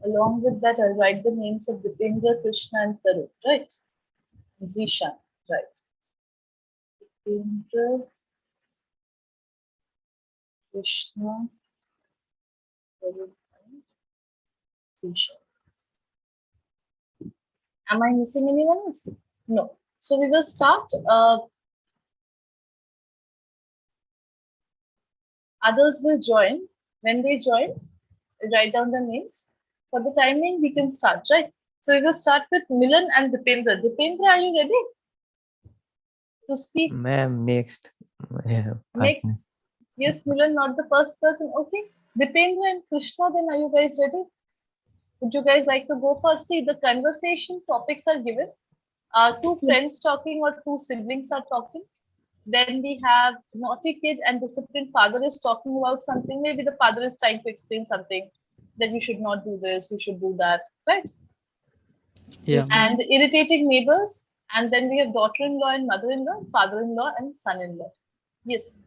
Along with that, I'll write the names of Dipendra, Krishna, and Taru, right? Zishan, right? Dipendra, Krishna, Taru, and Zishan. Am I missing anyone else? No. So we will start. Others will join. When they join, write down the names. For the timing, we can start, right? So we will start with Milan and Dipendra. Dipendra, are you ready to speak? Ma'am, next. Yeah, Next. Yes, Milan, not the first person. Okay. Dipendra and Krishna, then are you guys ready? Would you guys like to go first? See, the conversation topics are given. Two friends talking or two siblings are talking. Then we have naughty kid and disciplined father is talking about something. Maybe the father is trying to explain something that you should not do this, you should do that, right? Yeah. And irritating neighbors. And then we have daughter-in-law and mother-in-law, father-in-law and son-in-law. Yes.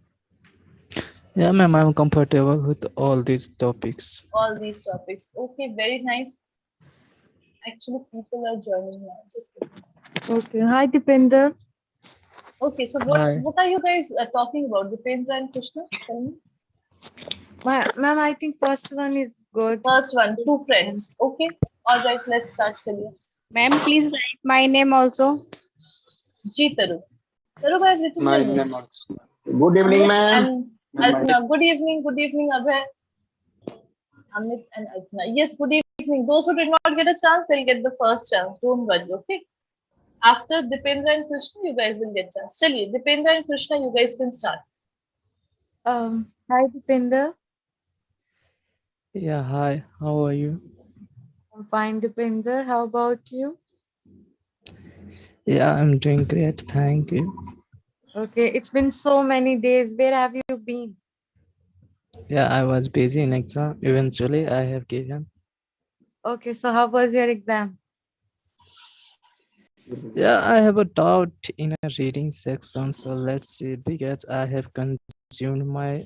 Yeah, ma'am, I'm comfortable with all these topics. All these topics. Okay, very nice. Actually, people are joining now. Just Okay. Hi, Dipender. okay. So Hi. what are you guys talking about? Dipendra and Krishna? Tell me. Ma'am, I think first one is good. First one, two friends. Okay. All right. Let's start. Chaliye. Ma'am, please write my name also. Ji Taru. Taru, I have written My your name. name also. Good evening, ma'am. And Alpna. Good evening, Abhay. Amit and Alpna. Yes, good evening. Those who did not get a chance, they'll get the first chance. Don't worry, okay? After Dipendra and Krishna, you guys will get chance. Chaliye, Dipendra and Krishna, you guys can start. Hi, Dipender. Yeah, hi. How are you? I'm fine, Dipender. How about you? Yeah, I'm doing great. Thank you. Okay, it's been so many days. Where have you been? Yeah, I was busy in exam. Eventually, I have given. Okay, so how was your exam? Yeah, I have a doubt in a reading section. So let's see, because I have consumed my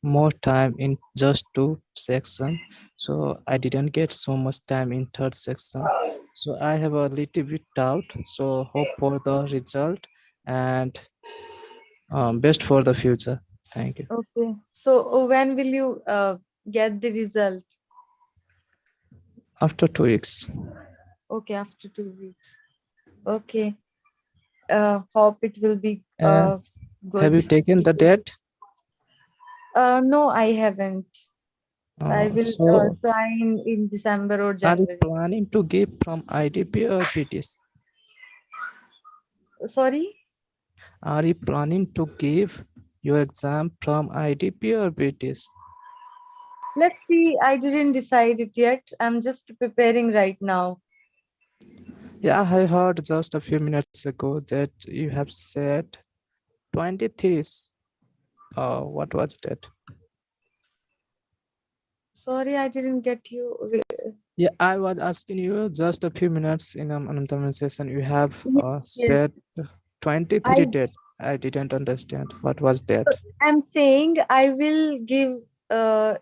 more time in just 2 section. So I didn't get so much time in 3rd section. So I have a little bit doubt. So hope for the result and best for the future. Thank you. Okay, so when will you get the result? After 2 weeks. Okay, after 2 weeks. Okay. Hope it will be And good. have you taken the date? No, I haven't. I will So try in December or are you January. planning to give from IDP or BTS? Sorry? Are you planning to give your exam from IDP or BTS? Let's see. I didn't decide it yet. I'm just preparing right now. Yeah, I heard just a few minutes ago that you have said 23. What was that? Sorry, I didn't get you. Yeah, I was asking you just a few minutes in another conversation. You have Yes. said 23 I date. I didn't understand. What was that? am saying I will give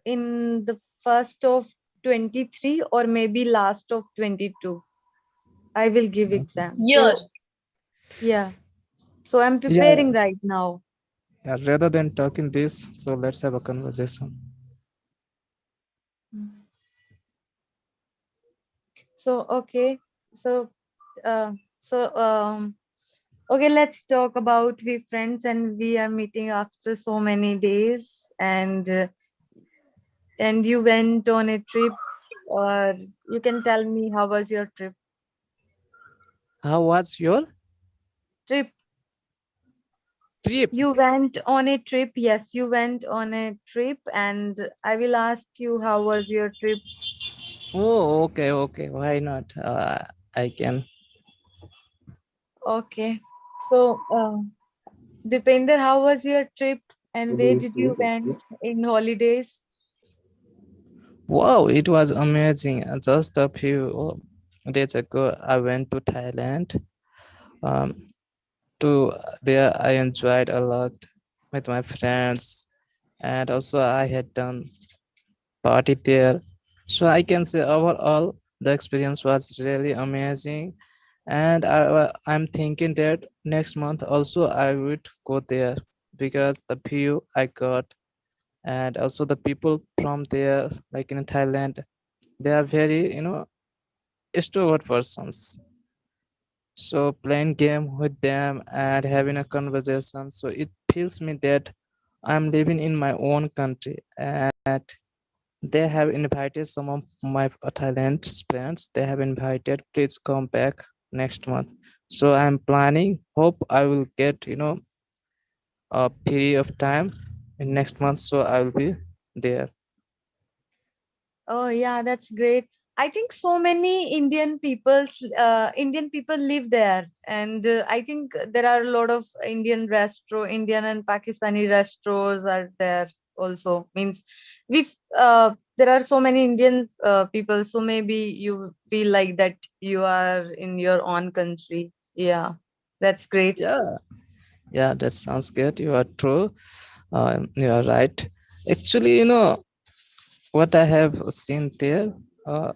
in the first of 23 or maybe last of 22. I will give exam. Year. So yeah. So I'm Yeah, preparing right now. yeah. Rather than talking this, so let's have a conversation. So okay. So uh, so okay, let's talk about we friends and we are meeting after so many days and you went on a trip or you can tell me how was your trip? How was your Trip. trip? You went on a trip. Yes, you went on a trip and I will ask you how was your trip? Oh, okay, okay. Why not? I can. Okay. So, Dipender, how was your trip and where did you went in holidays? Wow, it was amazing. Just a few days ago, I went to Thailand. Um, to there, I enjoyed a lot with my friends, and also I had done party there. So I can say overall, the experience was really amazing, and I'm thinking that next month also I would go there because the view I got and also the people from there, like in Thailand, they are very extrovert persons. So playing game with them and having a conversation, so it feels me that I'm living in my own country. And they have invited some of my Thailand friends. They have invited, please come back next month. So I'm planning. Hope I will get a period of time in next month. So I will be there. Oh yeah, that's great. I think so many Indian people live there, and I think there are a lot of Indian and Pakistani restaurants are there also. Means there are so many Indian people, so maybe you feel like that you are in your own country. Yeah, that's great. Yeah, yeah, that sounds good. You are true. You are right. Actually, what I have seen there. Uh,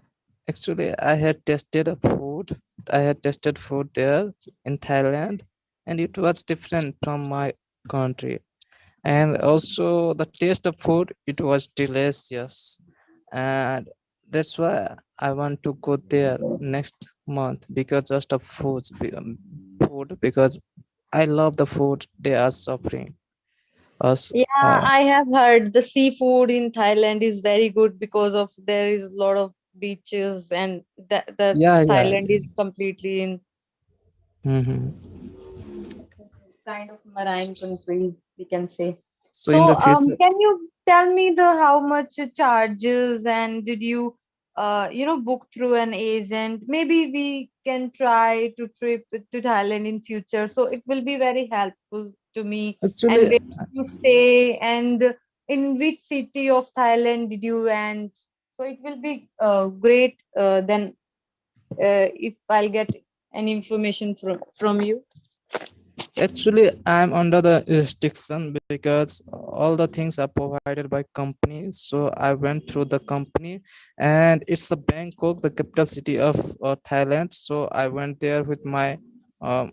Actually, I had tested a food. I had tested food there in Thailand, and it was different from my country. And also, the taste of food, it was delicious, and that's why I want to go there next month because just of food because I love the food they are suffering us. Yeah, I have heard the seafood in Thailand is very good because of there is a lot of beaches and the Yeah, yeah. Thailand is completely in Hmm. kind of marine country, we can say. So in So, the future, can you tell me the how much it charges and did you, book through an agent? Maybe we can try to trip to Thailand in future. So it will be very helpful to me. And actually, where did you stay and in which city of Thailand did you went? So it will be great then if I'll get any information from you. Actually, I'm under the restriction because all the things are provided by companies. So I went through the company, and it's a Bangkok, the capital city of Thailand. So I went there with my um,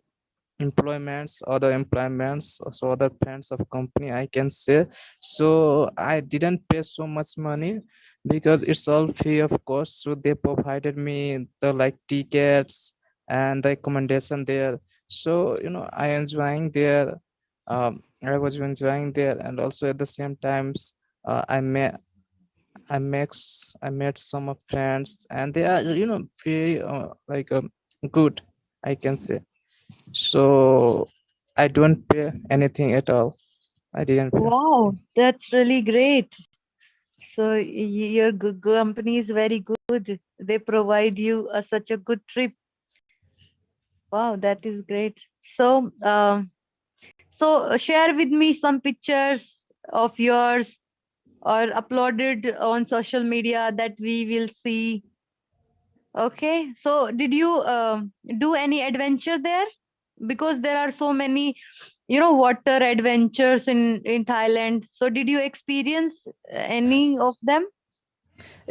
employments, other employments, so other friends of company, I can say. So I didn't pay so much money because it's all free of cost. So they provided me the like tickets and the accommodation there. So I enjoying there. I was enjoying there, and also at the same times, I met some of friends, and they are very good, I can say. So I don't pay anything at all. I didn't pay. Wow, that's really great. So your company is very good. They provide you such a good trip. Wow, that is great. So share with me some pictures of yours or uploaded on social media that we will see. Okay. So did you do any adventure there? Because there are so many, water adventures in Thailand. So did you experience any of them?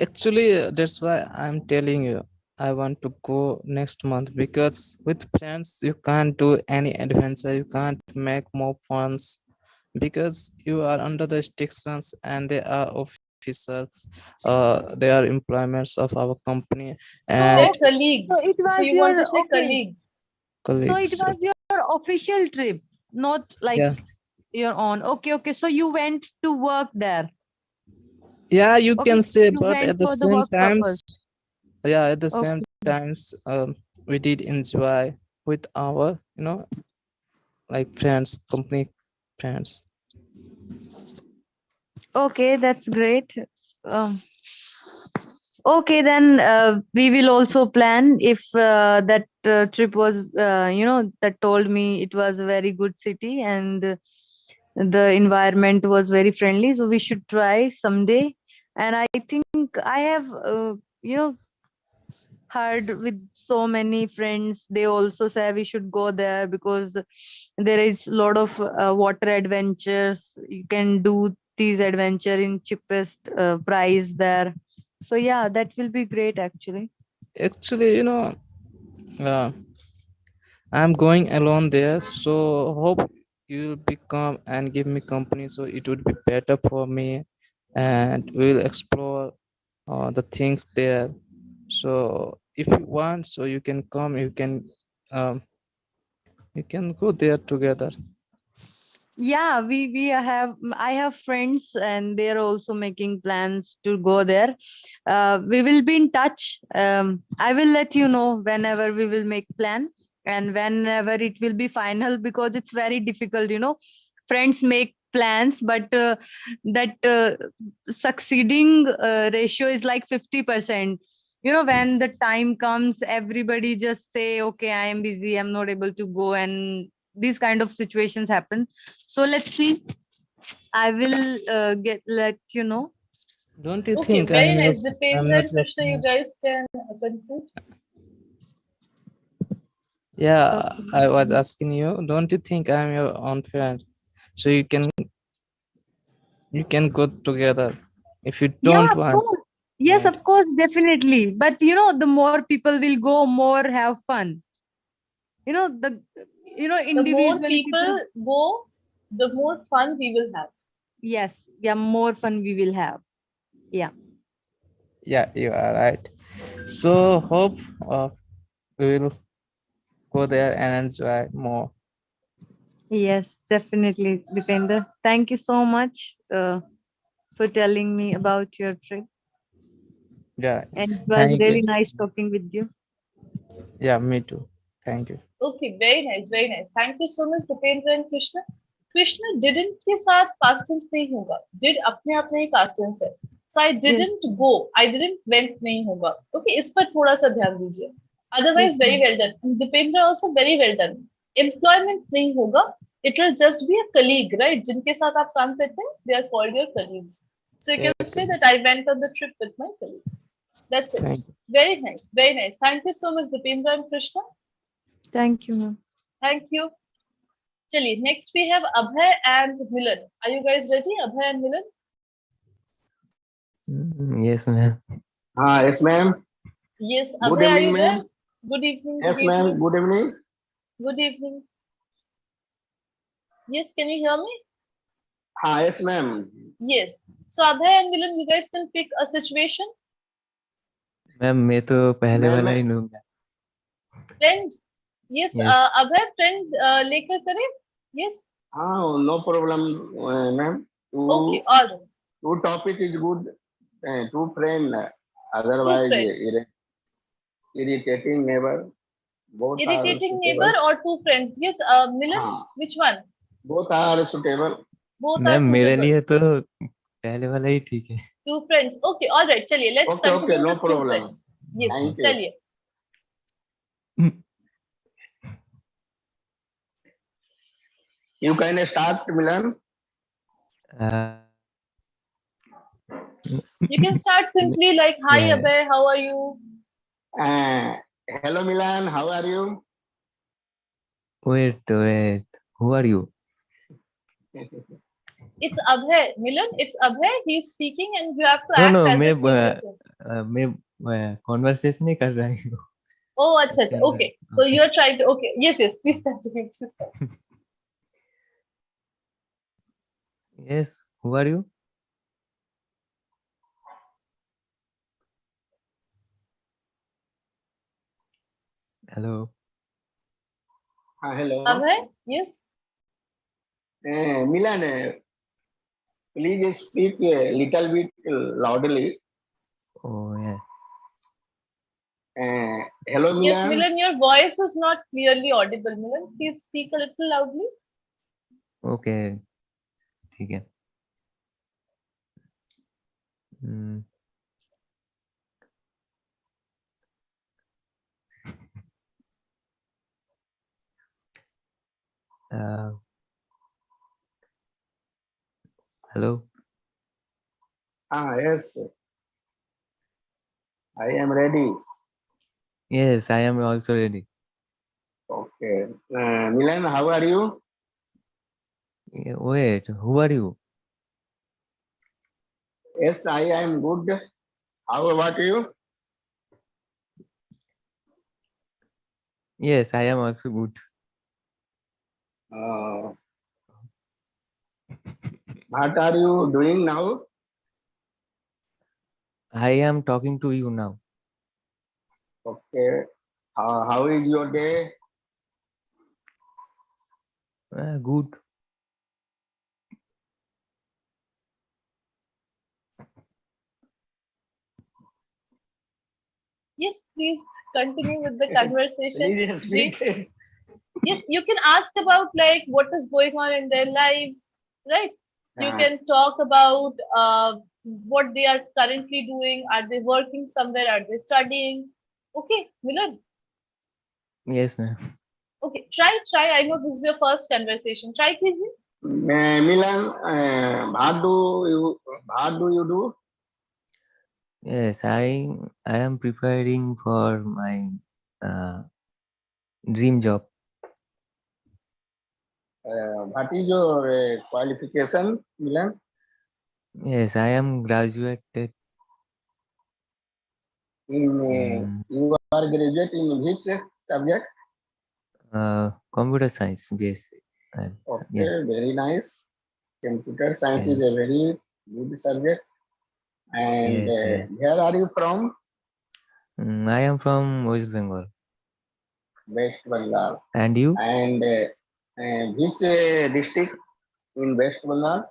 Actually, that's why I'm telling you. I want to go next month because with friends you can't do any adventure. You can't make more funs because you are under the restrictions and they are of officers. They are employments of our company So and colleagues. So it So was you want your to say okay. colleagues? So it colleagues. was your official trip, not like Yeah, your own. Okay, okay. So you went to work there. yeah, you Okay, can say, you but went at the for the same work purpose. times, yeah, at the Okay. same times, we did enjoy with our, like friends, company friends. Okay, that's great. Um, okay, then we will also plan if that trip was, that told me it was a very good city and the environment was very friendly. So we should try someday. And I think I have, heard with so many friends, they also say we should go there because there is a lot of water adventures. You can do these adventure in cheapest price there. So yeah, that will be great actually. Actually, uh, I'm going alone there, so hope you will become and give me company. So it would be better for me, and we'll explore the things there. So if you want, so you can come. Um, you can go there together. Yeah, we have, I have friends and they're also making plans to go there. We will be in touch. I will let you know whenever we will make plan and whenever it will be final, because it's very difficult, friends make plans, but that succeeding ratio is like 50%. When the time comes, everybody just say, okay, I am busy, I'm not able to go, and these kind of situations happen. So let's see. I will get let you know. Don't you Okay, think I very am your? nice. I'm Dipendra not and your Krishna, you friend? guys can conclude. Yeah, I was asking you. Don't you think I'm your own friend? So you can go together. If you Yeah, don't of want, course. Yes, mind. of course, definitely. But the more people will go, more have fun. The The more individually people. people go, the more fun we will have. Yes, yeah, more fun we will have. Yeah. Yeah, you are right. So hope we will go there and enjoy more. Yes, definitely, Dipender. Thank you so much for telling me about your trip. Yeah, And it was thank you. really nice talking with you. Yeah, me too. Thank you. Okay, very nice, very nice. Thank you so much, Dipendra and Krishna. Krishna didn't के साथ past tense नहीं होगा. Did अपने आप में ही past tense है. So I Yes. didn't go. I didn't went नहीं होगा. Okay, इस पर थोड़ा सा ध्यान दीजिए. Otherwise, Yes, very ma'am. well done. Dipendra also very well done. Employment नहीं होगा. It will just be a colleague, right? जिनके साथ आप काम करते हैं, they are called your colleagues. So you can Yes, say yes. that I went on the trip with my colleagues. That's it. Thank you. Very nice, very nice. Thank you so much, Dipendra and Krishna. Thank you, ma'am. Thank you. Chali, next we have Abhay and Milan. Are you guys ready, Abhay and Milan? Yes, ma'am. Yes, ma'am. Yes, Good Abhay, are evening, you there? ma'am. Good evening, good Yes, ma'am. evening, Good evening. good evening. Yes, can you hear me? Yes, ma'am. Yes. So Abhay and Milan, you guys can pick a situation. Ma'am मैं तो पहले Ma'am, वाला ही लूंगा. Friend. Yes, Yes. Abhay, friend लेकर करें? Yes. no problem, ma'am. Okay, all right. Two topic is good. Two friend. Two Otherwise, friends. irritating neighbor. Both are Irritating neighbor suitable. or two friends? Yes, Milan, which one? Both are suitable. Both are ma'am मेरे suitable. लिए तो पहले वाला ही ठीक है. Two friends. Okay, all right. Chaliye, let's Okay, continue no with two problem. friends. Yes, Thank you. chaliye. You can start, Milan. You can start simply like, hi Yeah. Abhay, how are you? Hello, Milan. How are you? Wait. Who are you? It's Abhay. Milan, it's Abhay. He's speaking and you have to No, act no. as if he's listening. मैं conversation नहीं कर रहा हूँ. Oh, acha, acha. Okay. So you're trying to, okay. Yes, yes. Please continue. Please continue. Yes. Who are you? Hello. Hello. Abhay, yes. Milan, please speak a little bit loudly. Oh, yeah. Hello, Milan. Yes, Milan, your voice is not clearly audible. Milan, please speak a little loudly. Okay. ठीक है. Hmm. Hello. Yes. I am ready. Yes, I am also ready. Okay. Milan, how are you? Yeah, wait, who are you? Yes, I am good. How about you? Yes, I am also good. What are you doing now? I am talking to you now. Okay. How is your day? Good. Yes, please continue with the conversation. Please speak. Yes, you can ask about like what is going on in their lives, right? You can talk about what they are currently doing. Are they working somewhere? Are they studying? Okay, Milan. Yes, ma'am. Okay, try. I know this is your first conversation. Try, Kiji. Milan, what do you do? Yes, I am preparing for my dream job. What is your qualification, Milan? Yes, I am graduated. You are graduate in which subject? Computer science, BSc. Okay, Yes. very nice. Computer science is a very good subject. And Yes. where are you from? I am from West Bengal. West Bengal. And you? And which district in West Bengal?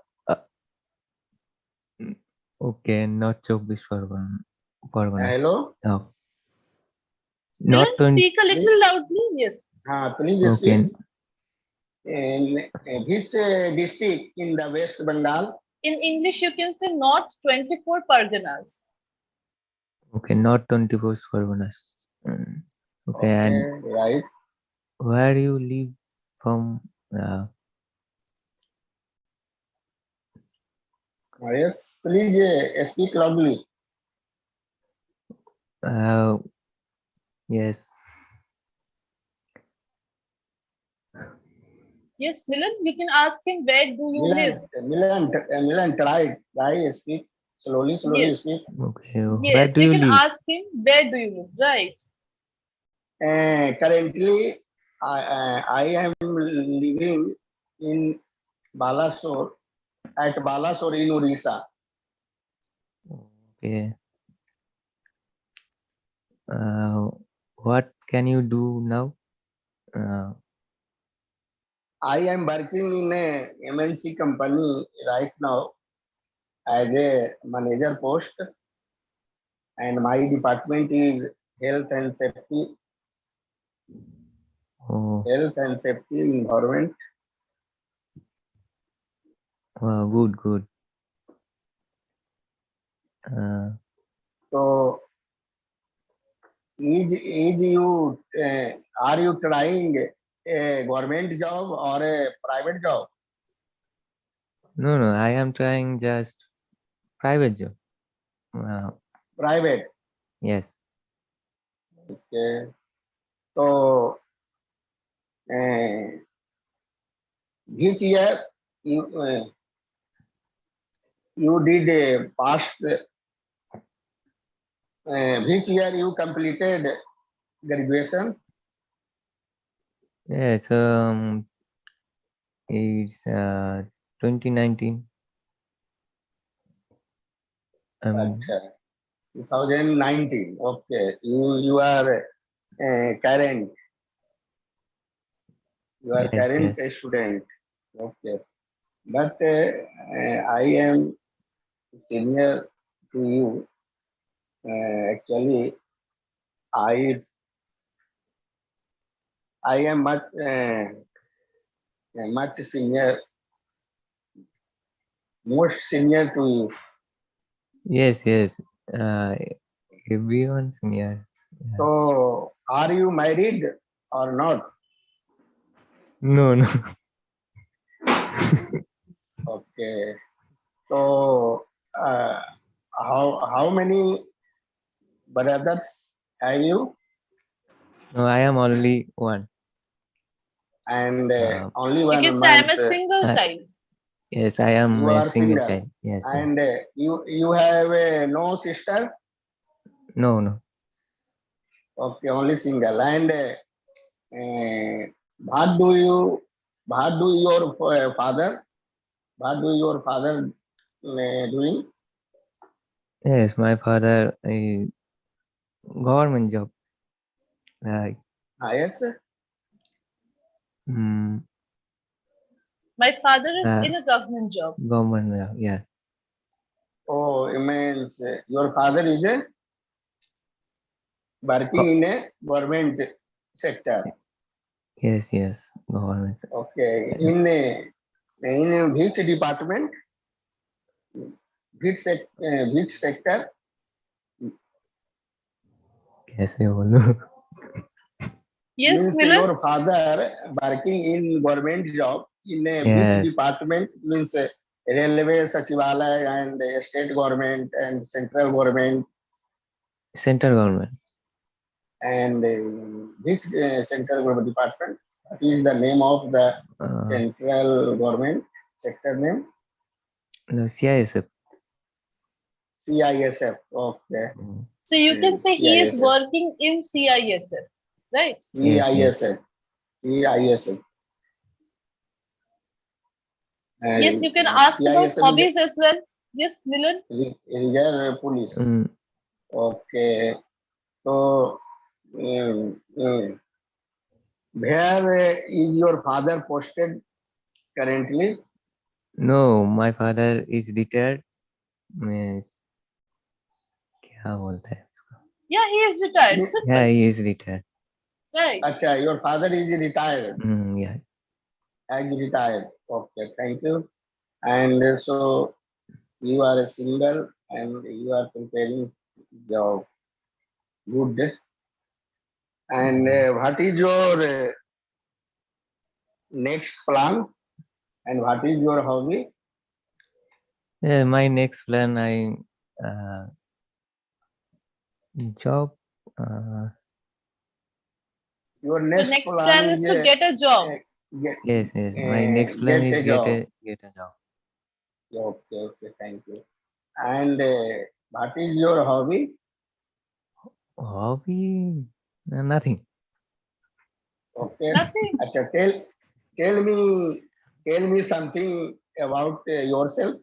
Okay, not 24 Parganas. Hello? Oh. Milan, Not speak a little loudly. Yes. Please speak. Okay. In which district in the West Bengal? In English, you can say not 24 Parganas. Okay, not 24 Parganas. Okay, and right. Where you live from? Yes, please speak loudly. Yes. Yes, Milan, you can ask him where do you live? Milan, try speak slowly, Yes. speak. Okay, where Yes, do you you can live? ask him where do you live, right? Currently, I am living in Balasore, at Balasore in Orissa. Okay. What can you do now? I am working in a MNC company right now as a manager post, and my department is health and safety. Oh. Health and safety environment. Good. So, is you are you trying a government job or a private job? No, I am trying just private job. Private. Yes. Okay. So, which year you did a past? Which year you completed graduation? Yes. It's 2019. 2019. Okay. You are current. You are Yes, current yes. student. Okay. But I am senior to you. Actually, I I am much senior, most senior to you. Yes, yes. Everyone's near. Yeah. So, are you married or not? No, no. Okay. So, how many brothers have you? No, I am only one. And only You one can say I'm month. a single child. Yes, I am You a are single single. child. Yes, yes. And you have no sister. No, no. Okay, only single. And what do you? What do your father? What do your father doing? Yes, my father is government job. Like, Yes. mm, My father is in a government job. government job. Yeah. Oh, it means your father is working in a government sector. Yes, yes. Government. Okay. In which department? Which sector? कैसे बोलूं? Yes, Means Milan. your father working in government job in a which Yes. department? Means railway, Sachivalaya, and state government and central government. Central government. And which central government department? What is the name of the central government sector name? No, CISF. CISF. Okay. So you can say he is CISF. working in CISF, right? CISF. CISF. Yes, you can ask about CISF hobbies as well. Yes, Milan. Reserve Police. Okay. So, where is your father posted currently? No, my father is retired. Means, क्या बोलते हैं? Yeah, he is retired. Yeah, he is retired. Right. Acha, your father is retired. Yeah. As retired. Okay, thank you. And so you are a single and you are preparing your good. And what is your next plan? And what is your hobby? Yeah, my next plan, I job. Your So next next plan plan is to get a job. Yes, yes. My next plan get is a job. get a job. Okay, okay, thank you. And what is your hobby? Hobby? Nothing. Okay. Nothing. Acha, tell me something about yourself.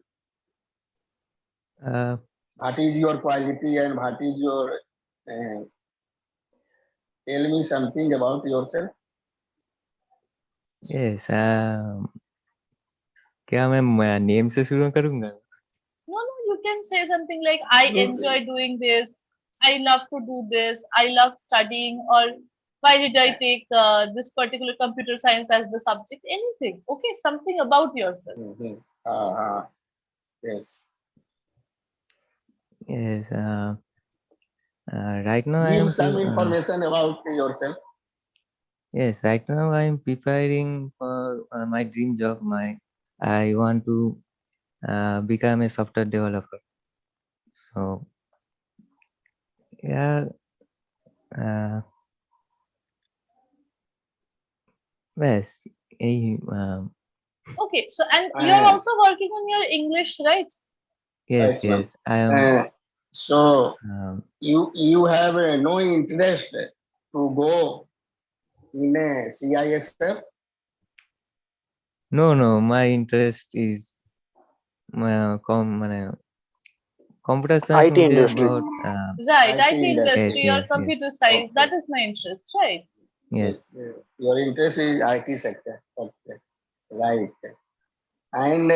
What is your quality and what is your tell me something about yourself. Yes. क्या मैं name से शुरू करूंगा? No, you can say something like, I enjoy doing this. I love to do this. I love studying. Or why did I take this particular computer science as the subject? Anything. Okay, something about yourself. Yes. Yes. Right now I Give am some information about yourself. Yes, right now I am preparing for my dream job. I want to become a software developer. So yeah. Yes. Okay, so and you're also working on your English, right? Yes, yes. I am. So you have no interest to go in a CISF? No, no. My interest is computer science IT मुझे industry. बहुत Right, IT IT industry yes or yes computer science. Okay. That is my interest, right? yes. Your interest is IT sector. Okay. Right. And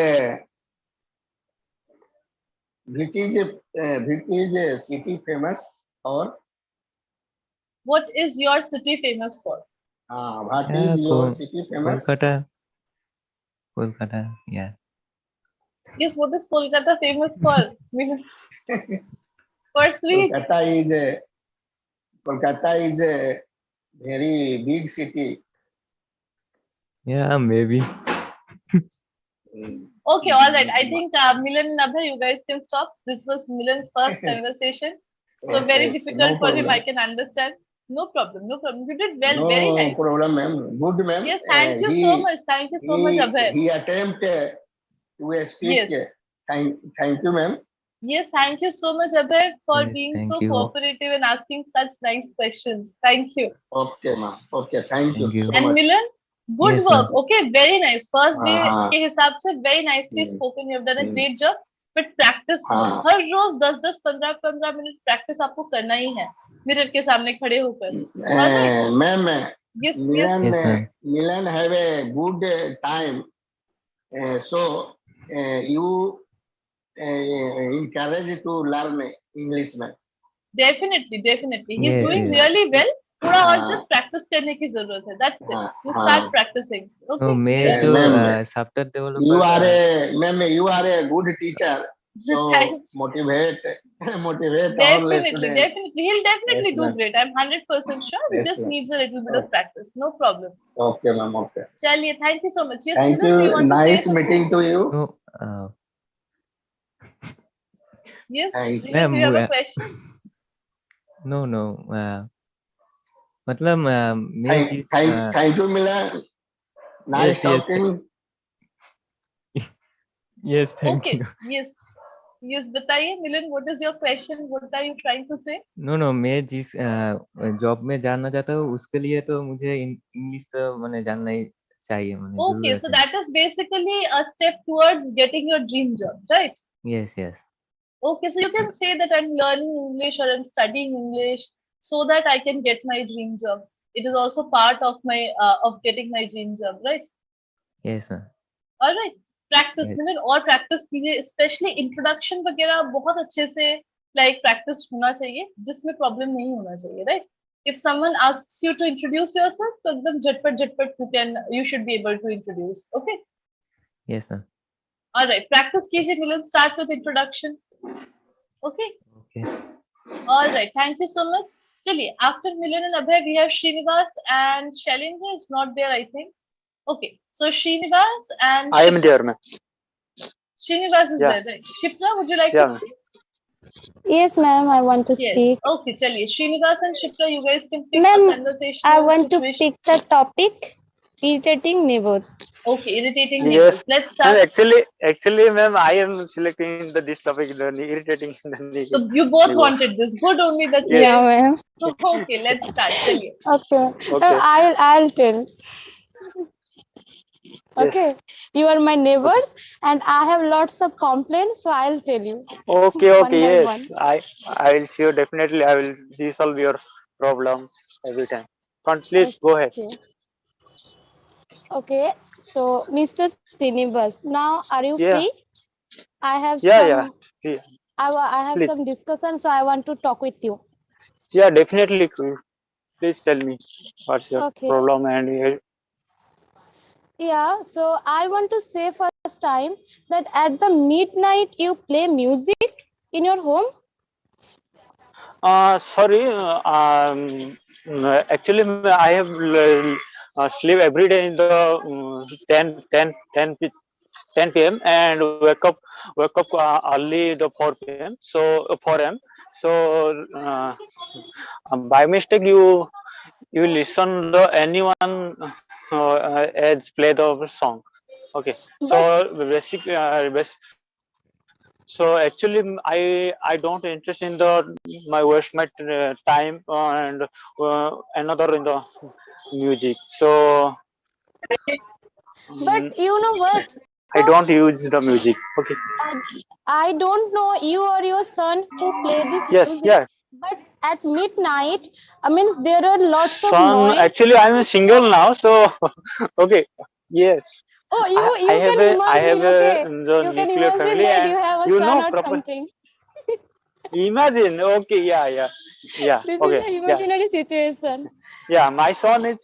which is a city famous or What is your city famous for? what Yeah, is your city famous? Kolkata, yeah. Yes, what is Kolkata famous for? For sweets. Kolkata is a very big city. Yeah, maybe. Okay, all right. I think Milan and Abhay, you guys can stop. This was Milan's first conversation. So Yes, very yes, difficult no for him, I problem. can understand. No problem, no problem. You did well, very No nice. problem, ma'am. Good, ma'am. Yes, thank you so much. Thank you so much, Abhay. He attempt to speak. Yes. Thank you, ma'am. Yes, thank you so much, Abhay, for Yes, being thank so you. cooperative and asking such nice questions. Thank you. Okay, ma'am. Okay, thank you Thank you. so And much. Milan, good Yes, work. ma'am. Okay, very nice. First day हाँ के हिसाब से very nicely spoken. You have done a great job. But practice more. हाँ हर रोज 10-10, 15-15 minute practice आपको करना ही है. Mirror के सामने खड़े होकर. All right. ma'am, Yes, yes. Milan, Yes, ma'am. Milan have a good time. So you encourage to learn English, ma'am. Definitely, definitely. He's Yes, doing yes. really well. थोड़ा और हाँ just practice करने की जरूरत है. That's it. हाँ You हाँ start practicing. No, Okay. मैं जो ma'am, software you developer are a ma'am, you are a good teacher. So Thank motivate all Definitely, students. definitely. He'll definitely Yes, do ma'am. great. I'm 100% sure. He Yes, just ma'am. needs a little bit of practice. No problem. Okay, ma'am. Okay. Chaliye, thank you so much. Yes, Thank Milan, do you you. want to say Nice something? meeting to you. no Yes, Thank Milan, do you have a ma'am question? no मतलब मैं जिस Thank you, Milan. Nice yes yes talking. yes thank Okay, you. yes. Yes, बताइए Milan, what is your question? What are you trying to say? No मैं जिस job में जानना चाहता हूँ उसके लिए तो मुझे इंग्लिश तो मैंने जानना ही चाहिए मैंने Okay, जरूरत so है. that is basically a step towards getting your dream job, right? Yes yes. Okay, so you can say that I'm learning English or I'm studying English so that I can get my dream job. It is also part of my of getting my dream job, right? Yes sir. All right. Practice Yes. मतलब और practice कीजिए, especially introduction वगैरह बहुत अच्छे से like practice होना चाहिए, जिसमें problem नहीं होना चाहिए, right? If someone asks you to introduce yourself, तो एकदम झटपट you should be able to introduce. Okay. Yes sir. All right. Practice कीजिए Milan. Start with introduction. Okay. Okay. All right. Thank you so much. Chaliye, after Milan and Abhay, we have Srinivas and Shailendra is not there, I think. Okay. So Srinivas and I am Shipra. there, ma'am. Srinivas is Yeah, there, right? Shipra, would you like yeah, to ma'am. speak? Yes, ma'am, I want to Yes. speak. Okay, chaliye. Srinivas and Shipra, you guys can pick a Ma'am, I conversational want to situation. pick the topic irritating neighbors. Okay, irritating Yes, neighbors. Let's ma'am. start. Actually, ma'am, I am selecting this topic, the irritating the So you both neighbors. wanted this. Good only, that's Yes. Yeah, great. ma'am. Okay, let's start. Chaliye. Okay. Okay. I'll tell. Yes. Okay. You are my Okay. neighbors and I have lots of complaints, so I'll tell you Okay. one Okay. by Yes. one. I will sure definitely I will resolve your problem every time. Please go ahead. Okay. Okay. So, Mr. Sinibus, now are you Yeah. free? I have Yeah. Yeah. some Yeah. I have Please. some discussion, so I want to talk with you. Yeah. Definitely. Please tell me what's your Okay. problem and Yeah, so I want to say first time that at the midnight you play music in your home. sorry. Actually, I have sleep every day in the 10 p.m. and wake up early the 4 p.m. So 4 a.m. So by mistake you listen the anyone as play the song. Okay. So But so actually I don't interest in the my waste my time and another in the music. So but you know what? I So don't use the music. Okay. I don't know you or your son who play this Yes. music, Yeah. but at midnight, I mean, there are lots of Son, noise. actually, I'm single now, so okay. Yes. Oh, I you have can imagine, okay? the You can nuclear imagine family, that and you have a you son know or proper. something. Imagine. Okay. Yeah. Yeah. Yeah. This is Okay. an Yeah. imaginary situation. Yeah. My son is.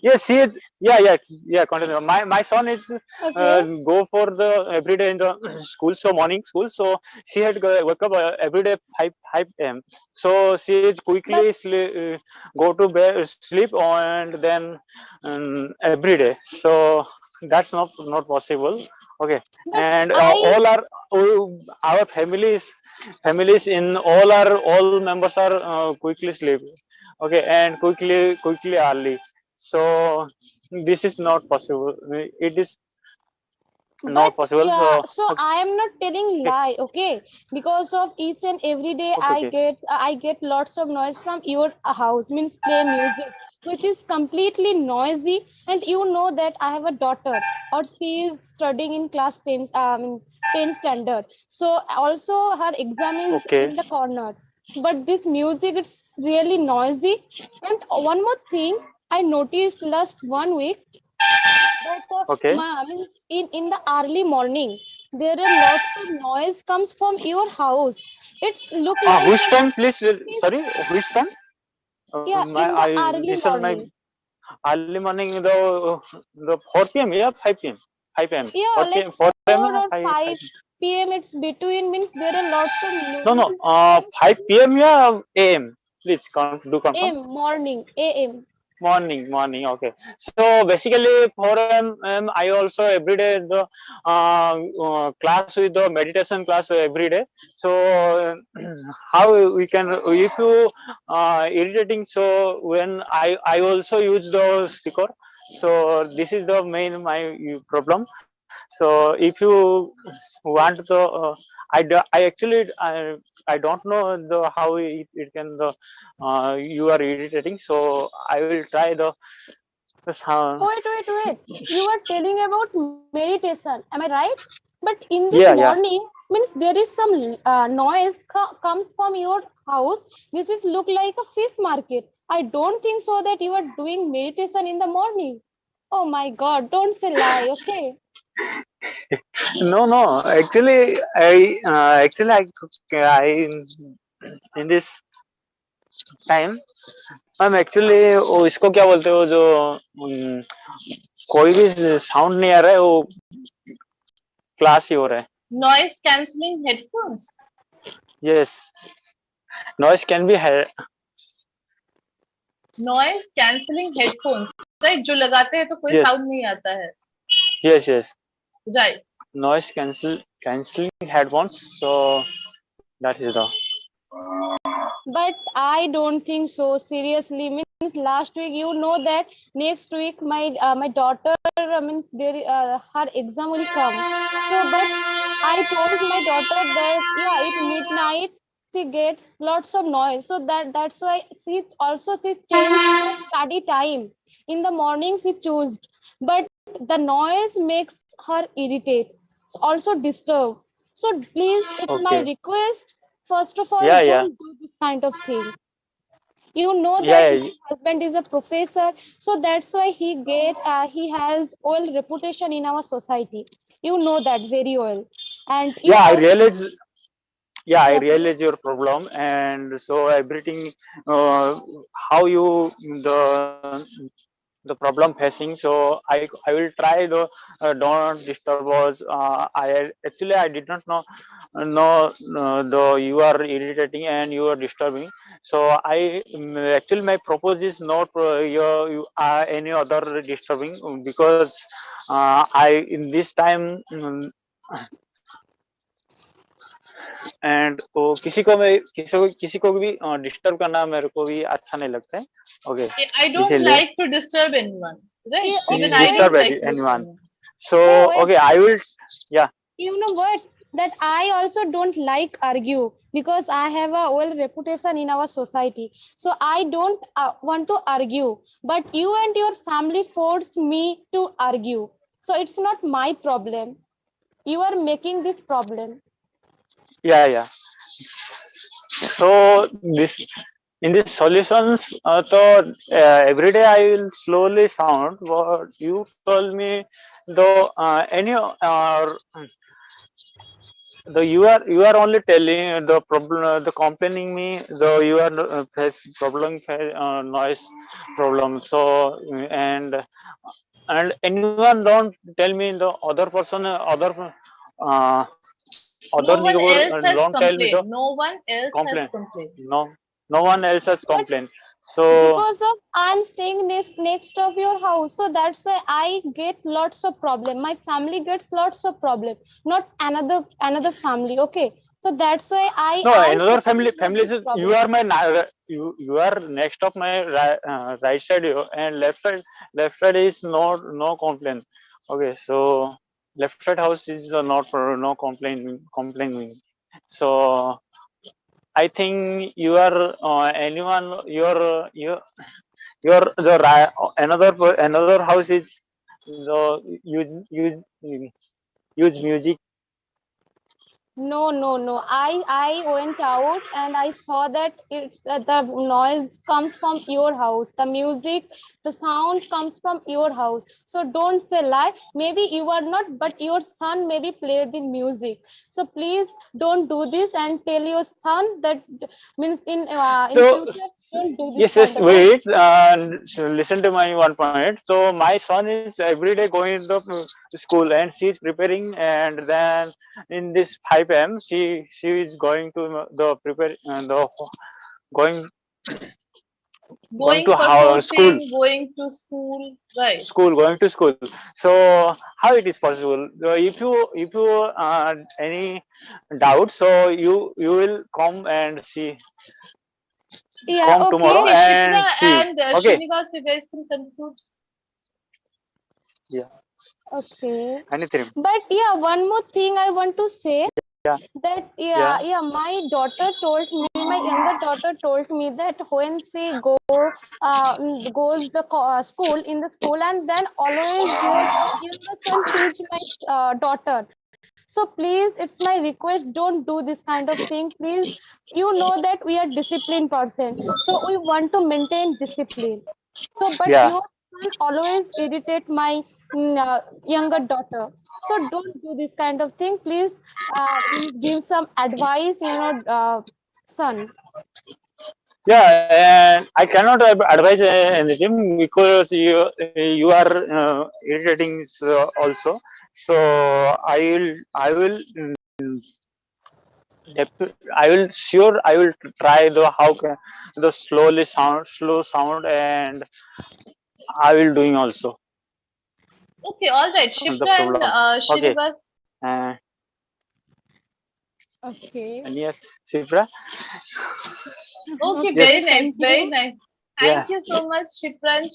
Yes, he is. Yeah. Yeah. Yeah. Continue. My son is Okay. go for the every day in the school. So morning school. So she had wake up every day 5 a.m. So she is But quickly go to bed sleep and then every day. So that's not possible. Okay. but And I our families in all members are quickly sleep. Okay, and quickly early. So this is not possible. It is But not possible. yeah, So so I am not telling okay, lie, okay? Because of each and every day okay, okay. I get lots of noise from your house, means play music, which is completely noisy. And you know that I have a daughter, or she is studying in class 10, 10 standard. So also her exam is Okay, in the corner. But this music, it's really noisy. And one more thing I noticed last 1 week, that okay. means in the early morning there are lots of noise comes from your house. It's look like Which time, please? means, Sorry, which time? yeah, My in the I early listen my morning. early morning the 4 p.m. Yeah, 5 p.m. 5 p.m. Yeah, 4 like p.m. 4 p.m. 4 or 5 5 p.m. It's between, means there are lots of No, noise. 5 p.m. Yeah, a.m. Please do confirm. AM morning, AM. Morning. Okay. So basically, for I also every day the class with the meditation class every day. So how we can if you irritating. So when I also use the speaker. So this is the main my problem. So if you want the I actually I don't know the how it can the you are irritating. So I will try the sound. Wait. You are telling about meditation. Am I right? But in this Yeah. morning, means there is some noise comes from your house. This is look like a fish market. I don't think so that you are doing meditation in the morning. Oh my God! Don't say lie, okay? No. I in this time हम actually वो इसको क्या बोलते हो जो कोई भी sound नहीं आ रहा है वो क्लास ही हो रहा है. Noise cancelling headphones. Yes, noise can be Noise cancelling headphones. Right? जो लगाते हैं तो कोई yes sound नहीं आता है. yes Right. noise cancelling headphones. So that is the But I don't think so. Seriously, means last week you know that next week my daughter means there her exam will come. So, but I told my daughter that yeah, at midnight she gets lots of noise. So that's why she changed her study time. In the morning she chose, but the noise makes her irritate. So also disturb. So please, it's my okay. request. First of all, Yeah don't do this kind of thing. You know that yeah my husband is a professor, so that's why he has well reputation in our society. You know that very well, and you yeah I also realize. Yeah, I yeah, please. realize your problem, and so everything uh, how you the problem facing. So I will try the don't disturb us. I actually I did not know the you are irritating and you are disturbing. So actually my propose is not you any other disturbing because I in this time and वो किसी को भी disturb करना मेरे को भी अच्छा नहीं लगता है. ओके, I don't इसीलिए like to disturb anyone. Right? Yeah, Even okay, I wait. don't disturb like to disturb anyone. anyone. So Wait. okay, I will. Yeah. You know what? That I also don't like argue because I have a well reputation in our society. So I don't want to argue. But you and your family force me to argue. So it's not my problem. you are making this problem. Yeah. So this in these solutions, so every day I will slowly sound what you told me. Though any the you are only telling the problem, the complaining me. Though you are face problem, noise problem. So and anyone don't tell me the other person, uh, other No one neighbor else has don't tell me the complained. No one else has complaint. complained. No one else has But complained. So because of I'm staying next of your house, so that's why I get lots of problem. My family gets lots of problem, not another family. Okay, so that's why no, I another say family this is you problem. are my you are next of my right side and left side is no complaint. Okay, so left side house is not for no complaining. So I think you are anyone your the another house is the use music. No. I went out and I saw that it's the noise comes from your house. The music, the sound comes from your house. So don't say lie. Maybe you are not, but your son maybe play the music. So please don't do this and tell your son that means in So future don't do this yes, kind of don't. wait. So listen to my one point. So my son is every day going to school and she is preparing, and then in this 5 p.m. she is going to the prepare the going going Going to for how school coaching, going to school, right? going to school. So how it is possible? If you any doubt, so you will come and see Yeah, come tomorrow okay. Okay, Shipra and see. and Okay. Srinivas, you guys can conclude. Yeah. Okay. Anything. But yeah, one more thing I want to say Yeah. that Yeah. my daughter told me, my younger daughter told me that when she goes the school in the school, and then always your younger son teach my daughter. So please, it's my request, don't do this kind of thing, please. You know that we are disciplined person, so we want to maintain discipline. So but Yeah. your son always irritate my younger daughter. So don't do this kind of thing, please. Give some advice, son. Yeah, and I cannot advise anything because you are irritating also. So I will I will sure I will try the how can the slow sound, and I will doing also Okay, all right. the Shipra and problem. Okay. Srinivas. Uh, Okay. and yes, Sifra. Okay, Yes. very nice, Thank very you. nice. Yeah. Thank you so much, Shipra and